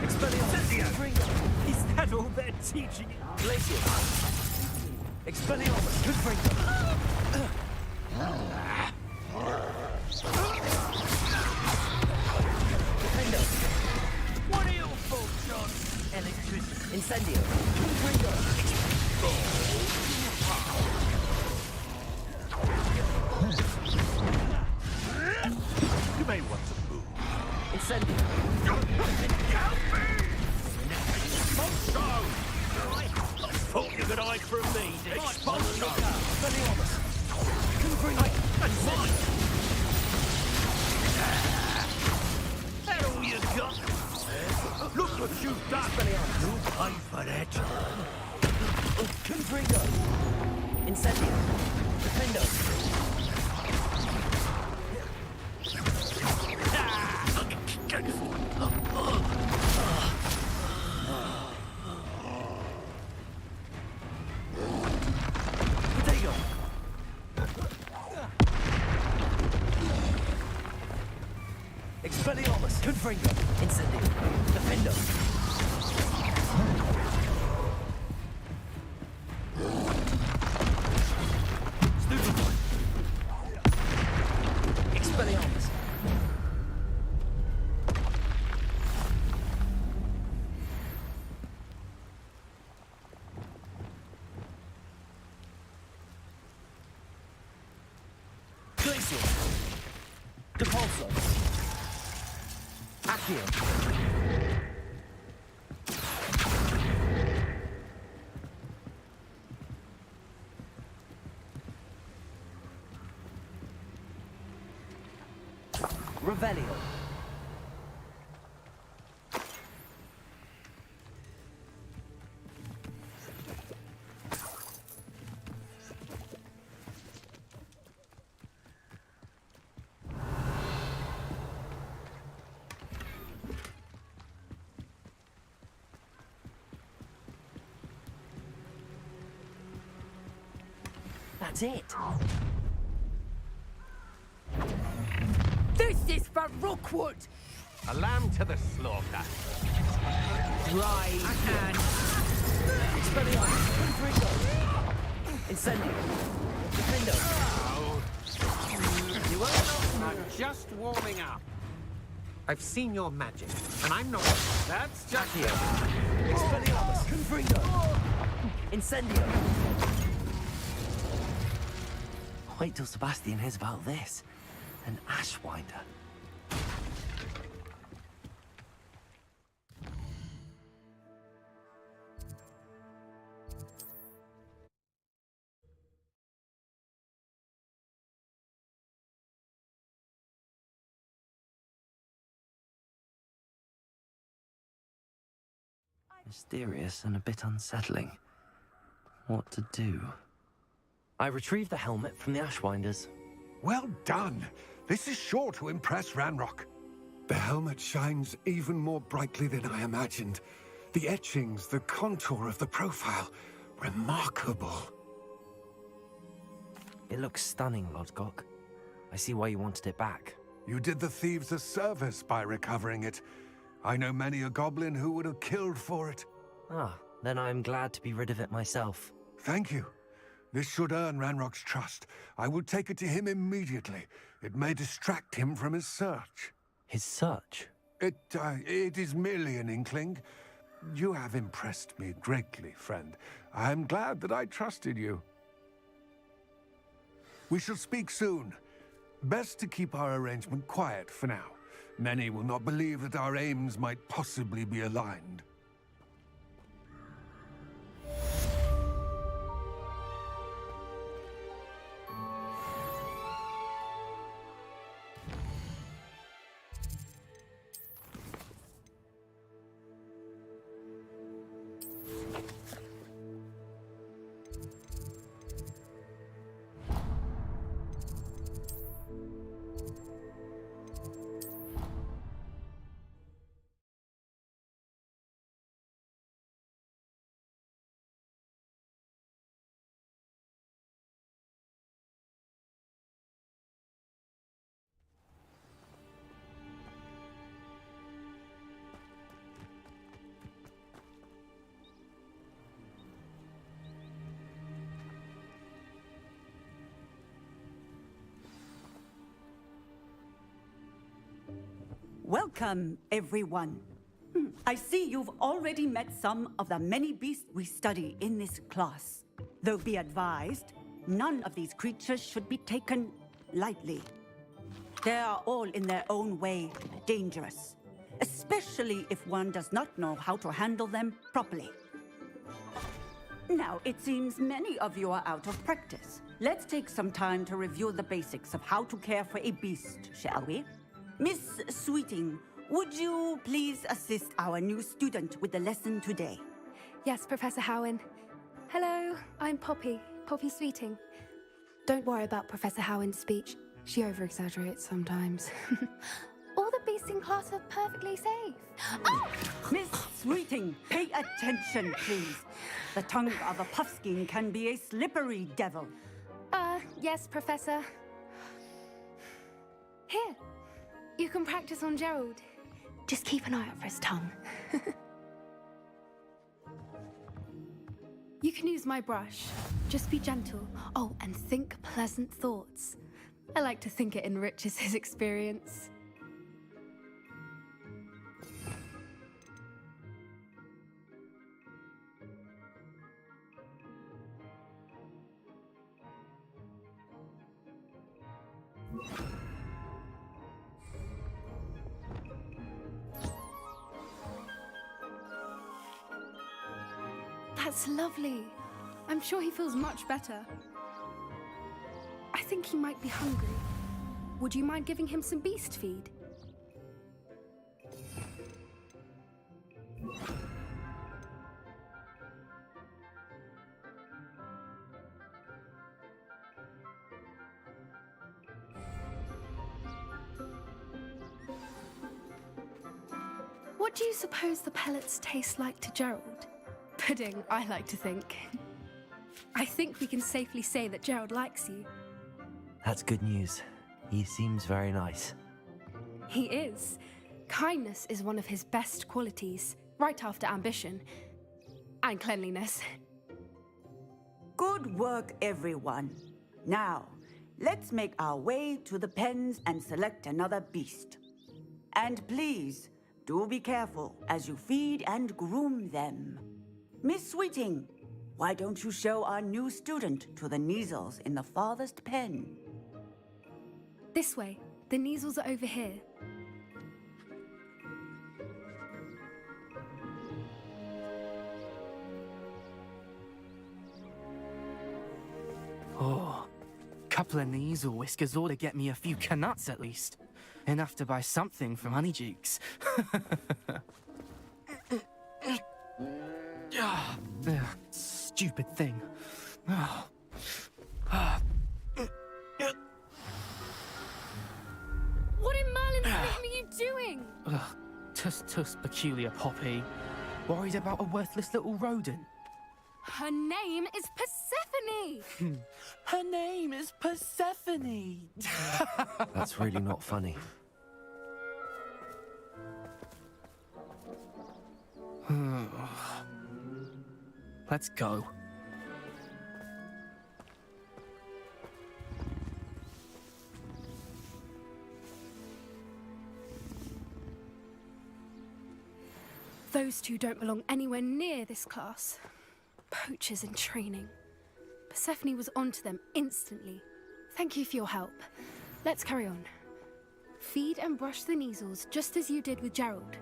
Speaker 22: Expelliarmus! Is that all they're teaching you? Glacier! Expelliarmus! Confringo! Defendo! What are your faults, John? Electricity. Incendio. Confringo!
Speaker 6: You may want to move.
Speaker 1: Incendio.
Speaker 6: Expulso! I thought you could hide from me. Expulso!
Speaker 1: Expelliarmus.
Speaker 6: That's mine! That all you got? Look what you've done! You'll pay for that.
Speaker 1: Confringo. Incendio. Defendo. Expelliarmus! Confringo! Incendio! Defendo! Stupefy! Expelliarmus! Glacier! Depulso! Accio! Revelio! That's it.
Speaker 8: This is
Speaker 17: Rookwood! A lamb to the slaughter.
Speaker 22: Right. Expelliarmus, Confringo. Incendio. Defendo.
Speaker 17: You are just warming up. I've seen your magic, and I'm not. That's just
Speaker 22: Accio. Expelliarmus, Confringo. Incendio.
Speaker 1: Wait till Sebastian hears about this. An Ashwinder. Mysterious and a bit unsettling. What to do? I retrieved the helmet from the Ashwinders.
Speaker 2: Well done. This is sure to impress Ranrock. The helmet shines even more brightly than I imagined. The etchings, the contour of the profile. Remarkable.
Speaker 1: It looks stunning, Lodgok. I see why you wanted it back.
Speaker 2: You did the thieves a service by recovering it. I know many a goblin who would have killed for it.
Speaker 1: Ah, then I'm glad to be rid of it myself.
Speaker 2: Thank you. This should earn Ranrock's trust. I will take it to him immediately. It may distract him from his search.
Speaker 1: His search?
Speaker 2: It is merely an inkling. You have impressed me greatly, friend. I am glad that I trusted you. We shall speak soon. Best to keep our arrangement quiet for now. Many will not believe that our aims might possibly be aligned.
Speaker 7: Welcome, everyone. I see you've already met some of the many beasts we study in this class. Though be advised, none of these creatures should be taken lightly. They are all in their own way dangerous, especially if one does not know how to handle them properly. Now, it seems many of you are out of practice. Let's take some time to review the basics of how to care for a beast, shall we? Miss Sweeting, would you please assist our new student with the lesson today?
Speaker 13: Yes, Professor Howen. Hello, I'm Poppy Sweeting. Don't worry about Professor Howen's speech. She over-exaggerates sometimes. All the beasts in class are perfectly safe. Oh!
Speaker 7: Miss Sweeting, pay attention, please. The tongue of a puffskein can be a slippery devil.
Speaker 13: Yes, Professor. Here, you can practice on Gerald. Just keep an eye out for his tongue. You can use my brush. Just be gentle. Oh, and think pleasant thoughts. I like to think it enriches his experience. That's lovely. I'm sure he feels much better. I think he might be hungry. Would you mind giving him some beast feed? What do you suppose the pellets taste like to Gerald? Pudding, I like to think. I think we can safely say that Gerald likes you.
Speaker 1: That's good news. He seems very nice.
Speaker 13: He is. Kindness is one of his best qualities, right after ambition. And cleanliness.
Speaker 7: Good work, everyone. Now, let's make our way to the pens and select another beast. And please, do be careful as you feed and groom them. Miss Sweeting, why don't you show our new student to the Neasels in the farthest pen?
Speaker 13: This way. The Neasels are over here.
Speaker 16: Oh, couple of Neasel whiskers ought to get me a few canuts at least. Enough to buy something from Honeydukes. Stupid thing.
Speaker 13: What in Merlin's name are you doing?
Speaker 16: Tuss, peculiar Poppy. Worried about a worthless little rodent.
Speaker 13: Her name is Persephone!
Speaker 16: Her name is Persephone!
Speaker 1: That's really not funny.
Speaker 16: Let's go.
Speaker 13: Those two don't belong anywhere near this class. Poachers in training. Persephone was onto them instantly. Thank you for your help. Let's carry on. Feed and brush the Neasels just as you did with Gerald.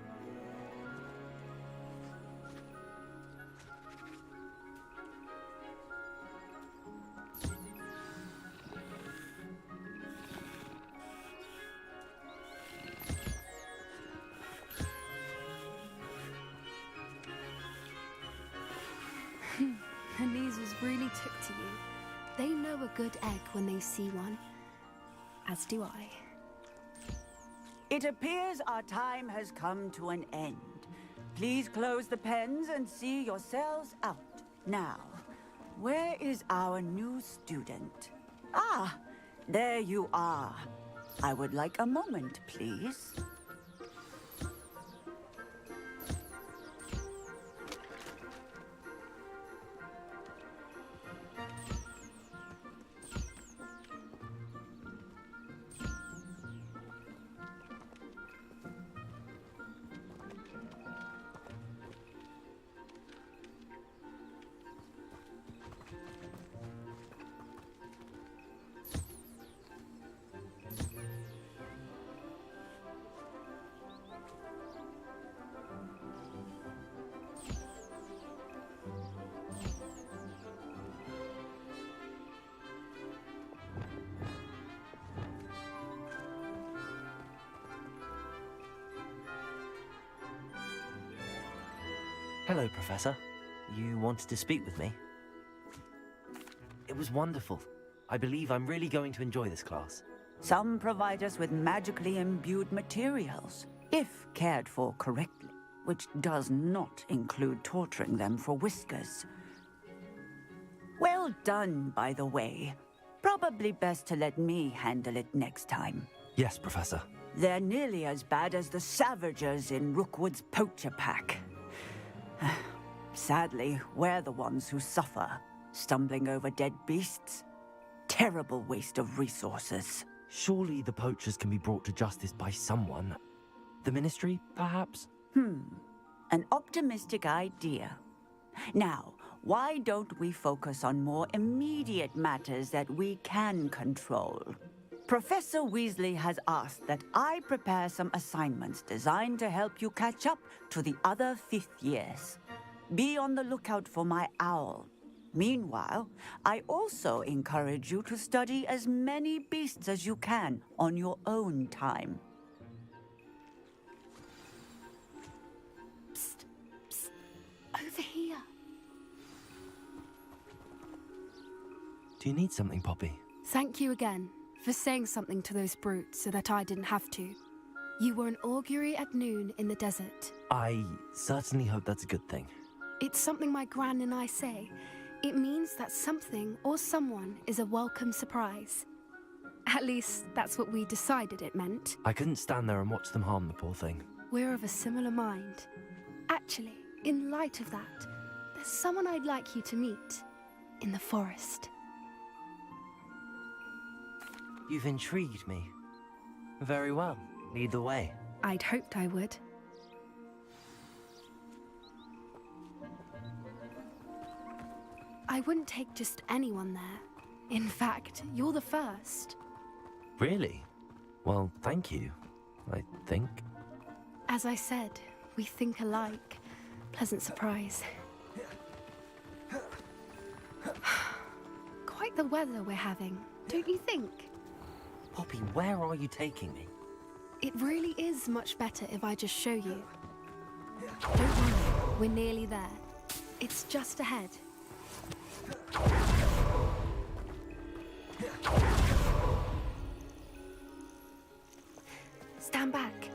Speaker 13: The Neasels really took to you. They know a good egg when they see one. As do I.
Speaker 7: It appears our time has come to an end. Please close the pens and see yourselves out. Now, where is our new student? Ah, there you are. I would like a moment, please.
Speaker 1: Hello, Professor. You wanted to speak with me? It was wonderful. I believe I'm really going to enjoy this class.
Speaker 7: Some provide us with magically imbued materials, if cared for correctly, which does not include torturing them for whiskers. Well done, by the way. Probably best to let me handle it next time.
Speaker 1: Yes, Professor.
Speaker 7: They're nearly as bad as the Savagers in Rookwood's poacher pack. Sadly, we're the ones who suffer, stumbling over dead beasts. Terrible waste of resources.
Speaker 1: Surely the poachers can be brought to justice by someone. The Ministry, perhaps?
Speaker 7: An optimistic idea. Now, why don't we focus on more immediate matters that we can control? Professor Weasley has asked that I prepare some assignments designed to help you catch up to the other 5th years. Be on the lookout for my owl. Meanwhile, I also encourage you to study as many beasts as you can on your own time.
Speaker 13: Psst, psst, over here.
Speaker 1: Do you need something, Poppy?
Speaker 13: Thank you again for saying something to those brutes so that I didn't have to. You were an augury at noon in the desert.
Speaker 1: I certainly hope that's a good thing.
Speaker 13: It's something my gran and I say. It means that something or someone is a welcome surprise. At least, that's what we decided it meant.
Speaker 1: I couldn't stand there and watch them harm the poor thing.
Speaker 13: We're of a similar mind. Actually, in light of that, there's someone I'd like you to meet. In the forest.
Speaker 1: You've intrigued me. Very well. Lead the way.
Speaker 13: I'd hoped I would. I wouldn't take just anyone there. In fact, you're the first.
Speaker 1: Really? Well, thank you, I think.
Speaker 13: As I said, we think alike. Pleasant surprise. Quite the weather we're having, don't you think?
Speaker 1: Poppy, where are you taking me?
Speaker 13: It really is much better if I just show you. Don't worry, we're nearly there. It's just ahead. Stand back.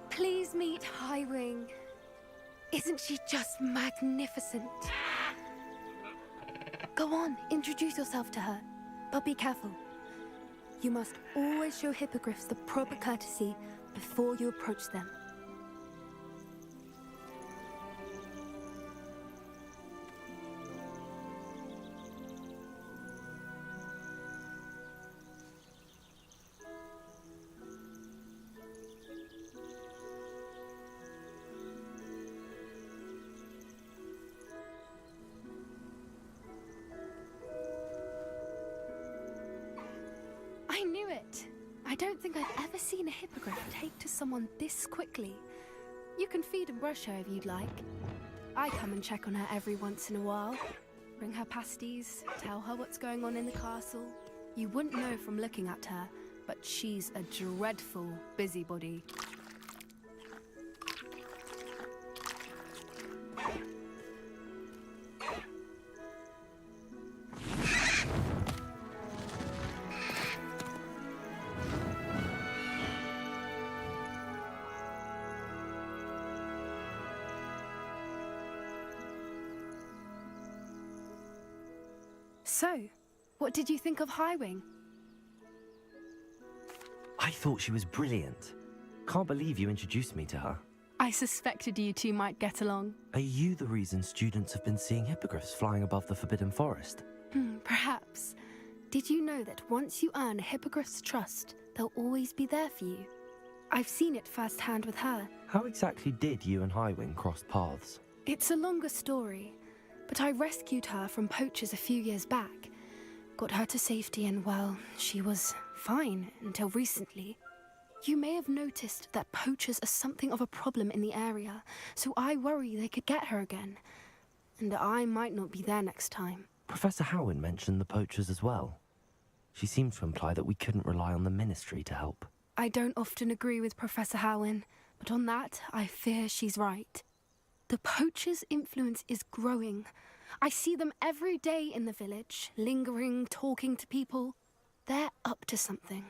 Speaker 13: Please meet Highwing. Isn't she just magnificent? Go on, introduce yourself to her. But be careful. You must always show hippogriffs the proper courtesy before you approach them. I knew it. I don't think I've ever seen a hippogriff take to someone this quickly. You can feed and brush her if you'd like. I come and check on her every once in a while. Bring her pasties, tell her what's going on in the castle. You wouldn't know from looking at her, but she's a dreadful busybody. So, what did you think of Highwing?
Speaker 1: I thought she was brilliant. Can't believe you introduced me to her.
Speaker 13: I suspected you two might get along.
Speaker 1: Are you the reason students have been seeing hippogriffs flying above the Forbidden Forest?
Speaker 13: Perhaps. Did you know that once you earn a hippogriff's trust, they'll always be there for you? I've seen it firsthand with her.
Speaker 1: How exactly did you and Highwing cross paths?
Speaker 13: It's a longer story, but I rescued her from poachers a few years back. Got her to safety and, well, she was fine until recently. You may have noticed that poachers are something of a problem in the area, so I worry they could get her again. And I might not be there next time.
Speaker 1: Professor Howin mentioned the poachers as well. She seemed to imply that we couldn't rely on the Ministry to help.
Speaker 13: I don't often agree with Professor Howin, but on that, I fear she's right. The poachers' influence is growing. I see them every day in the village, lingering, talking to people. They're up to something.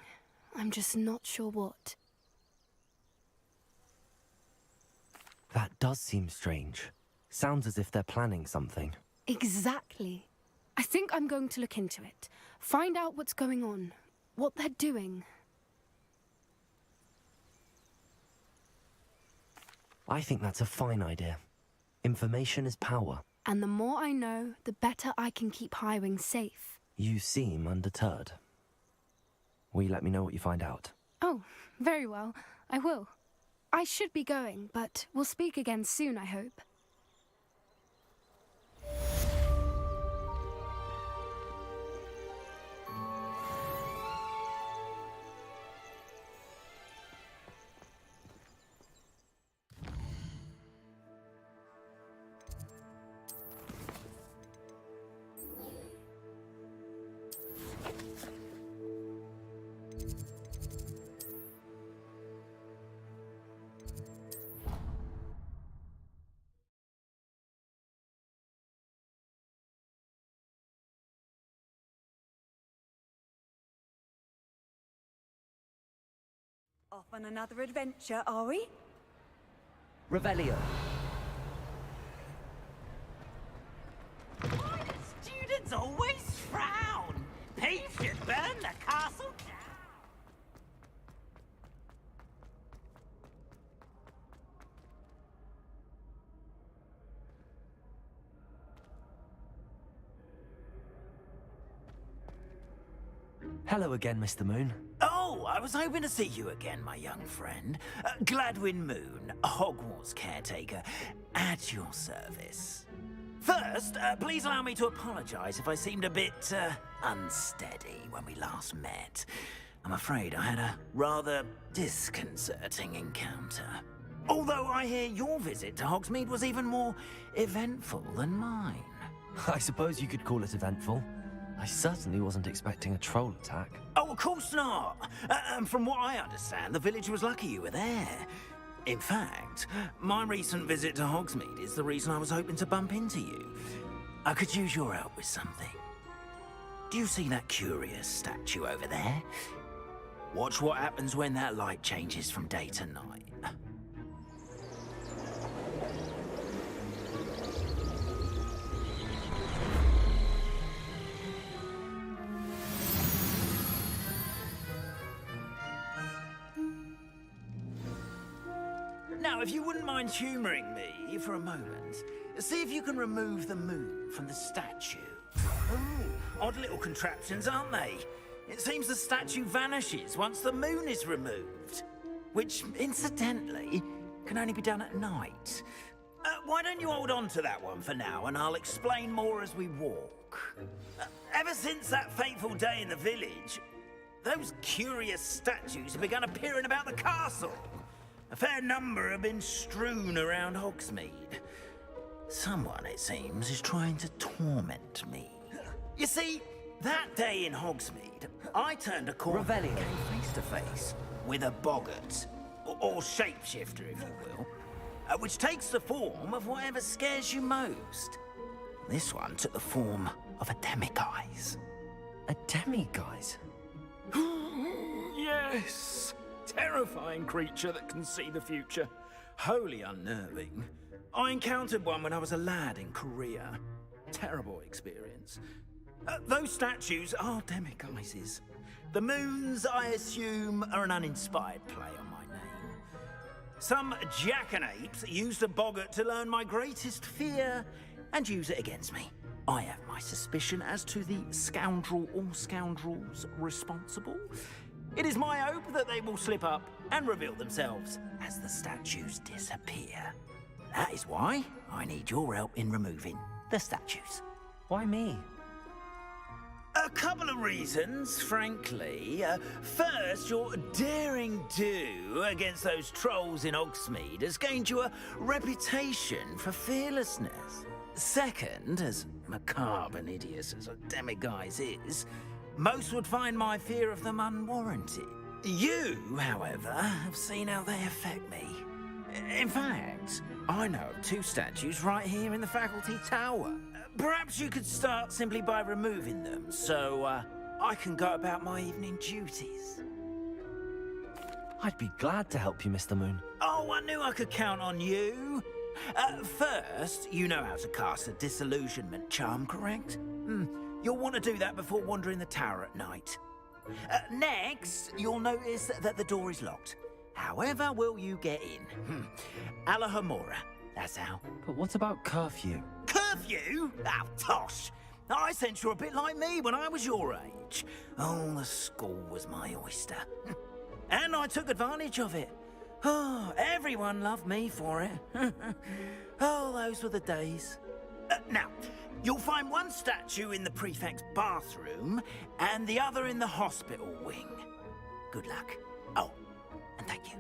Speaker 13: I'm just not sure what.
Speaker 1: That does seem strange. Sounds as if they're planning something.
Speaker 13: Exactly. I think I'm going to look into it. Find out what's going on, what they're doing.
Speaker 1: I think that's a fine idea. Information is power.
Speaker 13: And the more I know, the better I can keep Highwing safe.
Speaker 1: You seem undeterred. Will you let me know what you find out?
Speaker 13: Oh, very well. I will. I should be going, but we'll speak again soon, I hope.
Speaker 10: Off on another adventure, are we?
Speaker 22: Revelio.
Speaker 12: Why do students always frown? They should burn the castle down.
Speaker 1: Hello again, Mr. Moon.
Speaker 12: Oh, I was hoping to see you again, my young friend. Gladwin Moon, Hogwarts caretaker, at your service. First, please allow me to apologize if I seemed a bit unsteady when we last met. I'm afraid I had a rather disconcerting encounter. Although I hear your visit to Hogsmeade was even more eventful than mine.
Speaker 1: I suppose you could call it eventful. I certainly wasn't expecting a troll attack.
Speaker 12: Oh, of course not. From what I understand, the village was lucky you were there. In fact, my recent visit to Hogsmeade is the reason I was hoping to bump into you. I could use your help with something. Do you see that curious statue over there? Watch what happens when that light changes from day to night. Now, if you wouldn't mind humouring me for a moment, see if you can remove the moon from the statue. Ooh, odd little contraptions, aren't they? It seems the statue vanishes once the moon is removed. Which, incidentally, can only be done at night. Why don't you hold on to that one for now, and I'll explain more as we walk. Ever since that fateful day in the village, those curious statues have begun appearing about the castle. A fair number have been strewn around Hogsmeade. Someone, it seems, is trying to torment me. You see, that day in Hogsmeade, I turned a corner and came face to face with a boggart, or shapeshifter, if you will, which takes the form of whatever scares you most. This one took the form of a demiguise.
Speaker 1: A demiguise?
Speaker 12: Yes! Terrifying creature that can see the future. Wholly unnerving. I encountered one when I was a lad in Korea. Terrible experience. Those statues are demiguises. The moons, I assume, are an uninspired play on my name. Some jackanapes used a boggart to learn my greatest fear and use it against me. I have my suspicion as to the scoundrel or scoundrels responsible. It is my hope that they will slip up and reveal themselves as the statues disappear. That is why I need your help in removing the statues.
Speaker 1: Why me?
Speaker 12: A couple of reasons, frankly. First, your daring do against those trolls in Hogsmeade has gained you a reputation for fearlessness. Second, as macabre and hideous as a demiguise is, most would find my fear of them unwarranted. You, however, have seen how they affect me. In fact, I know of two statues right here in the faculty tower. Perhaps you could start simply by removing them, so I can go about my evening duties.
Speaker 1: I'd be glad to help you, Mr. Moon.
Speaker 12: Oh, I knew I could count on you. First, you know how to cast a disillusionment charm, correct? You'll want to do that before wandering the tower at night. Next, you'll notice that the door is locked. However will you get in? Alahomora, that's how.
Speaker 1: But what about curfew?
Speaker 12: Curfew? Oh, tosh. I sense you're a bit like me when I was your age. Oh, the school was my oyster. And I took advantage of it. Oh, everyone loved me for it. Oh, those were the days. Now, you'll find one statue in the prefect's bathroom and the other in the hospital wing. Good luck. Oh, and thank you.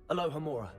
Speaker 22: Aloha Mora.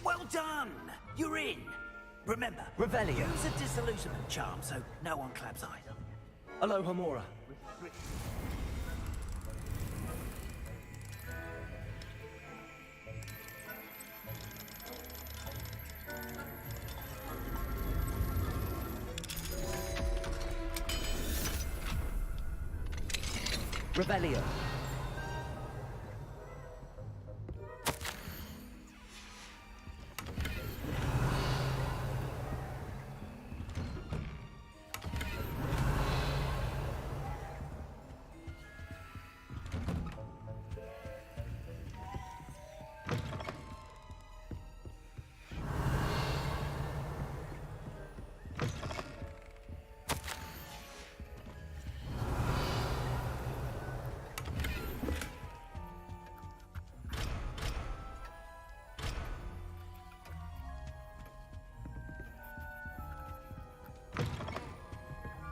Speaker 12: Well done! You're in. Remember,
Speaker 22: Revelio.
Speaker 12: use a disillusionment charm so no one claps either.
Speaker 22: Aloha Mora. Revelio.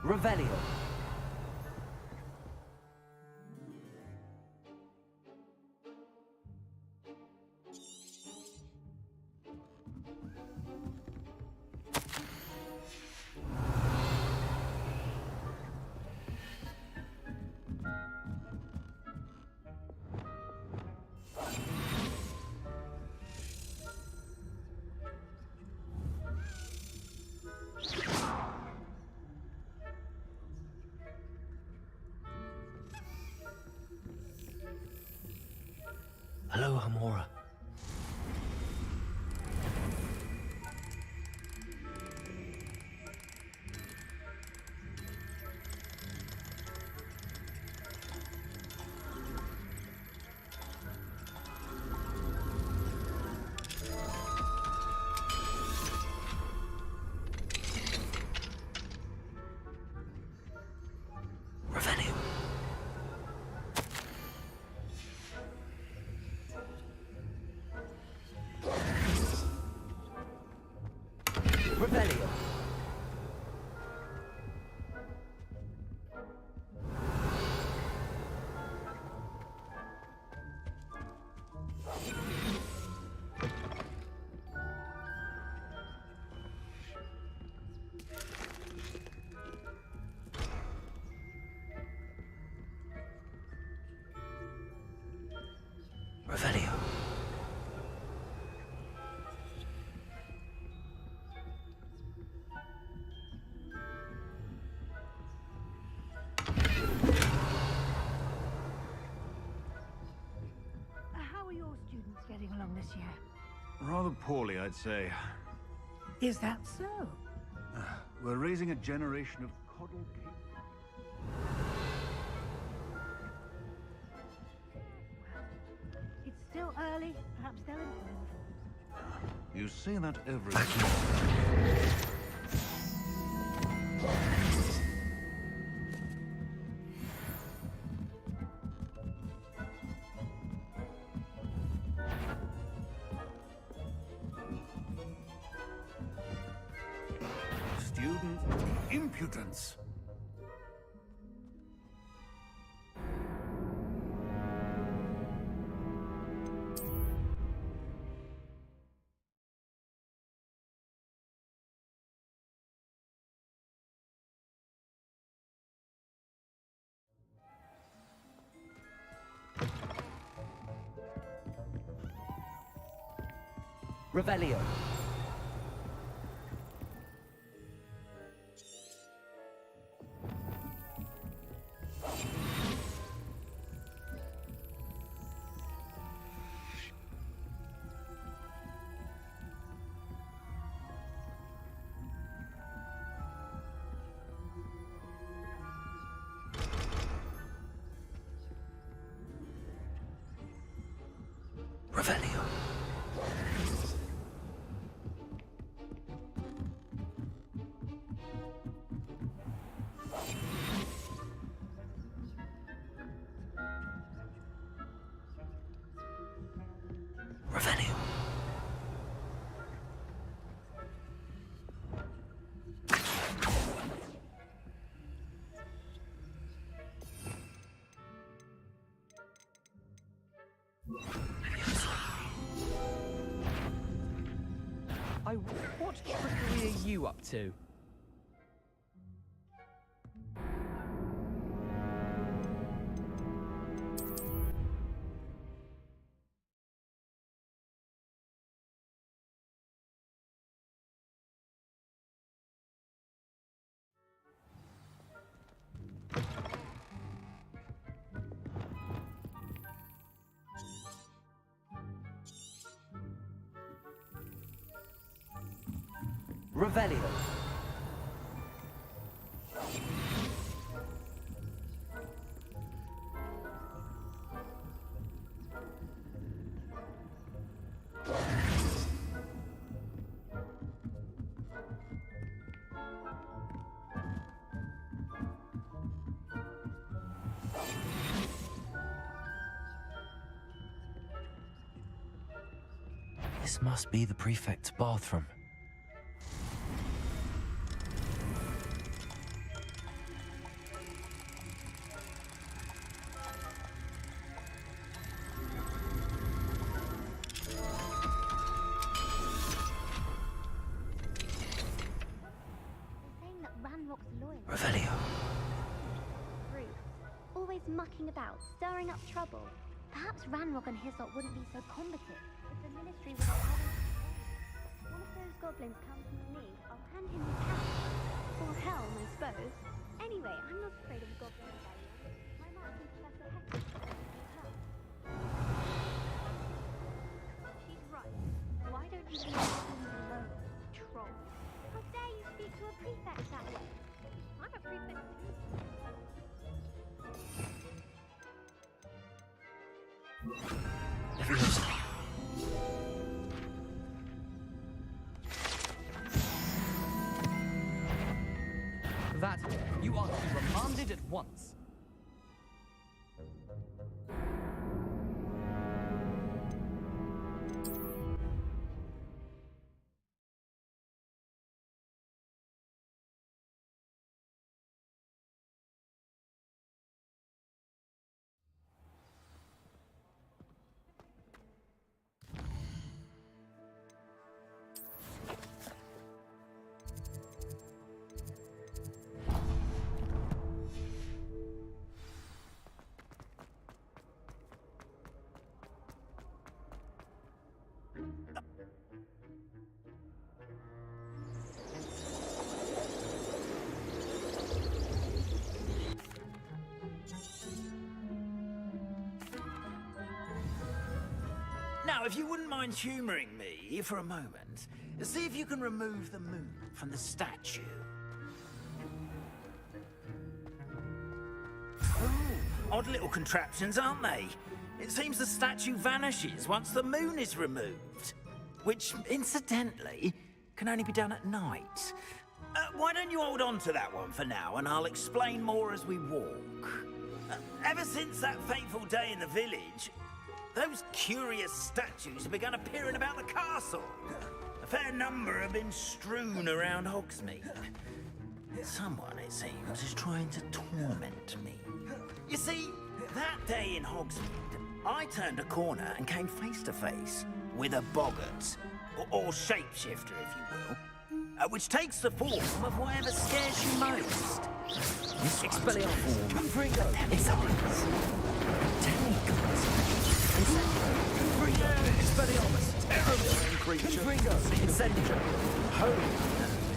Speaker 22: Revelio. Aloha Mora. Revelio. Revelio. Revelio.
Speaker 14: How are your students getting along this year?
Speaker 3: Rather poorly, I'd say.
Speaker 14: Is that so?
Speaker 3: We're raising a generation of coddle cake.
Speaker 14: It's still early. Perhaps they'll improve.
Speaker 3: You say that every...
Speaker 2: Student impudence.
Speaker 22: Revelio.
Speaker 1: Revelio. Revelio.
Speaker 22: What trickery are you up to? Revelio.
Speaker 1: This must be the prefect's bathroom. Revelio.
Speaker 9: Rude. Always mucking about, stirring up trouble. Perhaps Ranrock and Hyssop wouldn't be so combative if the Ministry would allow them to. One of those goblins comes in need, I'll hand him his hat. Or helm, I suppose. Anyway, I'm not afraid of goblin rebellion. My master Professor Hex help. She's right. Why don't you leave goblins alone, troll? How dare you speak to a prefect that way? I'm a prefect too.
Speaker 22: That you are to be remanded at once.
Speaker 12: Now, if you wouldn't mind humouring me for a moment, see if you can remove the moon from the statue. Oh, odd little contraptions, aren't they? It seems the statue vanishes once the moon is removed. which, incidentally, can only be done at night. Why don't you hold on to that one for now, and I'll explain more as we walk. Ever since that fateful day in the village, those curious statues have begun appearing about the castle. A fair number have been strewn around Hogsmeade. Someone, it seems, is trying to torment me. You see, that day in Hogsmeade, I turned a corner and came face to face with a boggart, or shapeshifter, if you will, which takes the form of whatever scares you most. Expelliarmus, Confringo, Incendies, Tentacles, Incendio, Expelliarmus, terrifying creature, Confringo, Incendio, Home.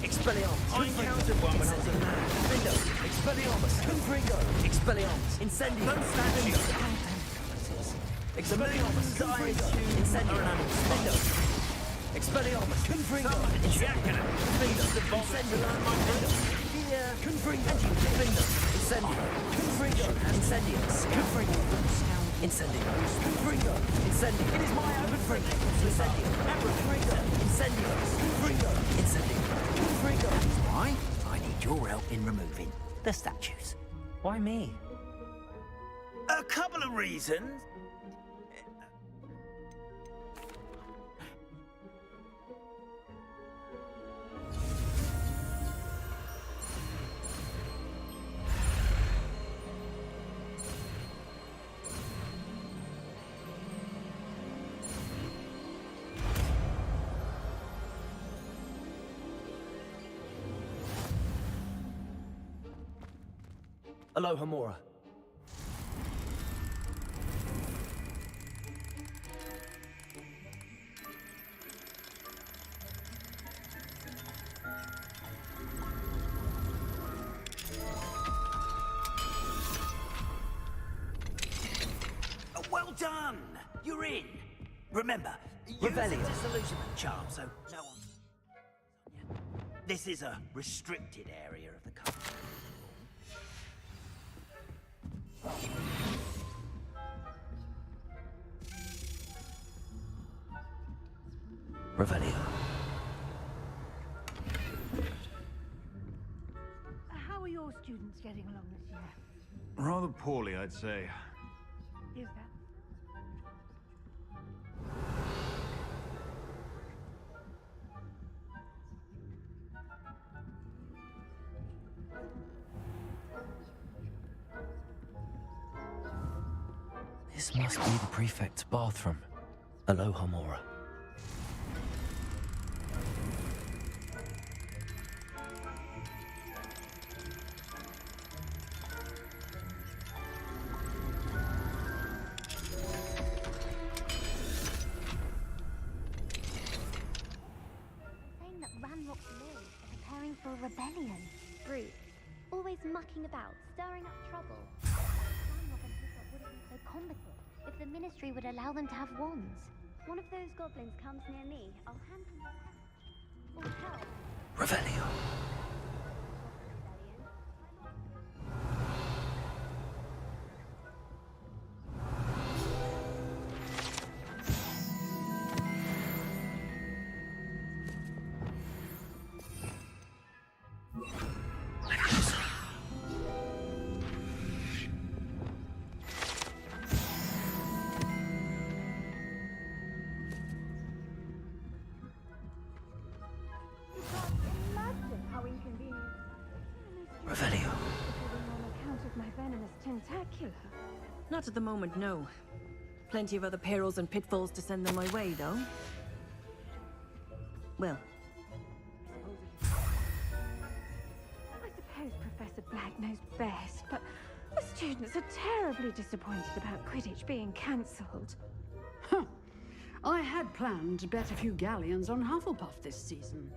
Speaker 12: Expelliarmus. I encountered one when I was a lad. Confringo, Expelliarmus, Confringo, Expelliarmus, Incendio, those statues are tentacles. Expelliarmus, Incendio, Incendio, Expelliarmus, Confringo, Incendio, Incendio, Confringo, Incendio, Confringo, Incendios, Confringo, Incendio, Confringo, Incendio. It is my own Confringo, Incendio, Confringo, Incendios, Confringo, Incendio, Confringo. That is why I need your help in removing the statues.
Speaker 1: Why me?
Speaker 12: A couple of reasons.
Speaker 1: Aloha Mora.
Speaker 12: Well done! You're in. Remember, use a disillusionment charm, so no one... This is a restricted area of the castle.
Speaker 1: Revelio.
Speaker 14: How are your students getting along this year?
Speaker 3: Rather poorly, I'd say.
Speaker 14: Is that?
Speaker 1: This must be the prefect's bathroom. Aloha Mora.
Speaker 9: Saying that Ranrock's men are preparing for a rebellion. Brute. Always mucking about, stirring up trouble. Ranrock and his lot wouldn't be so combative if the Ministry would allow them to have wands. One of those goblins comes near me, I'll hand him your hand. Or help.
Speaker 1: Revelio. Revelio.
Speaker 14: On account of my venomous tentacula.
Speaker 10: Not at the moment, no. Plenty of other perils and pitfalls to send them my way, though. Well.
Speaker 14: I suppose Professor Black knows best, but the students are terribly disappointed about Quidditch being cancelled.
Speaker 15: Huh. I had planned to bet a few galleons on Hufflepuff this season.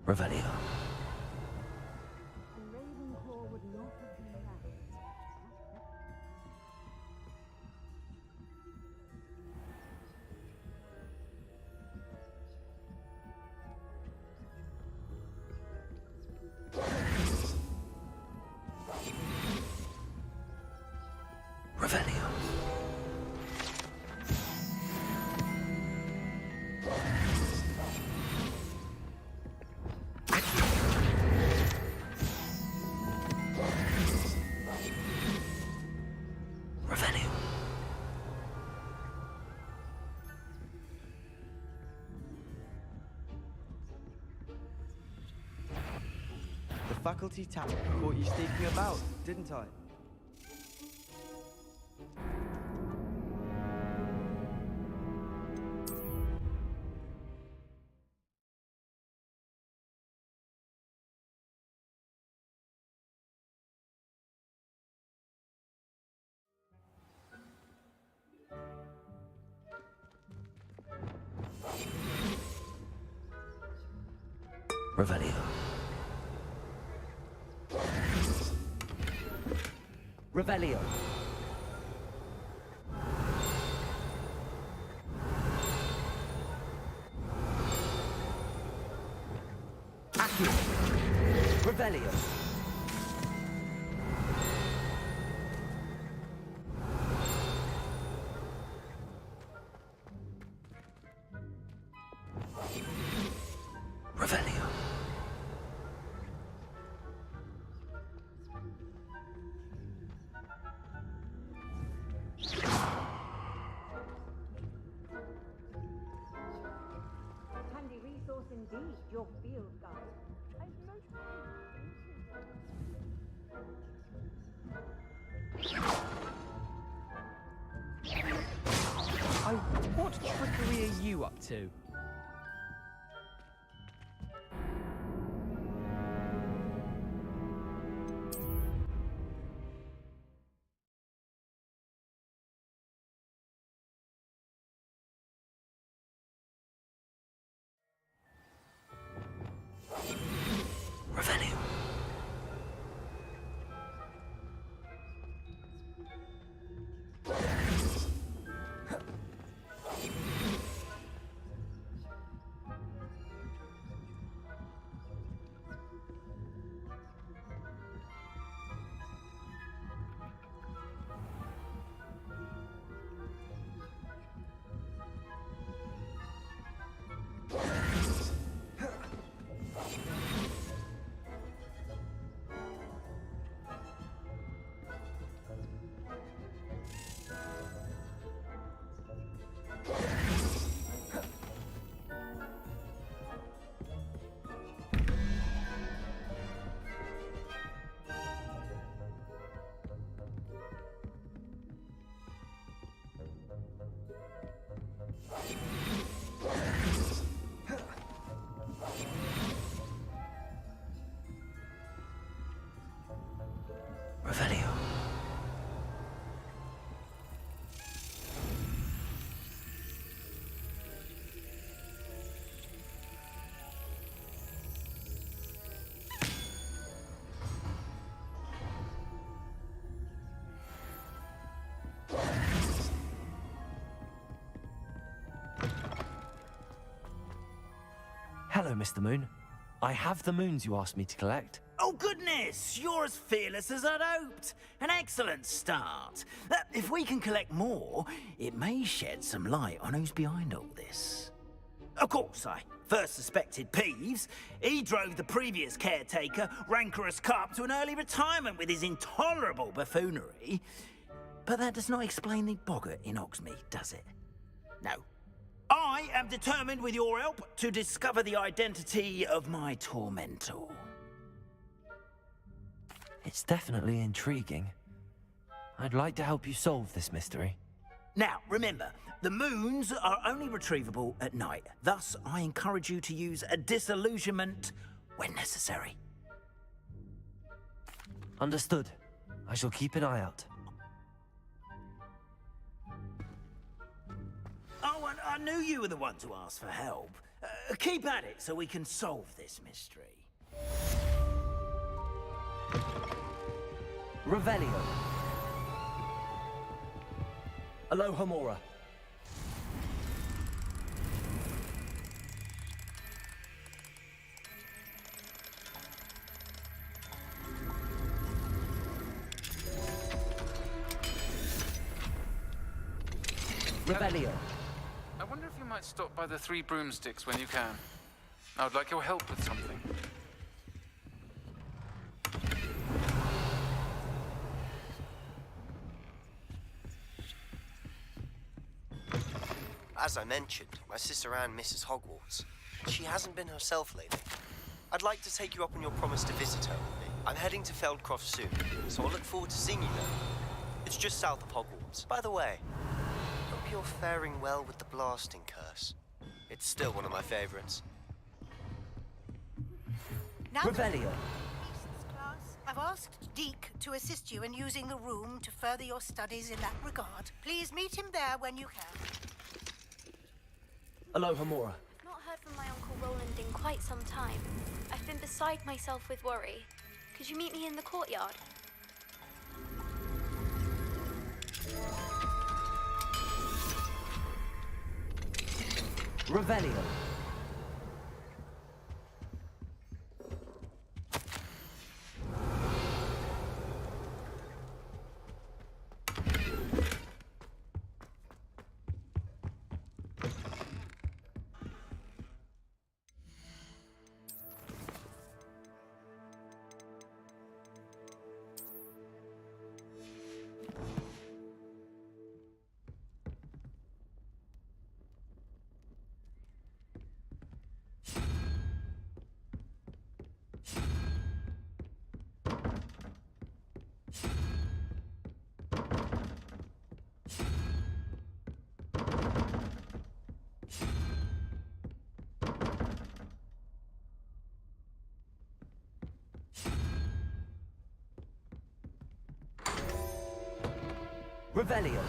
Speaker 1: Revelio.
Speaker 14: Ravenclaw would not have been that.
Speaker 1: Revelio.
Speaker 18: faculty tap caught you sneaking about, didn't I?
Speaker 1: Revelio. Revelio. Accio. Revelio. Revelio.
Speaker 7: Handy resource indeed, your field guide.
Speaker 18: What trickery are you up to?
Speaker 1: Revelio. Revelio. Hello, Mr. Moon. I have the moons you asked me to collect.
Speaker 12: Oh, goodness! You're as fearless as I'd hoped. An excellent start. If we can collect more, it may shed some light on who's behind all this. Of course, I first suspected Peeves. He drove the previous caretaker, Rancorous Carp, to an early retirement with his intolerable buffoonery. But that does not explain the boggart in Hogsmeade, does it? No. I am determined, with your help, to discover the identity of my tormentor.
Speaker 1: It's definitely intriguing. I'd like to help you solve this mystery.
Speaker 12: Now, remember, the moons are only retrievable at night. Thus, I encourage you to use a disillusionment when necessary.
Speaker 1: Understood. I shall keep an eye out.
Speaker 12: Oh, and I knew you were the one to ask for help. Keep at it so we can solve this mystery.
Speaker 1: Revelio. Aloha Mora. Revelio.
Speaker 4: I wonder if you might stop by the Three Broomsticks when you can. I would like your help with something.
Speaker 21: As I mentioned, my sister Anne misses Hogwarts. She hasn't been herself lately. I'd like to take you up on your promise to visit her with me. I'm heading to Feldcroft soon, so I'll look forward to seeing you there. It's just south of Hogwarts. By the way, hope you're faring well with the blasting curse. It's still one of my favorites.
Speaker 5: Now
Speaker 1: Revelio.
Speaker 5: class, I've asked Deke to assist you in using the room to further your studies in that regard. Please meet him there when you can.
Speaker 1: Aloha Mora.
Speaker 11: I've not heard from my Uncle Roland in quite some time. I've been beside myself with worry. Could you meet me in the courtyard?
Speaker 1: Revelio. Revelio.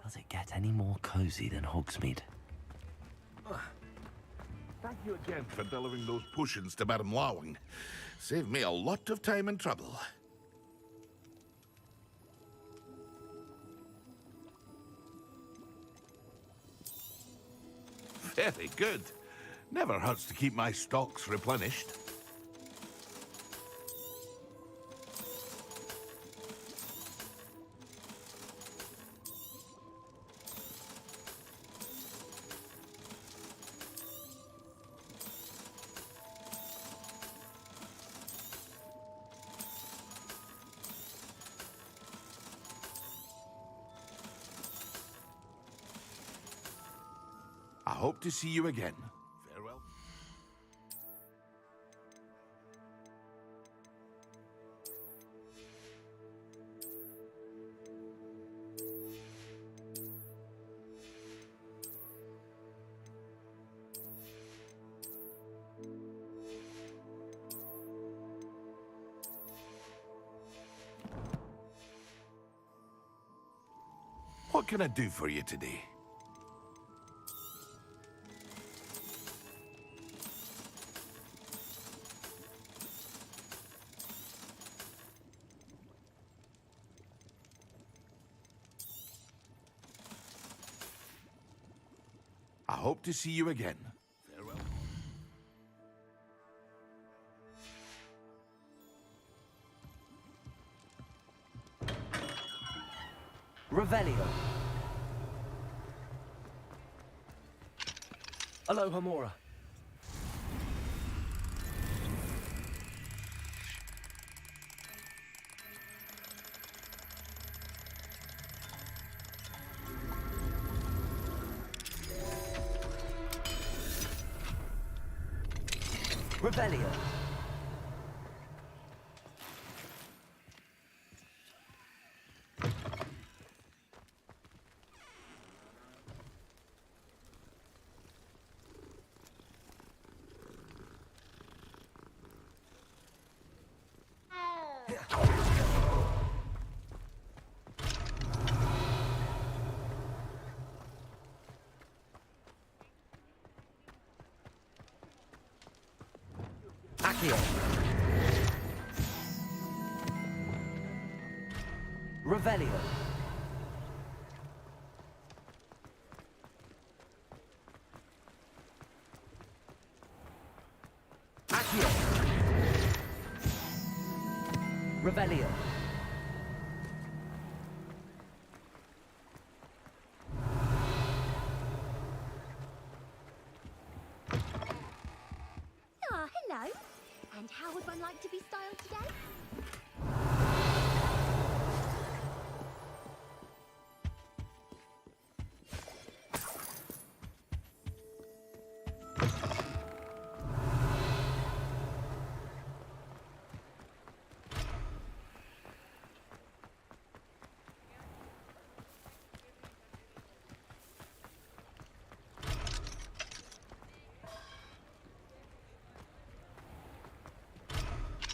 Speaker 1: Does it get any more cozy than Hogsmeade?
Speaker 6: Thank you again for delivering those potions to Madame Lawing. Saved me a lot of time and trouble. Very good. Never hurts to keep my stocks replenished. I hope to see you again. Farewell. What can I do for you today? I hope to see you again. Farewell.
Speaker 1: Revelio. Aloha Mora. Revelio. Accio. Revelio. Accio. Revelio.
Speaker 9: Ah, hello. And how would one like to be styled today?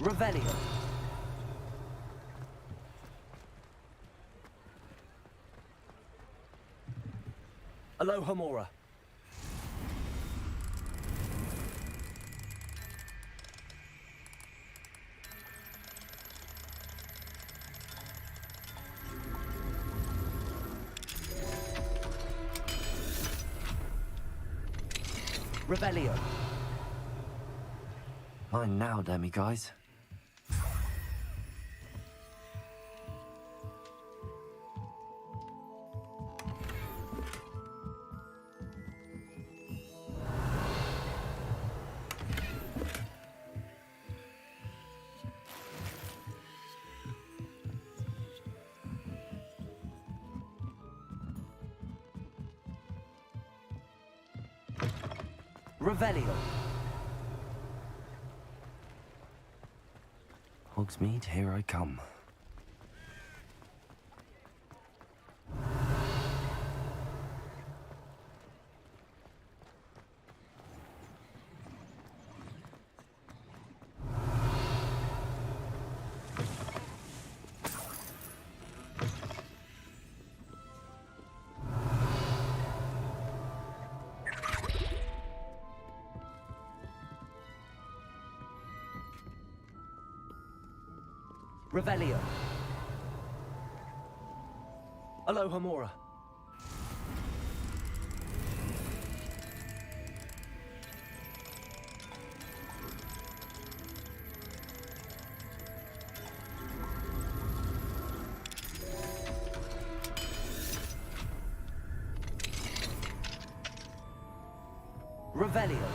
Speaker 1: Revelio. Alohomora. Revelio. Mine now, demi guys. Revelio. Hogsmeade, here I come. Revelio. Alohomora. Revelio.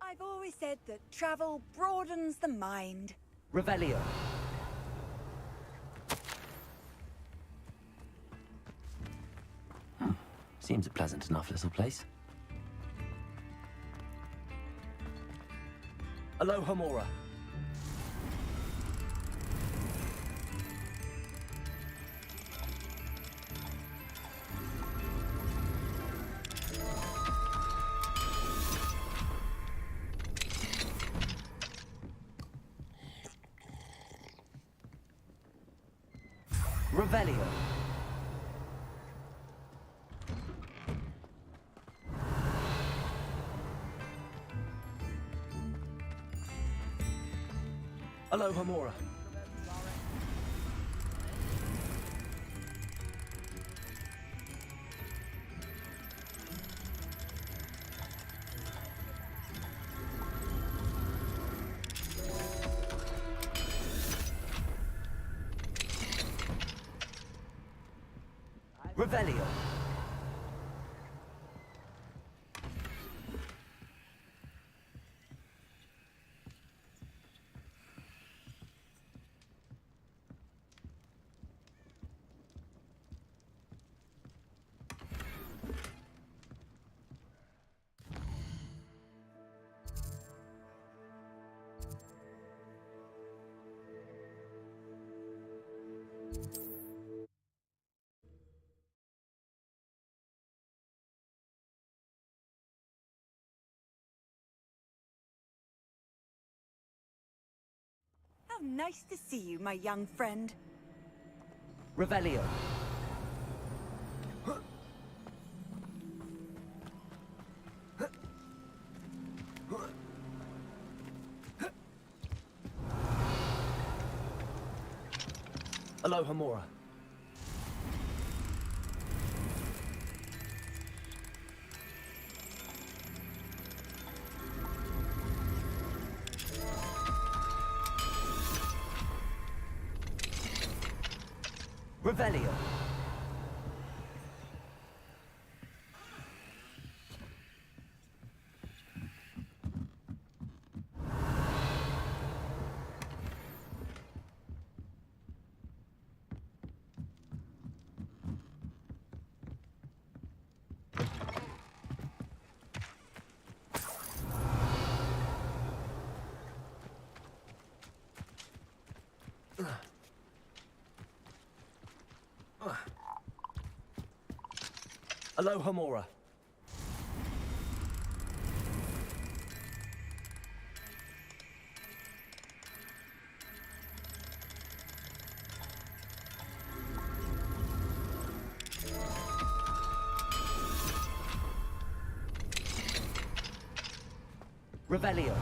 Speaker 7: I've always said that travel broadens the mind.
Speaker 1: Revelio. Seems a pleasant enough little place. Alohomora. Revelio. Alohomora.
Speaker 22: Revelio.
Speaker 7: How nice to see you, my young friend.
Speaker 22: Revelio. Aloha Mora. Revelio. Aloha Mora. Revelio.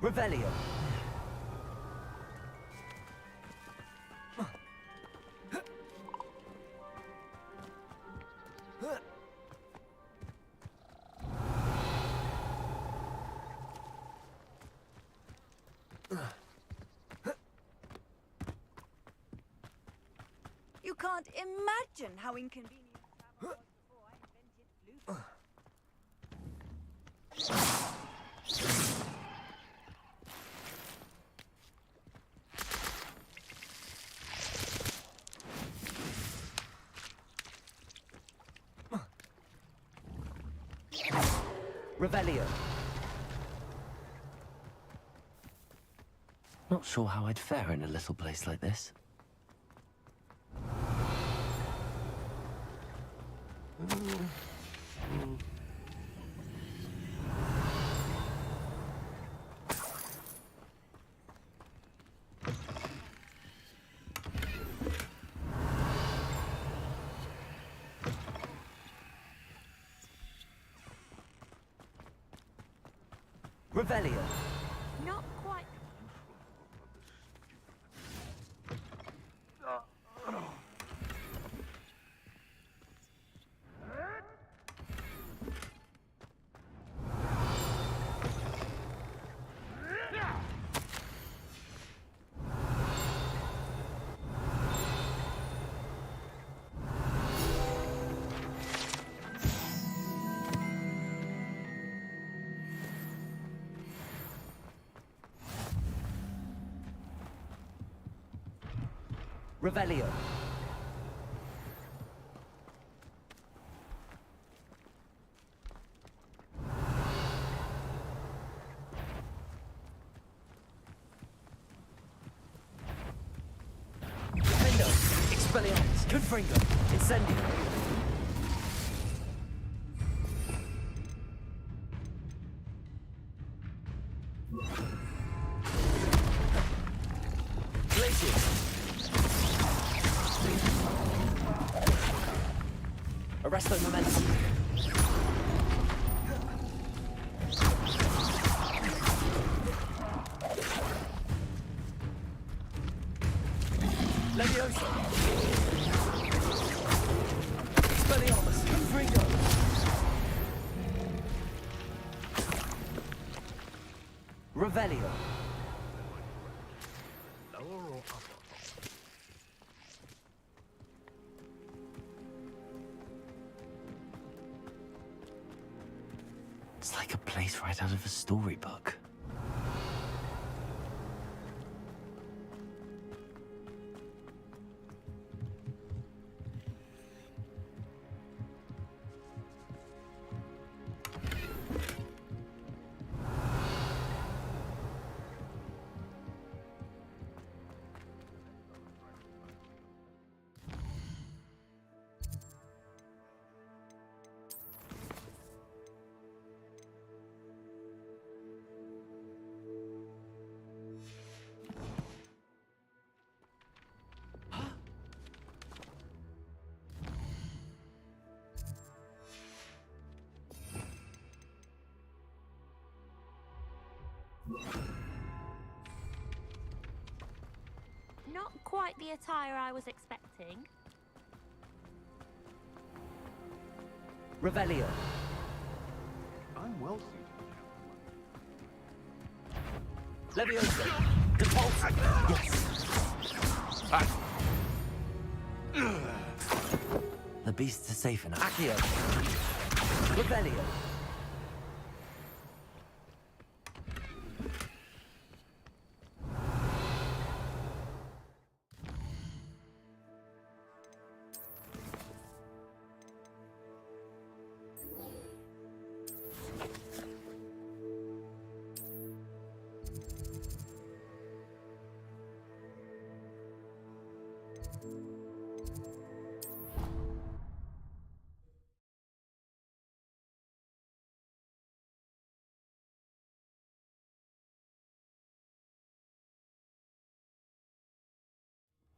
Speaker 22: Revelio.
Speaker 7: You can't imagine how inconvenient travel was before I invented blue.
Speaker 22: Revelio.
Speaker 1: Not sure how I'd fare in a little place like this.
Speaker 22: Revelio.
Speaker 14: Not quite.
Speaker 22: Revelio. Defendo. Expelliarmus. Confringo. Incendio. Glacius. Arresto momentum. Leviosa. Expelliarmus. Confringo. Revelio.
Speaker 6: Lower or upper?
Speaker 1: It's like a place right out of a storybook.
Speaker 9: Not quite the attire I was expecting.
Speaker 22: Revelio.
Speaker 3: I'm well suited.
Speaker 22: Leviosa. Depulse. Yes.
Speaker 1: The beasts are safe enough.
Speaker 22: Accio. Revelio.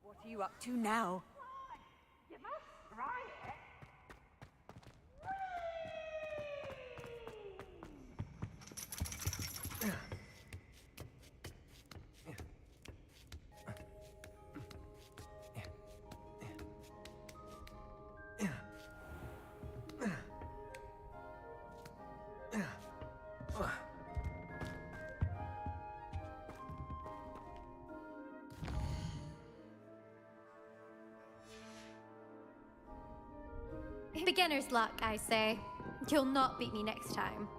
Speaker 7: What are you up to now?
Speaker 14: You must try it.
Speaker 11: Beginner's luck, I say. You'll not beat me next time.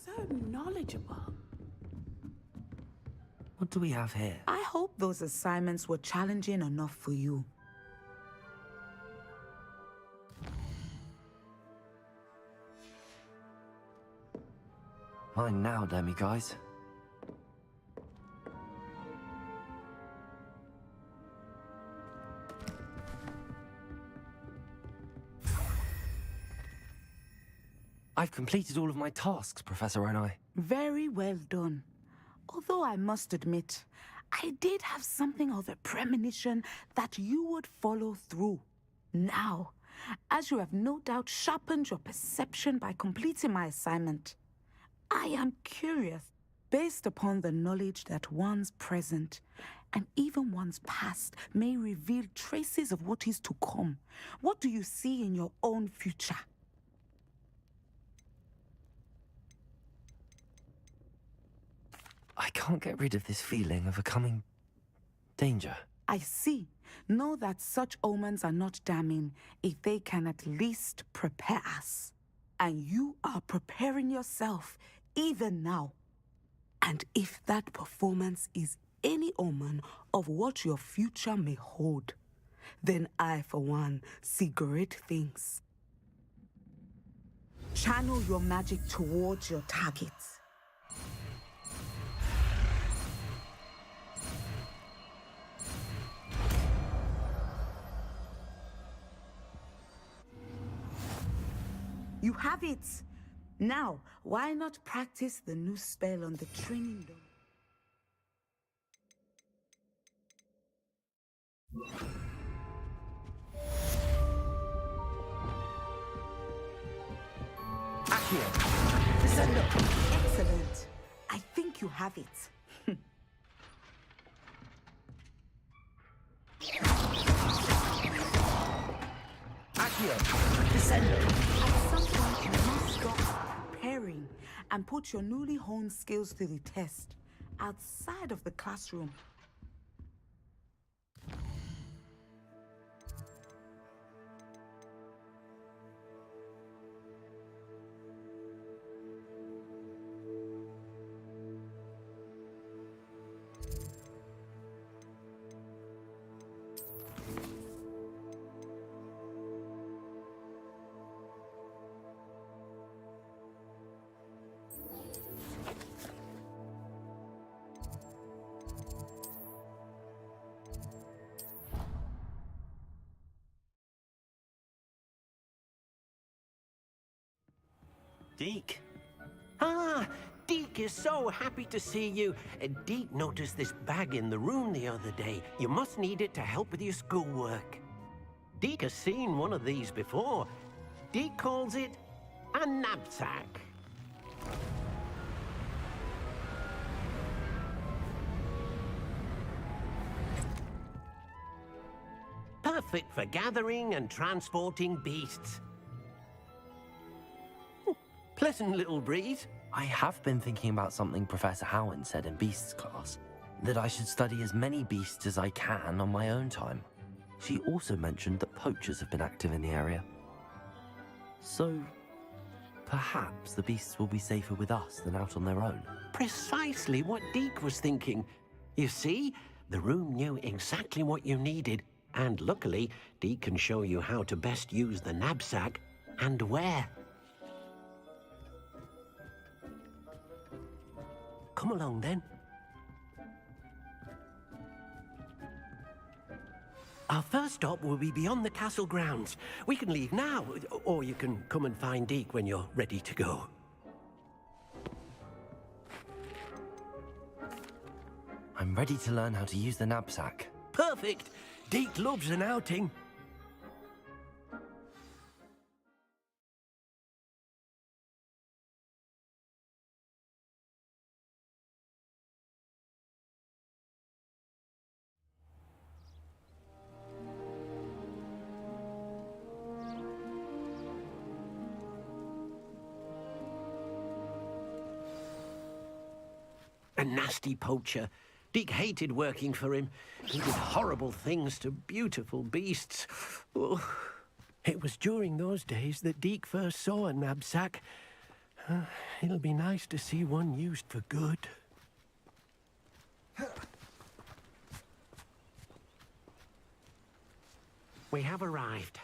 Speaker 19: So knowledgeable.
Speaker 1: What do we have here?
Speaker 19: I hope those assignments were challenging enough for you.
Speaker 1: Mine now, demiguise. I've completed all of my tasks, Professor Onai.
Speaker 19: Very well done. Although I must admit, I did have something of a premonition that you would follow through. Now, as you have no doubt sharpened your perception by completing my assignment, I am curious, based upon the knowledge that once present, And even one's past may reveal traces of what is to come. What do you see in your own future?
Speaker 1: I can't get rid of this feeling of a coming danger.
Speaker 19: I see. Know that such omens are not damning if they can at least prepare us. And you are preparing yourself even now. And if that performance is any omen of what your future may hold, then I, for one, see great things. Channel your magic towards your targets. You have it! Now, why not practice the new spell on the training dome? Excellent. I think you have it. At some point, you must stop preparing and put your newly honed skills to the test outside of the classroom.
Speaker 8: Deke? Ah, Deke is so happy to see you. Deke noticed this bag in the room the other day. You must need it to help with your schoolwork. Deke has seen one of these before. Deke calls it a knapsack. Perfect for gathering and transporting beasts. Pleasant little breeze.
Speaker 1: I have been thinking about something Professor Howin said in Beasts class, that I should study as many beasts as I can on my own time. She also mentioned that poachers have been active in the area. So, perhaps the beasts will be safer with us than out on their own.
Speaker 8: Precisely what Deke was thinking. You see, the room knew exactly what you needed, and luckily, Deke can show you how to best use the knapsack and where. Come along, then. Our first stop will be beyond the castle grounds. We can leave now, or you can come and find Deke when you're ready to go.
Speaker 1: I'm ready to learn how to use the knapsack.
Speaker 8: Perfect! Deke loves an outing. A nasty poacher. Deke hated working for him. He did horrible things to beautiful beasts. Oh, it was during those days that Deke first saw a knapsack. It'll be nice to see one used for good. We have arrived.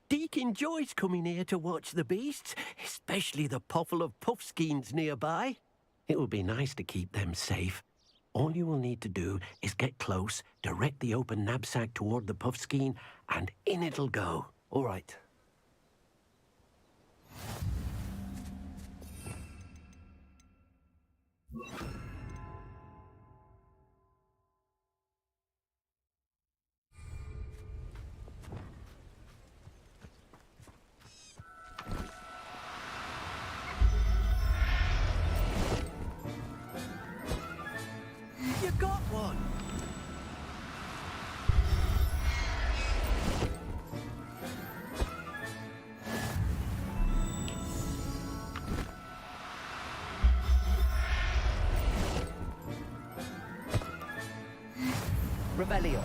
Speaker 8: Deke enjoys coming here to watch the beasts, especially the puffle of puffskeins nearby. It will be nice to keep them safe. All you will need to do is get close, direct the open knapsack toward the puffskein, and in it'll go.
Speaker 1: All right.
Speaker 8: You got one!
Speaker 22: Revelio.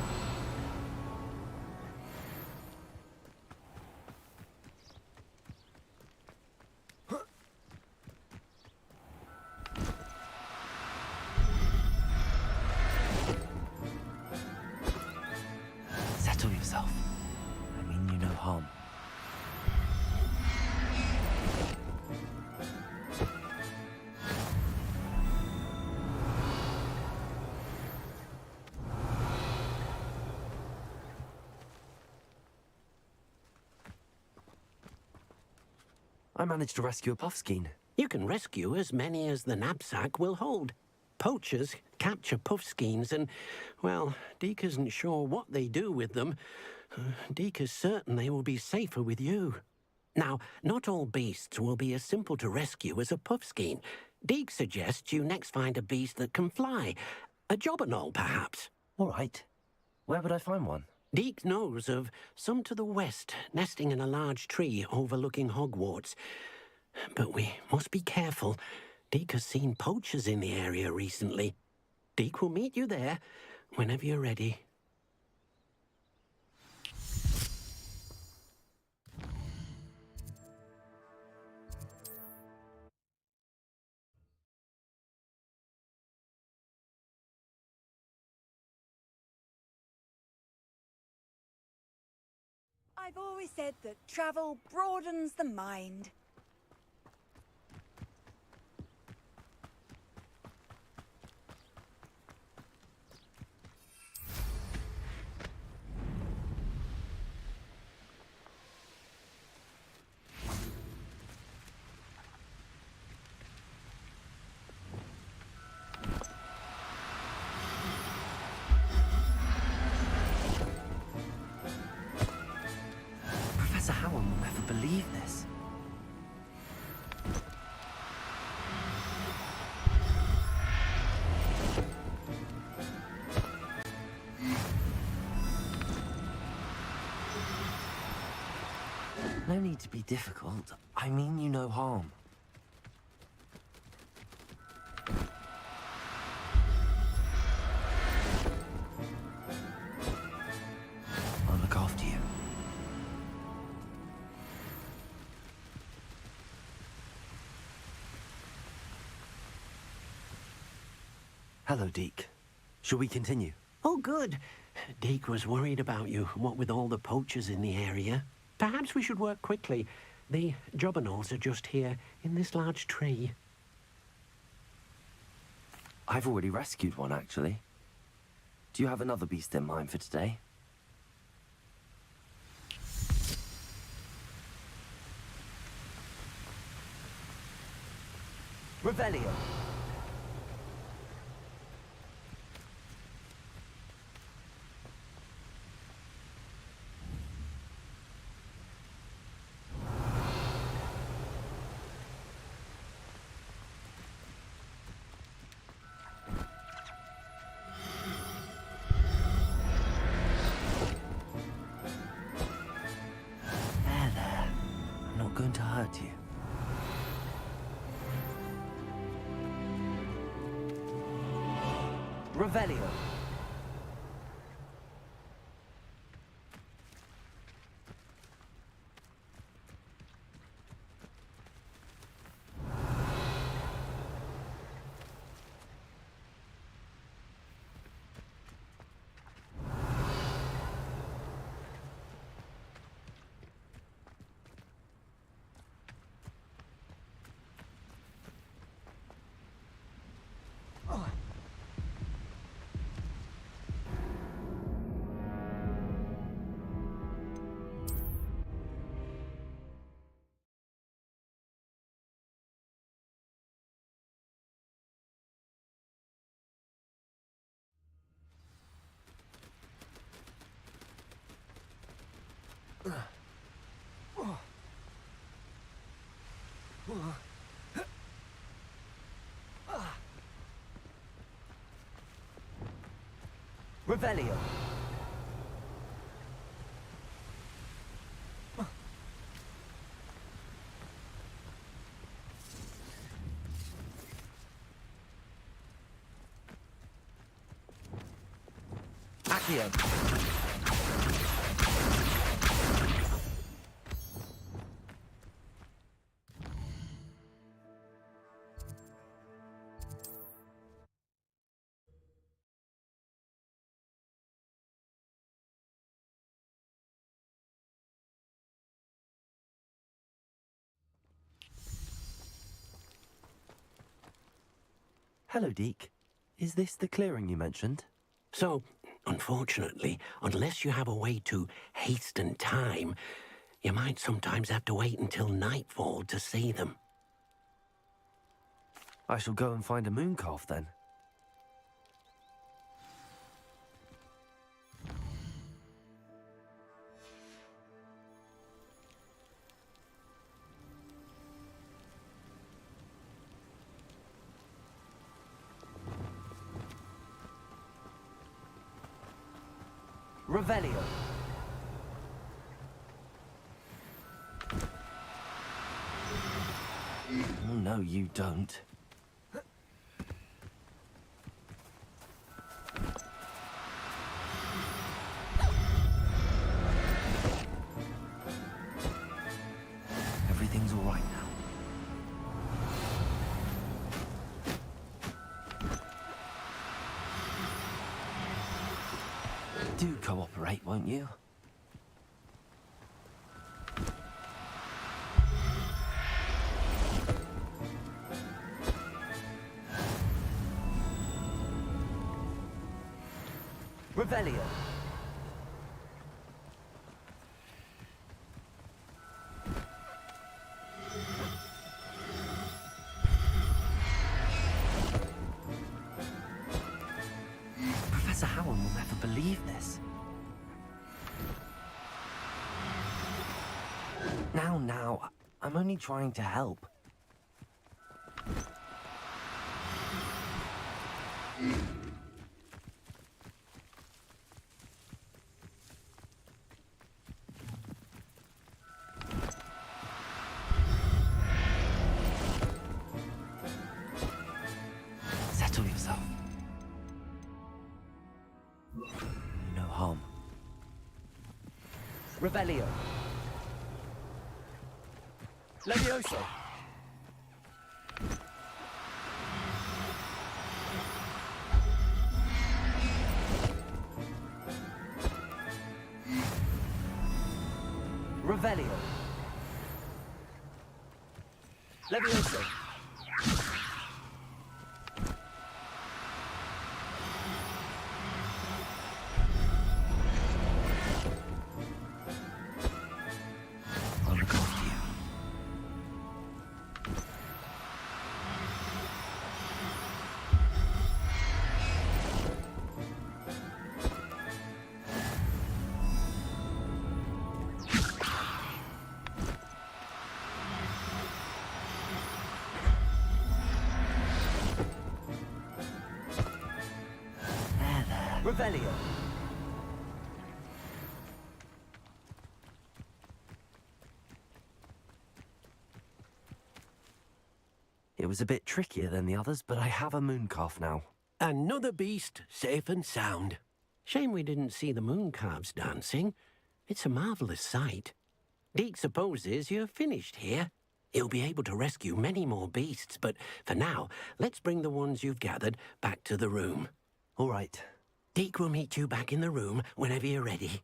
Speaker 1: Settle yourself. I mean you no harm. I managed to rescue a puffskein.
Speaker 8: You can rescue as many as the knapsack will hold. Poachers capture puffskeins and, well, Deke isn't sure what they do with them. Deke is certain they will be safer with you. Now, not all beasts will be as simple to rescue as a puffskein. Deke suggests you next find a beast that can fly. A jobberknoll, perhaps.
Speaker 1: All right. Where would I find one?
Speaker 8: Deke knows of some to the west, nesting in a large tree overlooking Hogwarts. But we must be careful. Deke has seen poachers in the area recently. Deke will meet you there whenever you're ready.
Speaker 17: I've always said that travel broadens the mind.
Speaker 1: Professor Howard will never believe this. No need to be difficult. I mean you no harm. I'll look after you. Hello, Deke. Shall we continue?
Speaker 8: Oh, good. Deke was worried about you, what with all the poachers in the area. Perhaps we should work quickly. The jobberknolls are just here, in this large tree.
Speaker 1: I've already rescued one, actually. Do you have another beast in mind for today?
Speaker 22: Revelio.
Speaker 1: There. I'm not going to hurt you.
Speaker 22: Revelio. Revelio.
Speaker 1: Accio. Hello, Deke. Is this the clearing you mentioned?
Speaker 8: So, unfortunately, unless you have a way to hasten time, you might sometimes have to wait until nightfall to see them.
Speaker 1: I shall go and find a moon calf then. Revelio. Oh, no, you don't. Everything's all right now. Do cooperate, won't you? Revelio. Professor Howard will never believe this. Now, I'm only trying to help. Settle yourself. No harm. Revelio. Levioso. Revelio. Levioso. I'll look after you. Revelio. It was a bit trickier than the others, but I have a moon calf now.
Speaker 8: Another beast, safe and sound. Shame we didn't see the moon calves dancing. It's a marvellous sight. Deke supposes you're finished here. He'll be able to rescue many more beasts, but for now, let's bring the ones you've gathered back to the room.
Speaker 1: All right.
Speaker 8: Deke will meet you back in the room whenever you're ready.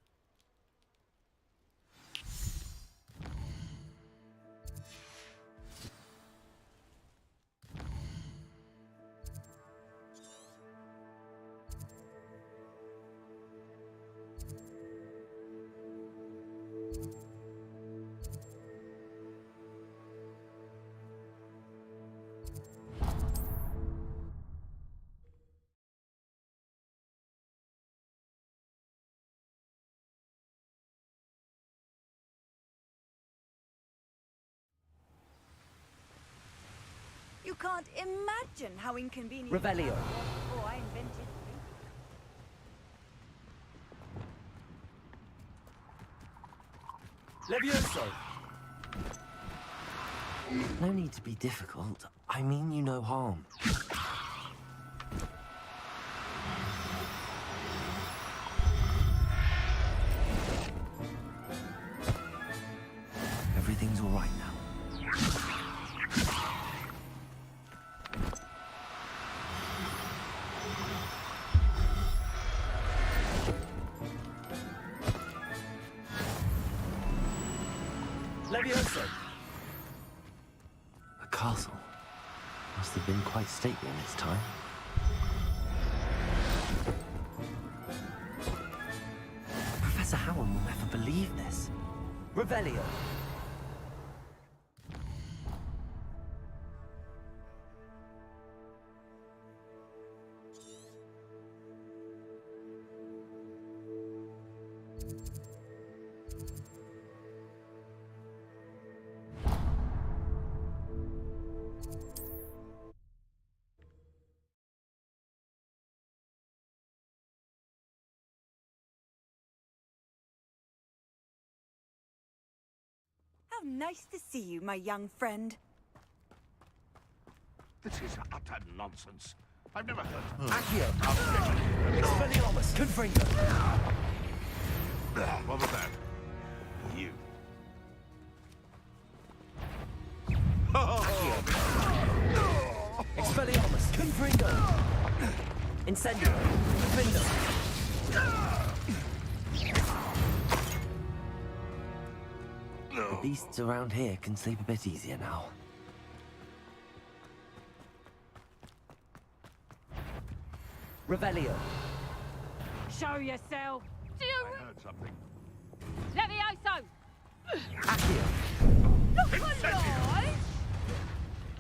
Speaker 17: You can't imagine how inconvenient.
Speaker 1: Revelio.
Speaker 17: Oh, I invented.
Speaker 1: Levioso. No need to be difficult. I mean you no harm. quite stately in its time. Professor Howard will never believe this. Revelio!
Speaker 17: How nice to see you, my young friend.
Speaker 6: This is utter nonsense. I've never heard.
Speaker 1: Accio! Expelliarmus! Confringo!
Speaker 6: What was that? You.
Speaker 1: Expelliarmus! Confringo! Incendio! Confindo! The beasts around here can sleep a bit easier now. Revelio!
Speaker 14: Show yourself! Do you...
Speaker 6: I heard something.
Speaker 14: Levioso!
Speaker 1: Accio!
Speaker 14: Look alive!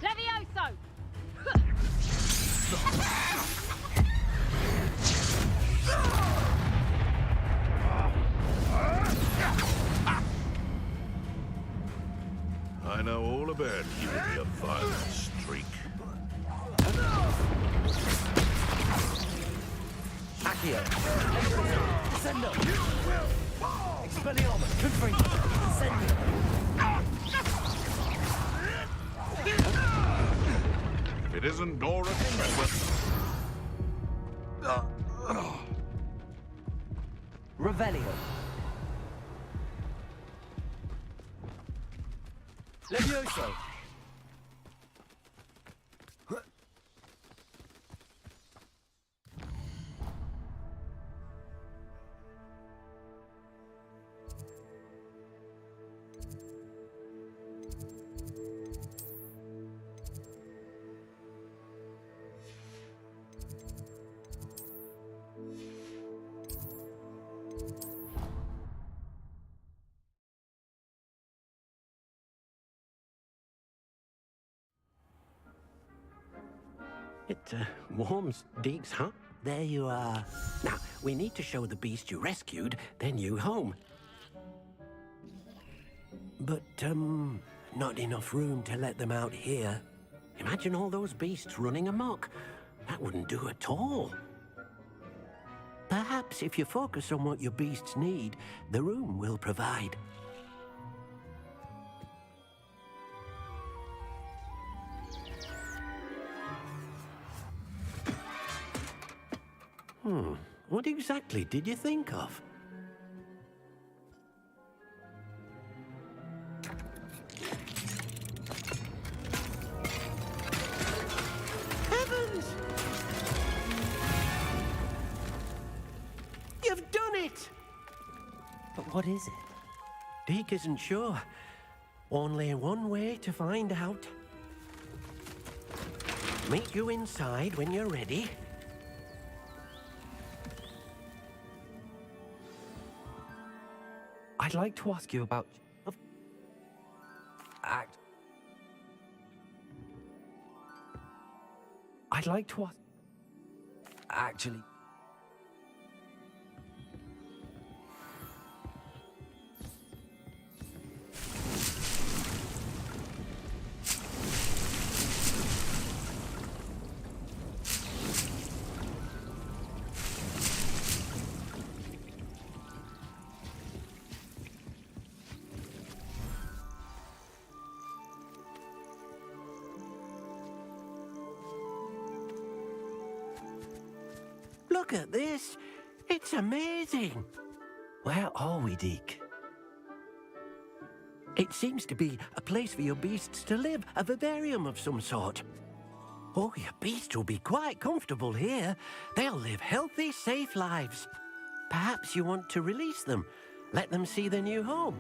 Speaker 14: Levioso!
Speaker 6: I know all about you and your violent streak.
Speaker 1: Accio! Sendo! Expelliarmus! Confringo! Incendio!
Speaker 6: If it isn't Dora, Professor.
Speaker 1: Revelio! Levioso!
Speaker 8: It warms Deke's hut. There you are. Now, we need to show the beast you rescued their new home. But, not enough room to let them out here. Imagine all those beasts running amok. That wouldn't do at all. Perhaps if you focus on what your beasts need, the room will provide. What exactly did you think of? Heavens! You've done it!
Speaker 1: But what is it?
Speaker 8: Deke isn't sure. Only one way to find out. Meet you inside when you're ready.
Speaker 1: I'd like to ask you about... I'd like to ask... Actually...
Speaker 8: Look at this. It's amazing.
Speaker 1: Where are we, Deke?
Speaker 8: It seems to be a place for your beasts to live, a vivarium of some sort. Oh, your beasts will be quite comfortable here. They'll live healthy, safe lives. Perhaps you want to release them, let them see their new home.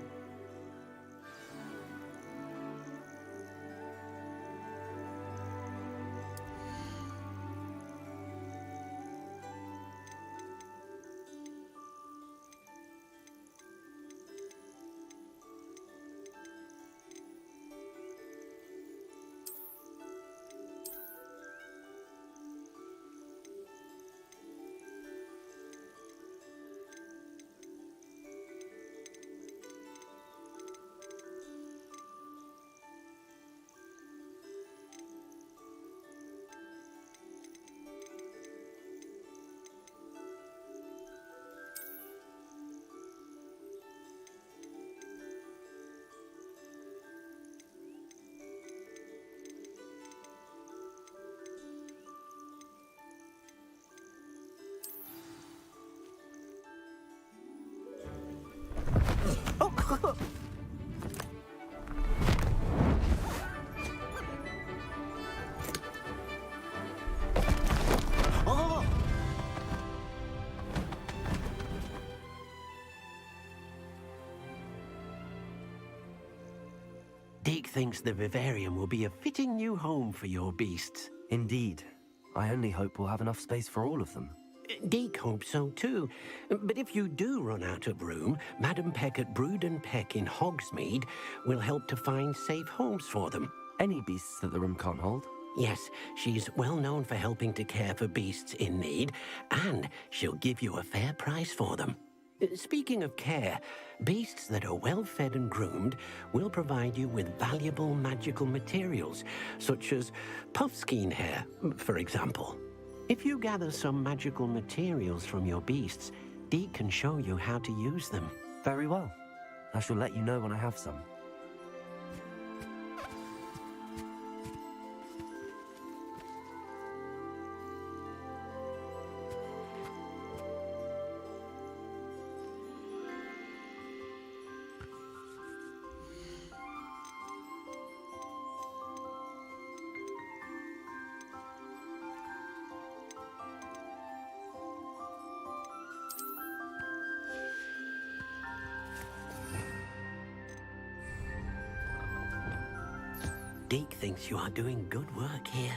Speaker 8: Deke thinks the vivarium will be a fitting new home for your beasts.
Speaker 1: Indeed. I only hope we'll have enough space for all of them.
Speaker 8: Deke hopes so too. But if you do run out of room, Madam Peck at Brood and Peck in Hogsmeade will help to find safe homes for them.
Speaker 1: Any beasts that the room can't hold?
Speaker 8: Yes, she's well known for helping to care for beasts in need, and she'll give you a fair price for them. Speaking of care, beasts that are well fed and groomed will provide you with valuable magical materials, such as puffskein hair, for example. If you gather some magical materials from your beasts, Deke can show you how to use them.
Speaker 1: Very well. I shall let you know when I have some.
Speaker 8: Deke thinks you are doing good work here.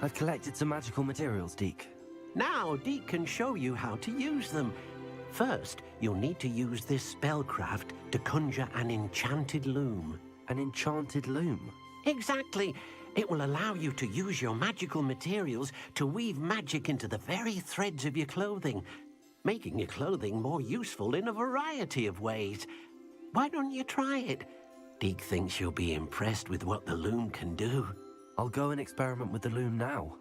Speaker 1: I've collected some magical materials, Deke.
Speaker 8: Now Deke can show you how to use them. First, you'll need to use this spellcraft to conjure an enchanted loom.
Speaker 1: An enchanted loom?
Speaker 8: Exactly. It will allow you to use your magical materials to weave magic into the very threads of your clothing, making your clothing more useful in a variety of ways. Why don't you try it? Deke thinks you'll be impressed with what the loom can do.
Speaker 1: I'll go and experiment with the loom now.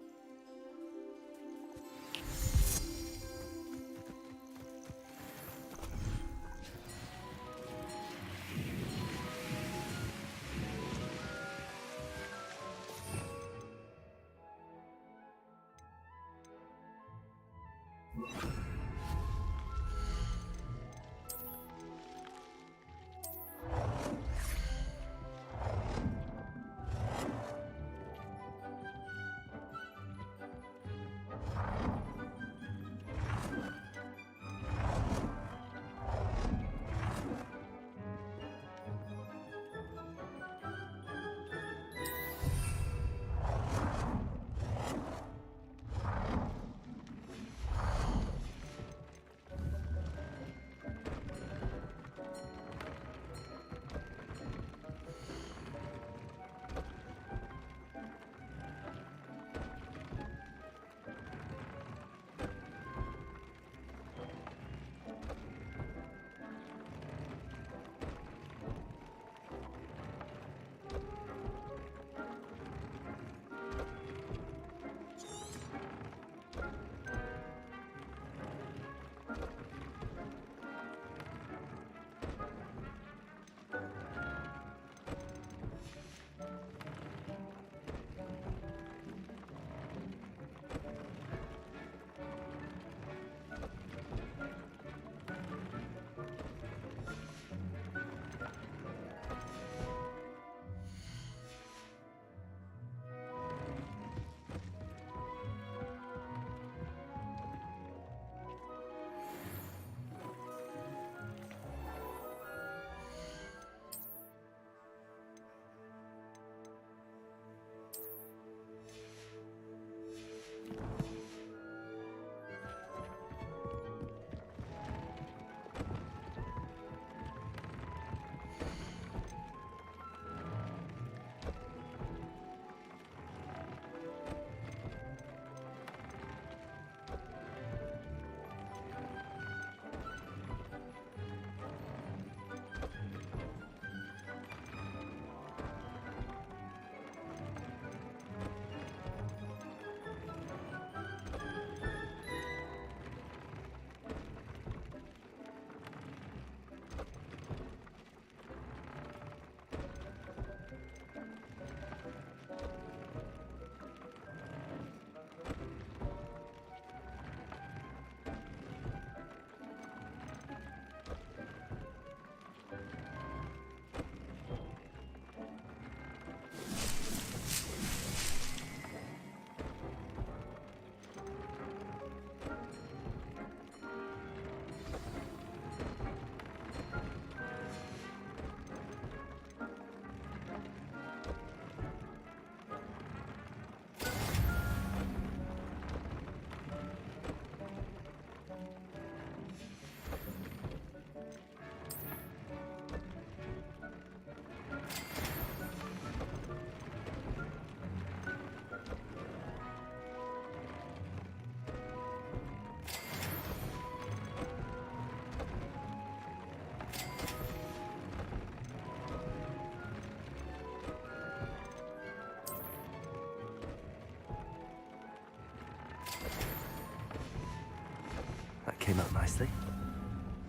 Speaker 1: That came out nicely.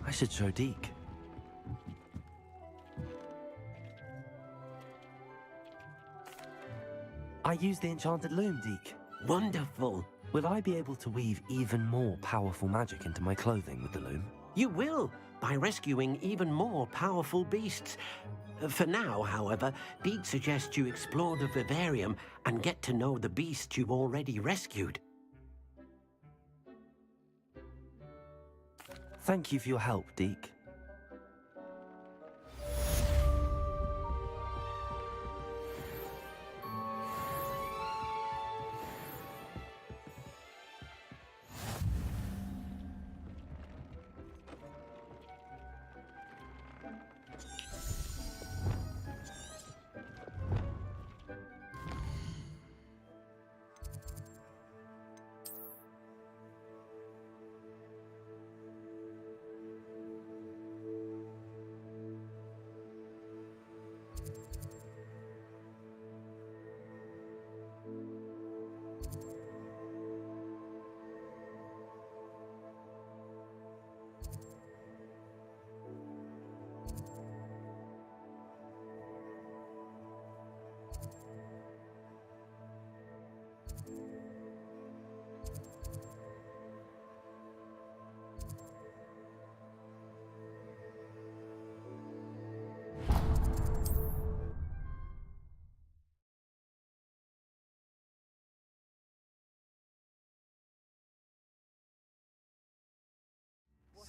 Speaker 1: I should show Deke. I used the enchanted loom, Deke.
Speaker 8: Wonderful.
Speaker 1: Will I be able to weave even more powerful magic into my clothing with the loom?
Speaker 8: You will, by rescuing even more powerful beasts. For now, however, Deke suggests you explore the vivarium and get to know the beasts you've already rescued.
Speaker 1: Thank you for your help, Deke.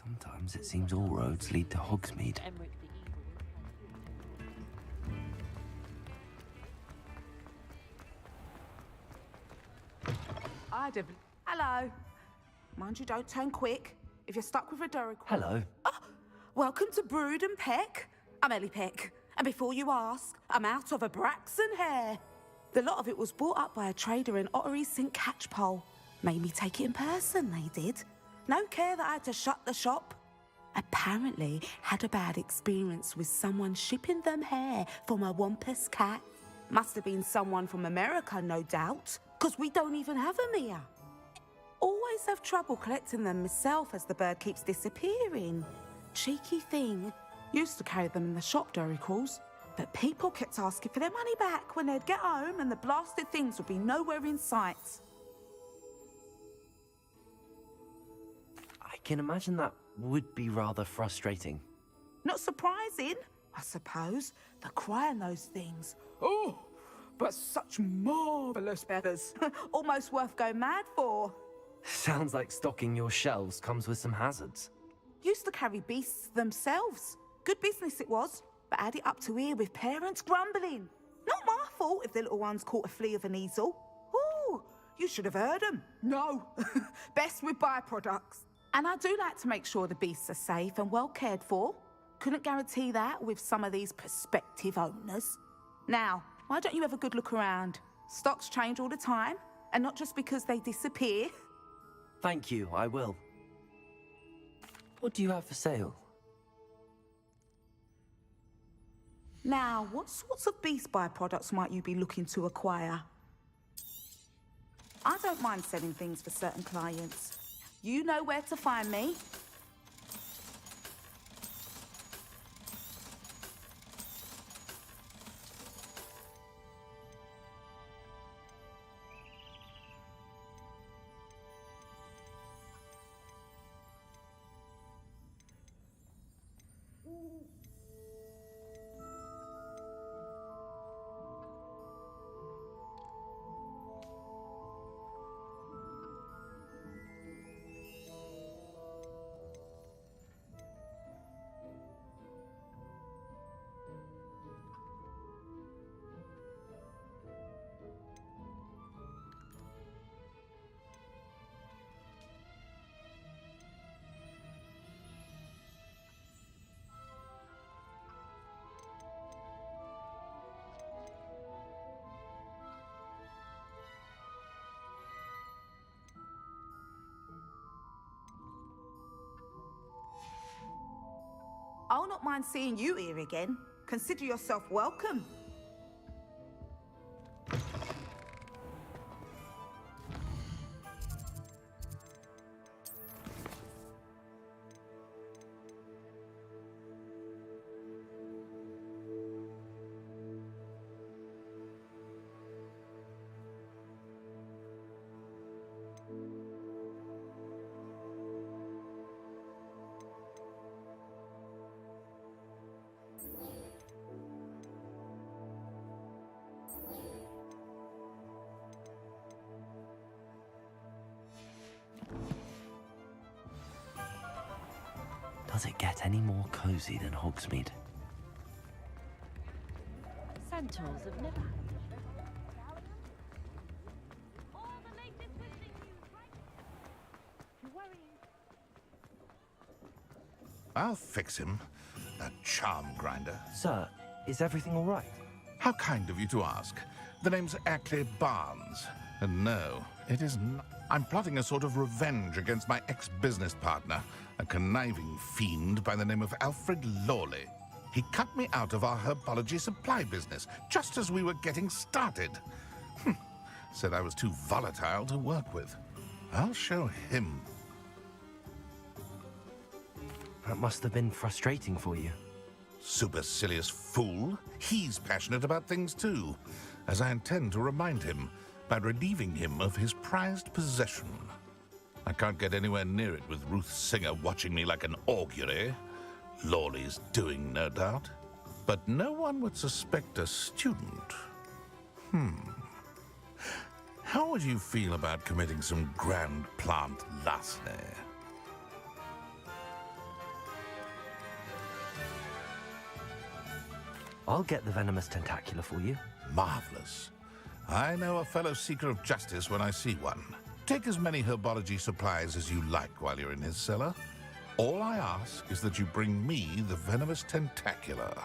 Speaker 1: Sometimes it seems all roads lead to Hogsmeade.
Speaker 19: Hello. Mind you, don't turn quick. If you're stuck with a Durrical...
Speaker 1: Hello.
Speaker 19: Welcome to Brood and Peck. I'm Ellie Peck. And before you ask, I'm out of a Braxton hair. The lot of it was bought up by a trader in Ottery St. Catchpole. Made me take it in person, they did. No care that I had to shut the shop. Apparently had a bad experience with someone shipping them hair from a Wampus cat. Must have been someone from America, no doubt, because we don't even have them here. Always have trouble collecting them myself as the bird keeps disappearing. Cheeky thing. Used to carry them in the shop, Durricles, but people kept asking for their money back when they'd get home and the blasted things would be nowhere in sight.
Speaker 1: I can imagine that would be rather frustrating.
Speaker 19: Not surprising, I suppose. The cry in those things. Oh, but such marvellous feathers. Almost worth going mad for.
Speaker 1: Sounds like stocking your shelves comes with some hazards.
Speaker 19: Used to carry beasts themselves. Good business it was, but add it up to here with parents grumbling. Not my fault if the little ones caught a flea of an easel. Ooh, you should have heard them. No, best with byproducts. And I do like to make sure the beasts are safe and well cared for. Couldn't guarantee that with some of these prospective owners. Now, why don't you have a good look around? Stocks change all the time, and not just because they disappear.
Speaker 1: Thank you, I will. What do you have for sale?
Speaker 19: Now, what sorts of beast byproducts might you be looking to acquire? I don't mind selling things for certain clients. You know where to find me. I'll not mind seeing you here again. Consider yourself welcome.
Speaker 1: Does it get any more cozy than Hogsmeade?
Speaker 22: Centaurs have never had
Speaker 6: I'll fix him. A charm grinder.
Speaker 1: Sir, is everything all right?
Speaker 6: How kind of you to ask. The name's Ackley Barnes. And no, it isn't. I'm plotting a sort of revenge against my ex-business partner, a conniving fiend by the name of Alfred Lawley. He cut me out of our herbology supply business just as we were getting started. Said I was too volatile to work with. I'll show him.
Speaker 1: That must have been frustrating for you.
Speaker 6: Supercilious fool. He's passionate about things too, as I intend to remind him by relieving him of his prized possession. I can't get anywhere near it with Ruth Singer watching me like an augury. Lawley's doing, no doubt. But no one would suspect a student. How would you feel about committing some grand plant larceny?
Speaker 1: I'll get the venomous tentacula for you.
Speaker 6: Marvelous. I know a fellow seeker of justice when I see one. Take as many herbology supplies as you like while you're in his cellar. All I ask is that you bring me the venomous tentacula.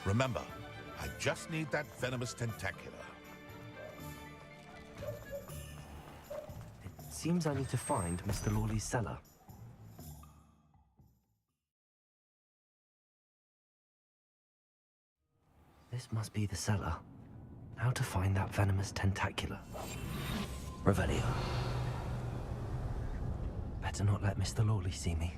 Speaker 6: Remember, I just need that venomous tentacula.
Speaker 1: It seems I need to find Mr. Lawley's cellar. This must be the cellar. How to find that venomous tentacula? Revelio. Better not let Mr. Lawley see me.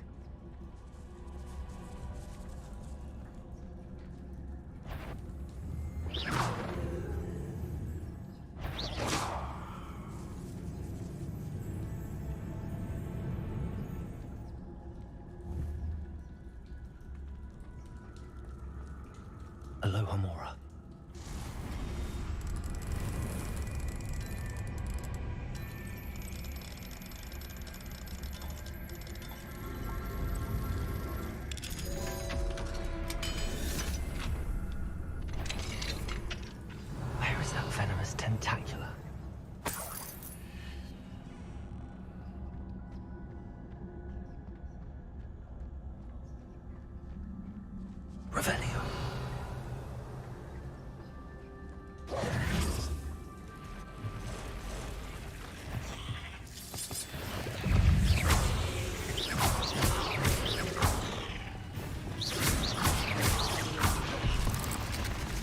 Speaker 1: Aloha Mora. Where is that venomous tentacula? Revelio.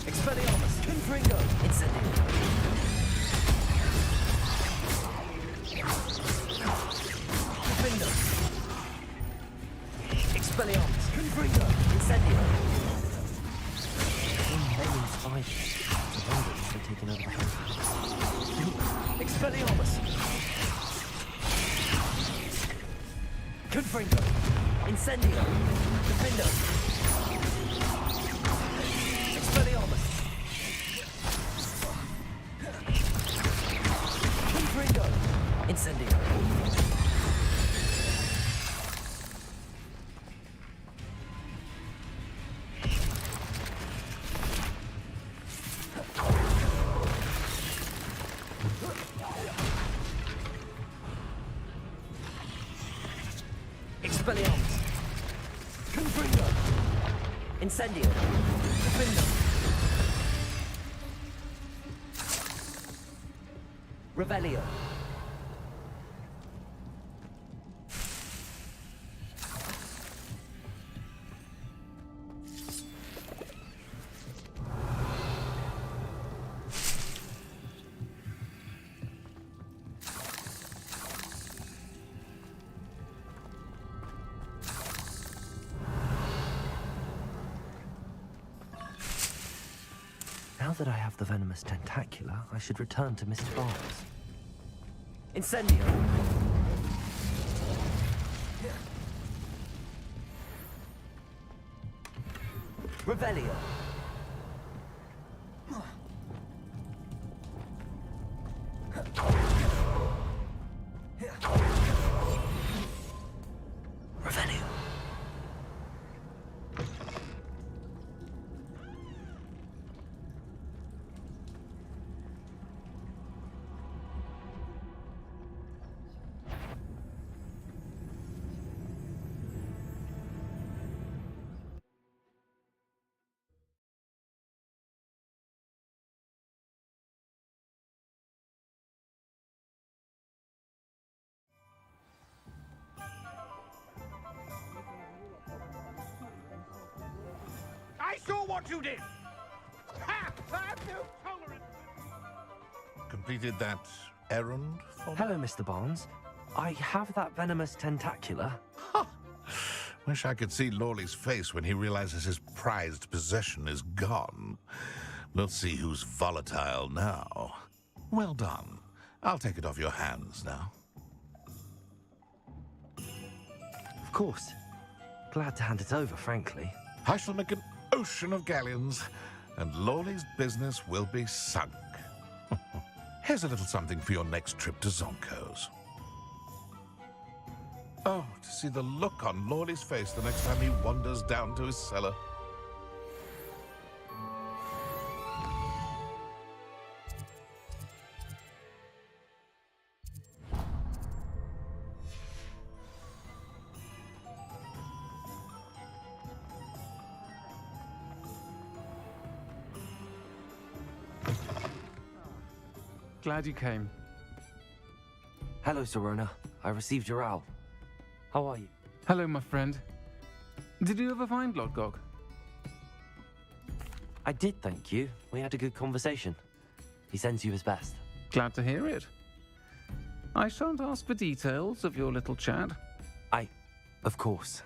Speaker 1: Expelliarmus, Confringo, Incendio. Confringo. Expelliarmus, Confringo, Incendio. Many spiders. I wonder if they're taking over the whole. Expelliarmus. Confringo, Incendio. Defindo. Expelliarmus. Confringo. Incendio. Expelliarmus. Confringo. Incendio. Defindo. Revelio. Now that I have the venomous tentacula, I should return to Mr. Barnes. Incendio! Revelio! Revelio!
Speaker 12: I saw what you did! Ha! I have no tolerance!
Speaker 6: Completed that errand for me?
Speaker 1: Hello, Mr. Barnes. I have that venomous tentacula.
Speaker 6: Wish I could see Lawley's face when he realizes his prized possession is gone. We'll see who's volatile now. Well done. I'll take it off your hands now.
Speaker 1: Of course. Glad to hand it over, frankly.
Speaker 6: I shall make an ocean of galleons, and Lawley's business will be sunk. Here's a little something for your next trip to Zonko's. Oh, to see the look on Lawley's face the next time he wanders down to his cellar.
Speaker 4: glad you came.
Speaker 1: Hello, Sirona. I received your owl. How are you?
Speaker 4: Hello, my friend. Did you ever find Lodgok?
Speaker 1: I did, thank you. We had a good conversation. He sends you his best.
Speaker 4: Glad to hear it. I shan't ask for details of your little chat.
Speaker 1: Of course.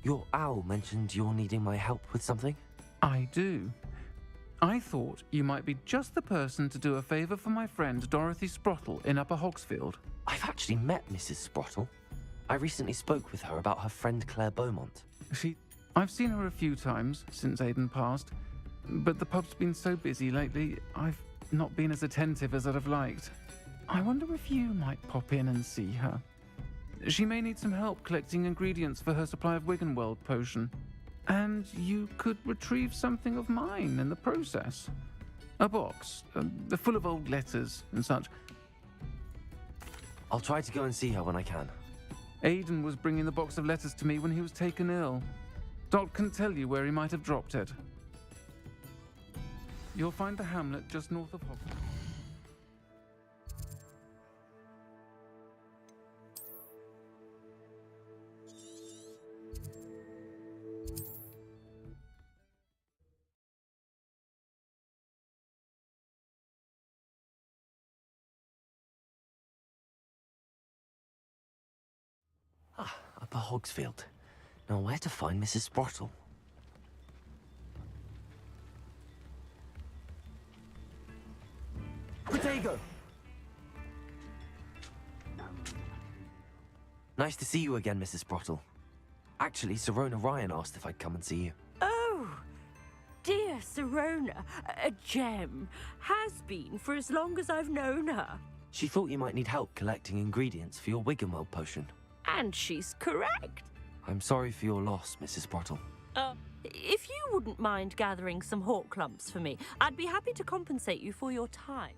Speaker 1: Your owl mentioned you're needing my help with something?
Speaker 4: I do. I thought you might be just the person to do a favour for my friend Dorothy Sprottle in Upper Hogsfield.
Speaker 1: I've actually met Mrs. Sprottle. I recently spoke with her about her friend Claire Beaumont.
Speaker 4: I've seen her a few times since Aidan passed, but the pub's been so busy lately, I've not been as attentive as I'd have liked. I wonder if you might pop in and see her. She may need some help collecting ingredients for her supply of Wiggenweld potion. And you could retrieve something of mine in the process. A box, full of old letters and such.
Speaker 1: I'll try to go and see her when I can.
Speaker 4: Aidan was bringing the box of letters to me when he was taken ill. Doc can tell you where he might have dropped it. You'll find the hamlet just north of Hogwarts.
Speaker 1: Upper Hogsfield. Now, where to find Mrs. Sprottle? Protego! Nice to see you again, Mrs. Sprottle. Actually, Sirona Ryan asked if I'd come and see you.
Speaker 16: Oh, dear Sirona, a gem. Has been for as long as I've known her.
Speaker 1: She thought you might need help collecting ingredients for your Wiggenweld potion.
Speaker 16: And she's correct.
Speaker 1: I'm sorry for your loss, Mrs. Sprottle.
Speaker 16: If you wouldn't mind gathering some hawk clumps for me, I'd be happy to compensate you for your time.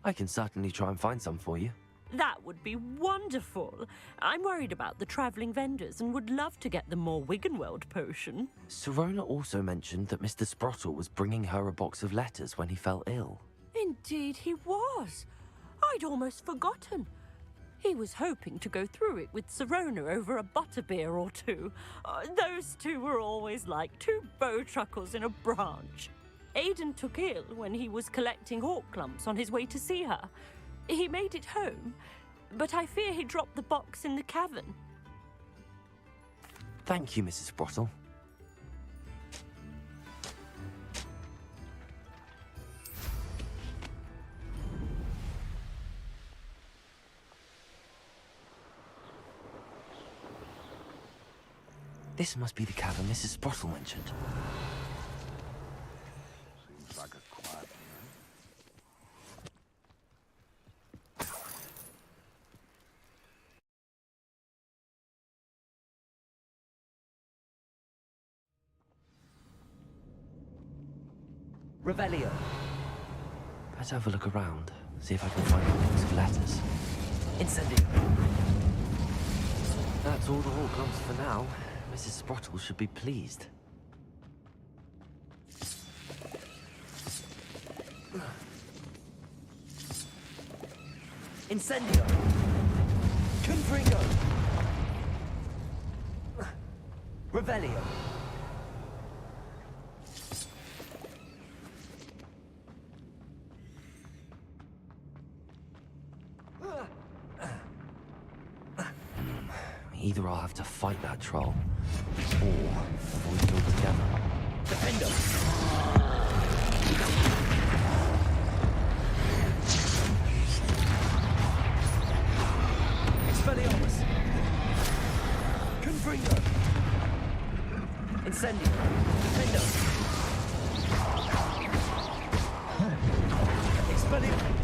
Speaker 1: I can certainly try and find some for you.
Speaker 16: That would be wonderful. I'm worried about the travelling vendors and would love to get them more Wiggenweld potion.
Speaker 1: Sirona also mentioned that Mr. Sprottle was bringing her a box of letters when he fell ill.
Speaker 16: Indeed he was. I'd almost forgotten. He was hoping to go through it with Sirona over a butterbeer or two. Those two were always like two bowtruckles in a branch. Aidan took ill when he was collecting hawk clumps on his way to see her. He made it home, but I fear he dropped the box in the cavern.
Speaker 1: Thank you, Mrs. Sprottle. This must be the cavern Mrs. Sprottle mentioned.
Speaker 3: Seems like a quiet
Speaker 22: Revelio.
Speaker 1: Let's have a look around, see if I can find a box of letters.
Speaker 22: Incendio.
Speaker 1: That's all the hall comes for now. Mrs. Sprottle should be pleased.
Speaker 22: Incendio. Confringo. Revelio.
Speaker 1: Either I'll have to fight that troll, or avoid it altogether.
Speaker 22: Defendo. Expelliarmus. Confringo. Incendio. Defendo. Expelliarmus.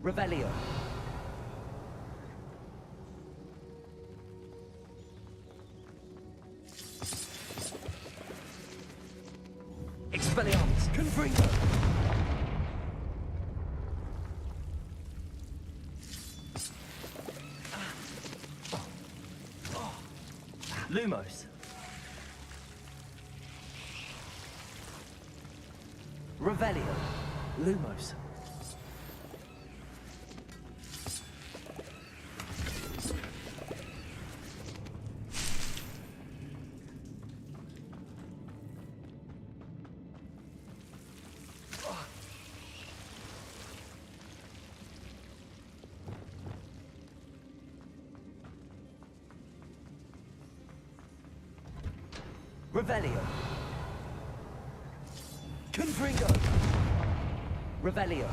Speaker 21: Revelio. Expelliarmus.
Speaker 1: Confringo. Lumos. Revelio. Lumos. Revelio. Confringo. Revelio.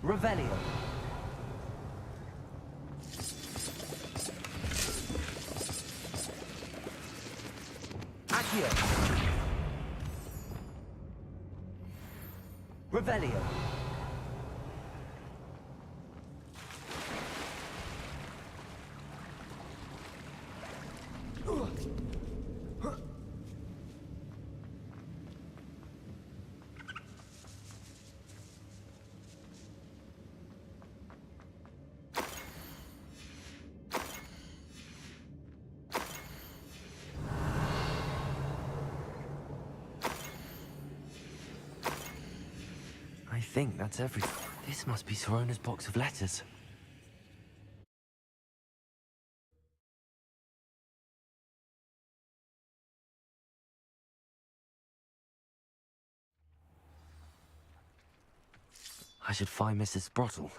Speaker 1: Revelio. Accio. Revelio. I think that's everything. This must be Sorona's box of letters. I should find Mrs. Sprottle.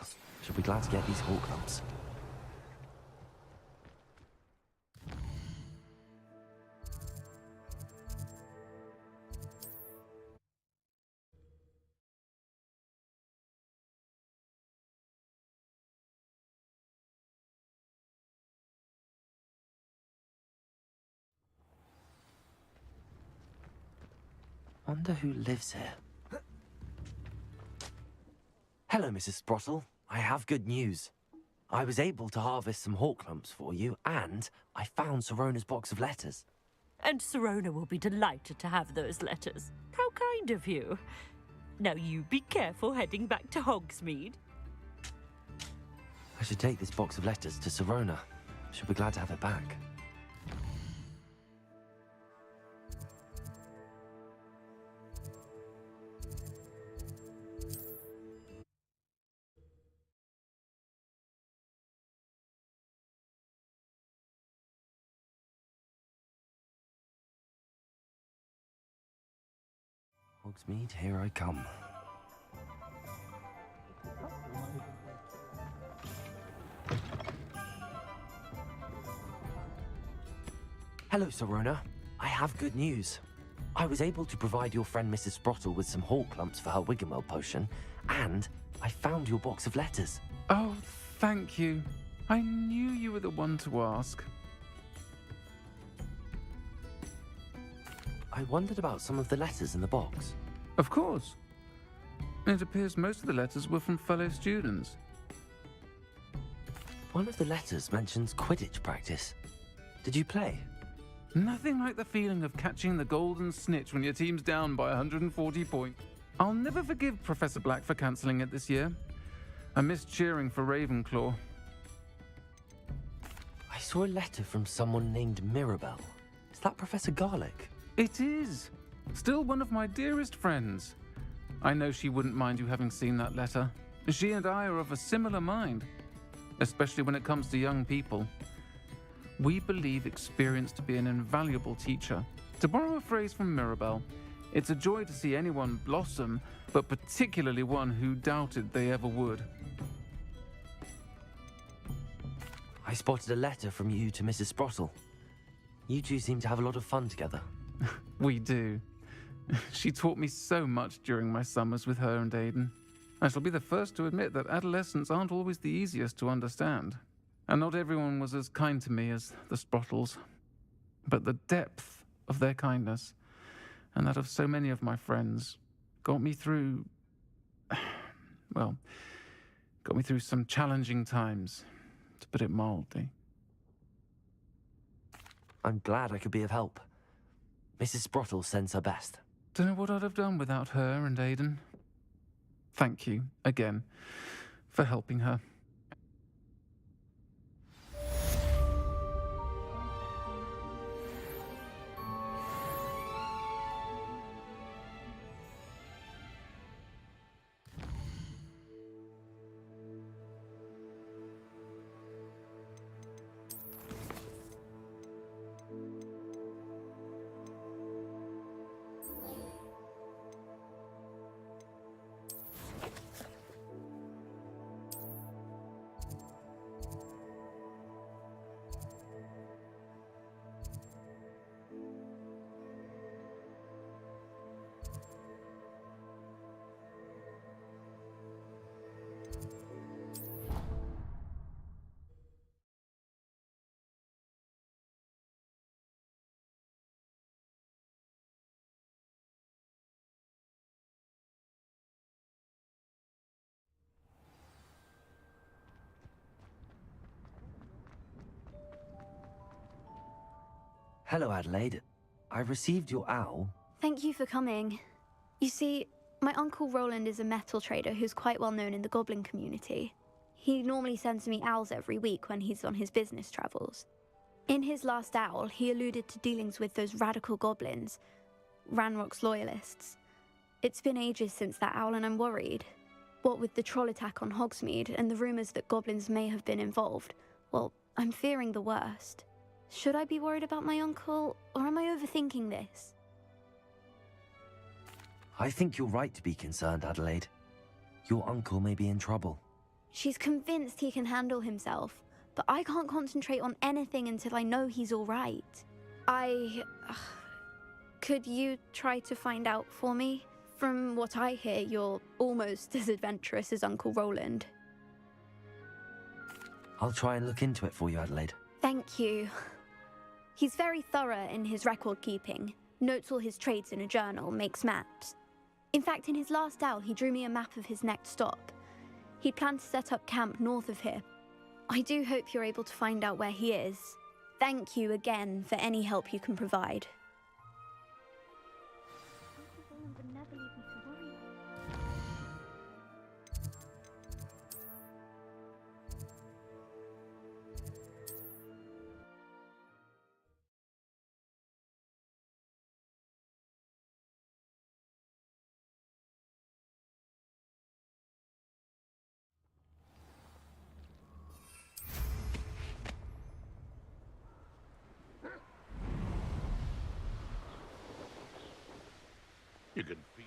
Speaker 1: She'll be glad to get these hawk lumps. Wonder who lives here. Hello, Mrs. Sprottle. I have good news. I was able to harvest some hawk lumps for you, and I found Sorona's box of letters.
Speaker 16: And Sirona will be delighted to have those letters. How kind of you. Now you be careful heading back to Hogsmeade.
Speaker 1: I should take this box of letters to Sirona. She'll be glad to have it back. Hogsmeade, here I come. Hello, Sirona. I have good news. I was able to provide your friend Mrs. Sprottle with some hawk lumps for her Wiggenweld potion, and I found your box of letters.
Speaker 4: Oh, thank you. I knew you were the one to ask.
Speaker 1: I wondered about some of the letters in the box.
Speaker 4: Of course. It appears most of the letters were from fellow students.
Speaker 1: One of the letters mentions Quidditch practice. Did you play?
Speaker 4: Nothing like the feeling of catching the golden snitch when your team's down by 140 points. I'll never forgive Professor Black for cancelling it this year. I missed cheering for Ravenclaw.
Speaker 1: I saw a letter from someone named Mirabelle. Is that Professor Garlick?
Speaker 4: It is. Still one of my dearest friends. I know she wouldn't mind you having seen that letter. She and I are of a similar mind, especially when it comes to young people. We believe experience to be an invaluable teacher. To borrow a phrase from Mirabelle, It's a joy to see anyone blossom, but particularly one who doubted they ever would.
Speaker 1: I spotted a letter from you to Mrs. Sprottle. You two seem to have a lot of fun together.
Speaker 4: We do. She taught me so much during my summers with her and Aidan. I shall be the first to admit that adolescents aren't always the easiest to understand. And not everyone was as kind to me as the Sprottles. But the depth of their kindness, and that of so many of my friends, got me through... well, got me through some challenging times, to put it mildly.
Speaker 1: I'm glad I could be of help. Mrs. Sprottle sends her best.
Speaker 4: Don't know what I'd have done without her and Aidan. Thank you, again, for helping her.
Speaker 1: Hello, Adelaide. I received your owl.
Speaker 11: Thank you for coming. You see, my Uncle Roland is a metal trader who's quite well known in the goblin community. He normally sends me owls every week when he's on his business travels. In his last owl, he alluded to dealings with those radical goblins, Ranrock's loyalists. It's been ages since that owl and I'm worried. What with the troll attack on Hogsmeade and the rumours that goblins may have been involved, well, I'm fearing the worst. Should I be worried about my uncle, or am I overthinking this?
Speaker 1: I think you're right to be concerned, Adelaide. Your uncle may be in trouble.
Speaker 11: She's convinced he can handle himself, but I can't concentrate on anything until I know he's all right. Could you try to find out for me? From what I hear, you're almost as adventurous as Uncle Roland.
Speaker 1: I'll try and look into it for you, Adelaide.
Speaker 11: Thank you. He's very thorough in his record keeping, notes all his trades in a journal, makes maps. In fact, in his last owl, he drew me a map of his next stop. He'd planned to set up camp north of here. I do hope you're able to find out where he is. Thank you again for any help you can provide.
Speaker 6: You can beat.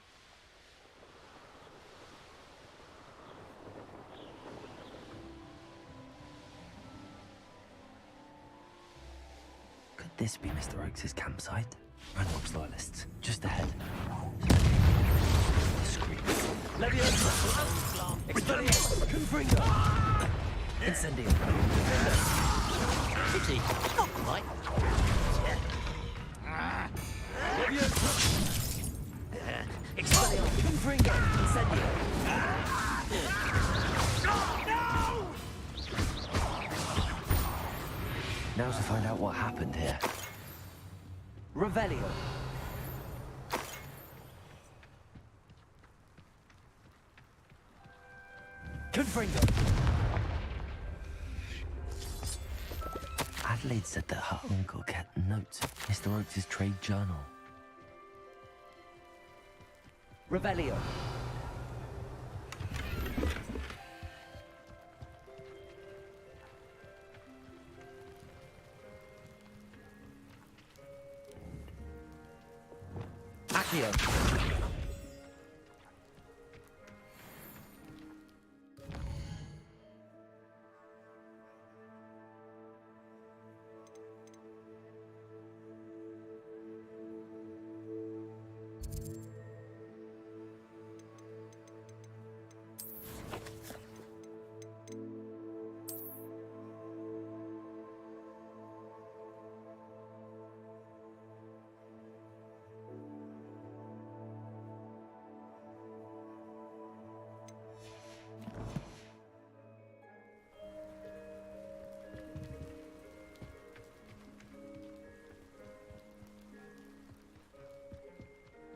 Speaker 1: Could this be Mr. Oakes' campsite? Ranrock's loyalists, just ahead. Discreet.
Speaker 8: Leviosa! Confringo!
Speaker 1: Incendio.
Speaker 8: Pity. Not quite. Leviosa! Expelliarmus! Confringo! Incendio! No!
Speaker 1: Now to find out what happened here. Revelio.
Speaker 8: Confringo!
Speaker 1: Adelaide said that her uncle kept notes of Mr. Oakes' trade journal.
Speaker 8: Revelio!
Speaker 1: Accio.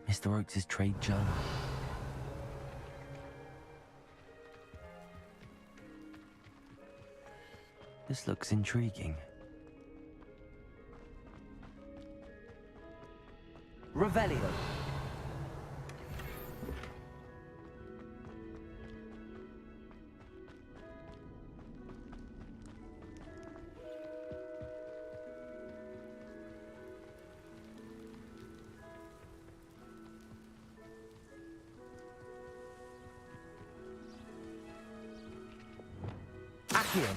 Speaker 1: Mr. Oakes' trade journal. This looks intriguing. Revelio. Accio.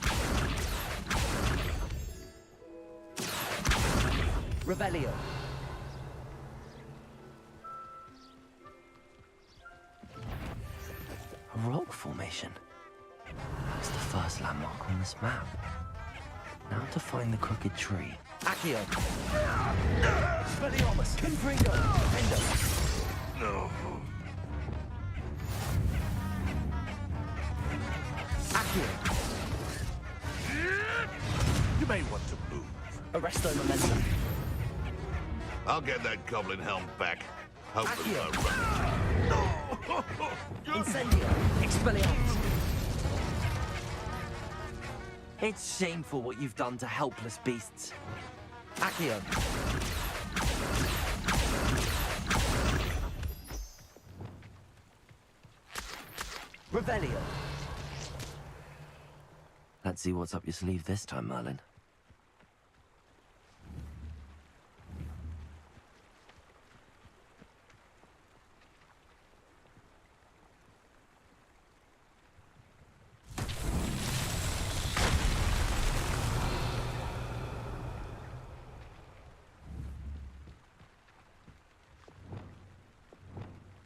Speaker 1: Revelio. A rock formation. It's the first landmark on this map. Now to find the crooked tree. Accio. Speliomus. Confringo. Defendo. No. Accio.
Speaker 6: You may want to move.
Speaker 1: Arresto momentum.
Speaker 6: I'll get that goblin helm back. Hopefully
Speaker 1: Accio.
Speaker 6: I run.
Speaker 1: Incendio. Expelliarmus. It's shameful what you've done to helpless beasts. Accio. Revelio. Let's see what's up your sleeve this time, Merlin.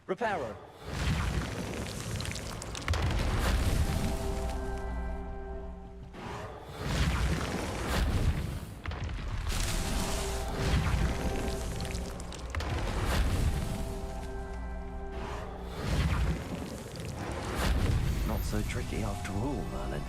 Speaker 1: Reparo. Not so tricky after all, Merlin.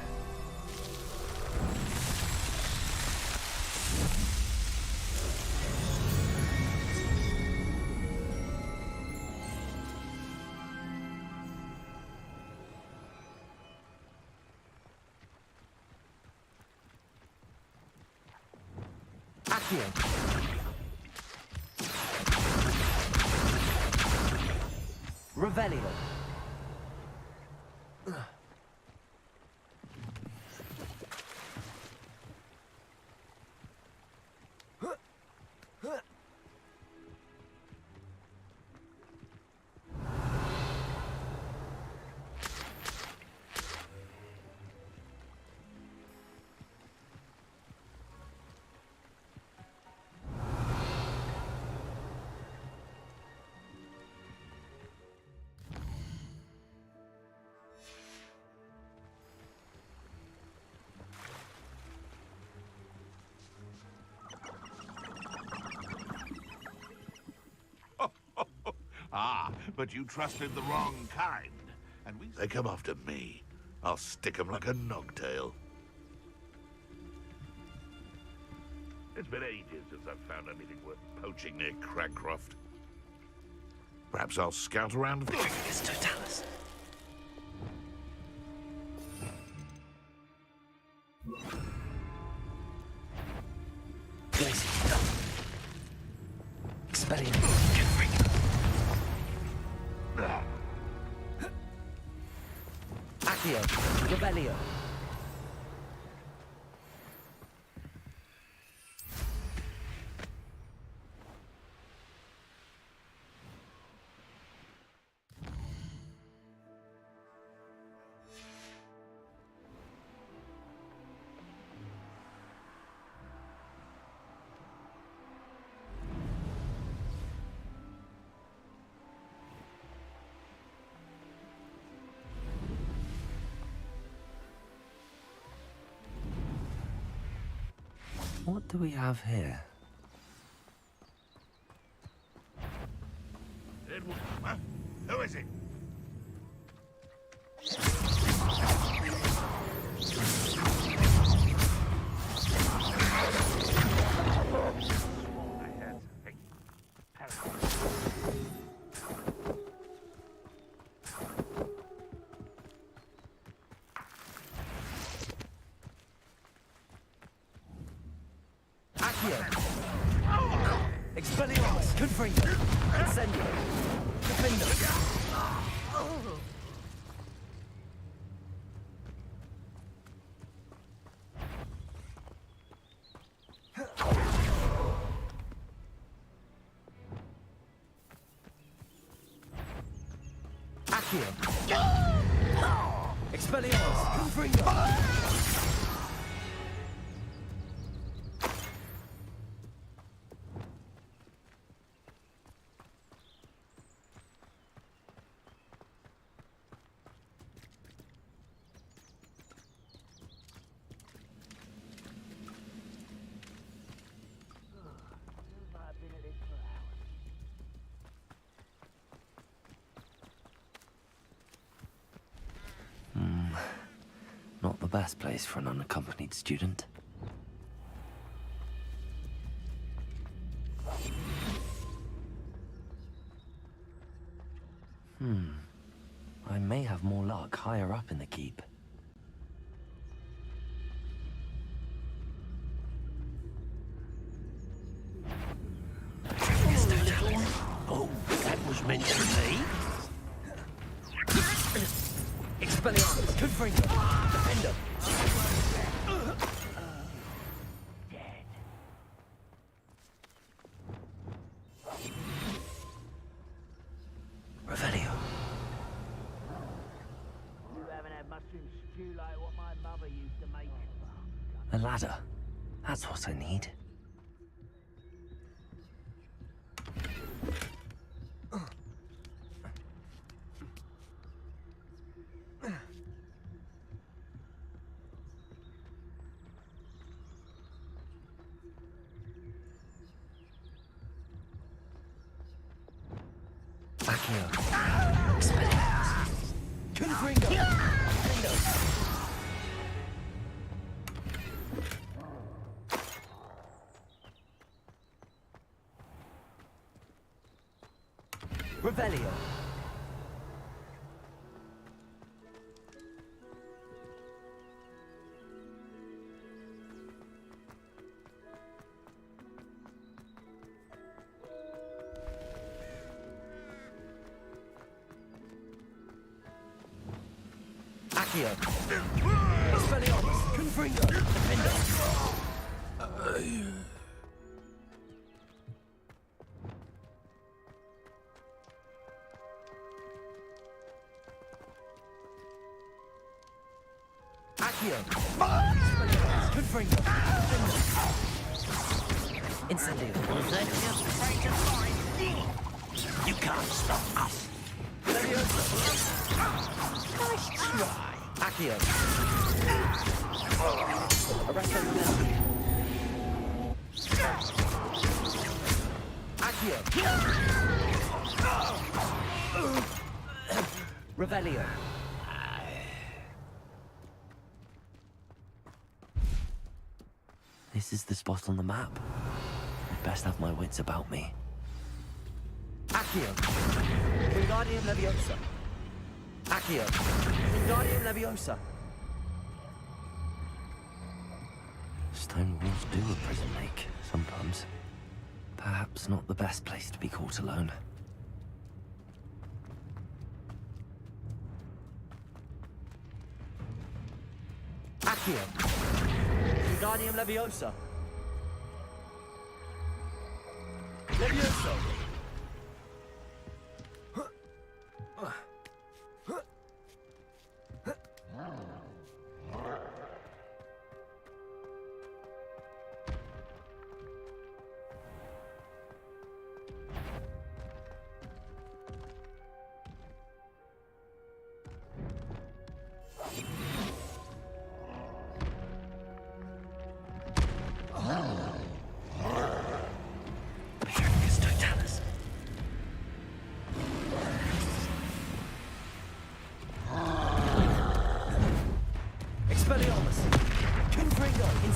Speaker 1: Accio. Revelio.
Speaker 6: Ah, but you trusted the wrong kind. And they come after me. I'll stick 'em like a nogtail. It's been ages since I've found anything worth poaching near Cragcroft. Perhaps I'll scout around.
Speaker 1: It's Totalis. Expelliarmus. Accio. Revelio. What do we have here?
Speaker 6: Huh? Who is it?
Speaker 22: Expelliarmus, Confringo, Incendio, Defender. Accio. Expelliarmus, Confringo.
Speaker 1: Not the best place for an unaccompanied student. I may have more luck higher up in the keep.
Speaker 8: Oh, that was meant to be.
Speaker 22: Expelliarmus, Confringo, Defender.
Speaker 1: Revelio.
Speaker 22: You haven't had mushroom stew like what my mother used to make.
Speaker 1: A ladder. That's what I need. Accio. Expelliarmus.
Speaker 22: Confringo. Defender. Revelio. Accio. Expelliarmus. Confringo. Defender. Accio. Expelliarmus. Confringo. Defender. Incendio.
Speaker 8: Was that just break a line? You can't stop us.
Speaker 22: Leviosa. Nice try. Accio. Arresto now. Accio. Revelio.
Speaker 1: This is the spot on the map. I'd best have my wits about me.
Speaker 22: Accio. Wingardium Leviosa. Accio. Wingardium Leviosa.
Speaker 1: Stone walls do a prison make, sometimes. Perhaps not the best place to be caught alone.
Speaker 22: Accio. Wingardium Leviosa. Leviosa.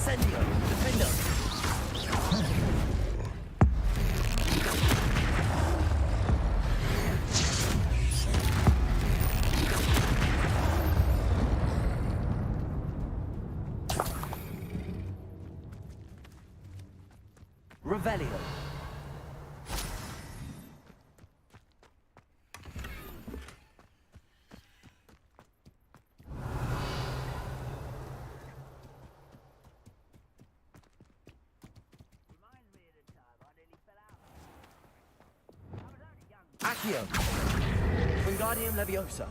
Speaker 22: Incendio! Defendo!
Speaker 1: Revelio.
Speaker 22: Accio! Wingardium Leviosa!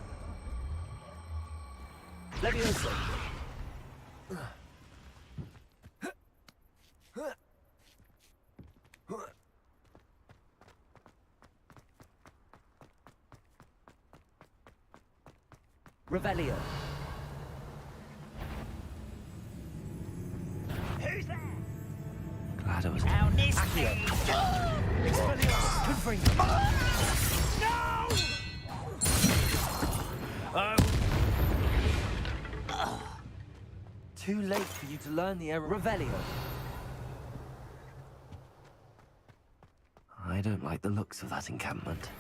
Speaker 22: Leviosa!
Speaker 1: Revelio.
Speaker 22: Who's there?
Speaker 1: Glad I was.
Speaker 22: Accio! Expelliarmus! Confringo! No!
Speaker 1: Too late for you to learn the error. Revelio. I don't like the looks of that encampment.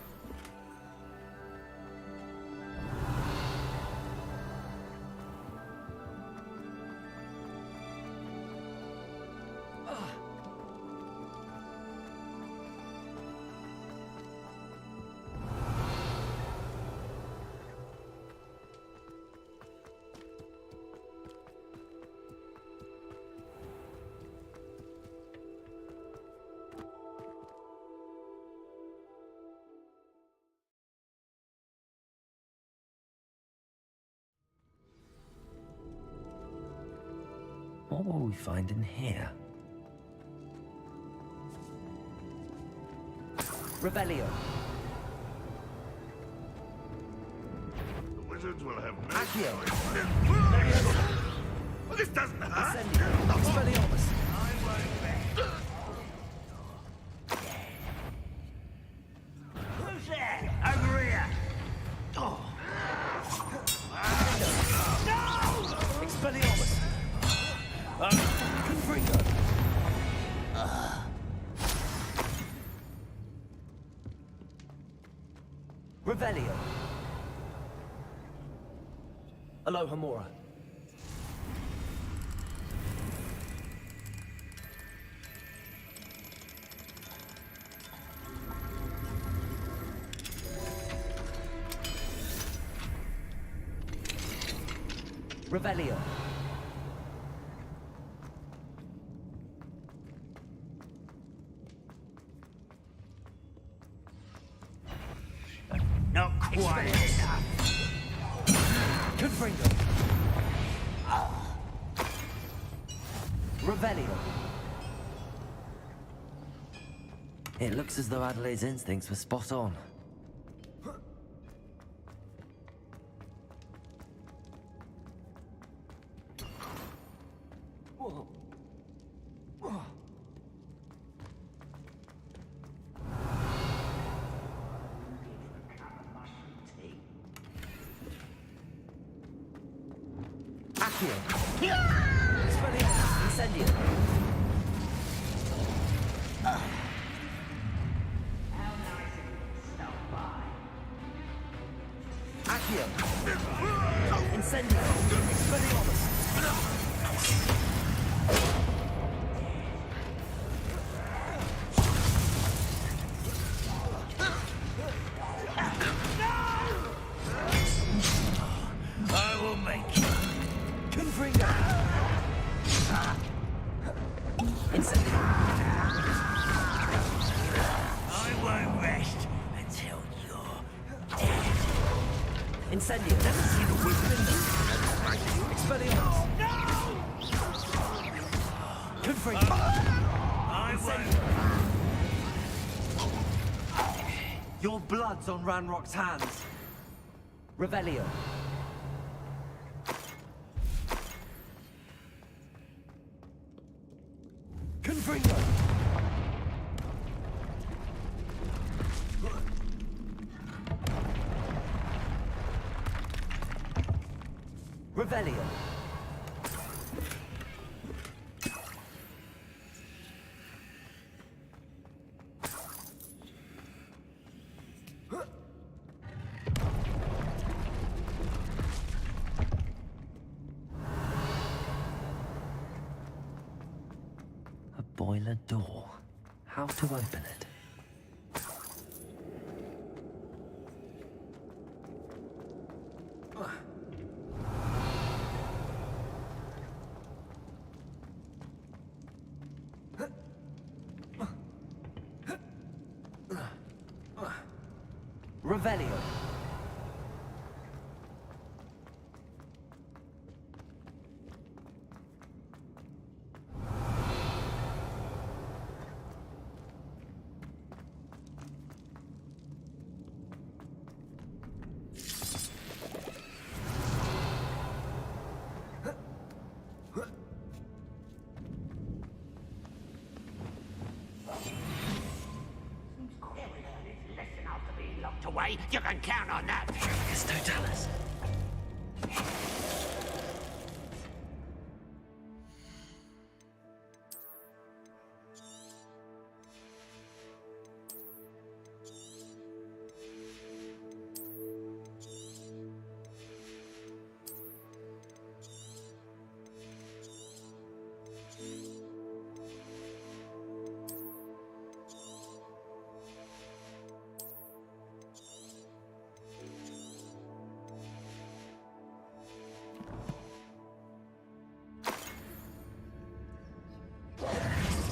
Speaker 1: What will we find in here? Revelio.
Speaker 6: The wizards will have no
Speaker 22: Accio!
Speaker 6: Well, this doesn't hurt.
Speaker 22: Incendio! Expelliarmus!
Speaker 12: Who's there? Over here! Oh.
Speaker 22: No! Expelliarmus! Confringo!
Speaker 1: Revelio.
Speaker 22: Alohomora.
Speaker 1: Revelio.
Speaker 12: Not quite enough.
Speaker 22: Confringo.
Speaker 1: Revelio. It looks as though Adelaide's instincts were spot on.
Speaker 22: Accio! Expelliarmus! Incendio! Accio! Incendio! Expelliarmus!
Speaker 12: I will make you.
Speaker 22: Confringo! Incendio!
Speaker 12: I won't rest until you're dead.
Speaker 22: Incendio! Never seen a wizard in this. Expelliarmus!
Speaker 12: No!
Speaker 22: Confringo!
Speaker 12: I won't.
Speaker 1: Your blood's on Ranrock's hands. Revelio.
Speaker 22: Confringo!
Speaker 1: Revelio. boiler door. How to open it? Revelio.
Speaker 22: Away, you can count on that.
Speaker 1: It's Totalis.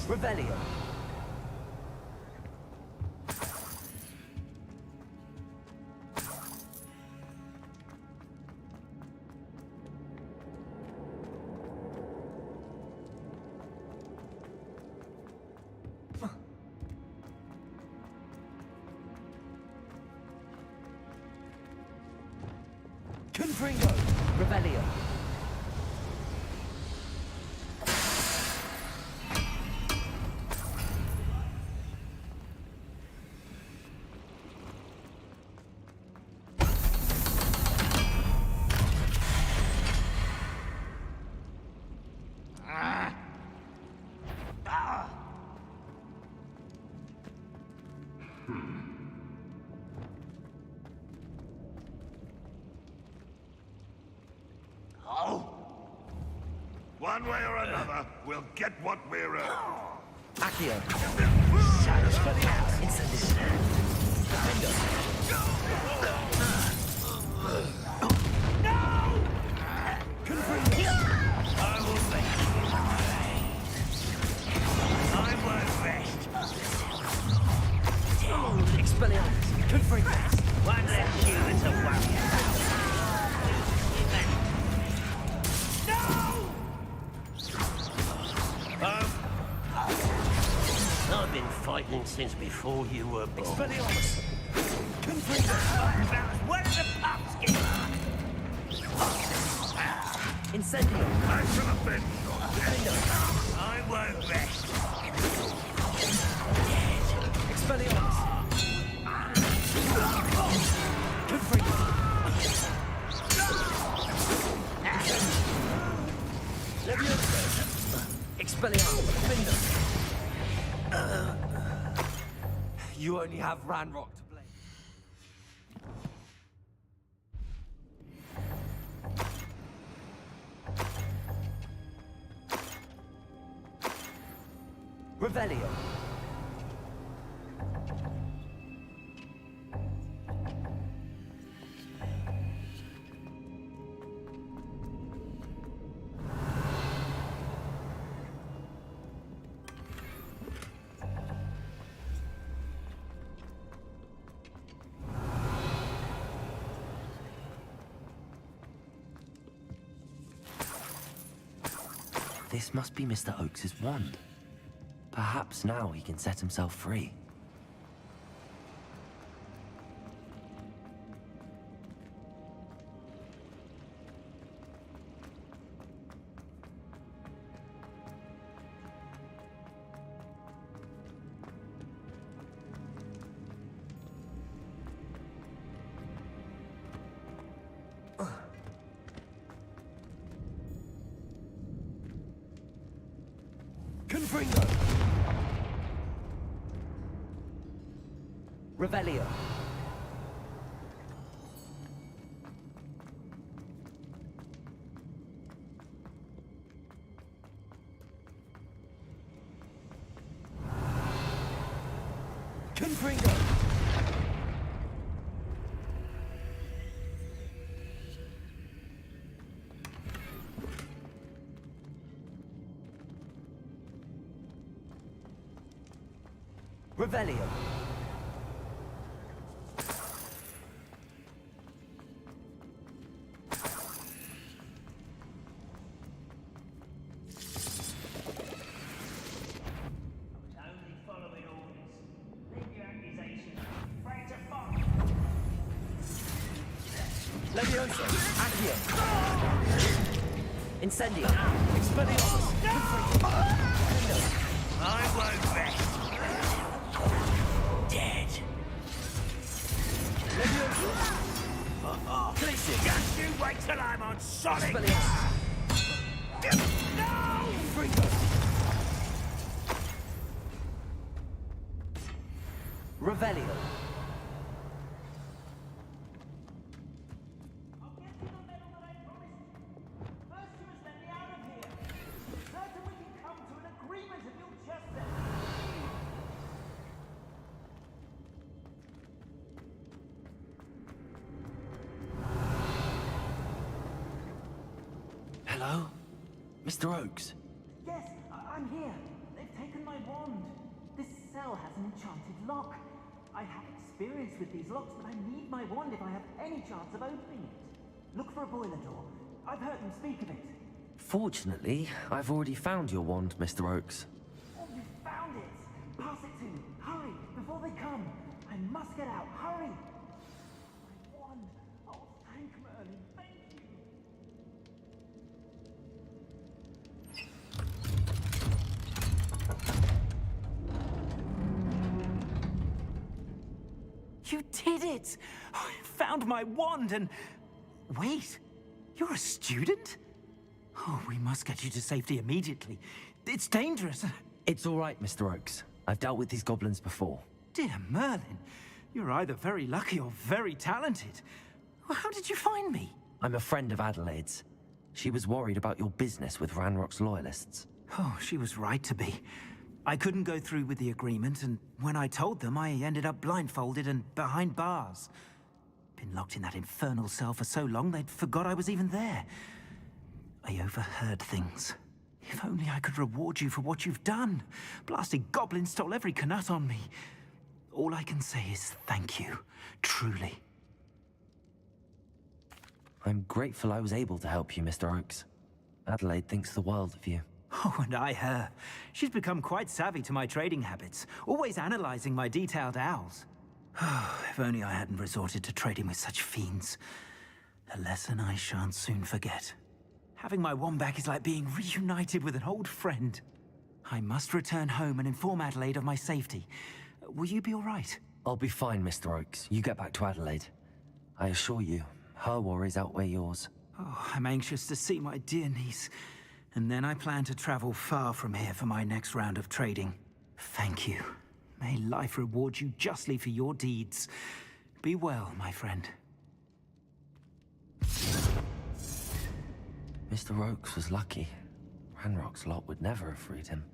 Speaker 1: Revelio. Confringo. Revelio.
Speaker 3: One way or another, we'll get what we're earned.
Speaker 1: Accio.
Speaker 22: Shadows for the house.
Speaker 1: Incendies.
Speaker 22: I will make I won't rest.
Speaker 1: Expelliarmus. Confringo.
Speaker 22: One less human to worry about. I've been fighting since before you were born.
Speaker 1: Expelliarmus.
Speaker 22: What the pups
Speaker 1: Incendio.
Speaker 3: I shall avenge your death.
Speaker 22: I won't rest.
Speaker 1: Expelliarmus. Confringo. Expelliarmus. Finder. You only have Ranrock to blame. Revelio. This must be Mr. Oakes's wand. Perhaps now he can set himself free. Confringo. Revelio.
Speaker 22: Revelio. Levioso. Accio. Incendio. Expelliarmus.
Speaker 12: I won't rest. Dead.
Speaker 22: Levioso.
Speaker 12: Listen, just you wait till I'm on solid. No!
Speaker 22: Freego. Revelio.
Speaker 1: Hello? Mr. Oakes?
Speaker 13: Yes, I'm here. They've taken my wand. This cell has an enchanted lock. I have experience with these locks, but I need my wand if I have any chance of opening it. Look for a boiler door. I've heard them speak of it.
Speaker 1: Fortunately, I've already found your wand, Mr. Oakes.
Speaker 13: Oh, you found it! Pass it to me. Hurry, before they come. I must get out. Hurry! My wand. Oh, thank Merlin. Thank you. You did it! I found my wand and... Wait, you're a student? Oh, we must get you to safety immediately. It's dangerous.
Speaker 1: It's all right, Mr. Oakes. I've dealt with these goblins before.
Speaker 13: Dear Merlin, you're either very lucky or very talented. Well, how did you find me?
Speaker 1: I'm a friend of Adelaide's. She was worried about your business with Ranrock's loyalists.
Speaker 13: Oh, she was right to be. I couldn't go through with the agreement, and when I told them, I ended up blindfolded and behind bars. Been locked in that infernal cell for so long, they'd forgot I was even there. I overheard things. If only I could reward you for what you've done. Blasted goblins stole every Knut on me. All I can say is thank you, truly.
Speaker 1: I'm grateful I was able to help you, Mr. Oakes. Adelaide thinks the world of you.
Speaker 13: Oh, and I her. She's become quite savvy to my trading habits, always analyzing my detailed owls. If only I hadn't resorted to trading with such fiends. A lesson I shan't soon forget. Having my wand back is like being reunited with an old friend. I must return home and inform Adelaide of my safety. Will you be all right?
Speaker 1: I'll be fine, Mr. Oakes. You get back to Adelaide. I assure you, her worries outweigh yours.
Speaker 13: Oh, I'm anxious to see my dear niece. And then I plan to travel far from here for my next round of trading. Thank you. May life reward you justly for your deeds. Be well, my friend.
Speaker 1: Mr. Oakes was lucky. Ranrock's lot would never have freed him.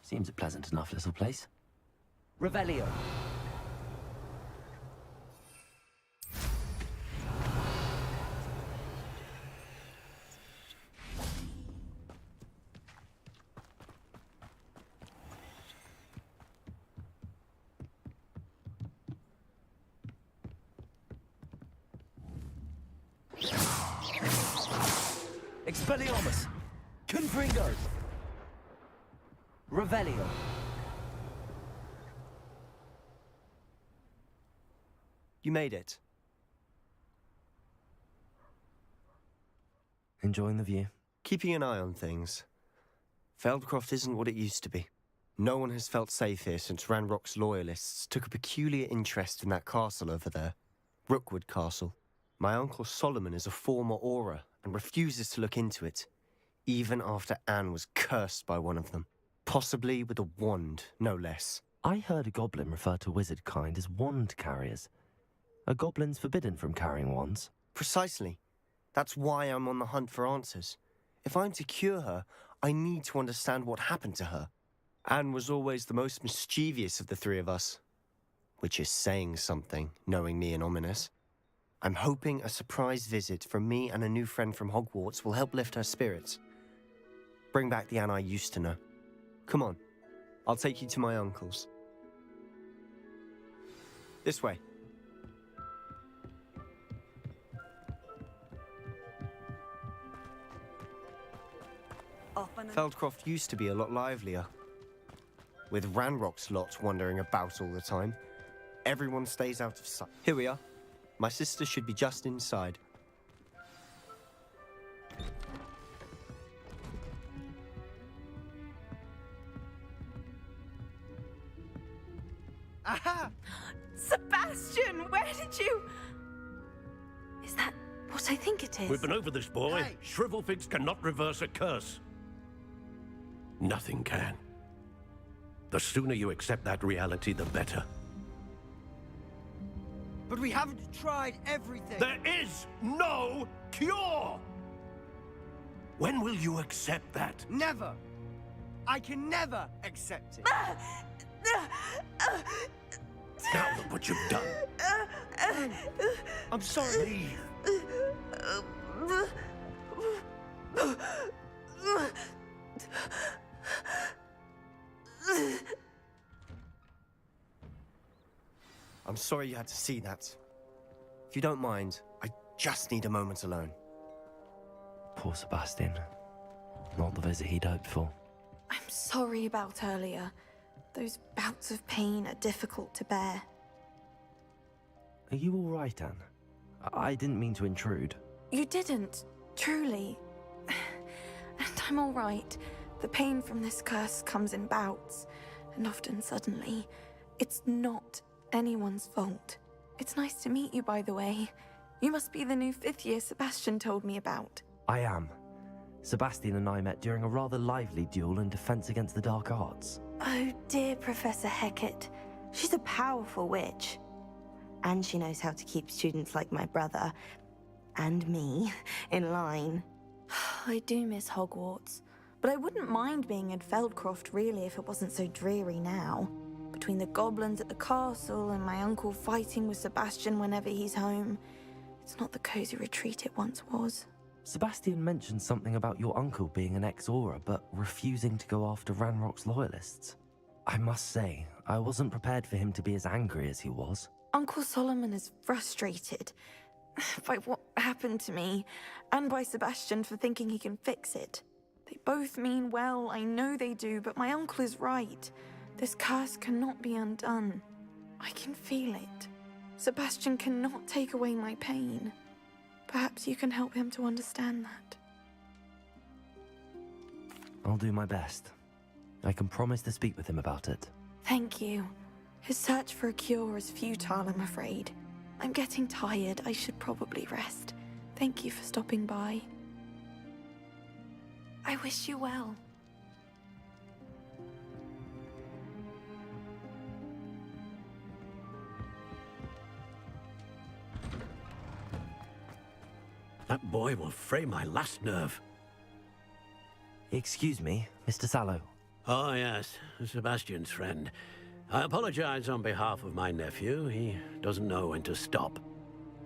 Speaker 1: Seems a pleasant enough little place.
Speaker 22: Revelio.
Speaker 1: Expelliarmus! Confringo! Revelio!
Speaker 21: You made it.
Speaker 1: Enjoying the view?
Speaker 21: Keeping an eye on things. Feldcroft isn't what it used to be. No one has felt safe here since Ranrock's loyalists took a peculiar interest in that castle over there. Rookwood Castle. My uncle Solomon is a former Auror and refuses to look into it, even after Anne was cursed by one of them. Possibly with a wand, no less.
Speaker 1: I heard a goblin refer to wizard kind as wand carriers. Are goblins forbidden from carrying wands?
Speaker 21: Precisely. That's why I'm on the hunt for answers. If I'm to cure her, I need to understand what happened to her. Anne was always the most mischievous of the three of us. Which is saying something, knowing me and Ominous. I'm hoping a surprise visit from me and a new friend from Hogwarts will help lift her spirits. Bring back the Anne I used to know. Come on, I'll take you to my uncle's. This way. Feldcroft used to be a lot livelier. With Ranrock's lot wandering about all the time, everyone stays out of sight. Here we are. My sister should be just inside.
Speaker 2: Aha!
Speaker 20: Sebastian, where did you... Is that what I think it is?
Speaker 8: We've been over this, boy.
Speaker 2: Hey.
Speaker 8: Shrivelfigs cannot reverse a curse. Nothing can. The sooner you accept that reality, the better.
Speaker 2: But we haven't tried everything.
Speaker 8: There is no cure! When will you accept that?
Speaker 2: Never. I can never accept it.
Speaker 8: Now look what you've done.
Speaker 2: I'm sorry.
Speaker 21: I'm sorry you had to see that. If you don't mind, I just need a moment alone.
Speaker 1: Poor Sebastian. Not the visit he'd hoped for.
Speaker 20: I'm sorry about earlier. Those bouts of pain are difficult to bear.
Speaker 1: Are you all right, Anne? I didn't mean to intrude.
Speaker 20: You didn't, truly. And I'm all right. The pain from this curse comes in bouts, and often suddenly. It's not anyone's fault. It's nice to meet you, by the way. You must be the new 5th year Sebastian told me about.
Speaker 1: I am. Sebastian and I met during a rather lively duel in defense against the dark arts.
Speaker 20: Oh dear, Professor Hecat. She's a powerful witch.
Speaker 23: And she knows how to keep students like my brother, and me, in line.
Speaker 20: I do miss Hogwarts, but I wouldn't mind being in Feldcroft, really, if it wasn't so dreary now. Between the goblins at the castle and my uncle fighting with Sebastian whenever he's home, it's not the cozy retreat it once was.
Speaker 1: Sebastian mentioned something about your uncle being an ex-Auror, but refusing to go after Ranrock's loyalists. I must say, I wasn't prepared for him to be as angry as he was.
Speaker 20: Uncle Solomon is frustrated by what happened to me, and by Sebastian for thinking he can fix it. They both mean well, I know they do, but my uncle is right. This curse cannot be undone. I can feel it. Sebastian cannot take away my pain. Perhaps you can help him to understand that.
Speaker 1: I'll do my best. I can promise to speak with him about it.
Speaker 20: Thank you. His search for a cure is futile, I'm afraid. I'm getting tired. I should probably rest. Thank you for stopping by. I wish you well.
Speaker 8: That boy will fray my last nerve.
Speaker 1: Excuse me, Mr. Sallow.
Speaker 8: Oh, yes, Sebastian's friend. I apologize on behalf of my nephew. He doesn't know when to stop.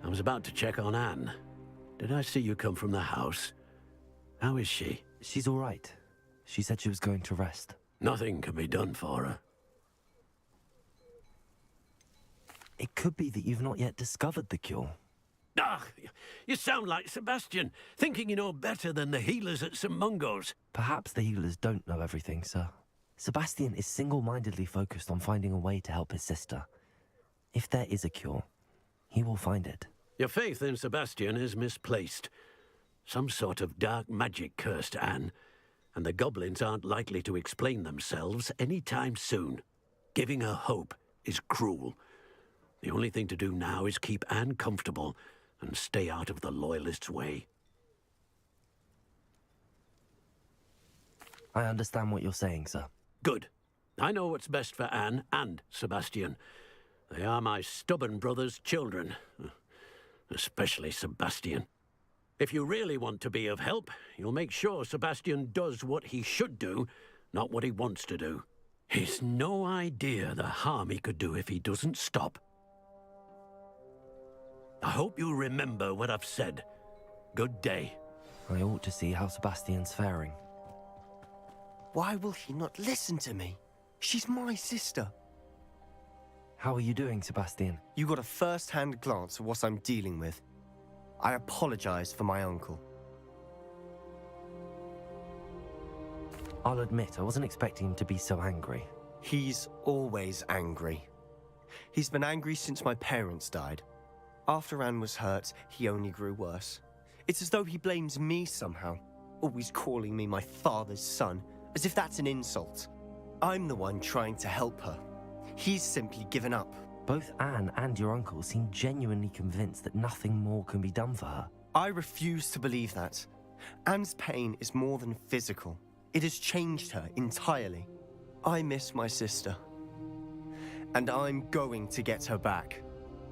Speaker 8: I was about to check on Anne. Did I see you come from the house? How is she?
Speaker 1: She's all right. She said she was going to rest.
Speaker 8: Nothing can be done for her.
Speaker 1: It could be that you've not yet discovered the cure.
Speaker 8: Ah, you sound like Sebastian, thinking you know better than the healers at St. Mungo's.
Speaker 1: Perhaps the healers don't know everything, sir. Sebastian is single-mindedly focused on finding a way to help his sister. If there is a cure, he will find it.
Speaker 8: Your faith in Sebastian is misplaced. Some sort of dark magic cursed Anne, and the goblins aren't likely to explain themselves anytime soon. Giving her hope is cruel. The only thing to do now is keep Anne comfortable and stay out of the Loyalists' way.
Speaker 1: I understand what you're saying, sir.
Speaker 8: Good. I know what's best for Anne and Sebastian. They are my stubborn brother's children. Especially Sebastian. If you really want to be of help, you'll make sure Sebastian does what he should do, not what he wants to do. He's no idea the harm he could do if he doesn't stop. I hope you remember what I've said. Good day.
Speaker 1: I ought to see how Sebastian's faring.
Speaker 21: Why will he not listen to me? She's my sister.
Speaker 1: How are you doing, Sebastian?
Speaker 21: You got a first-hand glance at what I'm dealing with. I apologize for my uncle.
Speaker 1: I'll admit, I wasn't expecting him to be so angry.
Speaker 21: He's always angry. He's been angry since my parents died. After Anne was hurt, he only grew worse. It's as though he blames me somehow, always calling me my father's son, as if that's an insult. I'm the one trying to help her. He's simply given up.
Speaker 1: Both Anne and your uncle seem genuinely convinced that nothing more can be done for her.
Speaker 21: I refuse to believe that. Anne's pain is more than physical. It has changed her entirely. I miss my sister. And I'm going to get her back.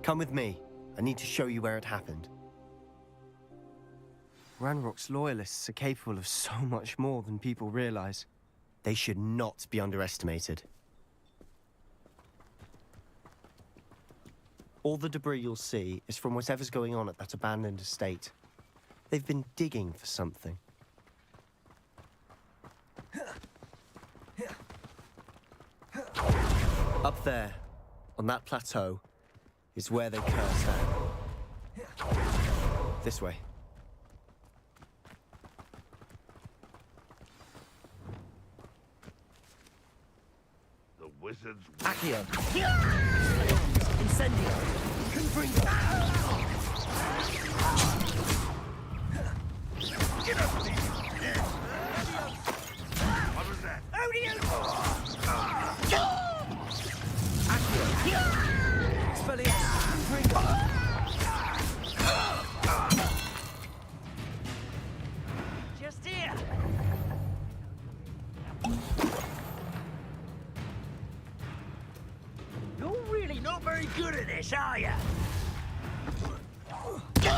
Speaker 21: Come with me. I need to show you where it happened. Ranrock's loyalists are capable of so much more than people realize. They should not be underestimated. All the debris you'll see is from whatever's going on at that abandoned estate. They've been digging for something. Up there, on that plateau, is where they cursed Anne. This way.
Speaker 6: The wizard's...
Speaker 22: Accio! Incendio! Confringo!
Speaker 6: Get up, these! What was that?
Speaker 22: Odio! Accio! Expelliarmus! Confringo! Just here! You're really not very good at this, are you? No!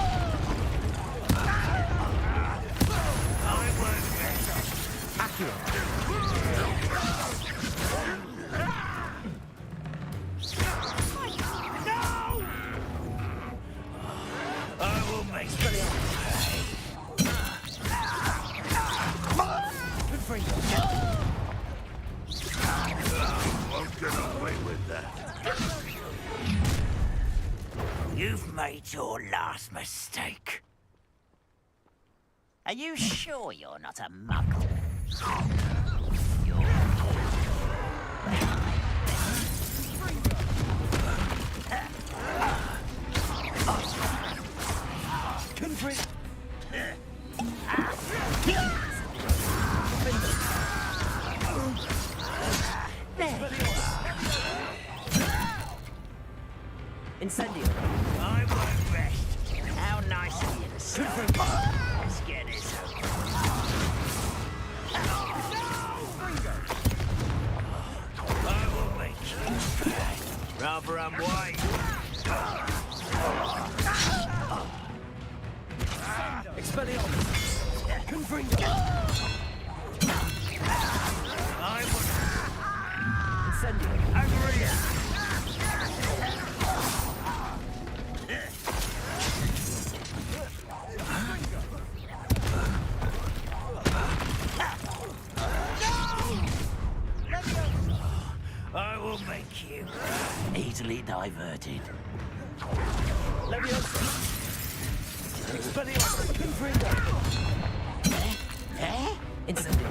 Speaker 22: I will make
Speaker 6: Won't get away with that.
Speaker 12: You've made your last mistake. Are you sure you're not a muggle?
Speaker 22: Confringo!
Speaker 12: Incendio. I won't rest. How nice of you to say. Let's get this over. I will make you pay. Rather unwise.
Speaker 22: Expelliarmus! Confringo!
Speaker 12: I will.
Speaker 22: Incendio!
Speaker 12: Over here. I will make you easily diverted.
Speaker 22: Leviosa! Expelliarmus! Confringo! Incendio!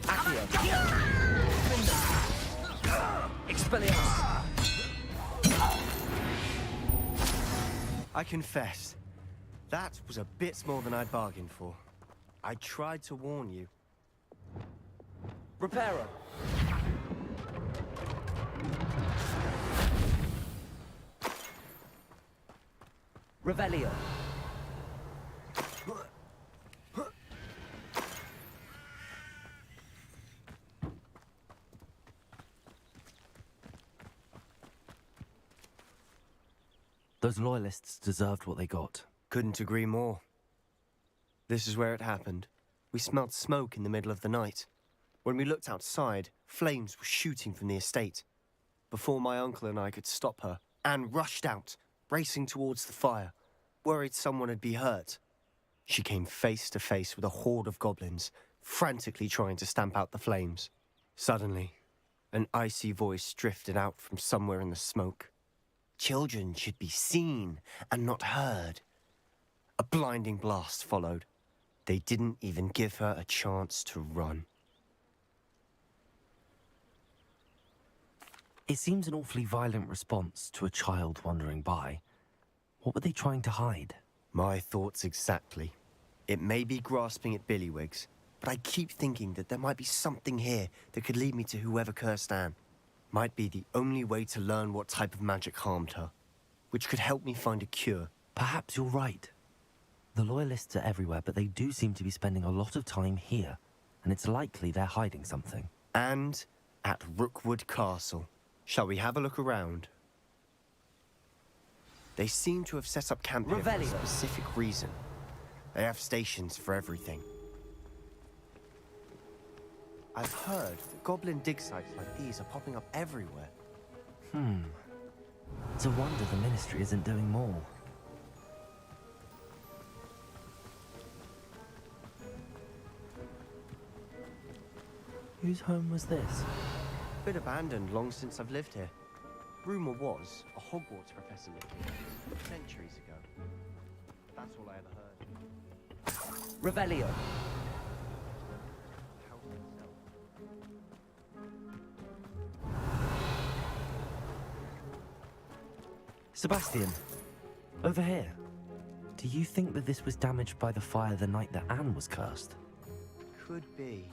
Speaker 22: Accio! Expelliarmus!
Speaker 21: I confess, that was a bit more than I'd bargained for. I tried to warn you.
Speaker 22: Reparo! Revelio!
Speaker 1: Those loyalists deserved what they got.
Speaker 21: Couldn't agree more. This is where it happened. We smelled smoke in the middle of the night. When we looked outside, flames were shooting from the estate. Before my uncle and I could stop her, Anne rushed out, racing towards the fire, worried someone had been hurt. She came face to face with a horde of goblins, frantically trying to stamp out the flames. Suddenly, an icy voice drifted out from somewhere in the smoke. Children should be seen and not heard. A blinding blast followed. They didn't even give her a chance to run.
Speaker 1: It seems an awfully violent response to a child wandering by. What were they trying to hide?
Speaker 21: My thoughts exactly. It may be grasping at Billywigs, but I keep thinking that there might be something here that could lead me to whoever cursed Anne. Might be the only way to learn what type of magic harmed her, which could help me find a cure.
Speaker 1: Perhaps you're right. The Loyalists are everywhere, but they do seem to be spending a lot of time here, and it's likely they're hiding something.
Speaker 21: And at Rookwood Castle. Shall we have a look around? They seem to have set up camp here for a specific reason. They have stations for everything. I've heard that goblin dig sites like these are popping up everywhere.
Speaker 1: It's a wonder the Ministry isn't doing more. Whose home was this?
Speaker 21: Bit abandoned long since I've lived here. Rumor was a Hogwarts professor lived here centuries ago. That's all I ever heard.
Speaker 22: Revelio!
Speaker 1: Sebastian, over here. Do you think that this was damaged by the fire the night that Anne was cursed?
Speaker 21: Could be.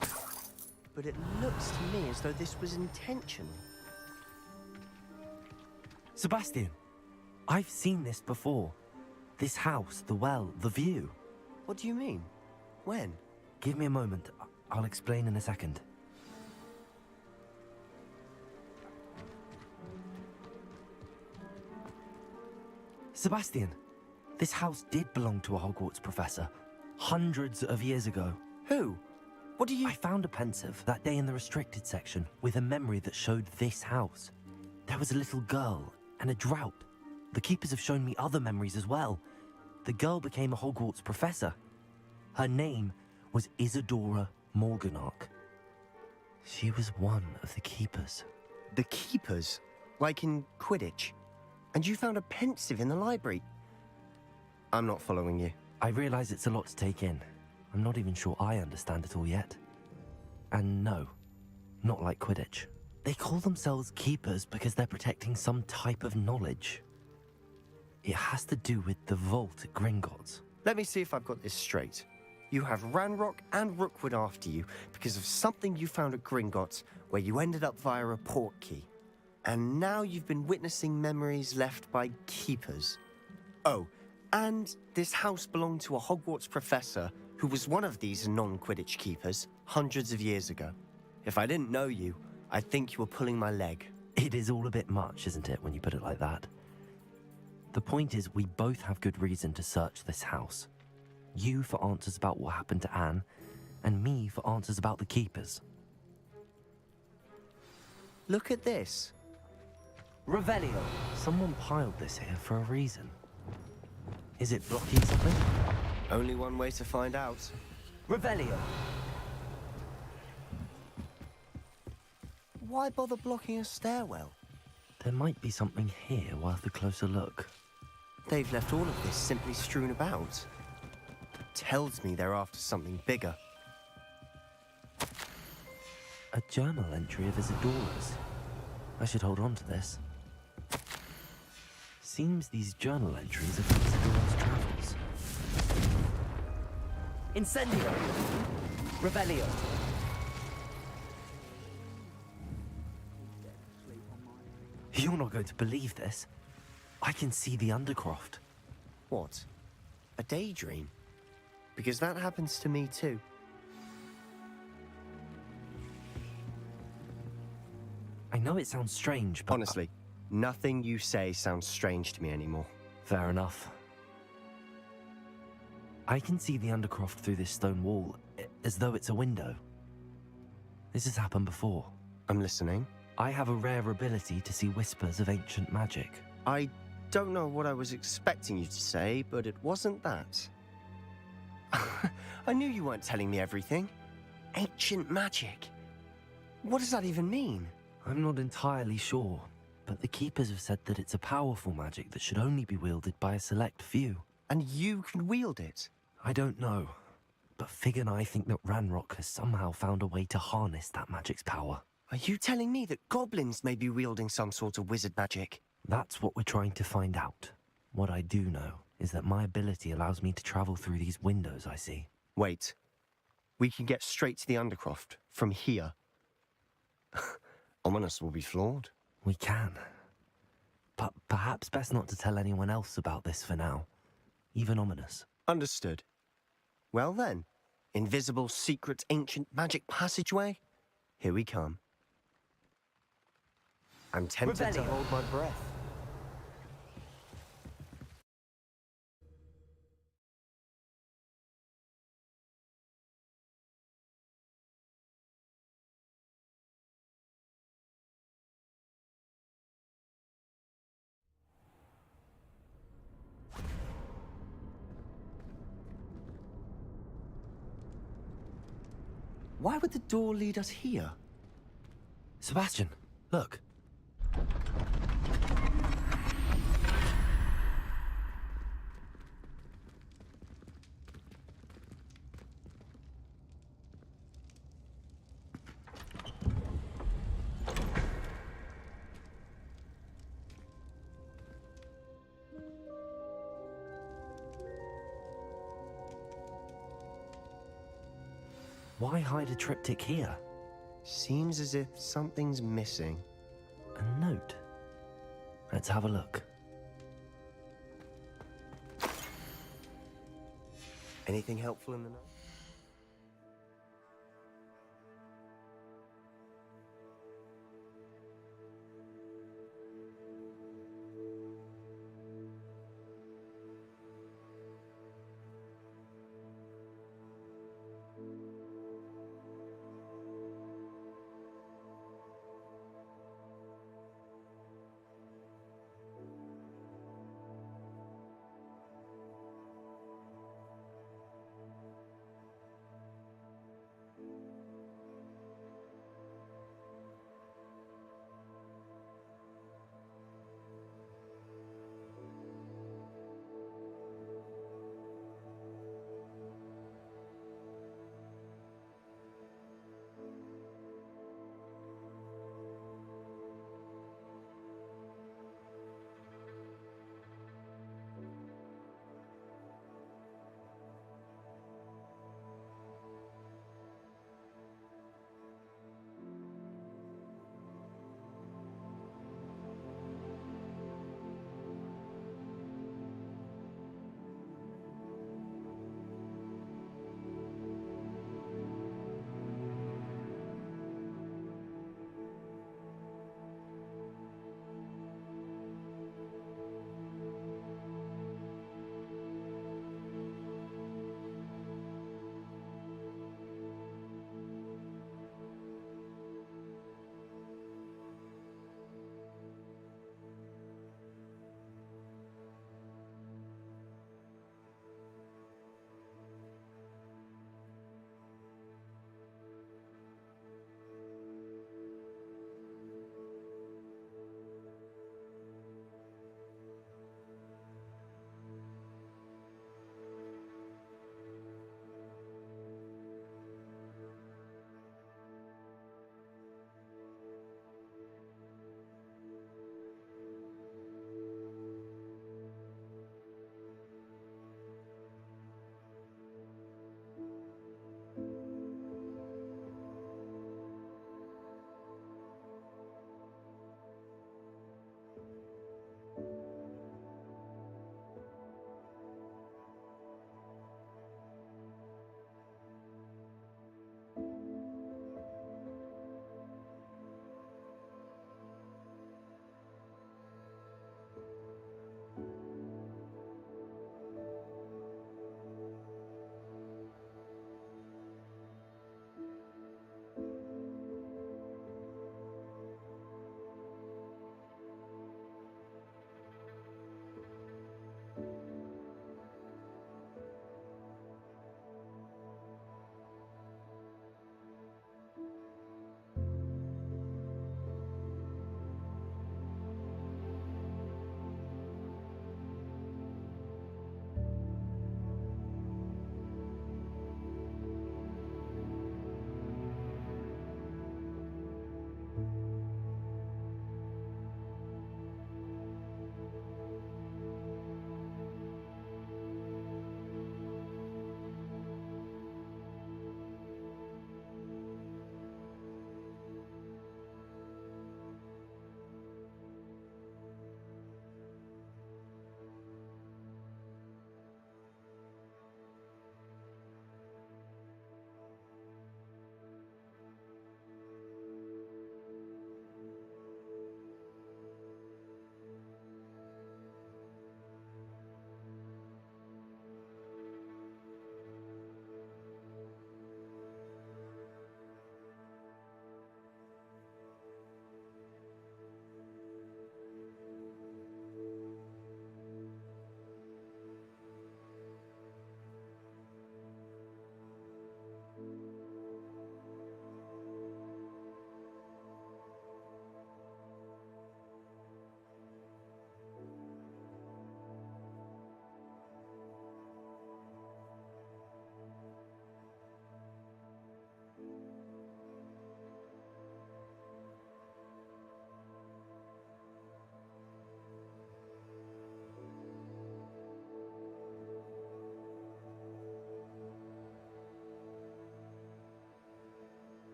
Speaker 21: But it looks to me as though this was intentional.
Speaker 1: Sebastian, I've seen this before. This house, the well, the view.
Speaker 21: What do you mean? When?
Speaker 1: Give me a moment. I'll explain in a second. Sebastian, this house did belong to a Hogwarts professor. Hundreds of years ago.
Speaker 21: Who? What do you...
Speaker 1: I found a pensive that day in the restricted section with a memory that showed this house. There was a little girl and a drought. The keepers have shown me other memories as well. The girl became a Hogwarts professor. Her name was Isadora Morganach. She was one of the keepers.
Speaker 21: The keepers? Like in Quidditch? And you found a pensive in the library? I'm not following you.
Speaker 1: I realize it's a lot to take in. I'm not even sure I understand it all yet. And no, not like Quidditch. They call themselves keepers because they're protecting some type of knowledge. It has to do with the vault at Gringotts.
Speaker 21: Let me see if I've got this straight. You have Ranrock and Rookwood after you because of something you found at Gringotts where you ended up via a port key. And now you've been witnessing memories left by keepers. Oh, and this house belonged to a Hogwarts professor who was one of these non-Quidditch keepers hundreds of years ago. If I didn't know you, I'd think you were pulling my leg.
Speaker 1: It is all a bit much, isn't it, when you put it like that? The point is, we both have good reason to search this house. You for answers about what happened to Anne, and me for answers about the keepers.
Speaker 21: Look at this.
Speaker 1: Revelio. Someone piled this here for a reason. Is it blocking something?
Speaker 21: Only one way to find out.
Speaker 1: Revelio.
Speaker 21: Why bother blocking a stairwell?
Speaker 1: There might be something here worth a closer look.
Speaker 21: They've left all of this simply strewn about. Tells me they're after something bigger.
Speaker 1: A journal entry of Isadora's. I should hold on to this. Seems these journal entries are from Isadora's travels. Incendio! Rebellion! You're not going to believe this. I can see the Undercroft.
Speaker 21: What? A daydream? Because that happens to me too.
Speaker 1: I know it sounds strange, but...
Speaker 21: Honestly, nothing you say sounds strange to me anymore.
Speaker 1: Fair enough. I can see the Undercroft through this stone wall, as though it's a window. This has happened before.
Speaker 21: I'm listening.
Speaker 1: I have a rare ability to see whispers of ancient magic.
Speaker 21: I don't know what I was expecting you to say, but it wasn't that. I knew you weren't telling me everything. Ancient magic. What does that even mean?
Speaker 1: I'm not entirely sure, but the Keepers have said that it's a powerful magic that should only be wielded by a select few.
Speaker 21: And you can wield it?
Speaker 1: I don't know, but Fig and I think that Ranrock has somehow found a way to harness that magic's power.
Speaker 21: Are you telling me that goblins may be wielding some sort of wizard magic?
Speaker 1: That's what we're trying to find out. What I do know is that my ability allows me to travel through these windows I see.
Speaker 21: Wait. We can get straight to the Undercroft from here. Ominous will be flawed.
Speaker 1: We can. But perhaps best not to tell anyone else about this for now. Even Ominous.
Speaker 21: Understood. Well then, invisible, secret, ancient magic passageway? Here we come. I'm tempted to hold my breath. Why would the door lead us here?
Speaker 1: Sebastian, look. Why hide a triptych here?
Speaker 21: Seems as if something's missing.
Speaker 1: A note. Let's have a look.
Speaker 21: Anything helpful in the note?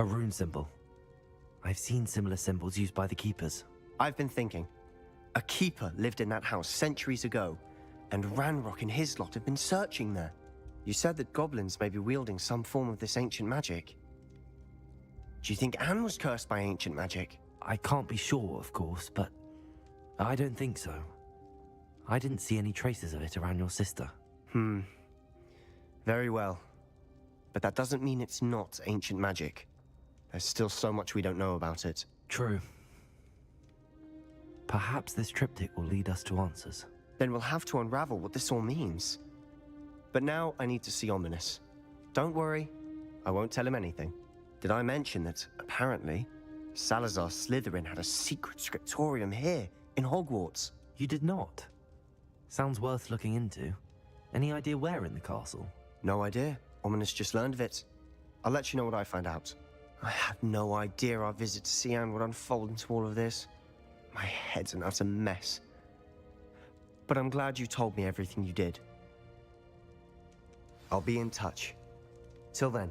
Speaker 1: A rune symbol. I've seen similar symbols used by the keepers.
Speaker 21: I've been thinking. A keeper lived in that house centuries ago, and Ranrock and his lot have been searching there. You said that goblins may be wielding some form of this ancient magic. Do you think Anne was cursed by ancient magic?
Speaker 1: I can't be sure, of course, but I don't think so. I didn't see any traces of it around your sister.
Speaker 21: Very well. But that doesn't mean it's not ancient magic. There's still so much we don't know about it.
Speaker 1: True. Perhaps this triptych will lead us to answers.
Speaker 21: Then we'll have to unravel what this all means. But now I need to see Ominous. Don't worry, I won't tell him anything. Did I mention that, apparently, Salazar Slytherin had a secret scriptorium here, in Hogwarts?
Speaker 1: You did not? Sounds worth looking into. Any idea where in the castle?
Speaker 21: No idea. Ominous just learned of it. I'll let you know what I find out. I had no idea our visit to see Anne would unfold into all of this. My head's an utter mess. But I'm glad you told me everything you did. I'll be in touch. Till then.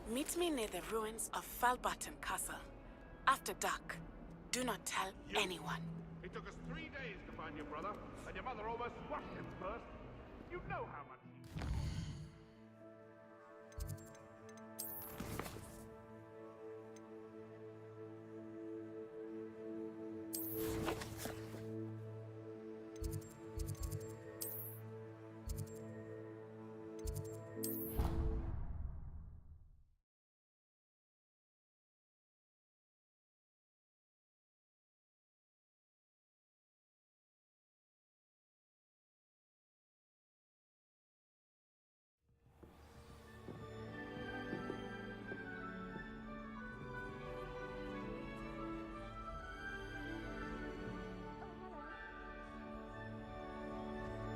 Speaker 10: Meet me near the ruins of Falbutton Castle. After dark. Do not tell anyone.
Speaker 6: It took us 3 days to find your brother, and your mother almost squashed him first. You know how much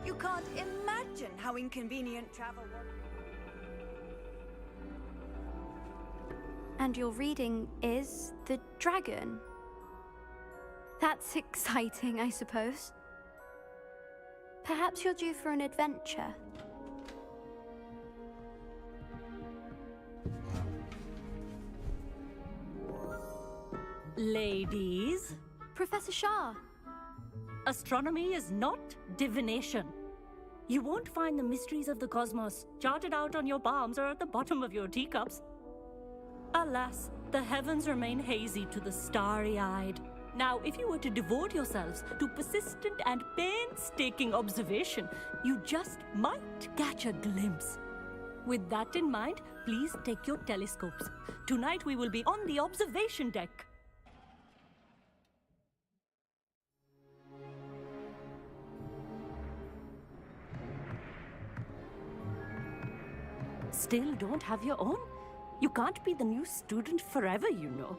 Speaker 17: You can't imagine how inconvenient travel was.
Speaker 11: And your reading is the dragon. That's exciting, I suppose. Perhaps you're due for an adventure.
Speaker 16: Ladies,
Speaker 11: Professor Shah.
Speaker 16: astronomy is not divination. You won't find the mysteries of the cosmos charted out on your palms or at the bottom of your teacups. Alas, the heavens remain hazy to the starry-eyed. Now, if you were to devote yourselves to persistent and painstaking observation, you just might catch a glimpse. With that in mind, please take your telescopes. Tonight we will be on the observation deck. Still don't have your own? You can't be the new student forever, you know.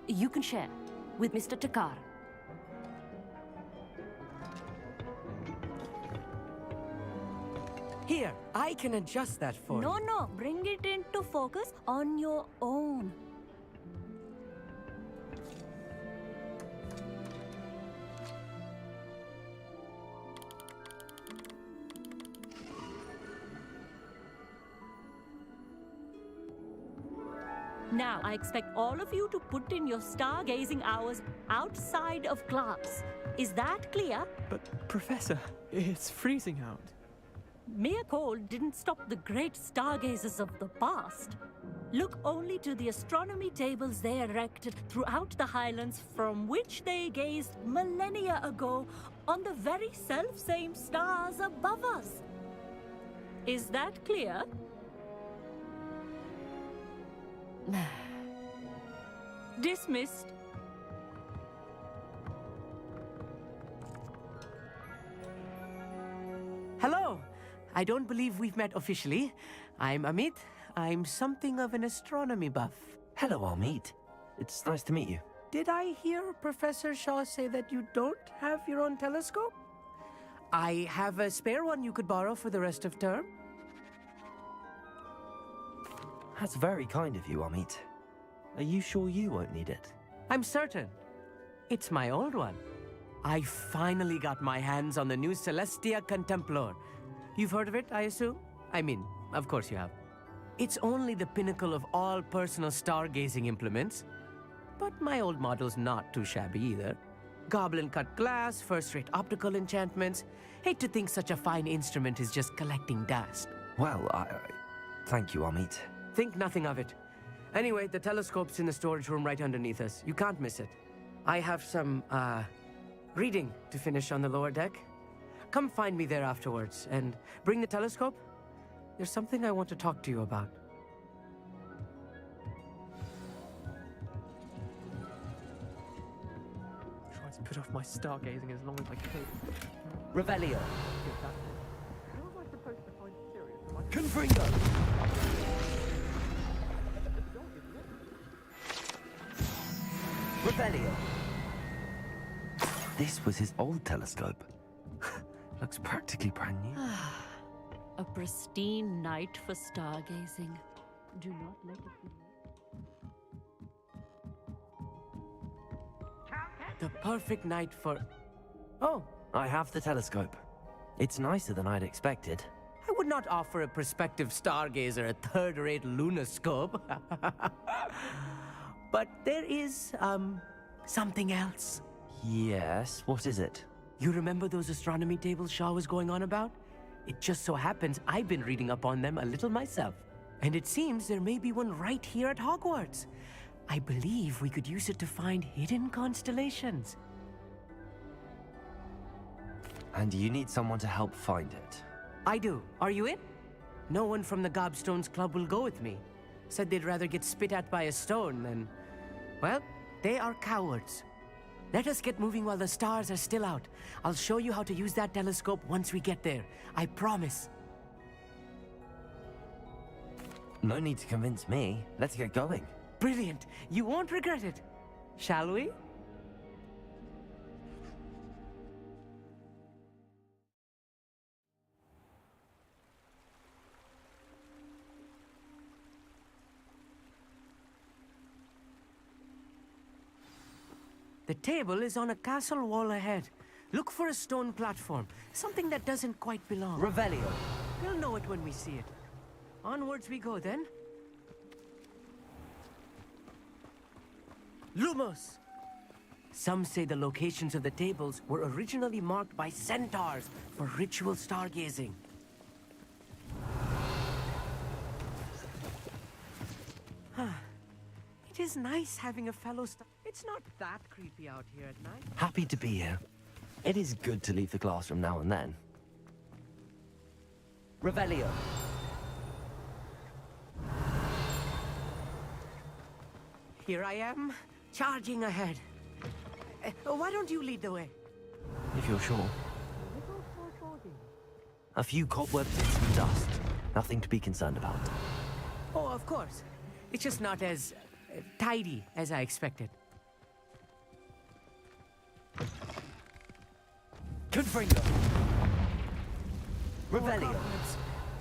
Speaker 16: You can share with Mr. Takar.
Speaker 2: Here, I can adjust that for you.
Speaker 16: No, bring it into focus on your own. Now, I expect all of you to put in your stargazing hours outside of class. Is that clear?
Speaker 2: But, Professor, it's freezing out.
Speaker 16: Mere cold didn't stop the great stargazers of the past. Look only to the astronomy tables they erected throughout the Highlands from which they gazed millennia ago on the very self-same stars above us. Is that clear? Dismissed.
Speaker 2: Hello. I don't believe we've met officially. I'm Amit. I'm something of an astronomy buff.
Speaker 1: Hello, Amit. It's nice to meet you.
Speaker 2: did I hear Professor Shaw say that you don't have your own telescope? I have a spare one you could borrow for the rest of term.
Speaker 1: That's very kind of you, Amit. Are you sure you won't need it?
Speaker 2: I'm certain. It's my old one. I finally got my hands on the new Celestia Contemplar. You've heard of it, I assume? I mean, of course you have. It's only the pinnacle of all personal stargazing implements. But my old model's not too shabby either. Goblin-cut glass, first-rate optical enchantments. Hate to think such a fine instrument is just collecting dust.
Speaker 1: Well, thank you, Amit.
Speaker 2: Think nothing of it. Anyway, the telescope's in the storage room right underneath us. You can't miss it. I have some, reading to finish on the lower deck. Come find me there afterwards, and bring the telescope. There's something I want to talk to you about.
Speaker 5: Try to put off my stargazing as long as I can.
Speaker 1: Revelio.
Speaker 5: How am I supposed to find Sirius?
Speaker 1: Confringo. Revelio. This was his old telescope. Looks practically brand new.
Speaker 16: A pristine night for stargazing. Do not let it be.
Speaker 2: The perfect night for... Oh,
Speaker 1: I have the telescope. It's nicer than I'd expected.
Speaker 2: I would not offer a prospective stargazer a third-rate lunoscope. But there is, something else.
Speaker 1: Yes, what is it?
Speaker 2: You remember those astronomy tables Shaw was going on about? It just so happens I've been reading up on them a little myself. And it seems there may be one right here at Hogwarts. I believe we could use it to find hidden constellations.
Speaker 1: And you need someone to help find it.
Speaker 2: I do. Are you in? No one from the Gobstones Club will go with me. Said they'd rather get spit at by a stone than... Well, they are cowards. Let us get moving while the stars are still out. I'll show you how to use that telescope once we get there. I promise.
Speaker 1: No need to convince me. Let's get going.
Speaker 2: Brilliant. You won't regret it. Shall we? The table is on a castle wall ahead. Look for a stone platform, something that doesn't quite belong.
Speaker 1: Revelio.
Speaker 2: We'll know it when we see it. Onwards we go then. Lumos! Some say the locations of the tables were originally marked by centaurs for ritual stargazing. It is nice having a fellow star. It's not that creepy out here at night.
Speaker 1: Happy to be here. It is good to leave the classroom now and then. Revelio.
Speaker 2: Here I am, charging ahead. Why don't you lead the way?
Speaker 1: If you're sure. A few cobwebs and some dust. Nothing to be concerned about.
Speaker 2: Oh, of course. It's just not as tidy as I expected.
Speaker 1: Confringo. Revelio.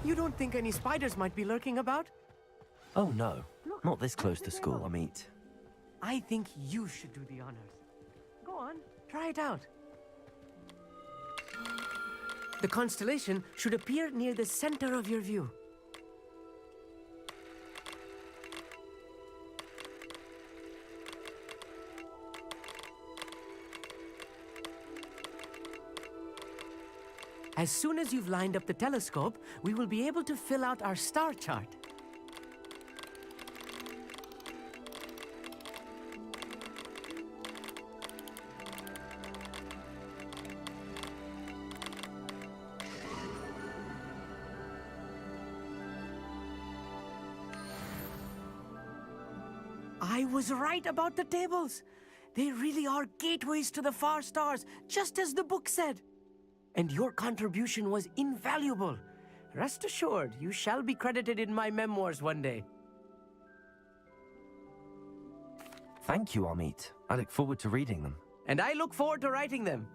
Speaker 2: You don't think any spiders might be lurking about?
Speaker 1: Oh no, not this close to school, Amit.
Speaker 2: I think you should do the honors. Go on, try it out. The constellation should appear near the center of your view. As soon as you've lined up the telescope, we will be able to fill out our star chart. I was right about the tables. They really are gateways to the far stars, just as the book said. And your contribution was invaluable. Rest assured, you shall be credited in my memoirs one day.
Speaker 1: Thank you, Amit. I look forward to reading them.
Speaker 2: And I look forward to writing them.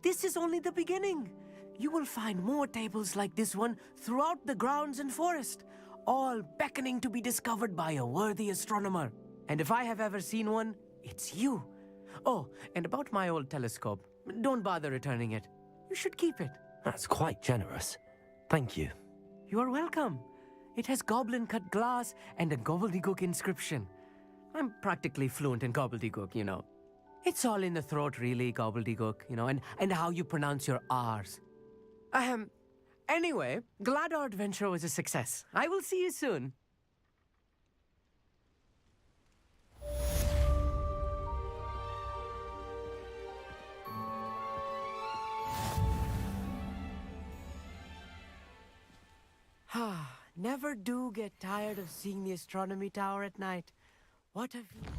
Speaker 2: This is only the beginning. You will find more tables like this one throughout the grounds and forest, all beckoning to be discovered by a worthy astronomer. And if I have ever seen one, it's you. Oh, and about my old telescope, don't bother returning it. You should keep it.
Speaker 1: That's quite generous. Thank you.
Speaker 2: You are welcome. It has goblin-cut glass and a gobbledygook inscription. I'm practically fluent in gobbledygook, you know. It's all in the throat, really, gobbledygook, you know, and how you pronounce your R's. Anyway, glad our adventure was a success. I will see you soon. Never do get tired of seeing the astronomy tower at night. What a view.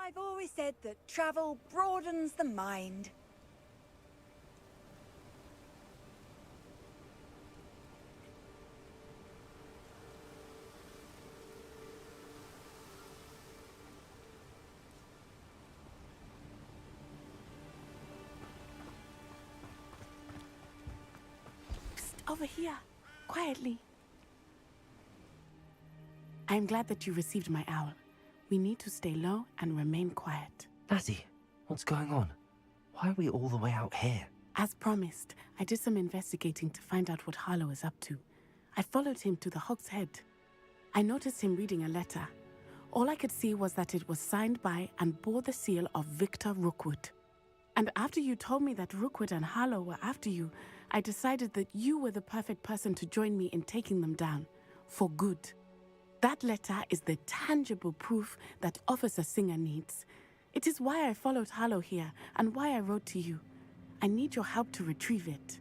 Speaker 17: I've always said that travel broadens the mind.
Speaker 9: Psst, over here, quietly. I'm glad that you received my owl. We need to stay low and remain quiet.
Speaker 1: Natty, what's going on? Why are we all the way out here?
Speaker 9: As promised, I did some investigating to find out what Harlow is up to. I followed him to the Hog's Head. I noticed him reading a letter. All I could see was that it was signed by and bore the seal of Victor Rookwood. And after you told me that Rookwood and Harlow were after you, I decided that you were the perfect person to join me in taking them down. For good. That letter is the tangible proof that Officer Singer needs. It is why I followed Harlow here and why I wrote to you. I need your help to retrieve it.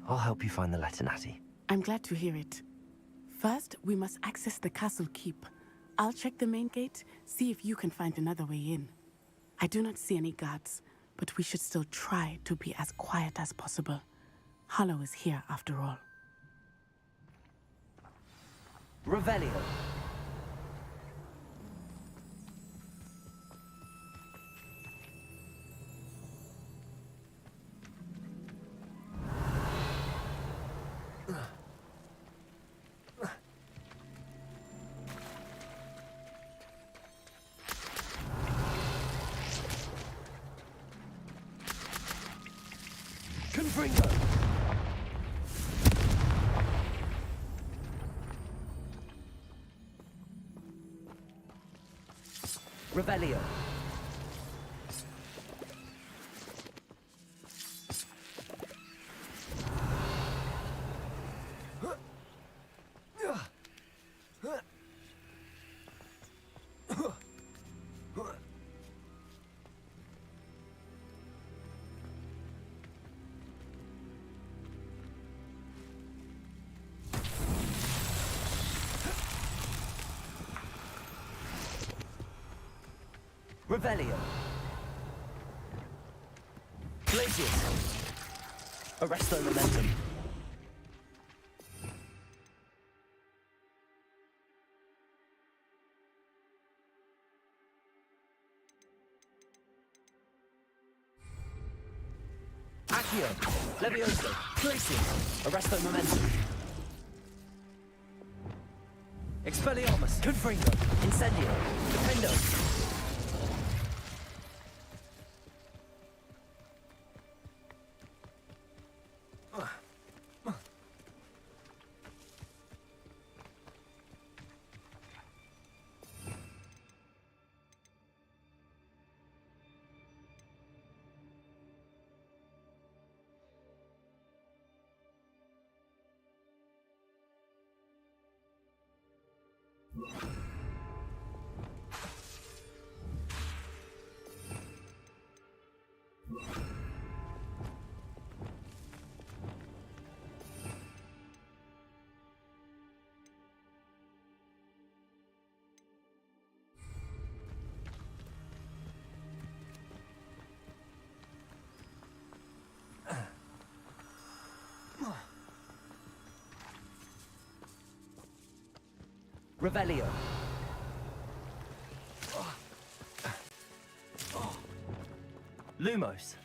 Speaker 1: I'll help you find the letter, Natty.
Speaker 9: I'm glad to hear it. First, we must access the castle keep. I'll check the main gate, see if you can find another way in. I do not see any guards, but we should still try to be as quiet as possible. Harlow is here, after all.
Speaker 1: Revelio. Confringo. Revelio. Revelio. Glacius. Arresto Momentum. Accio. Levioso. Glacius. Arresto Momentum. Expelliarmus. Confringo. Incendio. Defendo. Revelio. Lumos.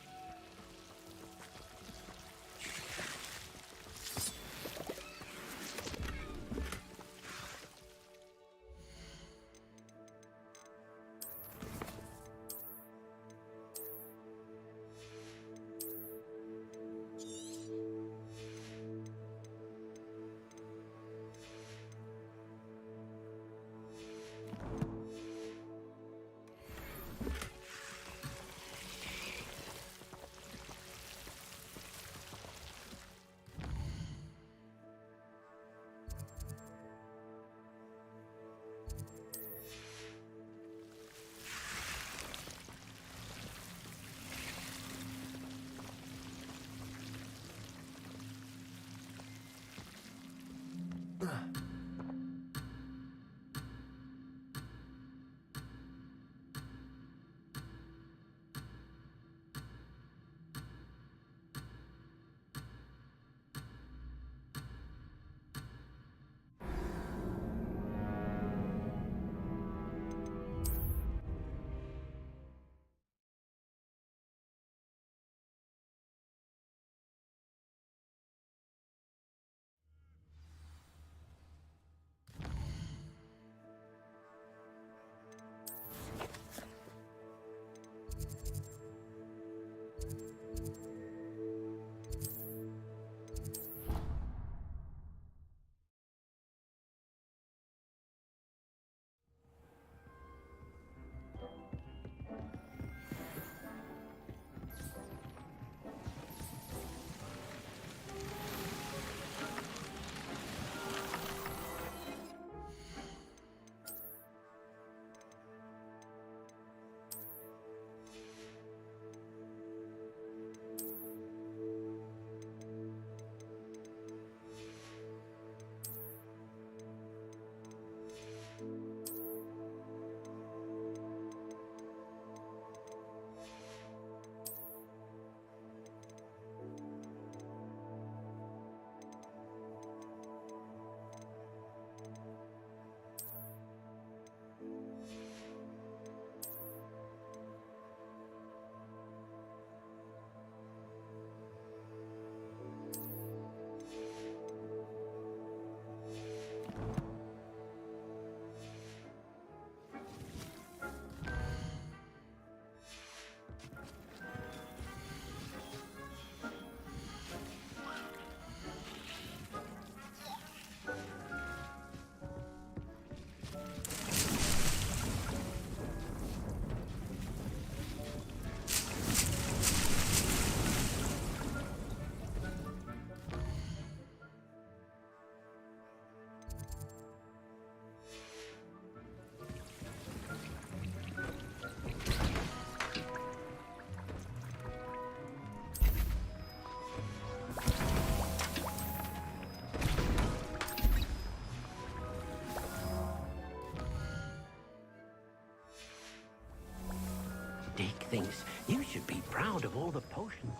Speaker 8: Dick thinks you should be proud of all the potions.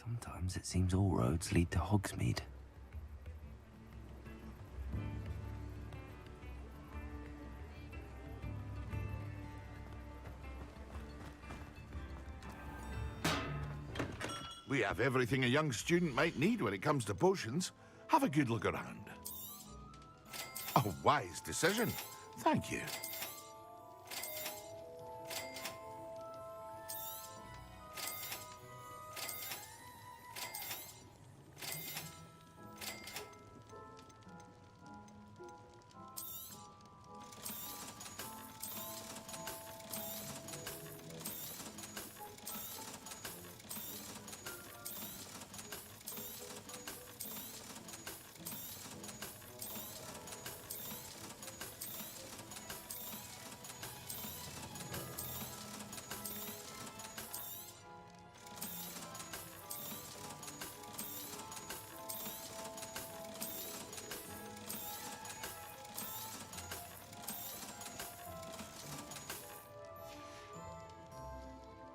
Speaker 1: Sometimes it seems all roads lead to Hogsmeade.
Speaker 6: We have everything a young student might need when it comes to potions. Have a good look around. A wise decision. Thank you.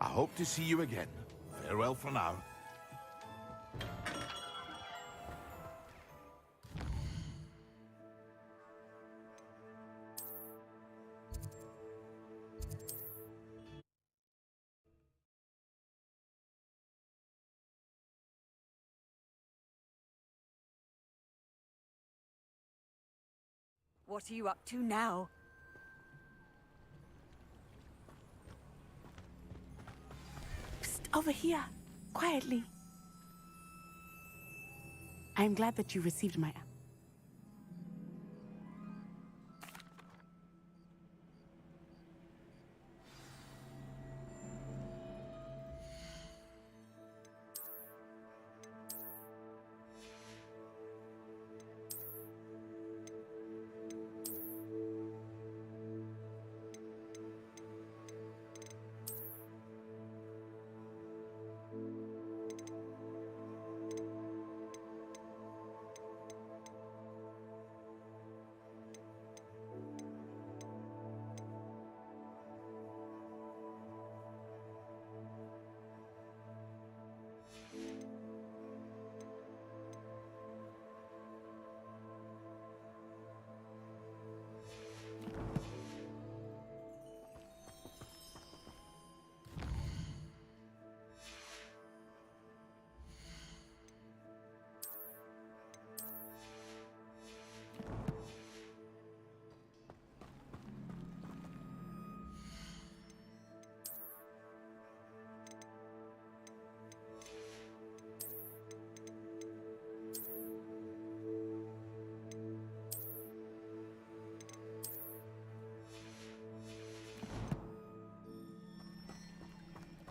Speaker 6: I hope to see you again. Farewell for now.
Speaker 17: What are you up to now?
Speaker 9: Psst, over here, quietly. I'm glad that you received my...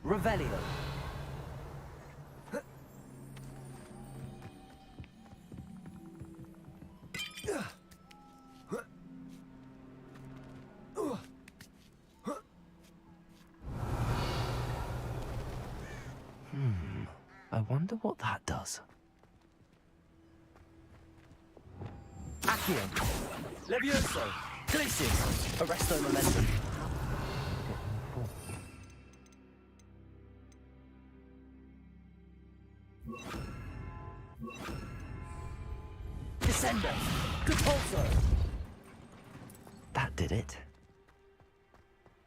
Speaker 1: Revelio. I wonder what that does. Accio. Levioso. Glacius. Arresto momentum. Descendo. Compulso. That did it.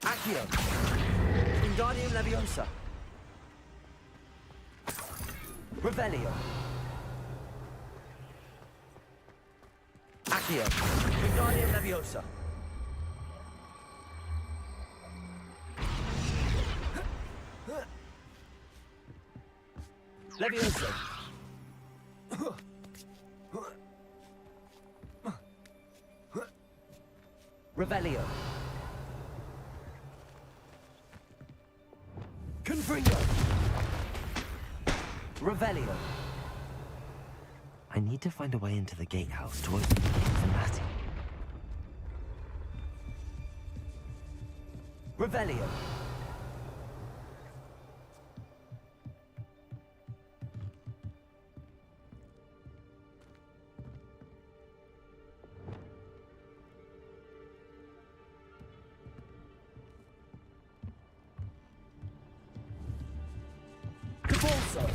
Speaker 1: Accio. Wingardium Leviosa. Revelio. Accio. Wingardium Leviosa. Leviosa. Revelio. Confringo. Revelio. I need to find a way into the gatehouse to open the gate for Matty. Revelio. Compulso.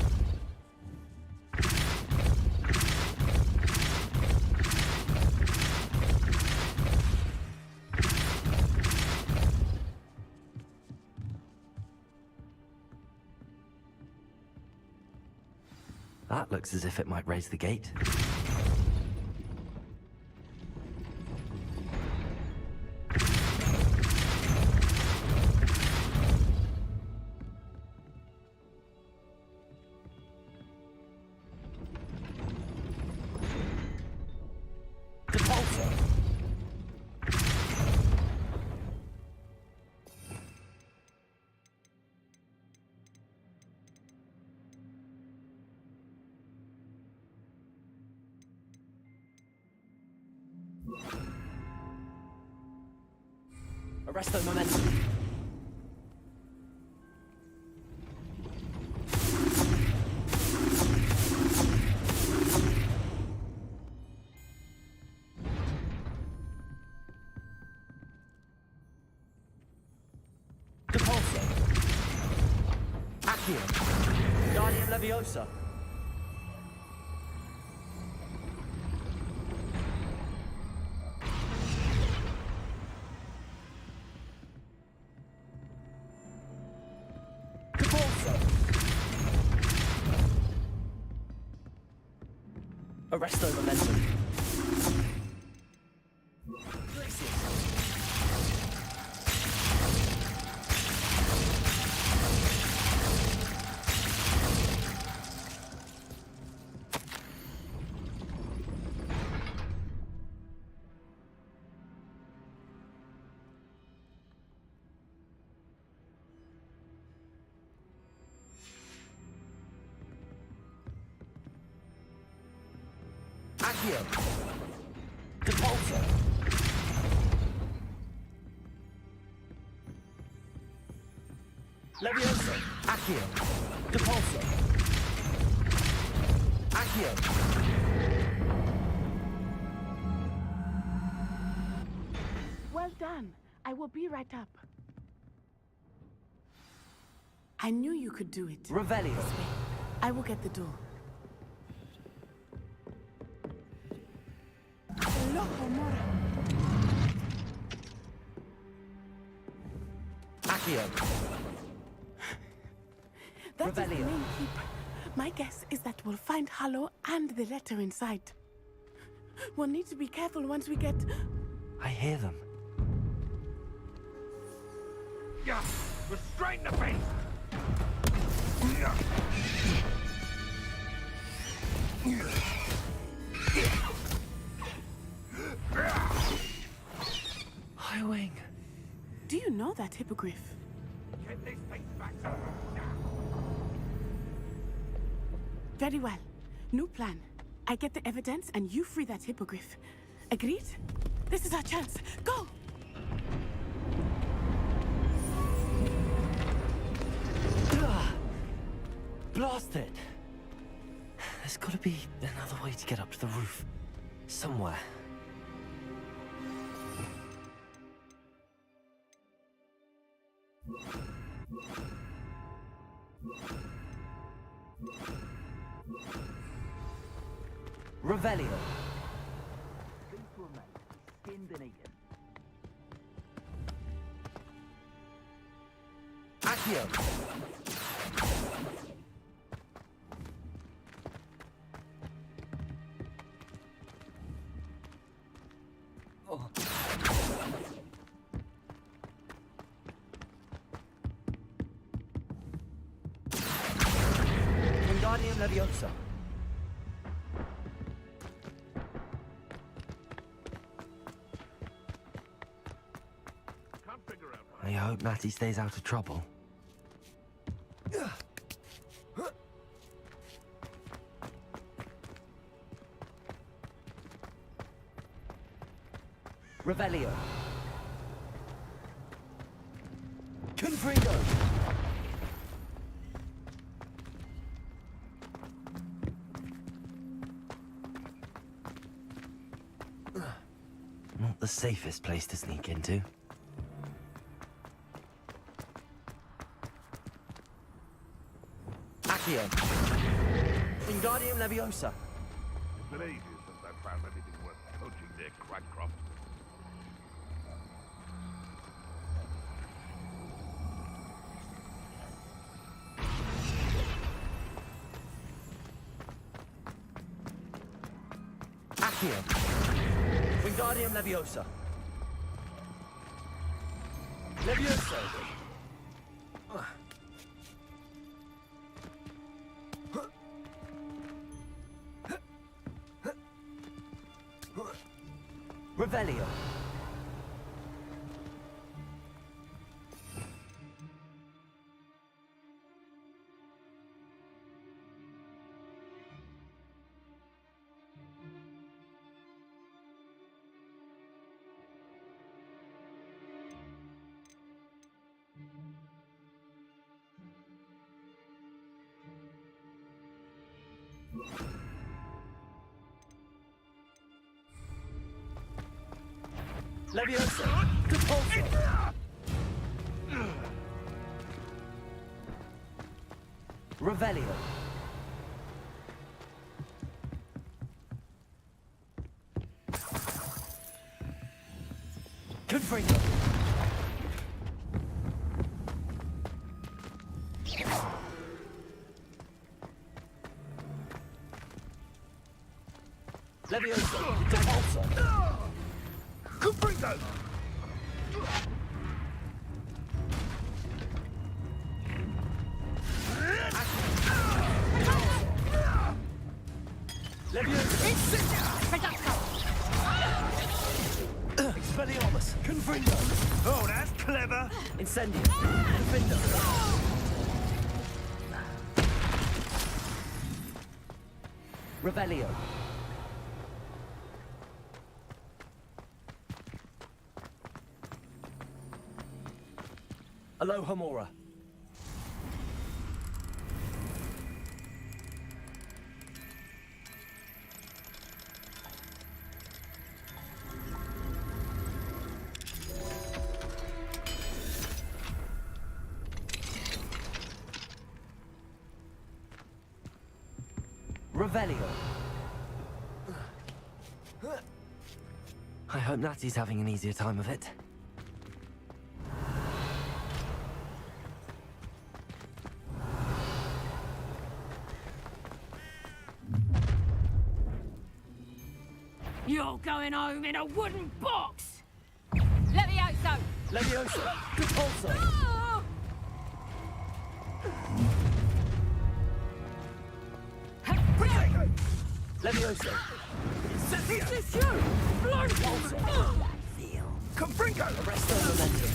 Speaker 1: That looks as if it might raise the gate. Arresto momentum. Compulso. Accio. Guardian Leviosa. Arresto momentum. Accio. Compulso. Levioso. Accio. Compulso. Accio.
Speaker 9: Well done. I will be right up. I knew you could do it.
Speaker 1: Revelio.
Speaker 9: This way. I will get the door.
Speaker 1: Accio.
Speaker 9: That is the
Speaker 1: Revelio.
Speaker 9: main keep. My guess is that we'll find Harlow and the letter inside. We'll need to be careful once we get...
Speaker 1: I hear them.
Speaker 3: Yeah, restrain the beast!
Speaker 1: Highwing.
Speaker 9: Do you know that hippogriff?
Speaker 3: Get these things back to
Speaker 9: Very well. New plan. I get the evidence and you free that hippogriff. Agreed? This is our chance. Go!
Speaker 1: Blast it! There's gotta be another way to get up to the roof. Somewhere. Revelio.
Speaker 22: Skinned and eaten.
Speaker 1: Accio. Wingardium Leviosa. I hope Natty stays out of trouble. Revelio. Confringo. Not the safest place to sneak into. Accio. Wingardium Leviosa.
Speaker 3: It's been ages since I've found anything worth poaching near Crackcroft.
Speaker 1: Accio. Wingardium Leviosa. Levioso. Revelio. Leviosa. Compulso. Revelio. Confringo. Leviosa. Compulso.
Speaker 3: Confringo!
Speaker 1: Expelliarmus. Confringo.
Speaker 12: Oh, that's clever.
Speaker 1: Incendio. Confindo. Revelio. Alohomora. Revelio. I hope Natty's having an easier time of it.
Speaker 16: You're going home in a wooden box! Levioso!
Speaker 1: Leviosa! Compulso!
Speaker 16: Oh!
Speaker 1: Leviosa!
Speaker 16: Is this you? Blindfold! Oh!
Speaker 1: Confringo! Arresto momentum.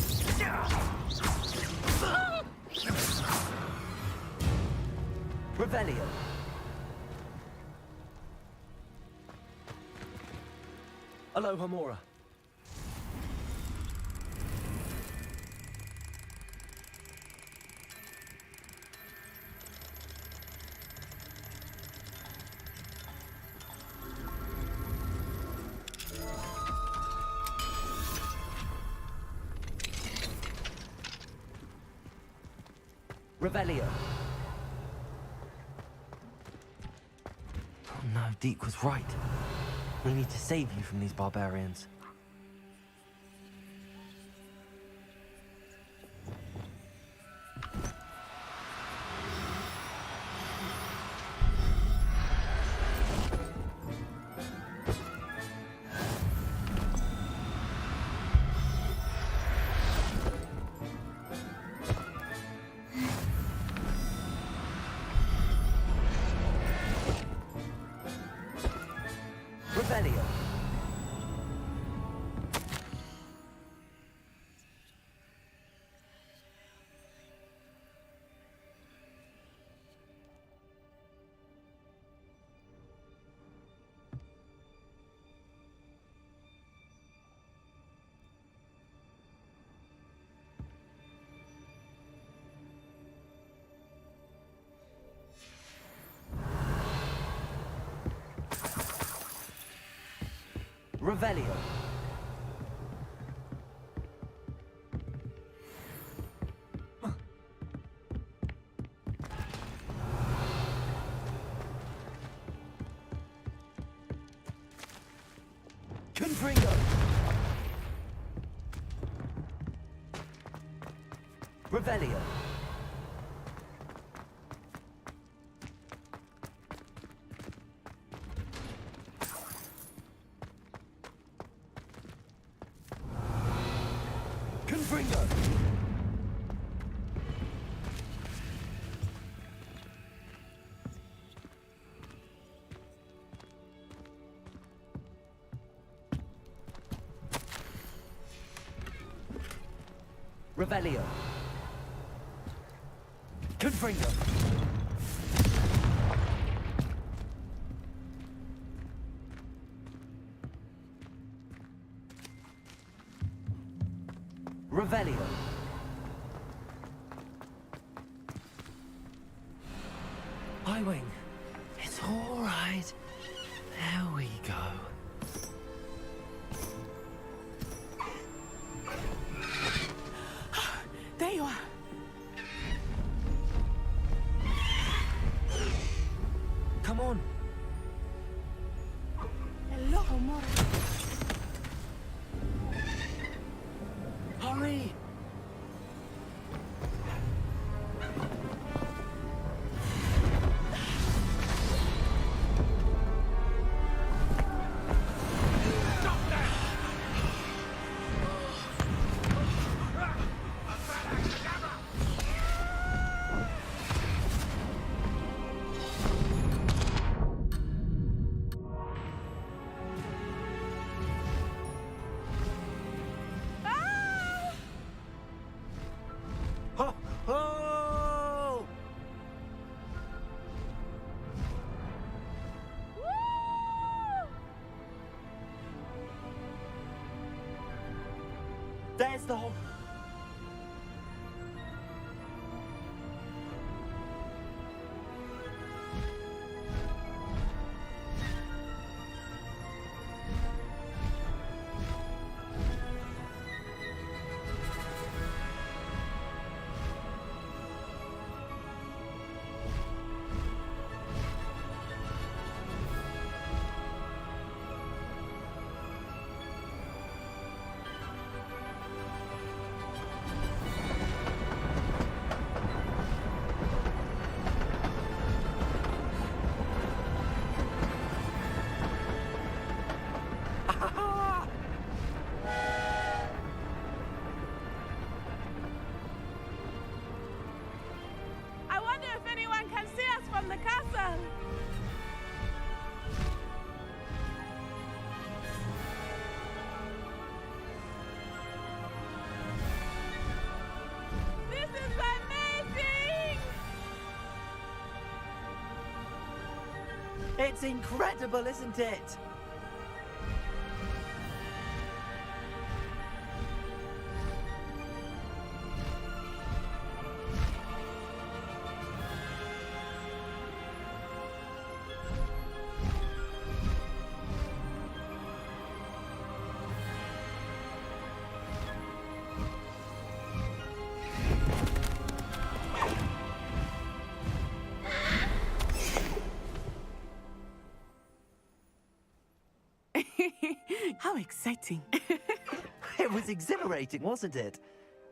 Speaker 1: Revelio. Aloha Mora. Revelio. Oh no, Deke was right. We need to save you from these barbarians. Revelio. Revelio. Confringo. Revelio. Confringo. Revelio. Confringo. Revelio. Highwing. It's all right. There we go.
Speaker 9: There you are.
Speaker 1: Come on.
Speaker 9: Hello, Mora.
Speaker 1: Hurry. Ho, ho! There's the whole...
Speaker 10: I wonder if anyone can see us from the castle. This is amazing!
Speaker 22: It's incredible, isn't it?
Speaker 9: How exciting.
Speaker 1: It was exhilarating, wasn't it?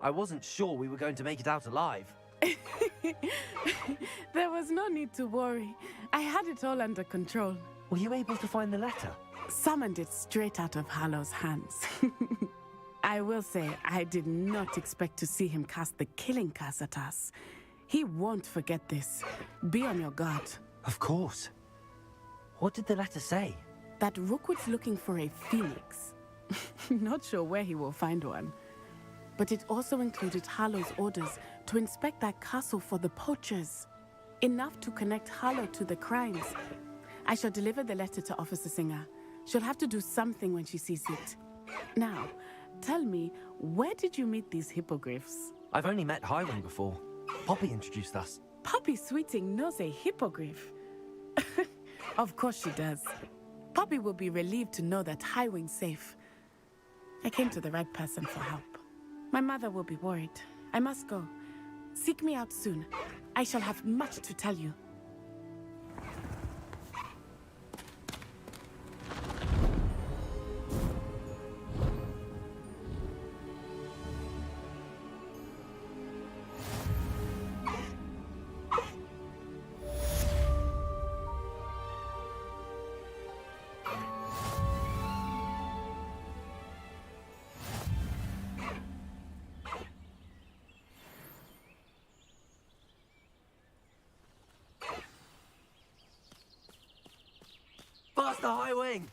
Speaker 1: I wasn't sure we were going to make it out alive.
Speaker 9: There was no need to worry. I had it all under control.
Speaker 1: Were you able to find the letter?
Speaker 9: Summoned it straight out of Harlow's hands. I will say, I did not expect to see him cast the killing curse at us. He won't forget this. Be on your guard.
Speaker 1: Of course. What did the letter say?
Speaker 9: That Rookwood's looking for a phoenix. Not sure where he will find one. But it also included Harlow's orders to inspect that castle for the poachers. Enough to connect Harlow to the crimes. I shall deliver the letter to Officer Singer. She'll have to do something when she sees it. Now, tell me, where did you meet these hippogriffs?
Speaker 1: I've only met Highwing before. Poppy introduced us.
Speaker 9: Poppy Sweeting knows a hippogriff. Of course she does. Poppy will be relieved to know that Highwing's safe. I came to the right person for help. My mother will be worried. I must go. Seek me out soon. I shall have much to tell you.
Speaker 1: Faster, Highwing!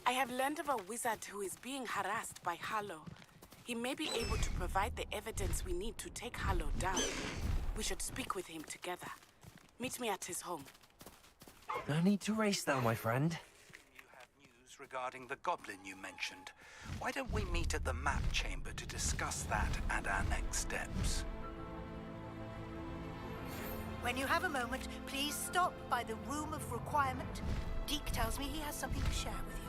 Speaker 9: I have learned of a wizard who is being harassed by Harlow. He may be able to provide the evidence we need to take Harlow down. We should speak with him together. Meet me at his home.
Speaker 1: No need to race now, my friend.
Speaker 7: News regarding the goblin you mentioned. Why don't we meet at the map chamber to discuss that and our next steps?
Speaker 15: When you have a moment, please stop by the Room of Requirement. Deke tells me he has something to share with you.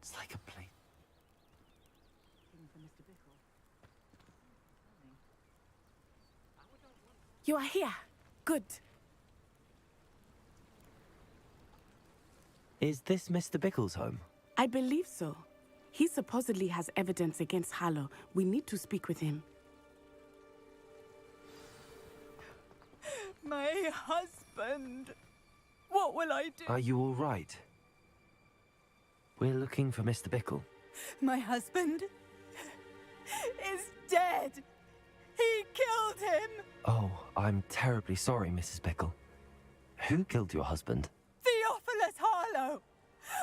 Speaker 1: It's like a plane.
Speaker 9: You are here. Good.
Speaker 1: Is this Mr. Bickle's home?
Speaker 9: I believe so. He supposedly has evidence against Harlow. We need to speak with him.
Speaker 18: My husband. What will I do?
Speaker 1: Are you all right? We're looking for Mr. Bickle.
Speaker 18: My husband is dead. He killed him.
Speaker 1: Oh, I'm terribly sorry, Mrs. Bickle. Who killed your husband?
Speaker 18: Theophilus Harlow.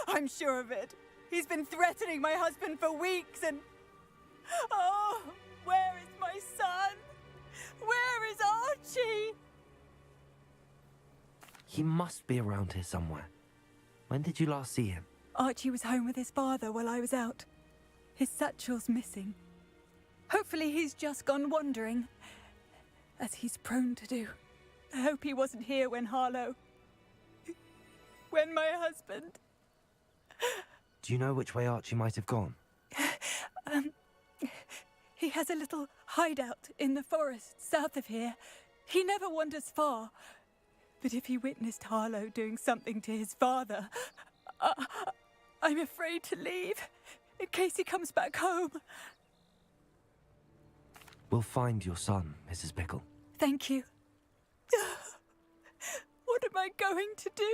Speaker 18: I'm sure of it. He's been threatening my husband for weeks and... Oh, where is my son? Where is Archie?
Speaker 1: He must be around here somewhere. When did you last see him?
Speaker 18: Archie was home with his father while I was out. His satchel's missing. Hopefully he's just gone wandering, as he's prone to do. I hope he wasn't here when Harlow... when my husband...
Speaker 1: Do you know which way Archie might have gone?
Speaker 18: He has a little hideout in the forest south of here. He never wanders far. But if he witnessed Harlow doing something to his father, I'm afraid to leave, in case he comes back home.
Speaker 1: We'll find your son, Mrs. Bickle.
Speaker 18: Thank you. What am I going to do?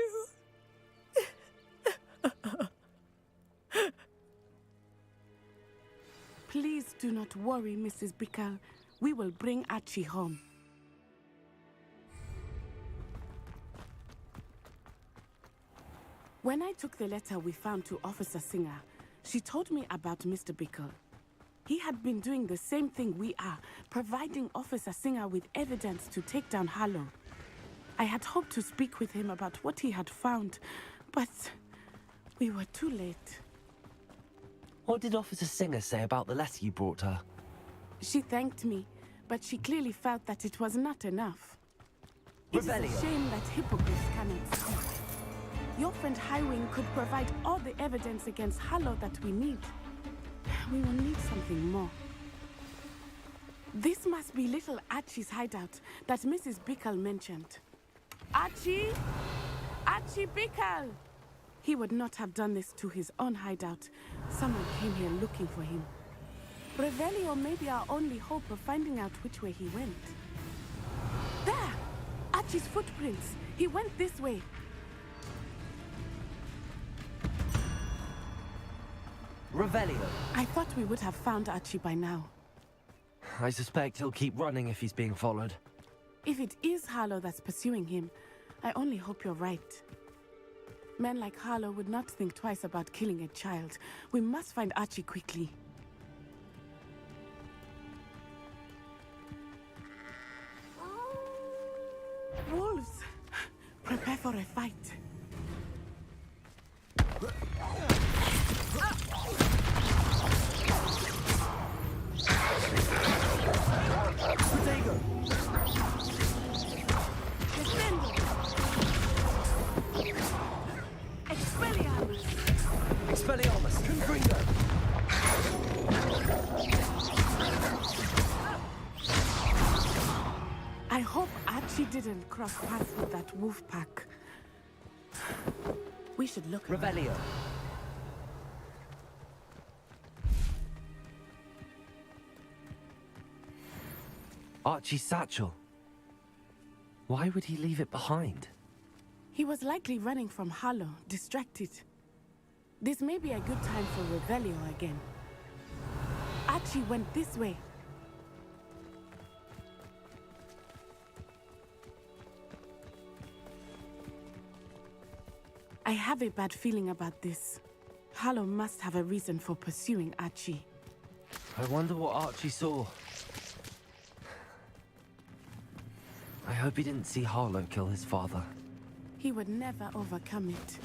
Speaker 9: Please do not worry, Mrs. Bickle. We will bring Archie home. When I took the letter we found to Officer Singer, she told me about Mr. Bickle. He had been doing the same thing we are, providing Officer Singer with evidence to take down Harlow. I had hoped to speak with him about what he had found, but we were too late.
Speaker 1: What did Officer Singer say about the letter you brought her?
Speaker 9: She thanked me, but she clearly felt that it was not enough.
Speaker 1: Rebellion.
Speaker 9: It is a shame that hippogriffs cannot speak. Your friend Highwing could provide all the evidence against Harlow that we need. We will need something more. This must be little Archie's hideout that Mrs. Bickle mentioned. Archie? Archie Bickle! He would not have done this to his own hideout. Someone came here looking for him. Revelio may be our only hope of finding out which way he went. There! Archie's footprints. He went this way.
Speaker 1: Revelio.
Speaker 9: I thought we would have found Archie by now.
Speaker 1: I suspect he'll keep running if he's being followed.
Speaker 9: If it is Harlow that's pursuing him, I only hope you're right. Men like Harlow would not think twice about killing a child. We must find Archie quickly. Wolves! Prepare for a fight.
Speaker 1: Protego!
Speaker 9: Defendo! Expelliarmus!
Speaker 1: Expelliarmus! Confringo!
Speaker 9: I hope Archie didn't cross paths with that wolf pack. We should look around.
Speaker 1: Revelio. Archie's satchel. Why would he leave it behind?
Speaker 9: He was likely running from Harlow, distracted. This may be a good time for Revelio again. Archie went this way. I have a bad feeling about this. Harlow must have a reason for pursuing Archie.
Speaker 1: I wonder what Archie saw. I hope he didn't see Harlow kill his father.
Speaker 9: He would never overcome it.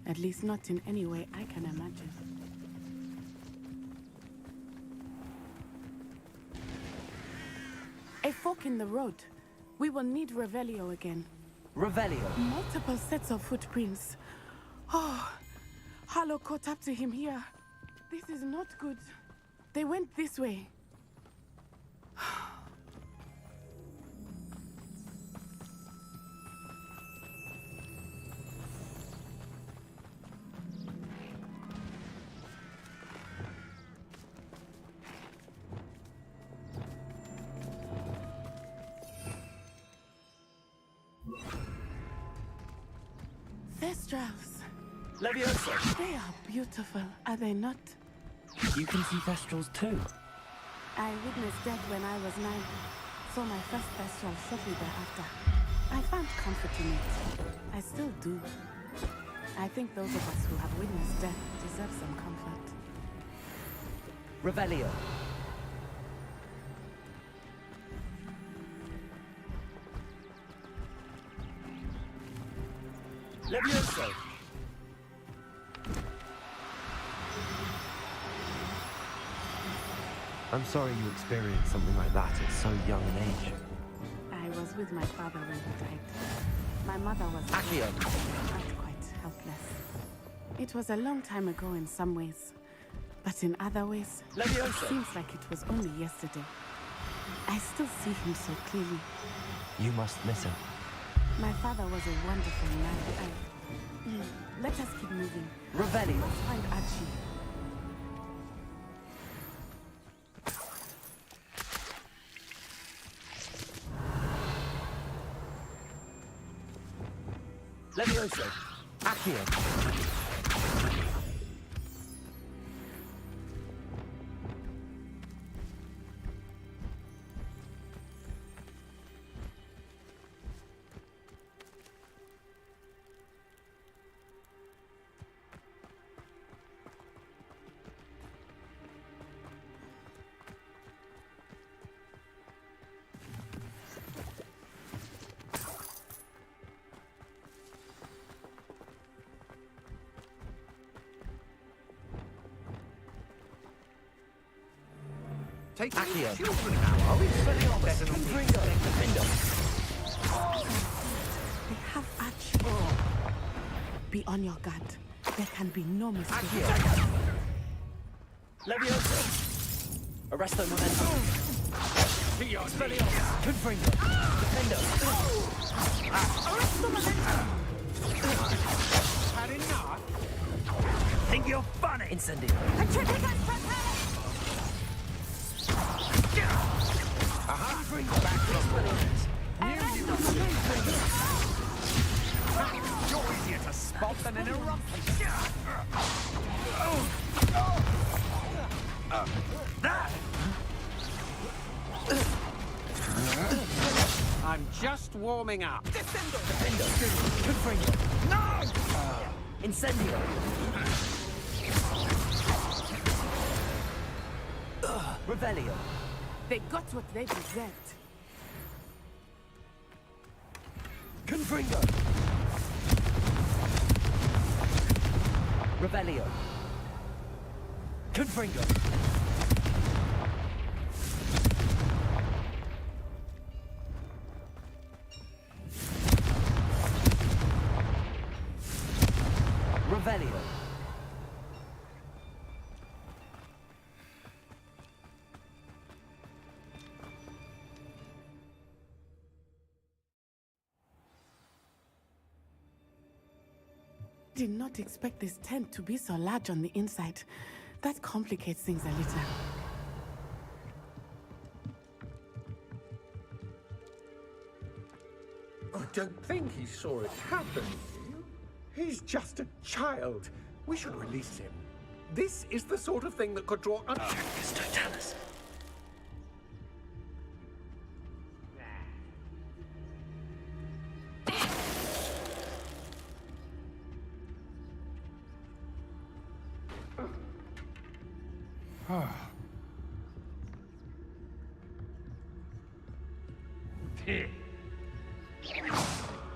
Speaker 9: At least not in any way I can imagine. A fork in the road. We will need Revelio again.
Speaker 1: Revelio.
Speaker 9: Multiple sets of footprints. Oh, Harlow caught up to him here. This is not good. They went this way. Thestrals.
Speaker 1: Leviosa.
Speaker 9: They are beautiful, are they not?
Speaker 1: You can see Thestrals too.
Speaker 9: I witnessed death when I was 9. Saw my first Thestral shortly thereafter. I found comfort in it. I still do. I think those of us who have witnessed death deserve some comfort.
Speaker 1: Revelio. Levioso. I'm sorry you experienced something like that at so young an age.
Speaker 9: I was with my father when he died. My mother was
Speaker 1: Accio.
Speaker 9: not quite helpless. It was a long time ago in some ways, but in other ways,
Speaker 1: Leviosa.
Speaker 9: it seems like it was only yesterday. I still see him so clearly.
Speaker 1: You must miss him.
Speaker 9: My father was a wonderful man. Let us keep moving.
Speaker 1: Revelio.
Speaker 9: Let's find Archie.
Speaker 1: Levioso. Accio.
Speaker 12: Take
Speaker 1: Accio.
Speaker 12: children now, are we?
Speaker 1: Better not Defendo.
Speaker 9: They have actually. Be on your guard. There can be no mistake.
Speaker 1: Levioso. Arresto Momento. Expelliarmus. Confringo. Defendo.
Speaker 12: Arresto Momento. Had enough? Think you're funny?
Speaker 1: Incendio.
Speaker 12: Aha! Bring back Expelliarmus. You're easier to spot than an eruption. That! I'm just warming up.
Speaker 1: Defendo. Confringo.
Speaker 12: No!
Speaker 1: Incendio. Revelio.
Speaker 9: They got what they deserved.
Speaker 1: Confringo. Revelio. Confringo. Revelio.
Speaker 9: Did not expect this tent to be so large on the inside. That complicates things a little.
Speaker 4: I don't think he saw it happen. He's just a child. We should release him. This is the sort of thing that could draw a...
Speaker 1: Totalis.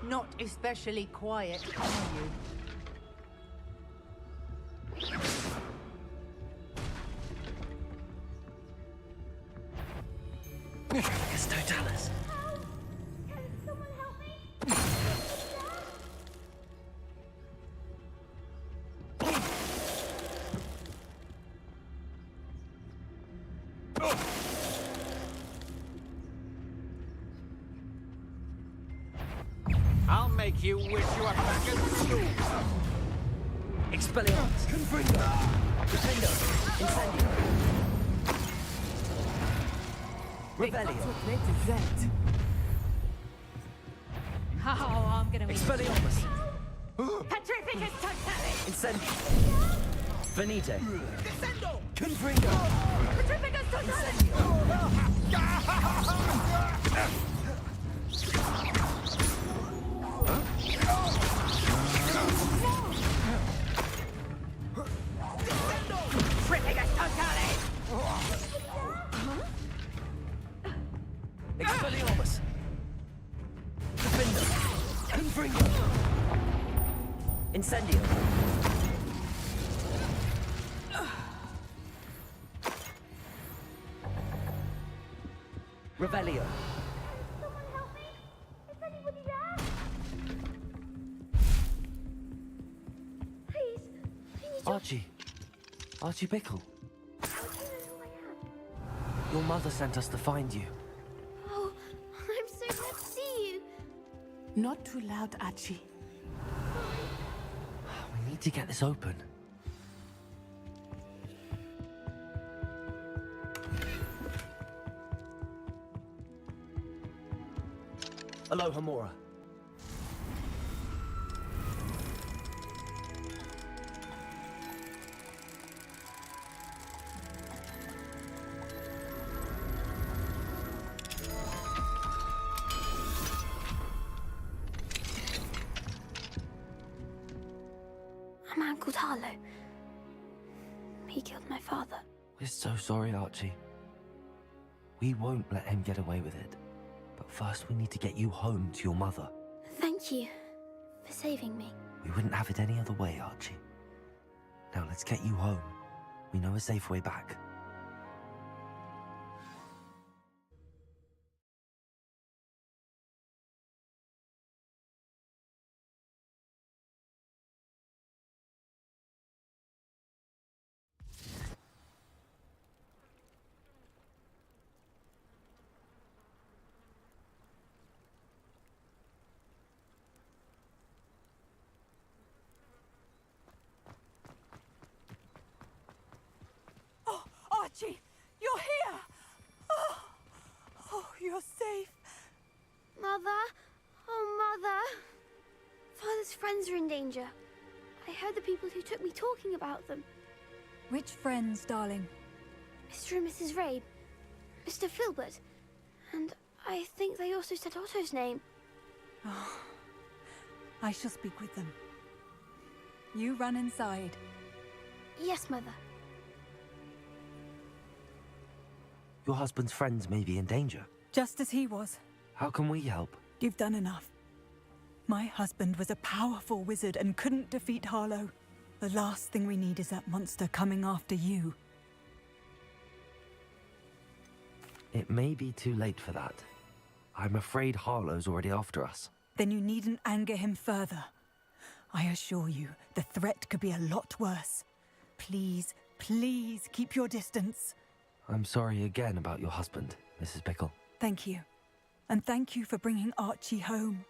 Speaker 17: Not especially quiet, are you?
Speaker 1: Totalis.
Speaker 12: I'll make you wish you were back at school.
Speaker 1: Expelliarmus. Confringo. Defendo. Incendio. Revelio.
Speaker 9: They deserved.
Speaker 16: Oh, I'm gonna win.
Speaker 1: Expelliarmus.
Speaker 16: Petrificus Totalis!
Speaker 1: Incendio. Venite.
Speaker 12: Descendo!
Speaker 1: Confringo.
Speaker 16: Petrificus Totalis!
Speaker 12: Petrificus Totalis!
Speaker 1: Expelliarmus. Defendo. Confringo. Incendio. Revelio. Archie Bickle. Your mother sent us to find you.
Speaker 11: Oh, I'm so glad to see you.
Speaker 9: Not too loud, Archie.
Speaker 1: We need to get this open. Aloha Mora.
Speaker 11: Harlow. He killed my father.
Speaker 1: We're so sorry, Archie. We won't let him get away with it. But first we need to get you home to your mother.
Speaker 11: Thank you for saving me.
Speaker 1: We wouldn't have it any other way, Archie. Now let's get you home. We know a safe way back.
Speaker 18: Archie, you're here! Oh, you're safe.
Speaker 11: Mother? Oh, Mother. Father's friends are in danger. I heard the people who took me talking about them.
Speaker 18: Which friends, darling?
Speaker 11: Mr. and Mrs. Rabe, Mr. Filbert, and I think they also said Otto's name.
Speaker 18: Oh, I shall speak with them. You run inside.
Speaker 11: Yes, Mother.
Speaker 1: Your husband's friends may be in danger.
Speaker 18: Just as he was.
Speaker 1: How can we help?
Speaker 18: You've done enough. My husband was a powerful wizard and couldn't defeat Harlow. The last thing we need is that monster coming after you.
Speaker 1: It may be too late for that. I'm afraid Harlow's already after us.
Speaker 18: Then you needn't anger him further. I assure you, the threat could be a lot worse. Please, please keep your distance.
Speaker 1: I'm sorry again about your husband, Mrs. Pickle.
Speaker 18: Thank you. And thank you for bringing Archie home.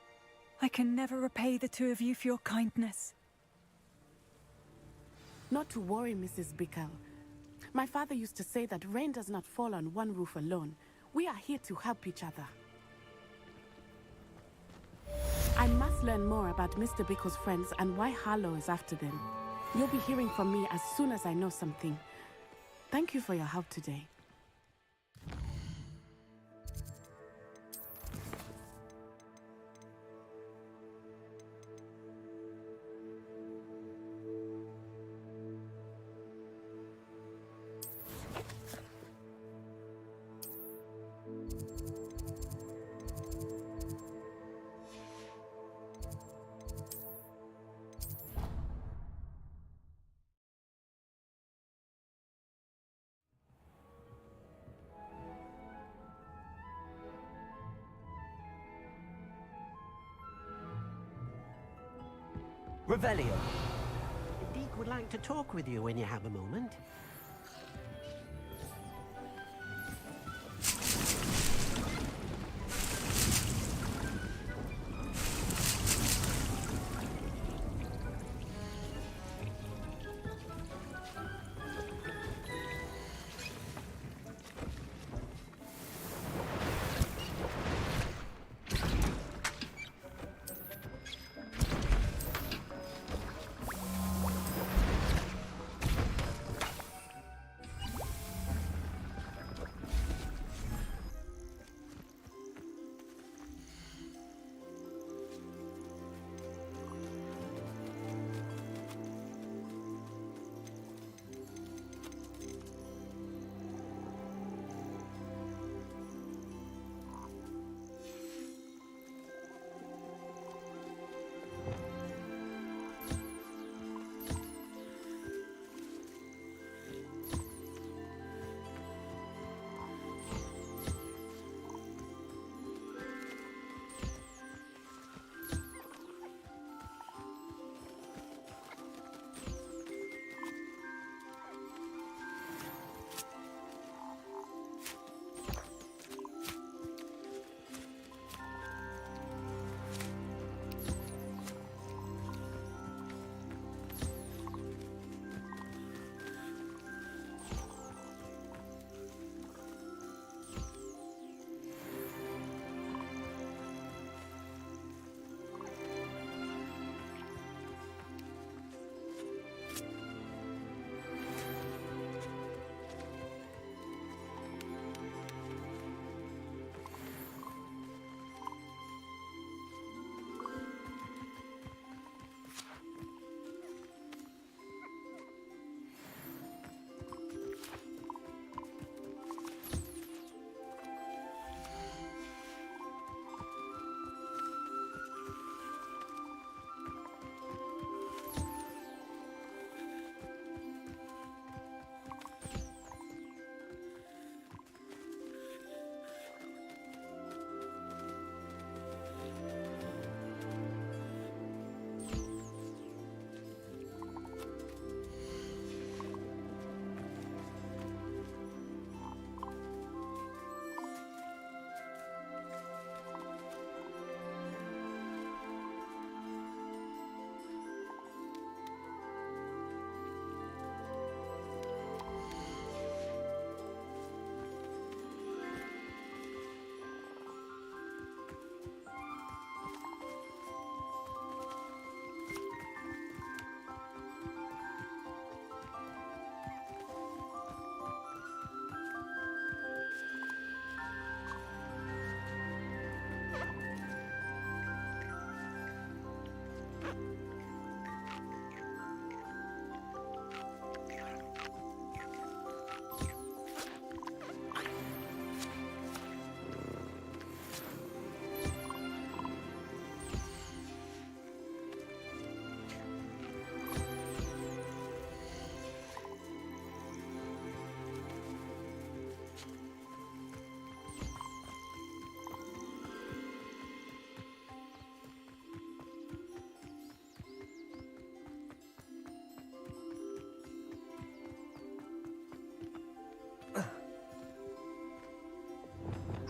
Speaker 18: I can never repay the two of you for your kindness.
Speaker 9: Not to worry, Mrs. Bickle. My father used to say that rain does not fall on one roof alone. We are here to help each other. I must learn more about Mr. Bickle's friends and why Harlow is after them. You'll be hearing from me as soon as I know something. Thank you for your help today.
Speaker 1: Revelio.
Speaker 8: Deke would like to talk with you when you have a moment.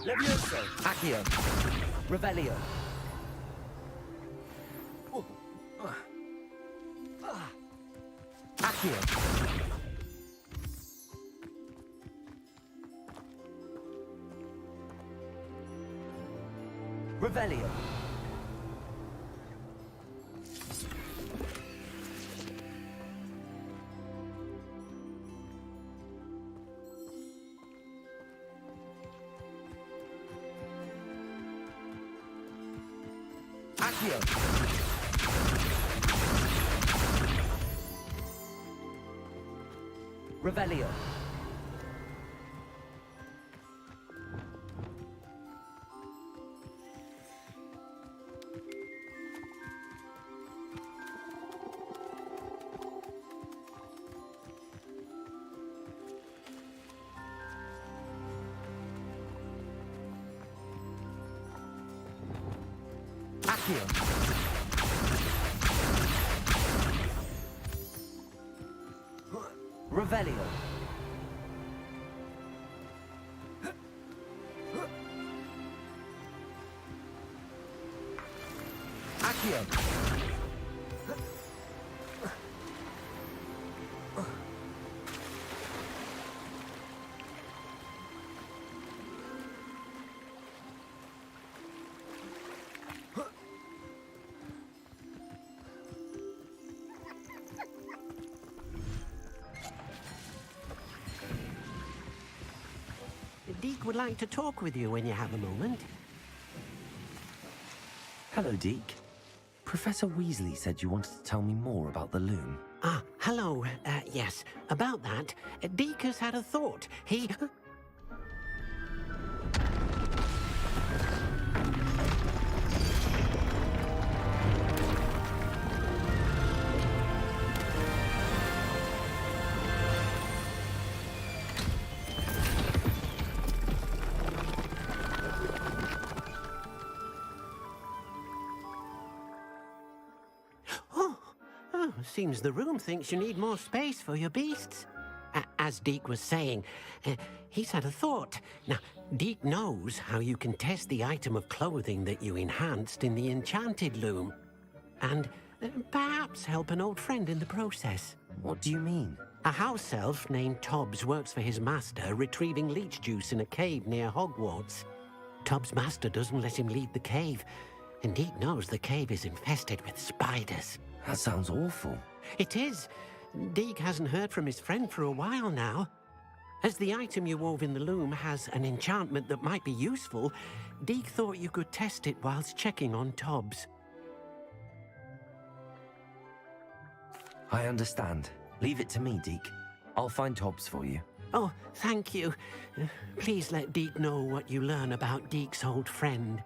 Speaker 22: Levioso. Accio. Revelio. Accio. Revelio. Accio. Revelio. Accio. Revelio. Accio.
Speaker 8: Deke would like to talk with you when you have a moment.
Speaker 1: Hello, Deke. Professor Weasley said you wanted to tell me more about the loom.
Speaker 8: Ah, hello. Yes, about that, Deke has had a thought. He... Seems the room thinks you need more space for your beasts. As Deke was saying, he's had a thought. Now, Deke knows how you can test the item of clothing that you enhanced in the enchanted loom. And perhaps help an old friend in the process.
Speaker 1: What do you mean?
Speaker 8: A house elf named Tobbs works for his master, retrieving leech juice in a cave near Hogwarts. Tobbs' master doesn't let him leave the cave, and Deke knows the cave is infested with spiders.
Speaker 1: That sounds awful.
Speaker 8: It is. Deke hasn't heard from his friend for a while now. As the item you wove in the loom has an enchantment that might be useful, Deke thought you could test it whilst checking on Tobbs.
Speaker 1: I understand. Leave it to me, Deke. I'll find Tobbs for you.
Speaker 8: Oh, thank you. Please let Deke know what you learn about Deke's old friend.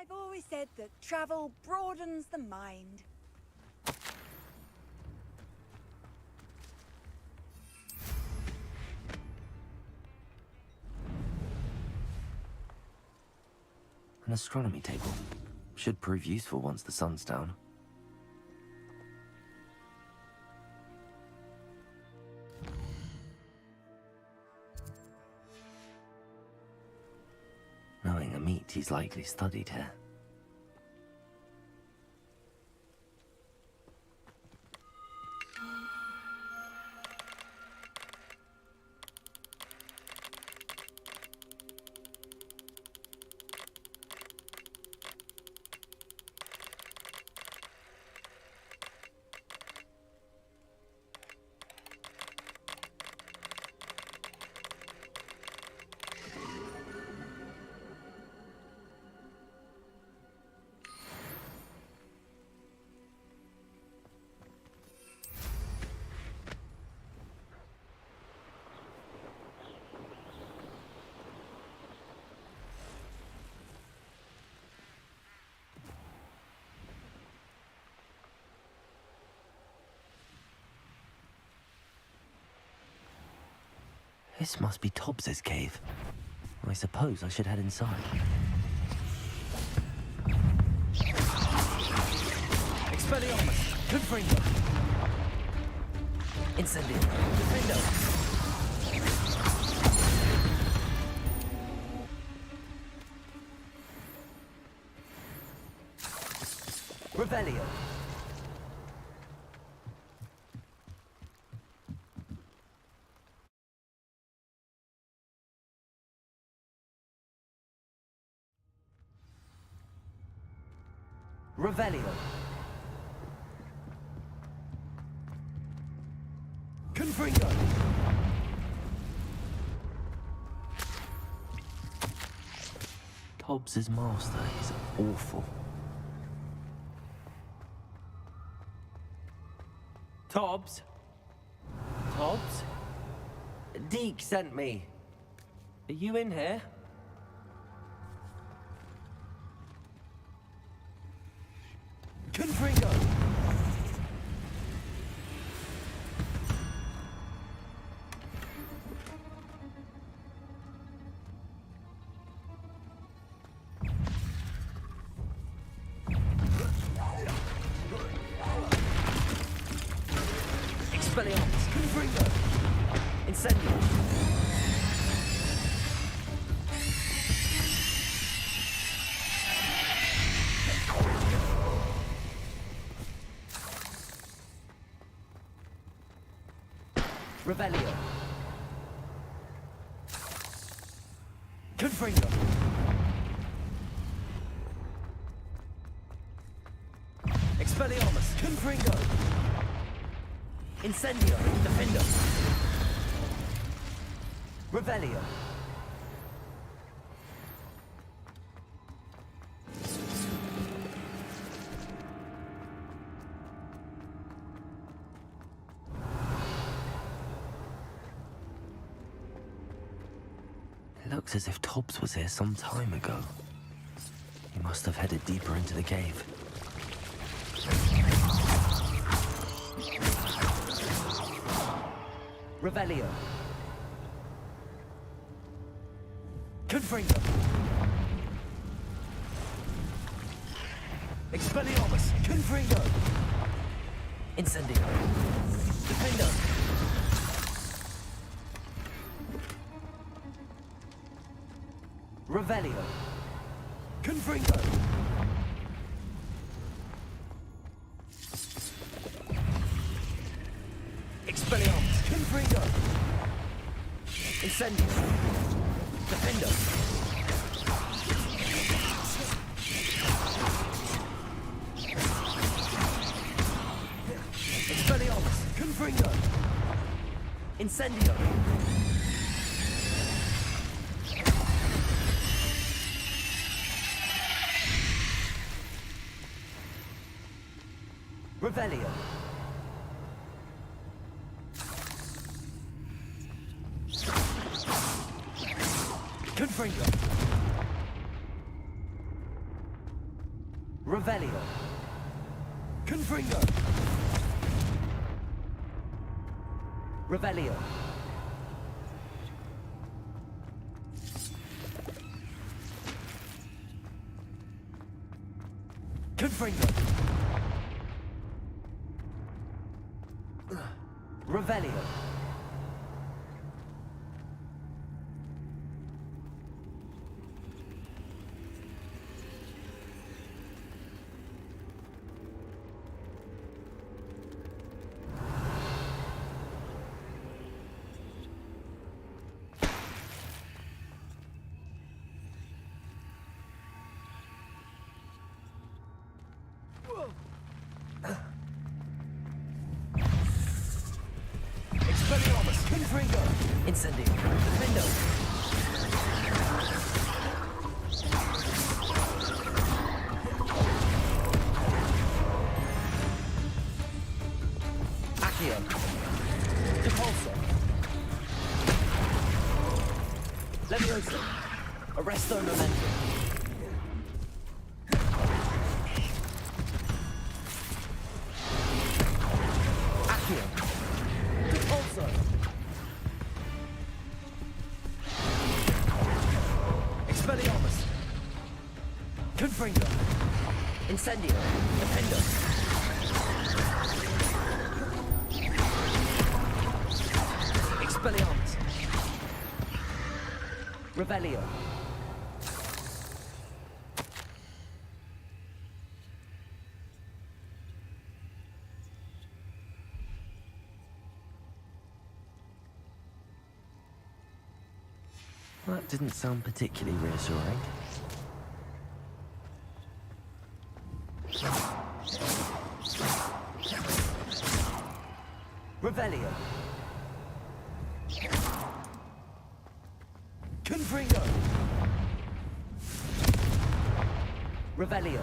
Speaker 15: I've always said that travel broadens the mind.
Speaker 1: An astronomy table. Should prove useful once the sun's down. Knowing Amit, he's likely studied here. This must be Tobbs's cave. I suppose I should head inside. Expelliarmus! Confringo! Incendio! Defendo! Revelio! Revelio. Confringo. Tobbs's master is awful. Tobbs? Tobbs? Deke sent me. Are you in here? Confringo! Expelliarmus! Confringo! Incendio! Revelio. Confringo. Expelliarmus. Confringo. Incendio. Defendo. Revelio. Looks as if Tobbs was here some time ago. He must have headed deeper into the cave. Revelio. Confringo. Expelliarmus. Confringo. Incendio. Defendo. Revelio. Confringo. Expelliarmus. Confringo. Incendio. Defendo. Expelliarmus. Confringo. Incendio. Revelio. Confringo. Revelio. Confringo. Revelio. Confringo. Revelio. Expelliarmus, Confringo, Incendio, Defendo. Accio, Depulso, Levioso, Arresto Momentum. Expelliarmus. Confringo. Incendio. Defendo. Expelliarmus. Revelio. That didn't sound particularly reassuring. Revelio. Confringo. Revelio.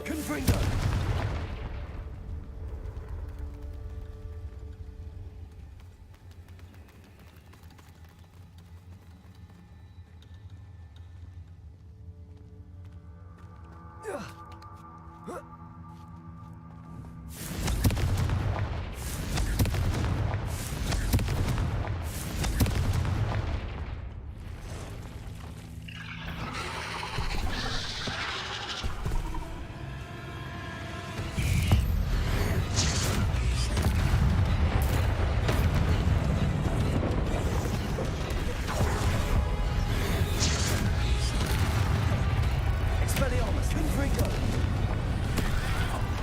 Speaker 1: Confringo. Expelliarmus, Confringo.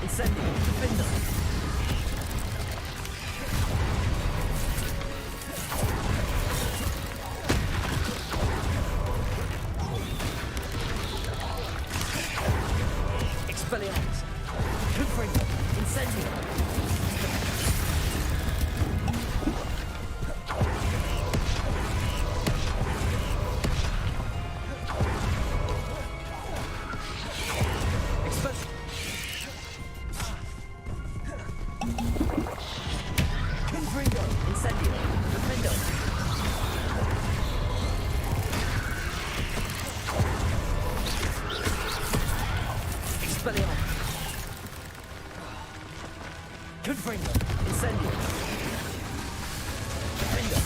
Speaker 1: Incendio, Defendo. Expelliarmus, Confringo. Incendio. Confringo, Incendio, Defendo. Expelliarmus. Confringo, Incendio. Defendo.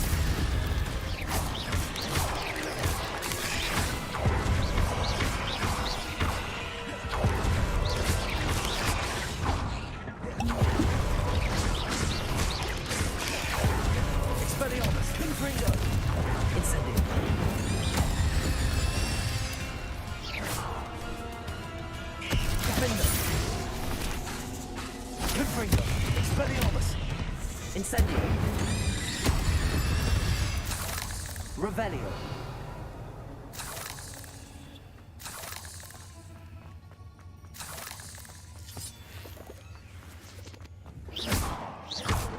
Speaker 1: Expelliarmus, Confringo. Incendio. Defendo. Confringo. Expelliarmus. Incendio. Revelio.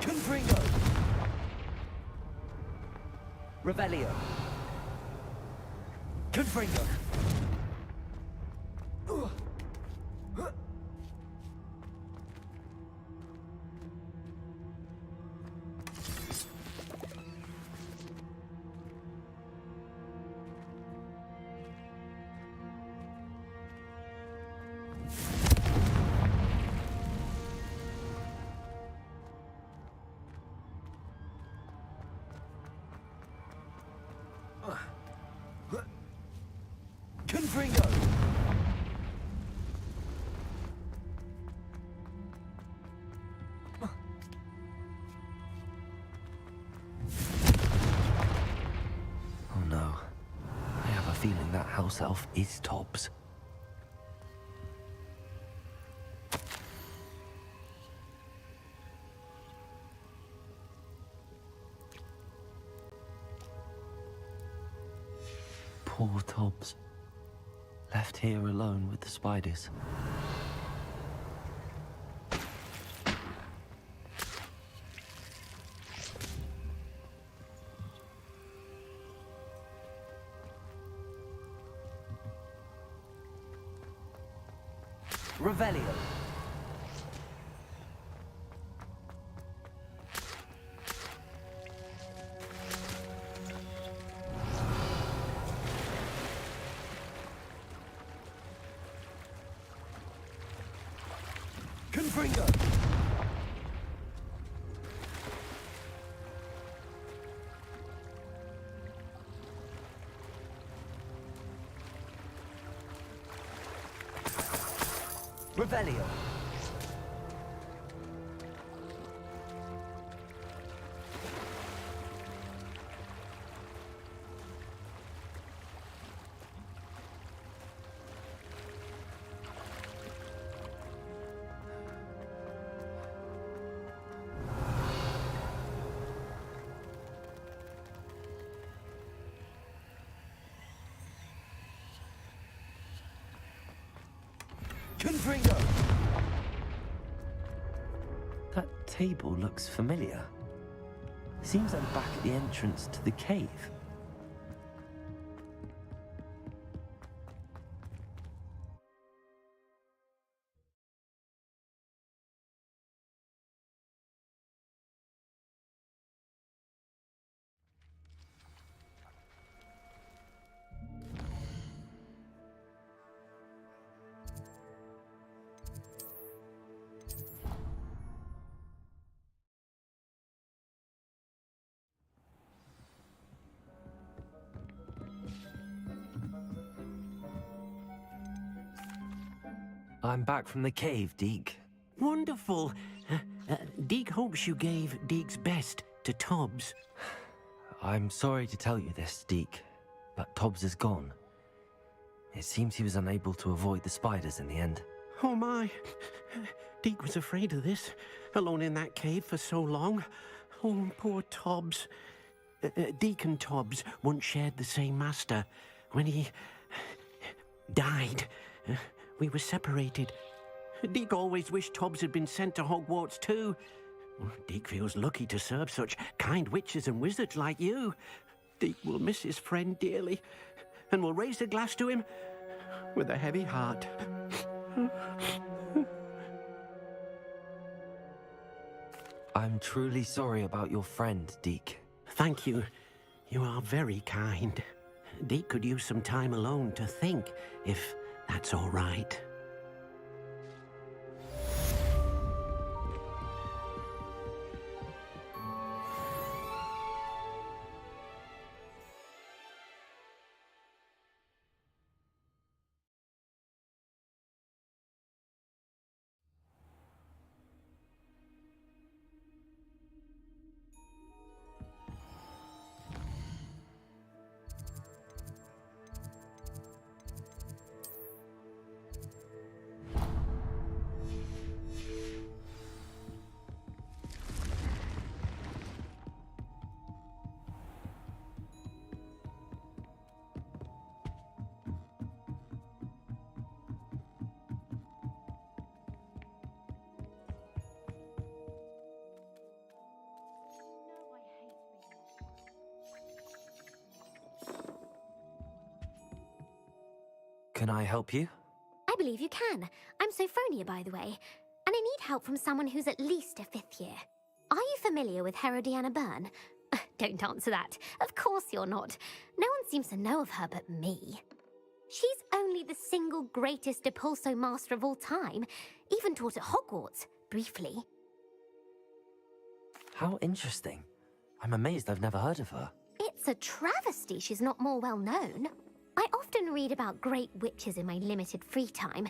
Speaker 1: Confringo. Revelio. Confringo. Confringo! Oh no. I have a feeling that house elf is Tobbs. Poor Tobbs. Left here alone with the spiders. Revelio. Confringo. Revelio. Confringo! That table looks familiar. Seems I'm back at the entrance to the cave. I'm back from the cave, Deke.
Speaker 8: Wonderful. Deke hopes you gave Deke's best to Tobbs.
Speaker 1: I'm sorry to tell you this, Deke, but Tobbs is gone. It seems he was unable to avoid the spiders in the end.
Speaker 8: Oh my. Deke was afraid of this, alone in that cave for so long. Oh, poor Tobbs. Deke and Tobbs once shared the same master. When he died, we were separated. Deke always wished Tobbs had been sent to Hogwarts too. Deke feels lucky to serve such kind witches and wizards like you. Deke will miss his friend dearly, and will raise a glass to him with a heavy heart.
Speaker 1: I'm truly sorry about your friend, Deke.
Speaker 8: Thank you. You are very kind. Deke could use some time alone to think, if that's all right.
Speaker 1: Can I help you?
Speaker 13: I believe you can. I'm Sophronia, by the way, and I need help from someone who's at least a 5th year. Are you familiar with Herodiana Byrne? Don't answer that. Of course you're not. No one seems to know of her but me. She's only the single greatest Depulso master of all time, even taught at Hogwarts, briefly.
Speaker 1: How interesting. I'm amazed I've never heard of her.
Speaker 13: It's It's a travesty she's not more well known. I often read about great witches in my limited free time.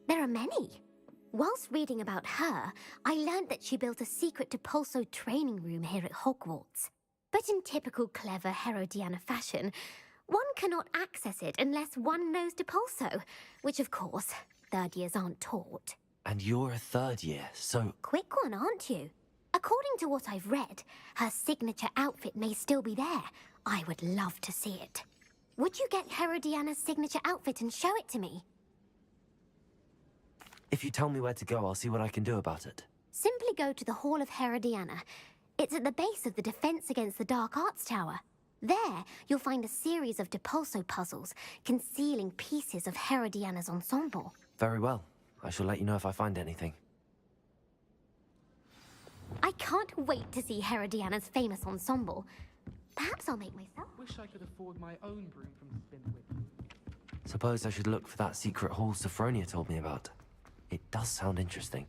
Speaker 13: There are many. Whilst reading about her, I learned that she built a secret Depulso training room here at Hogwarts. But in typical clever Herodiana fashion, one cannot access it unless one knows Depulso, which of course, third years aren't taught.
Speaker 1: And you're a third year, so...
Speaker 13: Quick one, aren't you? According to what I've read, her signature outfit may still be there. I would love to see it. Would you get Herodiana's signature outfit and show it to me?
Speaker 1: If you tell me where to go, I'll see what I can do about it.
Speaker 13: Simply go to the Hall of Herodiana. It's at the base of the Defense Against the Dark Arts Tower. There, you'll find a series of Depulso puzzles concealing pieces of Herodiana's ensemble.
Speaker 1: Very well. I shall let you know if I find anything.
Speaker 13: I can't wait to see Herodiana's famous ensemble. Perhaps I'll make myself.
Speaker 14: Wish I could afford my own broom from Spinwhip.
Speaker 1: Suppose I should look for that secret hall Sophronia told me about. It does sound interesting.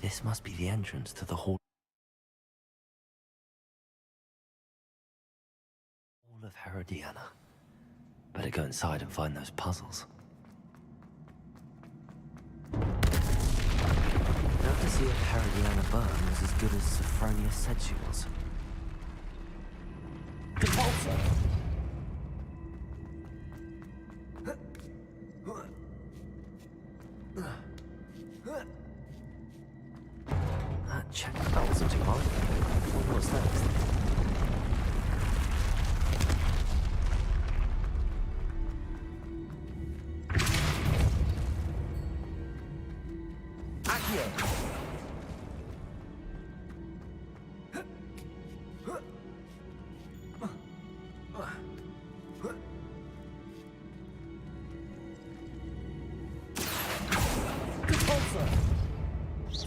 Speaker 1: This must be the entrance to the Hall of Herodiana. Better go inside and find those puzzles. Now to see if Herodiana Byrne was as good as Sophronia said she was. Depulso! That check spell wasn't too hard. What's next?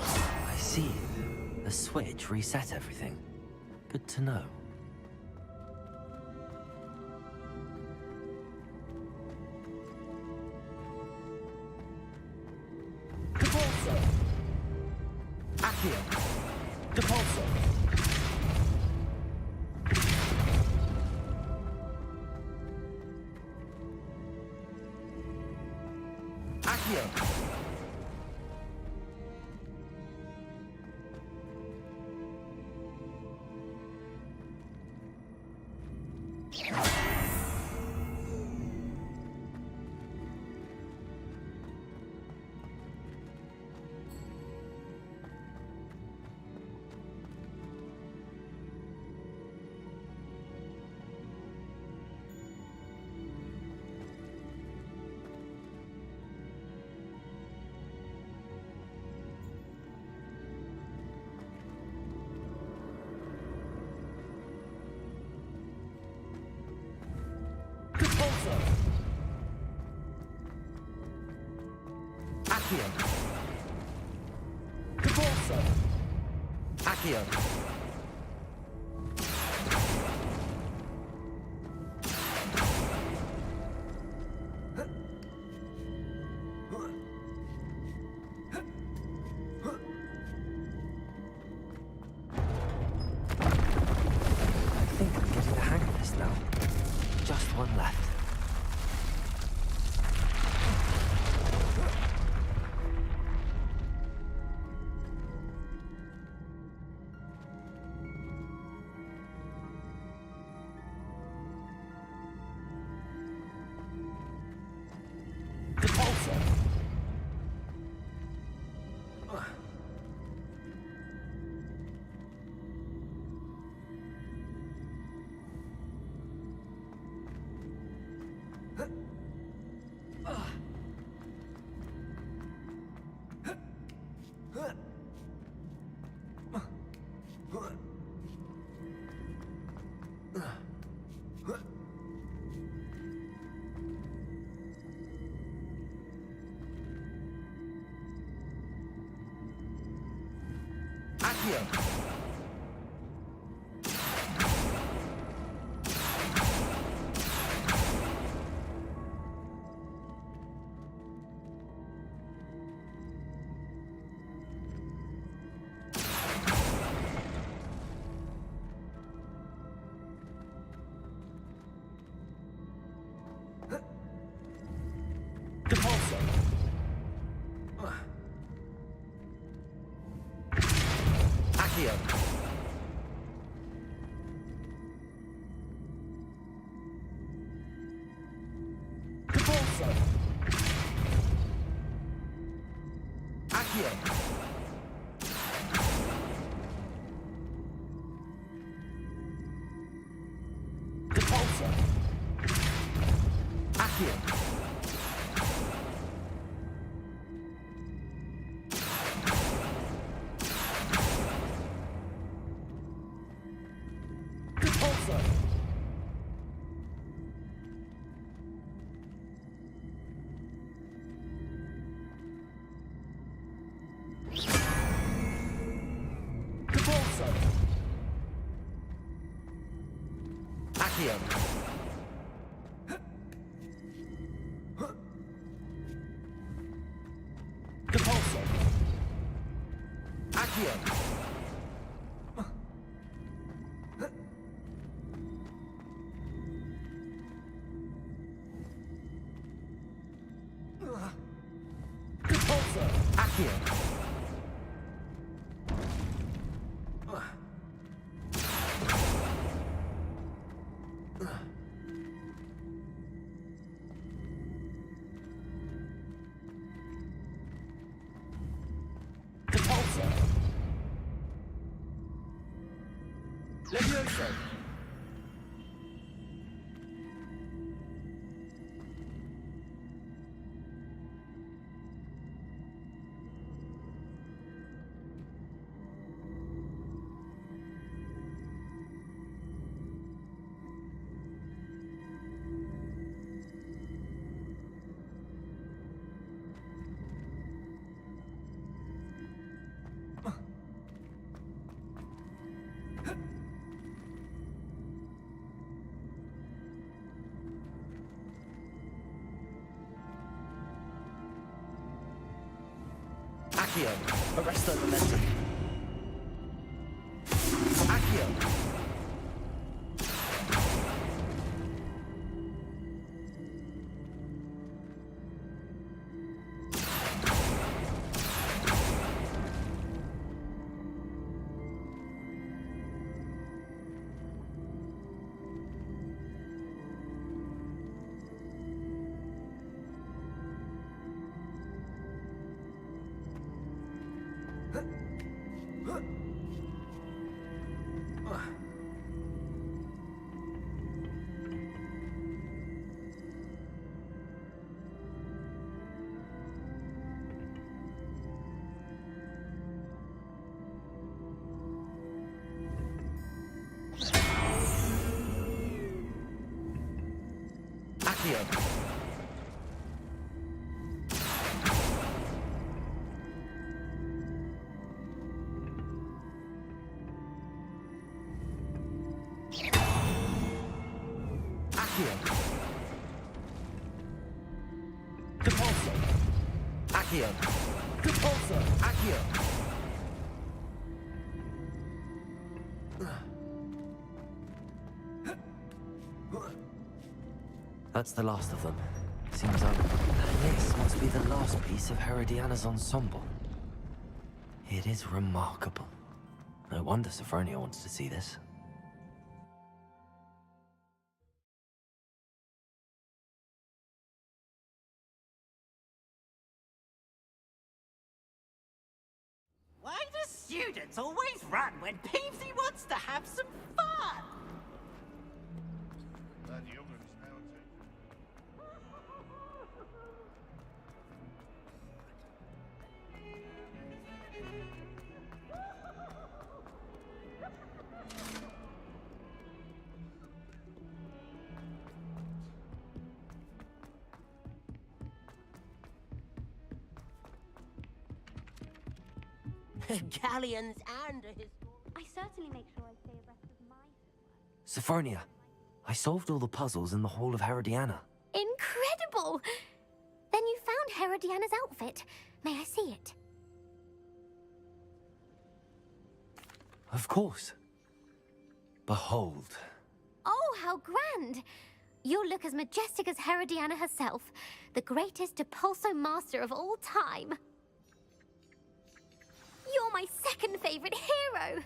Speaker 1: I see. The switch reset everything. Good to know.
Speaker 19: Depulso! Accio! Depulso! Accio! Accio! Depulso! Accio!
Speaker 1: I think I'm getting the hang of this now. Just one left.
Speaker 19: Accio! Depulso! Accio! Depulso! Accio! Depulso! Accio! Accio! Depulso! Accio! Depulso! Accio! Depulso! Levioso! Accio! Arrest the momentum. Accio! Accio! Accio! Depulso! Accio! Depulso! Accio!
Speaker 1: That's the last of them. Seems this must be the last piece of Herodiana's ensemble. It is remarkable. No wonder Sophronia wants to see this.
Speaker 12: Why do students always run when Peevesy wants to have some fun?
Speaker 3: That yogurt is now
Speaker 20: Galleons and a
Speaker 11: I certainly make sure I stay abreast of my...
Speaker 1: Sophronia, I solved all the puzzles in the Hall of Herodiana.
Speaker 13: Incredible! Then you found Herodiana's outfit. May I see it?
Speaker 1: Of course. Behold.
Speaker 13: Oh, how grand! You'll look as majestic as Herodiana herself, the greatest Depulso master of all time. You're my second favorite hero!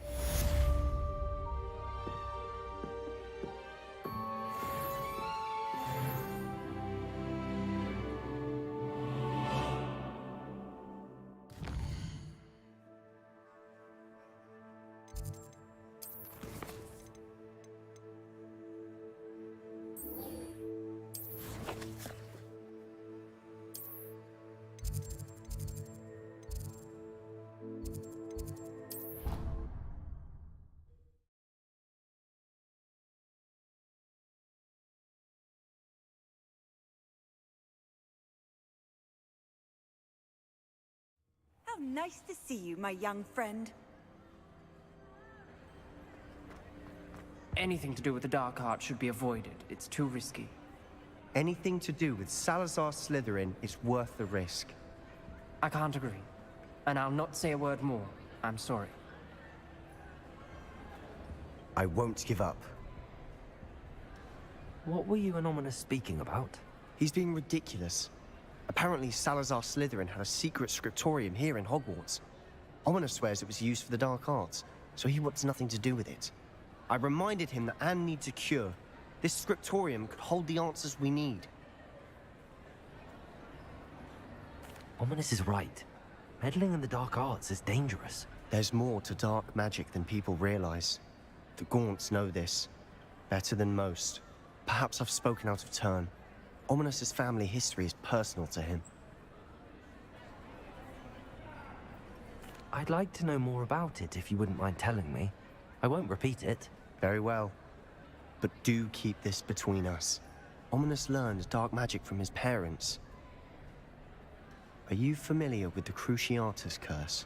Speaker 17: How nice to see you, my young friend.
Speaker 14: Anything to do with the dark arts should be avoided. It's too risky.
Speaker 21: Anything to do with Salazar Slytherin is worth the risk.
Speaker 14: I can't agree. And I'll not say a word more. I'm sorry.
Speaker 21: I won't give up.
Speaker 1: What were you and Ominous speaking about?
Speaker 21: He's being ridiculous. Apparently, Salazar Slytherin had a secret scriptorium here in Hogwarts. Ominous swears it was used for the dark arts, so he wants nothing to do with it. I reminded him that Anne needs a cure. This scriptorium could hold the answers we need.
Speaker 1: Ominous is right. Meddling in the dark arts is dangerous.
Speaker 21: There's more to dark magic than people realize. The Gaunts know this. Better than most. Perhaps I've spoken out of turn. Ominous's family history is personal to him.
Speaker 1: I'd like to know more about it if you wouldn't mind telling me. I won't repeat it.
Speaker 21: Very well. But do keep this between us. Ominous learned dark magic from his parents. Are you familiar with the Cruciatus Curse?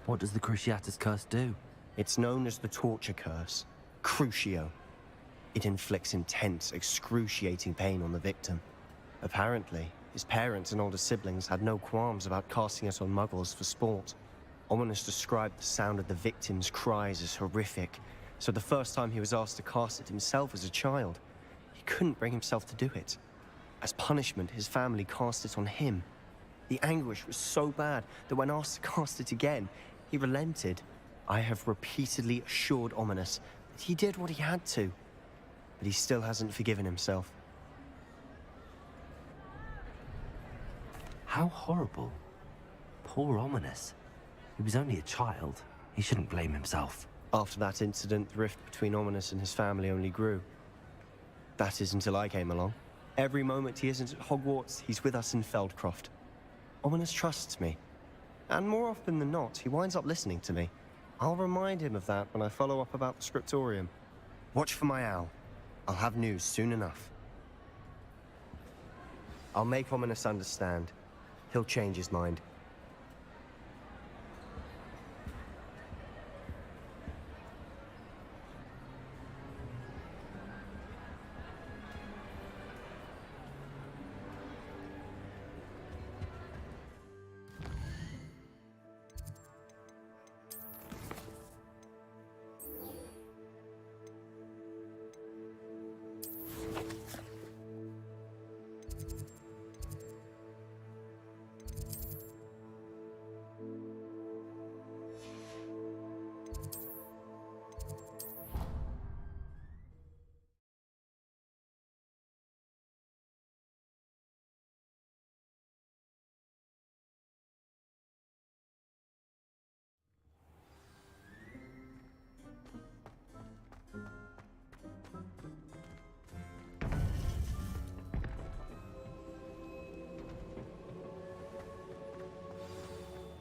Speaker 1: What does the Cruciatus Curse do?
Speaker 21: It's known as the Torture Curse. Crucio. It inflicts intense, excruciating pain on the victim. Apparently, his parents and older siblings had no qualms about casting it on muggles for sport. Ominous described the sound of the victim's cries as horrific, so the first time he was asked to cast it himself as a child, he couldn't bring himself to do it. As punishment, his family cast it on him. The anguish was so bad that when asked to cast it again, he relented. I have repeatedly assured Ominous that he did what he had to, but he still hasn't forgiven himself.
Speaker 1: How horrible. Poor Ominous. He was only a child. He shouldn't blame himself.
Speaker 21: After that incident, the rift between Ominous and his family only grew. That is until I came along. Every moment he isn't at Hogwarts, he's with us in Feldcroft. Ominous trusts me. And more often than not, he winds up listening to me. I'll remind him of that when I follow up about the scriptorium. Watch for my owl. I'll have news soon enough. I'll make Ominous understand. He'll change his mind.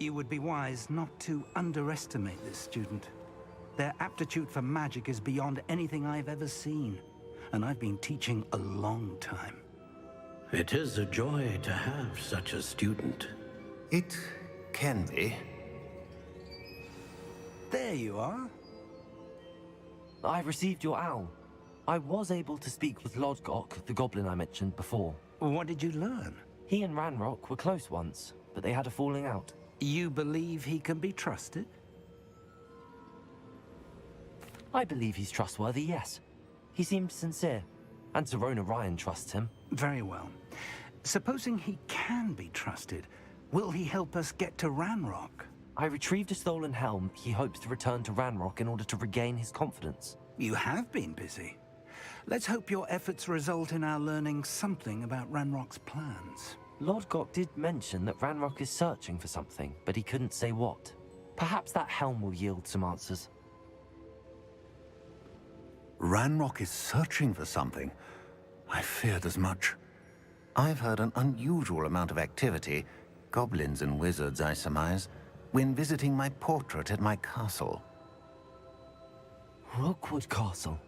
Speaker 7: You would be wise not to underestimate this student. Their aptitude for magic is beyond anything I've ever seen, and I've been teaching a long time.
Speaker 8: It is a joy to have such a student.
Speaker 23: It
Speaker 2: can be.
Speaker 7: There you are.
Speaker 1: I received your owl. I was able to speak with Lodgok, the goblin I mentioned before.
Speaker 7: What did you learn?
Speaker 1: He and Ranrock were close once, but they had a falling out.
Speaker 7: You believe he can be trusted?
Speaker 1: I believe he's trustworthy, yes. He seemed sincere, and Serona Ryan trusts him.
Speaker 7: Very well. Supposing he can be trusted, will he help us get to Ranrock?
Speaker 1: I retrieved a stolen helm. He hopes to return to Ranrock in order to regain his confidence.
Speaker 7: You have been busy. Let's hope your efforts result in our learning something about Ranrock's plans.
Speaker 1: Lodgok did mention that Ranrock is searching for something, but he couldn't say what. Perhaps that helm will yield some answers.
Speaker 2: Ranrock is searching for something. I feared as much. I've heard an unusual amount of activity, goblins and wizards, I surmise, when visiting my portrait at my castle.
Speaker 1: Rookwood Castle?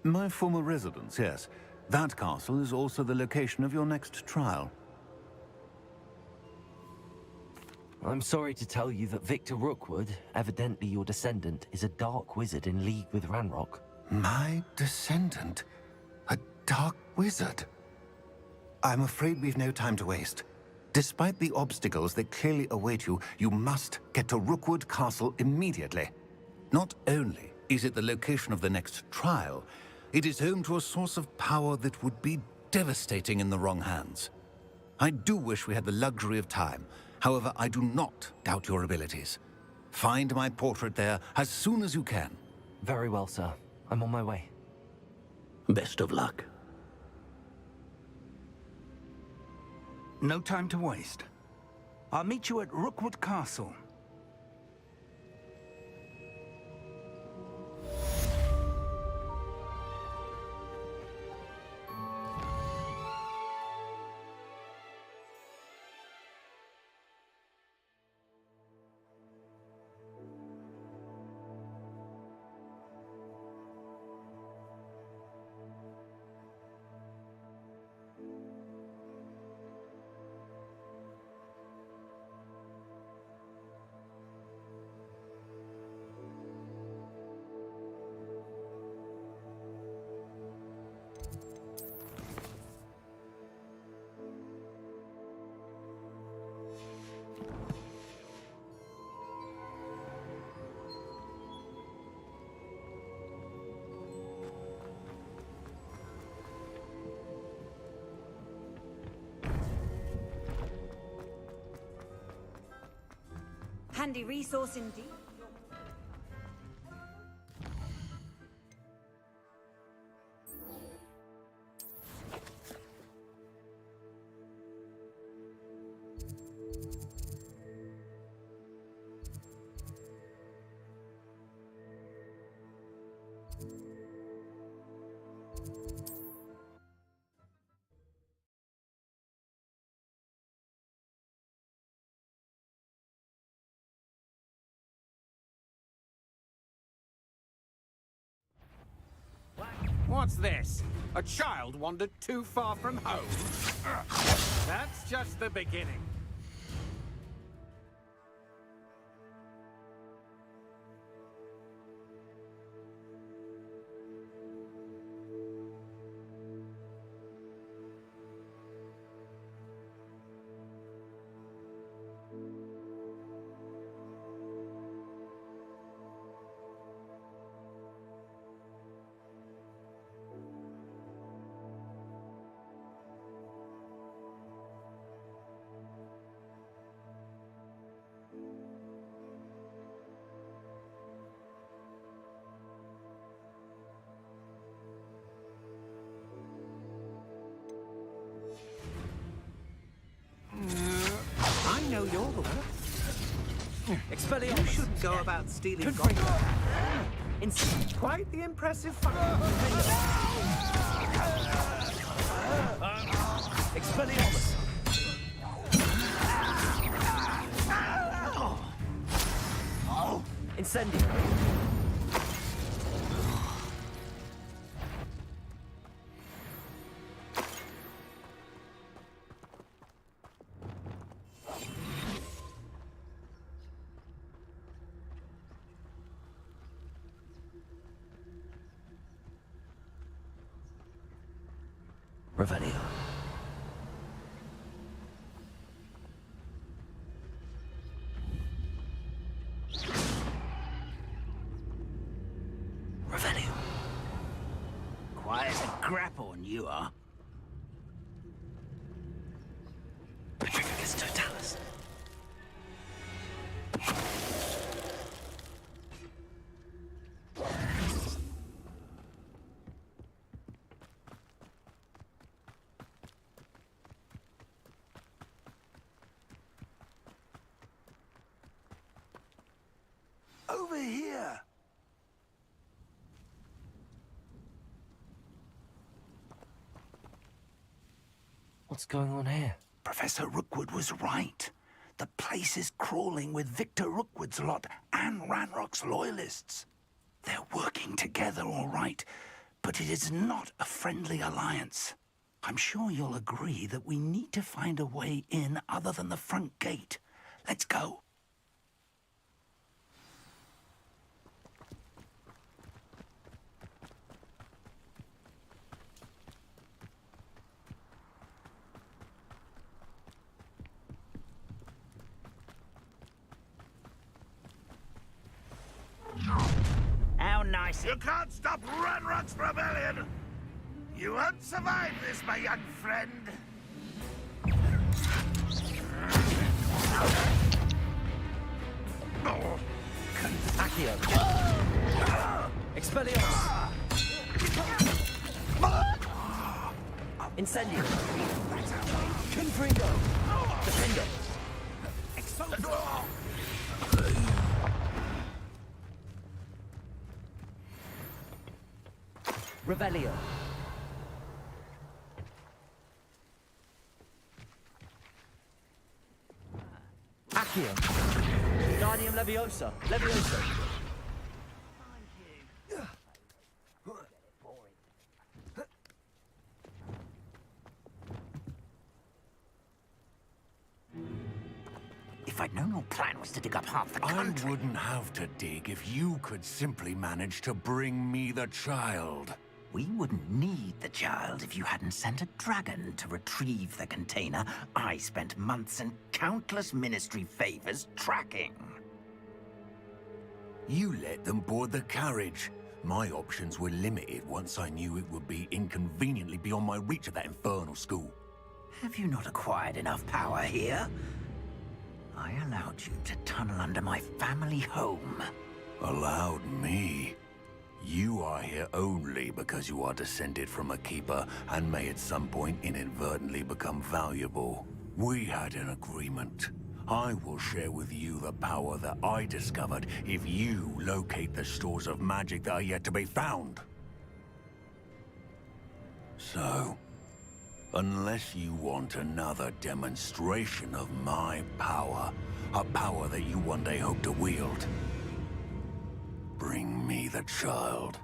Speaker 2: My former residence, yes. That castle is also the location of your next trial.
Speaker 1: I'm sorry to tell you that Victor Rookwood, evidently your descendant, is a dark wizard in league with Ranrock.
Speaker 2: My descendant? A dark wizard? I'm afraid we've no time to waste. Despite the obstacles that clearly await you, you must get to Rookwood Castle immediately. Not only is it the location of the next trial, it is home to a source of power that would be devastating in the wrong hands. I do wish we had the luxury of time. However, I do not doubt your abilities. Find my portrait there as soon as you can.
Speaker 1: Very well, sir. I'm on my way.
Speaker 7: Best of luck. No time to waste. I'll meet you at Rookwood Castle.
Speaker 17: Handy resource indeed.
Speaker 4: What's this? A child wandered too far from home? That's just the beginning.
Speaker 19: I know you're the one. Expelliarmus.
Speaker 4: You shouldn't go about stealing
Speaker 19: Good
Speaker 4: gold. Quite the impressive fight.
Speaker 19: Expelliarmus. Incendio. Revelio. Revelio.
Speaker 12: Quiet as a grapphorn, you are.
Speaker 1: Petrificus totalis.
Speaker 12: Over here!
Speaker 1: What's going on here?
Speaker 7: Professor Rookwood was right. The place is crawling with Victor Rookwood's lot and Ranrock's loyalists. They're working together, all right, but it is not a friendly alliance. I'm sure you'll agree that we need to find a way in other than the front gate. Let's go.
Speaker 12: How nice.
Speaker 3: You can't stop Ranrock's rebellion! You won't survive this, my young friend!
Speaker 19: Accio. Expelliarmus. Incendio. Confringo. Defendo. Revelio. Accio. Guardium Leviosa. Leviosa.
Speaker 12: If I'd known your plan was to dig up half the country...
Speaker 2: I wouldn't have to dig if you could simply manage to bring me the child.
Speaker 12: We wouldn't need the child if you hadn't sent a dragon to retrieve the container I spent months and countless ministry favors tracking.
Speaker 2: You let them board the carriage. My options were limited once I knew it would be inconveniently beyond my reach at that infernal school.
Speaker 12: Have you not acquired enough power here? I allowed you to tunnel under my family home.
Speaker 2: Allowed me? You are here only because you are descended from a keeper and may at some point inadvertently become valuable. We had an agreement. I will share with you the power that I discovered if you locate the stores of magic that are yet to be found. So, unless you want another demonstration of my power, a power that you one day hope to wield, bring me the child.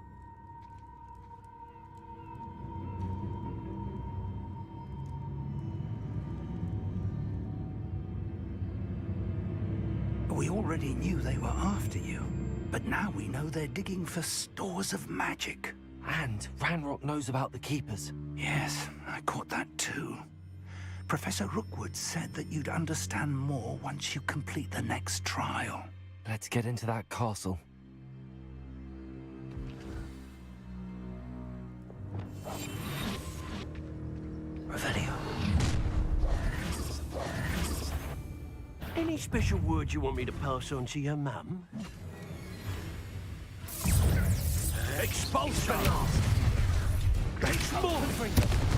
Speaker 7: We already knew they were after you, but now we know they're digging for stores of magic.
Speaker 1: And Ranrock knows about the Keepers.
Speaker 7: Yes, I caught that too. Professor Rookwood said that you'd understand more once you complete the next trial.
Speaker 1: Let's get into that castle.
Speaker 19: Revelio. Any special words you want me to pass on to your mum? Expulsion! It's more!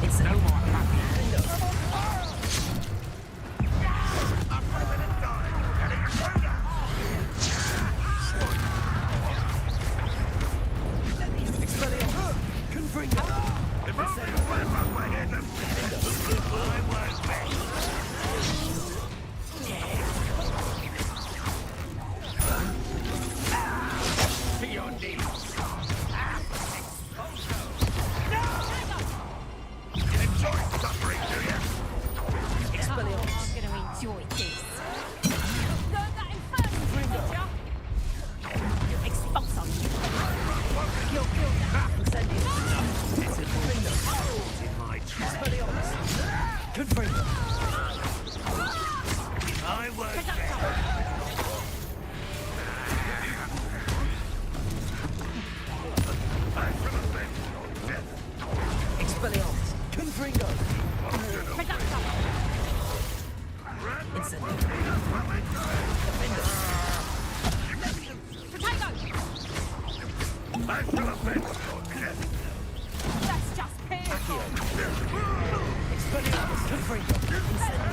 Speaker 12: It's no more
Speaker 19: Expelliarmus! Confringo!
Speaker 3: If only Ranrock were here to finish my work, to your knees. Enjoy
Speaker 22: Expelliarmus! Confringo! Incendio! Defender!
Speaker 3: I shall avenge your death!
Speaker 17: That's just painful.
Speaker 22: Expelliarmus! Confringo! Incendio!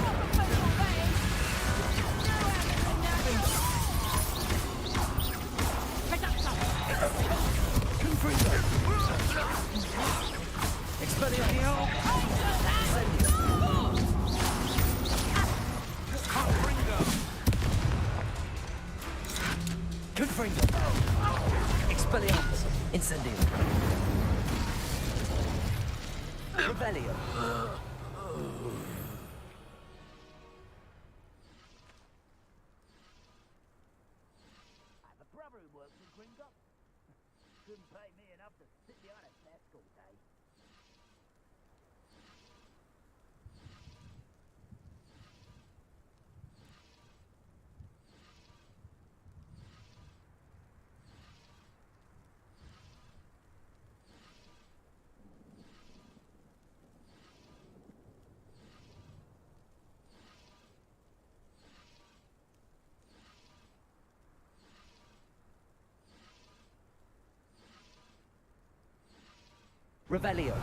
Speaker 22: Confringo! Expelliarmus! Confringo! Expelliarmus! Incendio! Revelio!
Speaker 12: The brother who works in Gringotts couldn't pay me enough to sit behind a desk all day.
Speaker 22: Revelio!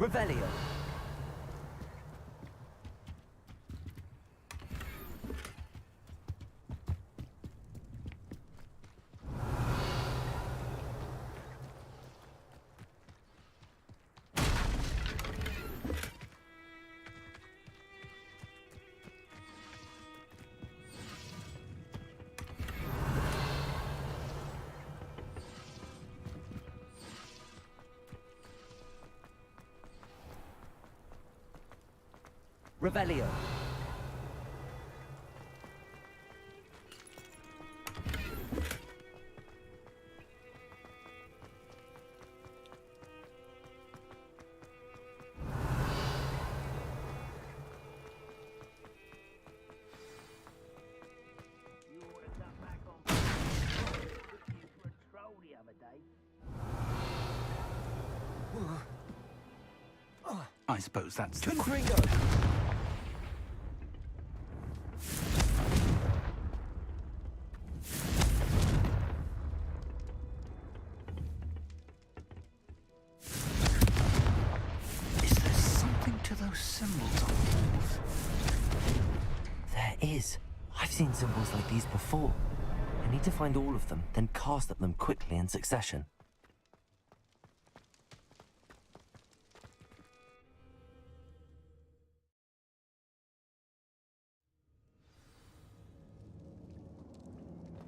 Speaker 22: Revelio! Revelio!
Speaker 12: You ought to come back on. Took you for a stroll the other day.
Speaker 7: I suppose that's the...
Speaker 22: Confringo!
Speaker 7: Is there something to those symbols on the walls?
Speaker 1: There is. I've seen symbols like these before. I need to find all of them, then cast at them quickly in succession.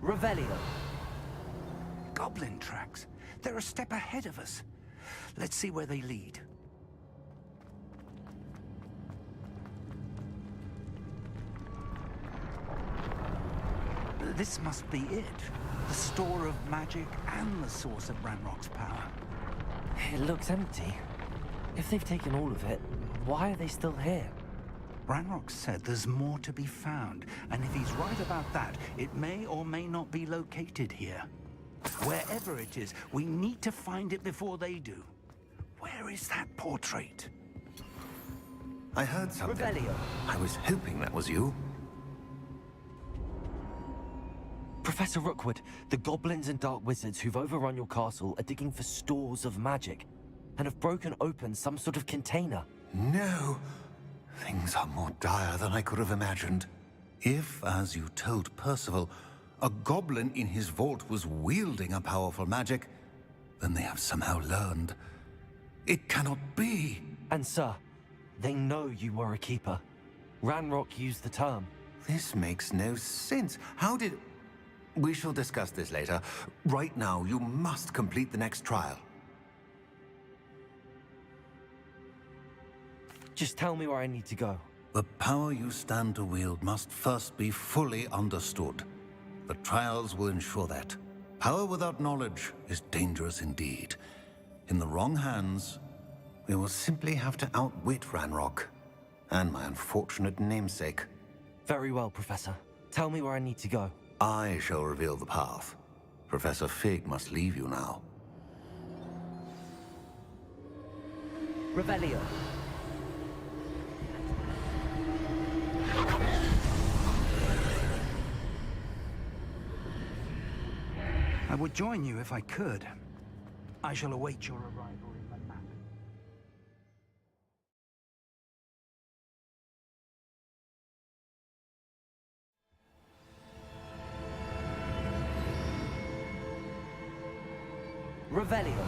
Speaker 22: Revelio!
Speaker 7: Goblin tracks. They're a step ahead of us. Let's see where they lead. This must be it. The store of magic and the source of Ranrock's power.
Speaker 1: It looks empty. If they've taken all of it, why are they still here?
Speaker 7: Ranrock said there's more to be found, and if he's right about that, it may or may not be located here. Wherever it is, we need to find it before they do. Where is that portrait?
Speaker 2: I heard something.
Speaker 22: Revelio!
Speaker 2: I was hoping that was you.
Speaker 1: Professor Rookwood, the goblins and dark wizards who've overrun your castle are digging for stores of magic and have broken open some sort of container.
Speaker 2: No. Things are more dire than I could have imagined. If, as you told Percival, a goblin in his vault was wielding a powerful magic, then they have somehow learned. It cannot be.
Speaker 1: And sir, they know you were a keeper. Ranrock used the term.
Speaker 2: This makes no sense. How did... We shall discuss this later. Right now, you must complete the next trial.
Speaker 1: Just tell me where I need to go.
Speaker 2: The power you stand to wield must first be fully understood. The trials will ensure that. Power without knowledge is dangerous indeed. In the wrong hands, we will simply have to outwit Ranrock and my unfortunate namesake.
Speaker 1: Very well, Professor. Tell me where I need to go.
Speaker 2: I shall reveal the path. Professor Fig must leave you now.
Speaker 1: Revelio.
Speaker 7: I would join you if I could. I shall await your arrival in the map.
Speaker 1: Revelio.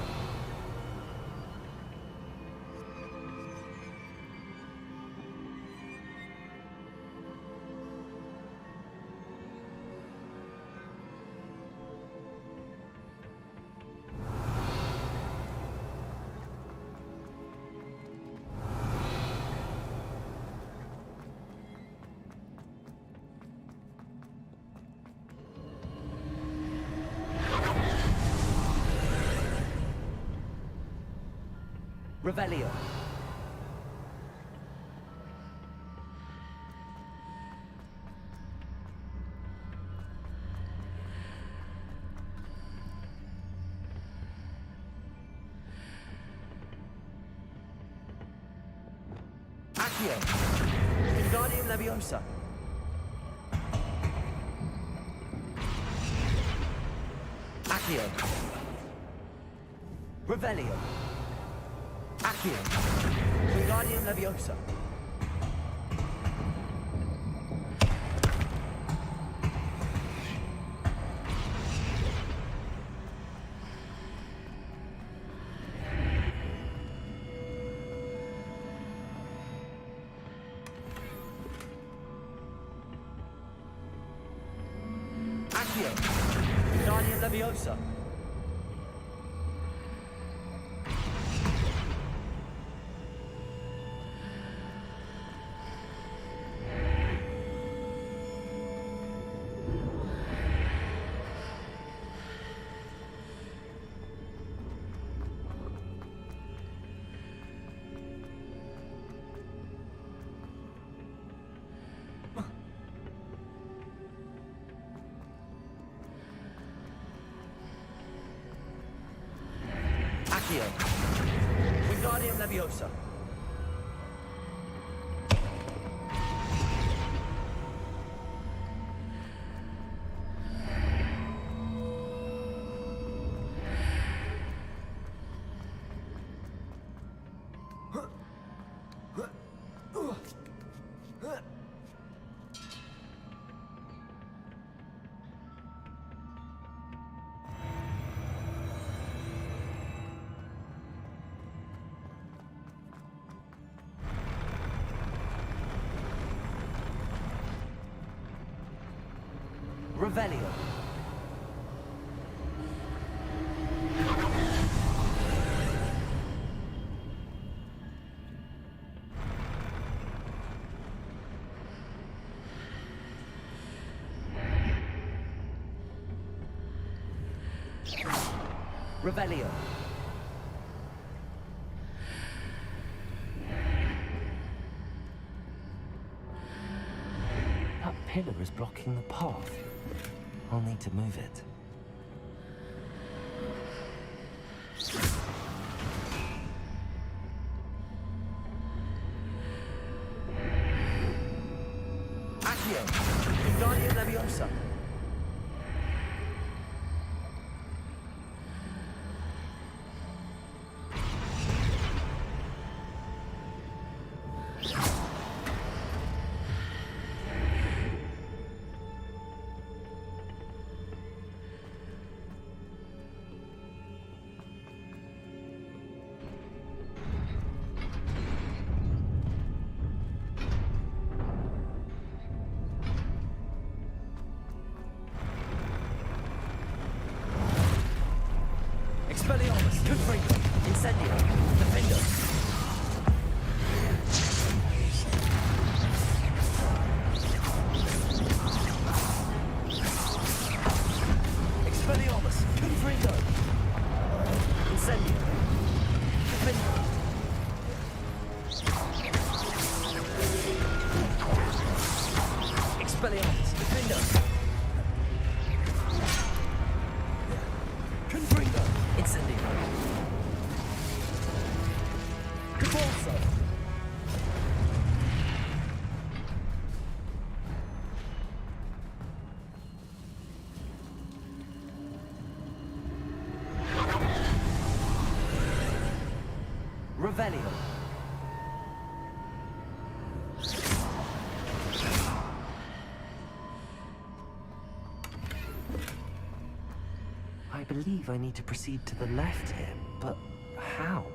Speaker 1: Revelio. Accio. Wingardium Leviosa. Accio. Revelio. Accio. Wingardium Leviosa. Accio. Wingardium Leviosa. Accio. Wingardium Leviosa. Revelio. Revelio. That pillar is blocking the path. I'll need to move it. Accio. Wingardium Leviosa.
Speaker 22: Convulso!
Speaker 1: Revelio. I believe I need to proceed to the left here, but how?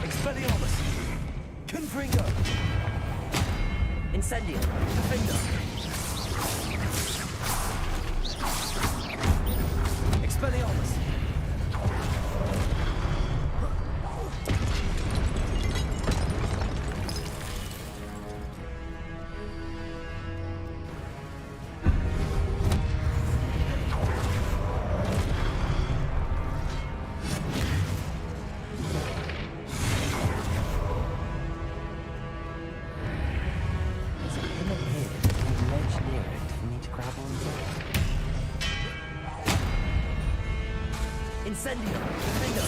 Speaker 22: Expelliarmus! Confringo! Incendio! Defender! Expelliarmus! Incendio! Defender!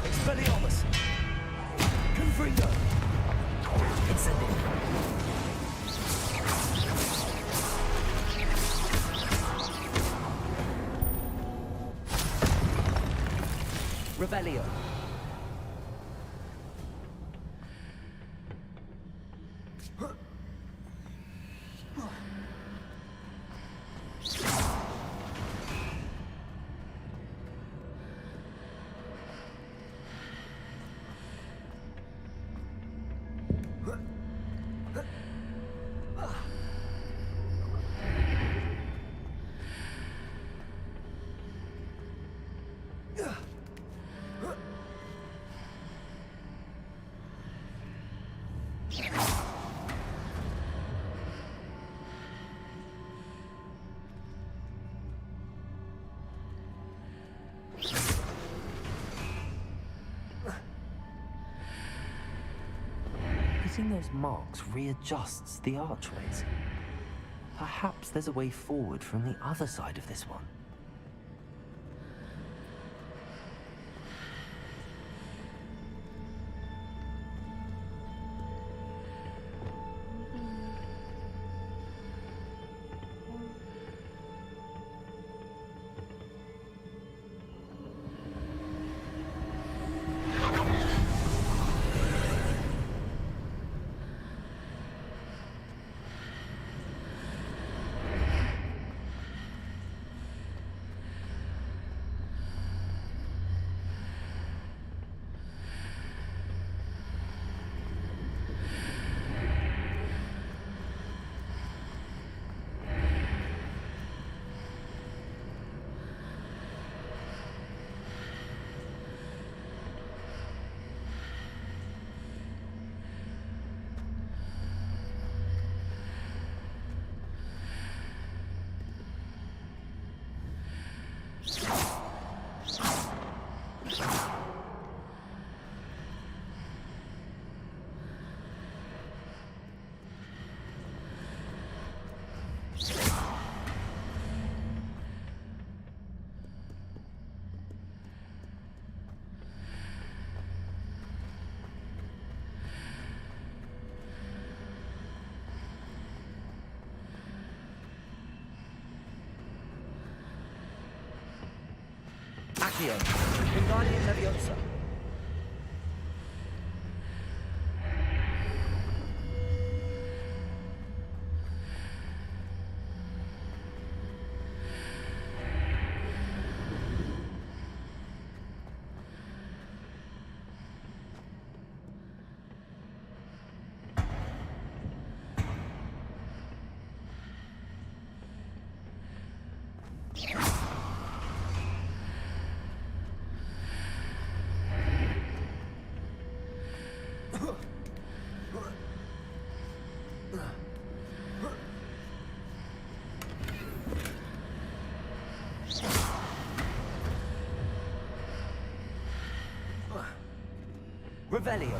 Speaker 22: Expelliarmus! Confringo! Incendio! Rebellion!
Speaker 1: Hitting those marks readjusts the archways. Perhaps there's a way forward from the other side of this one.
Speaker 22: Accio. Wingardium Leviosa. Revelio.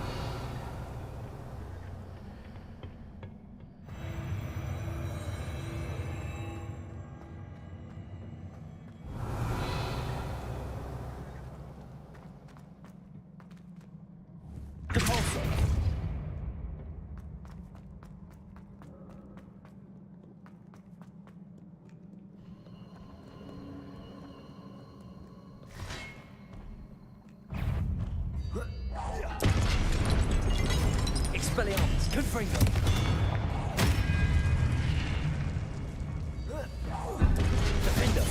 Speaker 22: Depulso. Expelliarmus. Confringo. Defendo.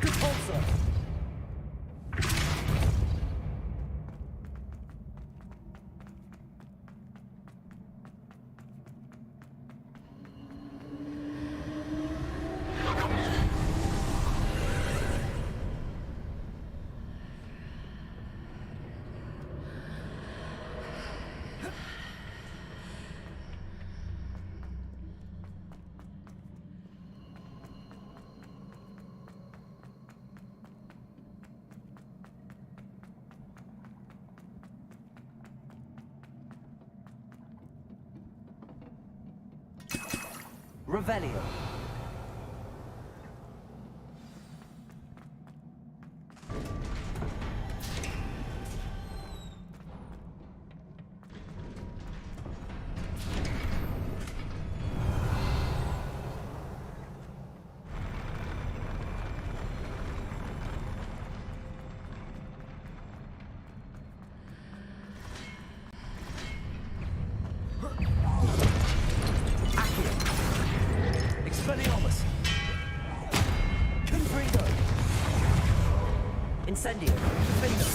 Speaker 22: Depulso. Revelio. Expelliarmus. Confringo. Incendio. Defendo.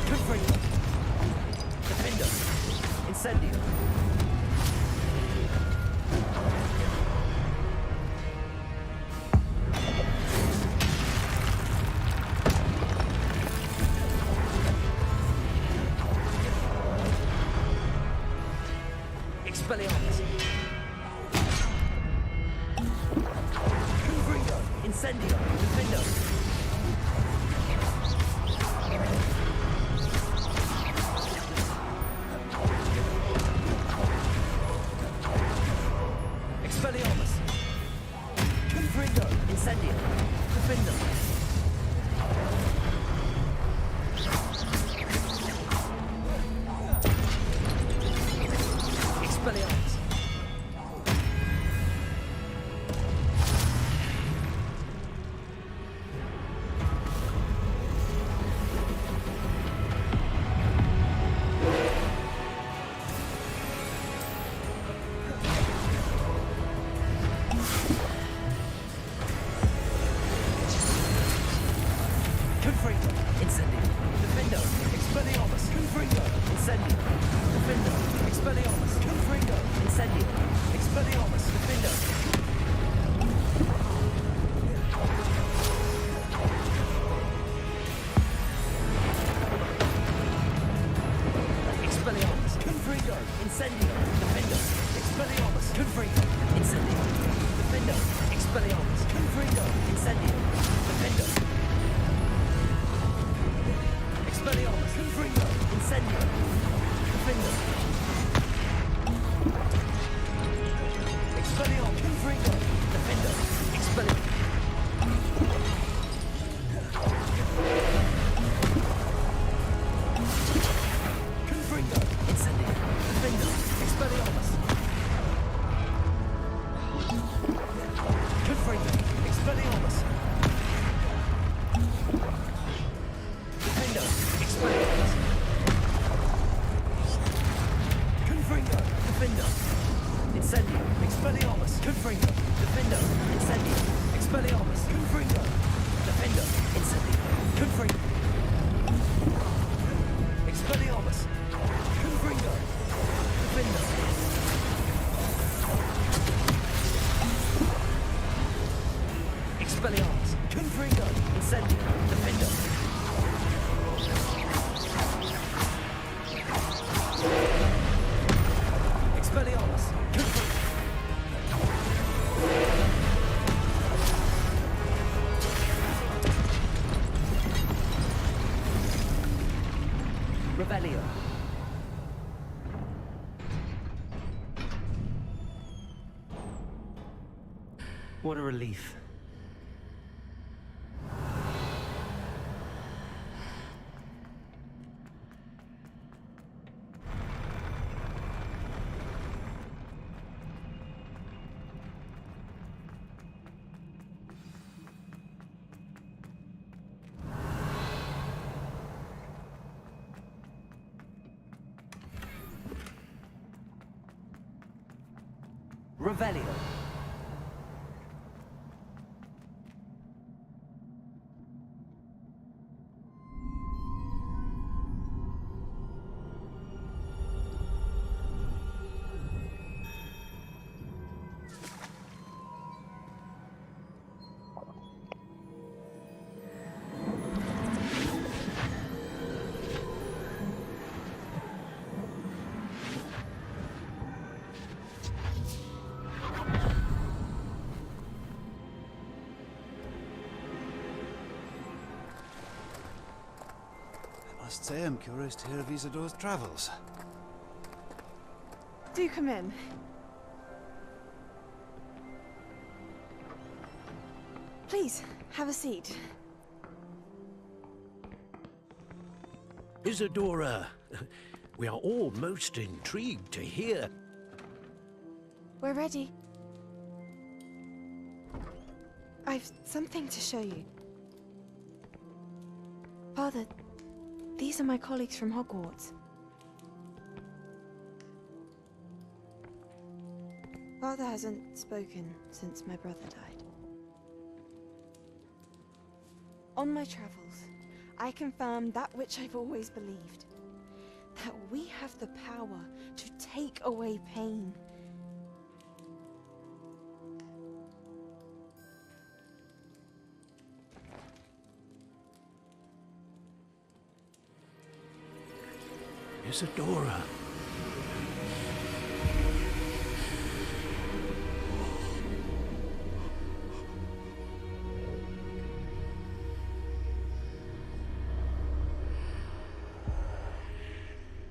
Speaker 22: Confringo. Defendo. Incendio. Expelliarmus. Confringo. Incendio. Defendo. Expelliarmus. Confringo. Incendio. Defendo. Expelliarmus. Confringo. Incendio. Defendo. Expelliarmus. Confringo. Incendio. Defendo. Expelliarmus. Confringo. Incendio. Expelliarmus. Defendo. Expelliarmus. Confringo. Incendio. Defendo. Expelliarmus. Confringo. Incendio. Defendo. Expelliarmus. Confringo. Incendio. Defendo. Incendio. Defender. Expelliarmus. Revelio.
Speaker 1: What a relief. Revelio.
Speaker 5: I must say I'm curious to hear of Isadore's travels.
Speaker 6: Do come in. Please, have a seat.
Speaker 19: Isadora, we are all most intrigued to hear.
Speaker 6: We're ready. I've something to show you. Father, these are my colleagues from Hogwarts. Father hasn't spoken since my brother died. On my travels, I confirmed that which I've always believed. That we have the power to take away pain.
Speaker 19: Isadora.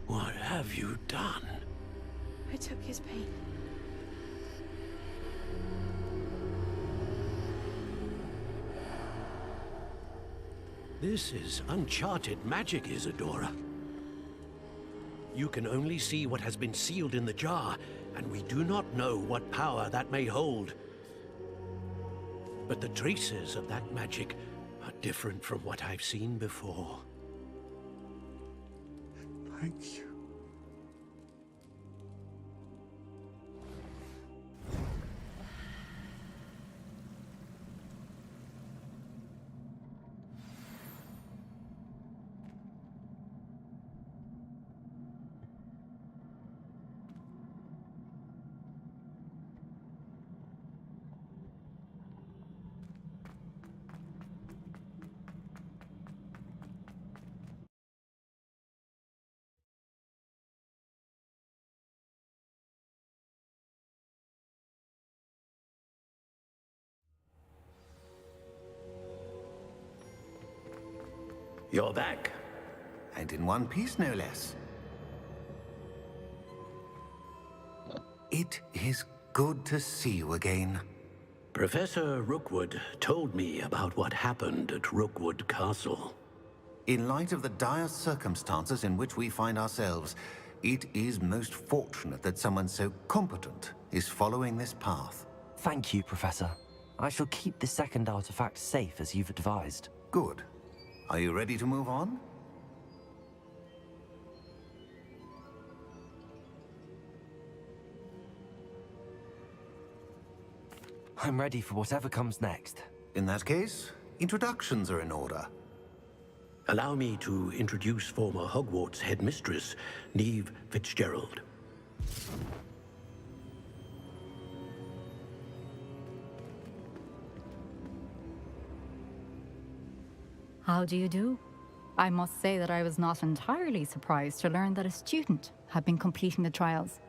Speaker 19: What have you done?
Speaker 6: I took his pain.
Speaker 19: This is uncharted magic, Isadora. You can only see what has been sealed in the jar, and we do not know what power that may hold. But the traces of that magic are different from what I've seen before.
Speaker 5: Thank you.
Speaker 19: You're back.
Speaker 2: And in one piece, no less. It is good to see you again.
Speaker 19: Professor Rookwood told me about what happened at Rookwood Castle.
Speaker 2: In light of the dire circumstances in which we find ourselves, it is most fortunate that someone so competent is following this path.
Speaker 1: Thank you, Professor. I shall keep the second artifact safe as you've advised.
Speaker 2: Good. Are you ready to move on?
Speaker 1: I'm ready for whatever comes next.
Speaker 2: In that case, introductions are in order.
Speaker 19: Allow me to introduce former Hogwarts headmistress, Neve Fitzgerald.
Speaker 10: How do you do? I must say that I was not entirely surprised to learn that a student had been completing the trials.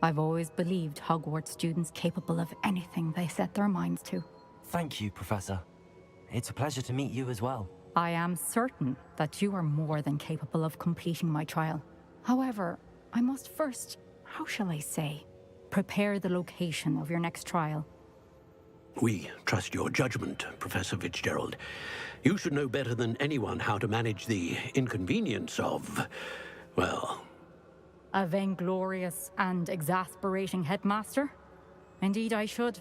Speaker 10: I've always believed Hogwarts students capable of anything they set their minds to.
Speaker 1: Thank you, Professor. It's a pleasure to meet you as well.
Speaker 10: I am certain that you are more than capable of completing my trial. However, I must first, how shall I say, prepare the location of your next trial.
Speaker 19: We trust your judgment, Professor Fitzgerald. You should know better than anyone how to manage the inconvenience of, well...
Speaker 10: A vainglorious and exasperating headmaster? Indeed I should.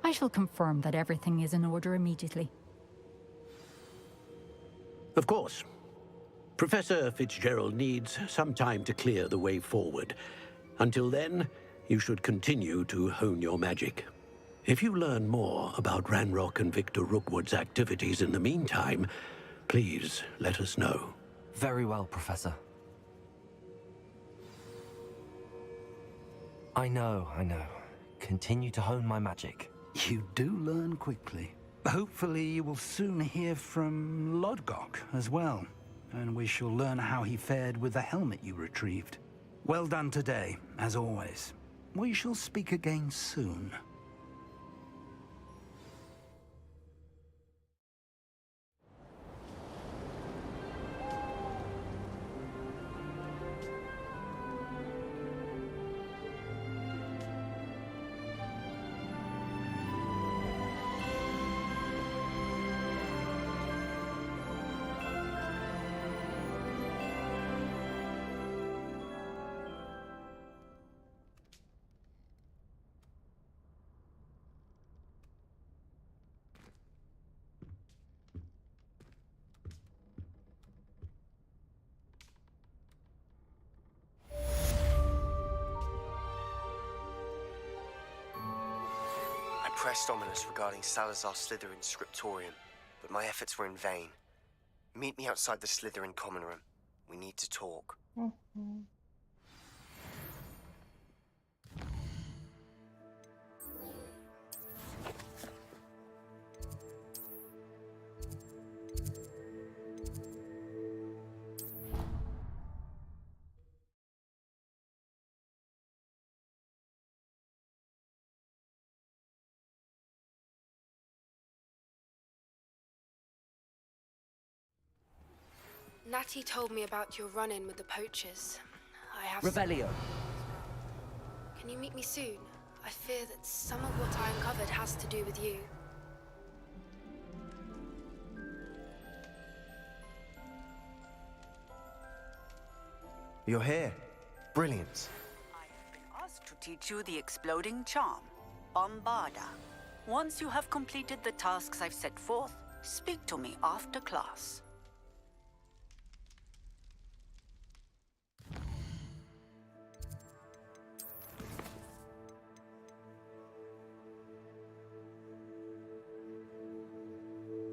Speaker 10: I shall confirm that everything is in order immediately.
Speaker 19: Of course. Professor Fitzgerald needs some time to clear the way forward. Until then, you should continue to hone your magic. If you learn more about Ranrock and Victor Rookwood's activities in the meantime, please let us know.
Speaker 1: Very well, Professor. I know. Continue to hone my magic.
Speaker 7: You do learn quickly. Hopefully you will soon hear from Lodgok as well, and we shall learn how he fared with the helmet you retrieved. Well done today, as always. We shall speak again soon.
Speaker 21: I pressed Ominous regarding Salazar Slytherin's scriptorium, but my efforts were in vain. Meet me outside the Slytherin common room. We need to talk.
Speaker 16: Natty told me about your run-in with the poachers. I have...
Speaker 22: Revelio.
Speaker 16: Can you meet me soon? I fear that some of what I uncovered has to do with you.
Speaker 21: You're here. Brilliant.
Speaker 15: Asked to teach you the exploding charm, Bombarda. Once you have completed the tasks I've set forth, speak to me after class.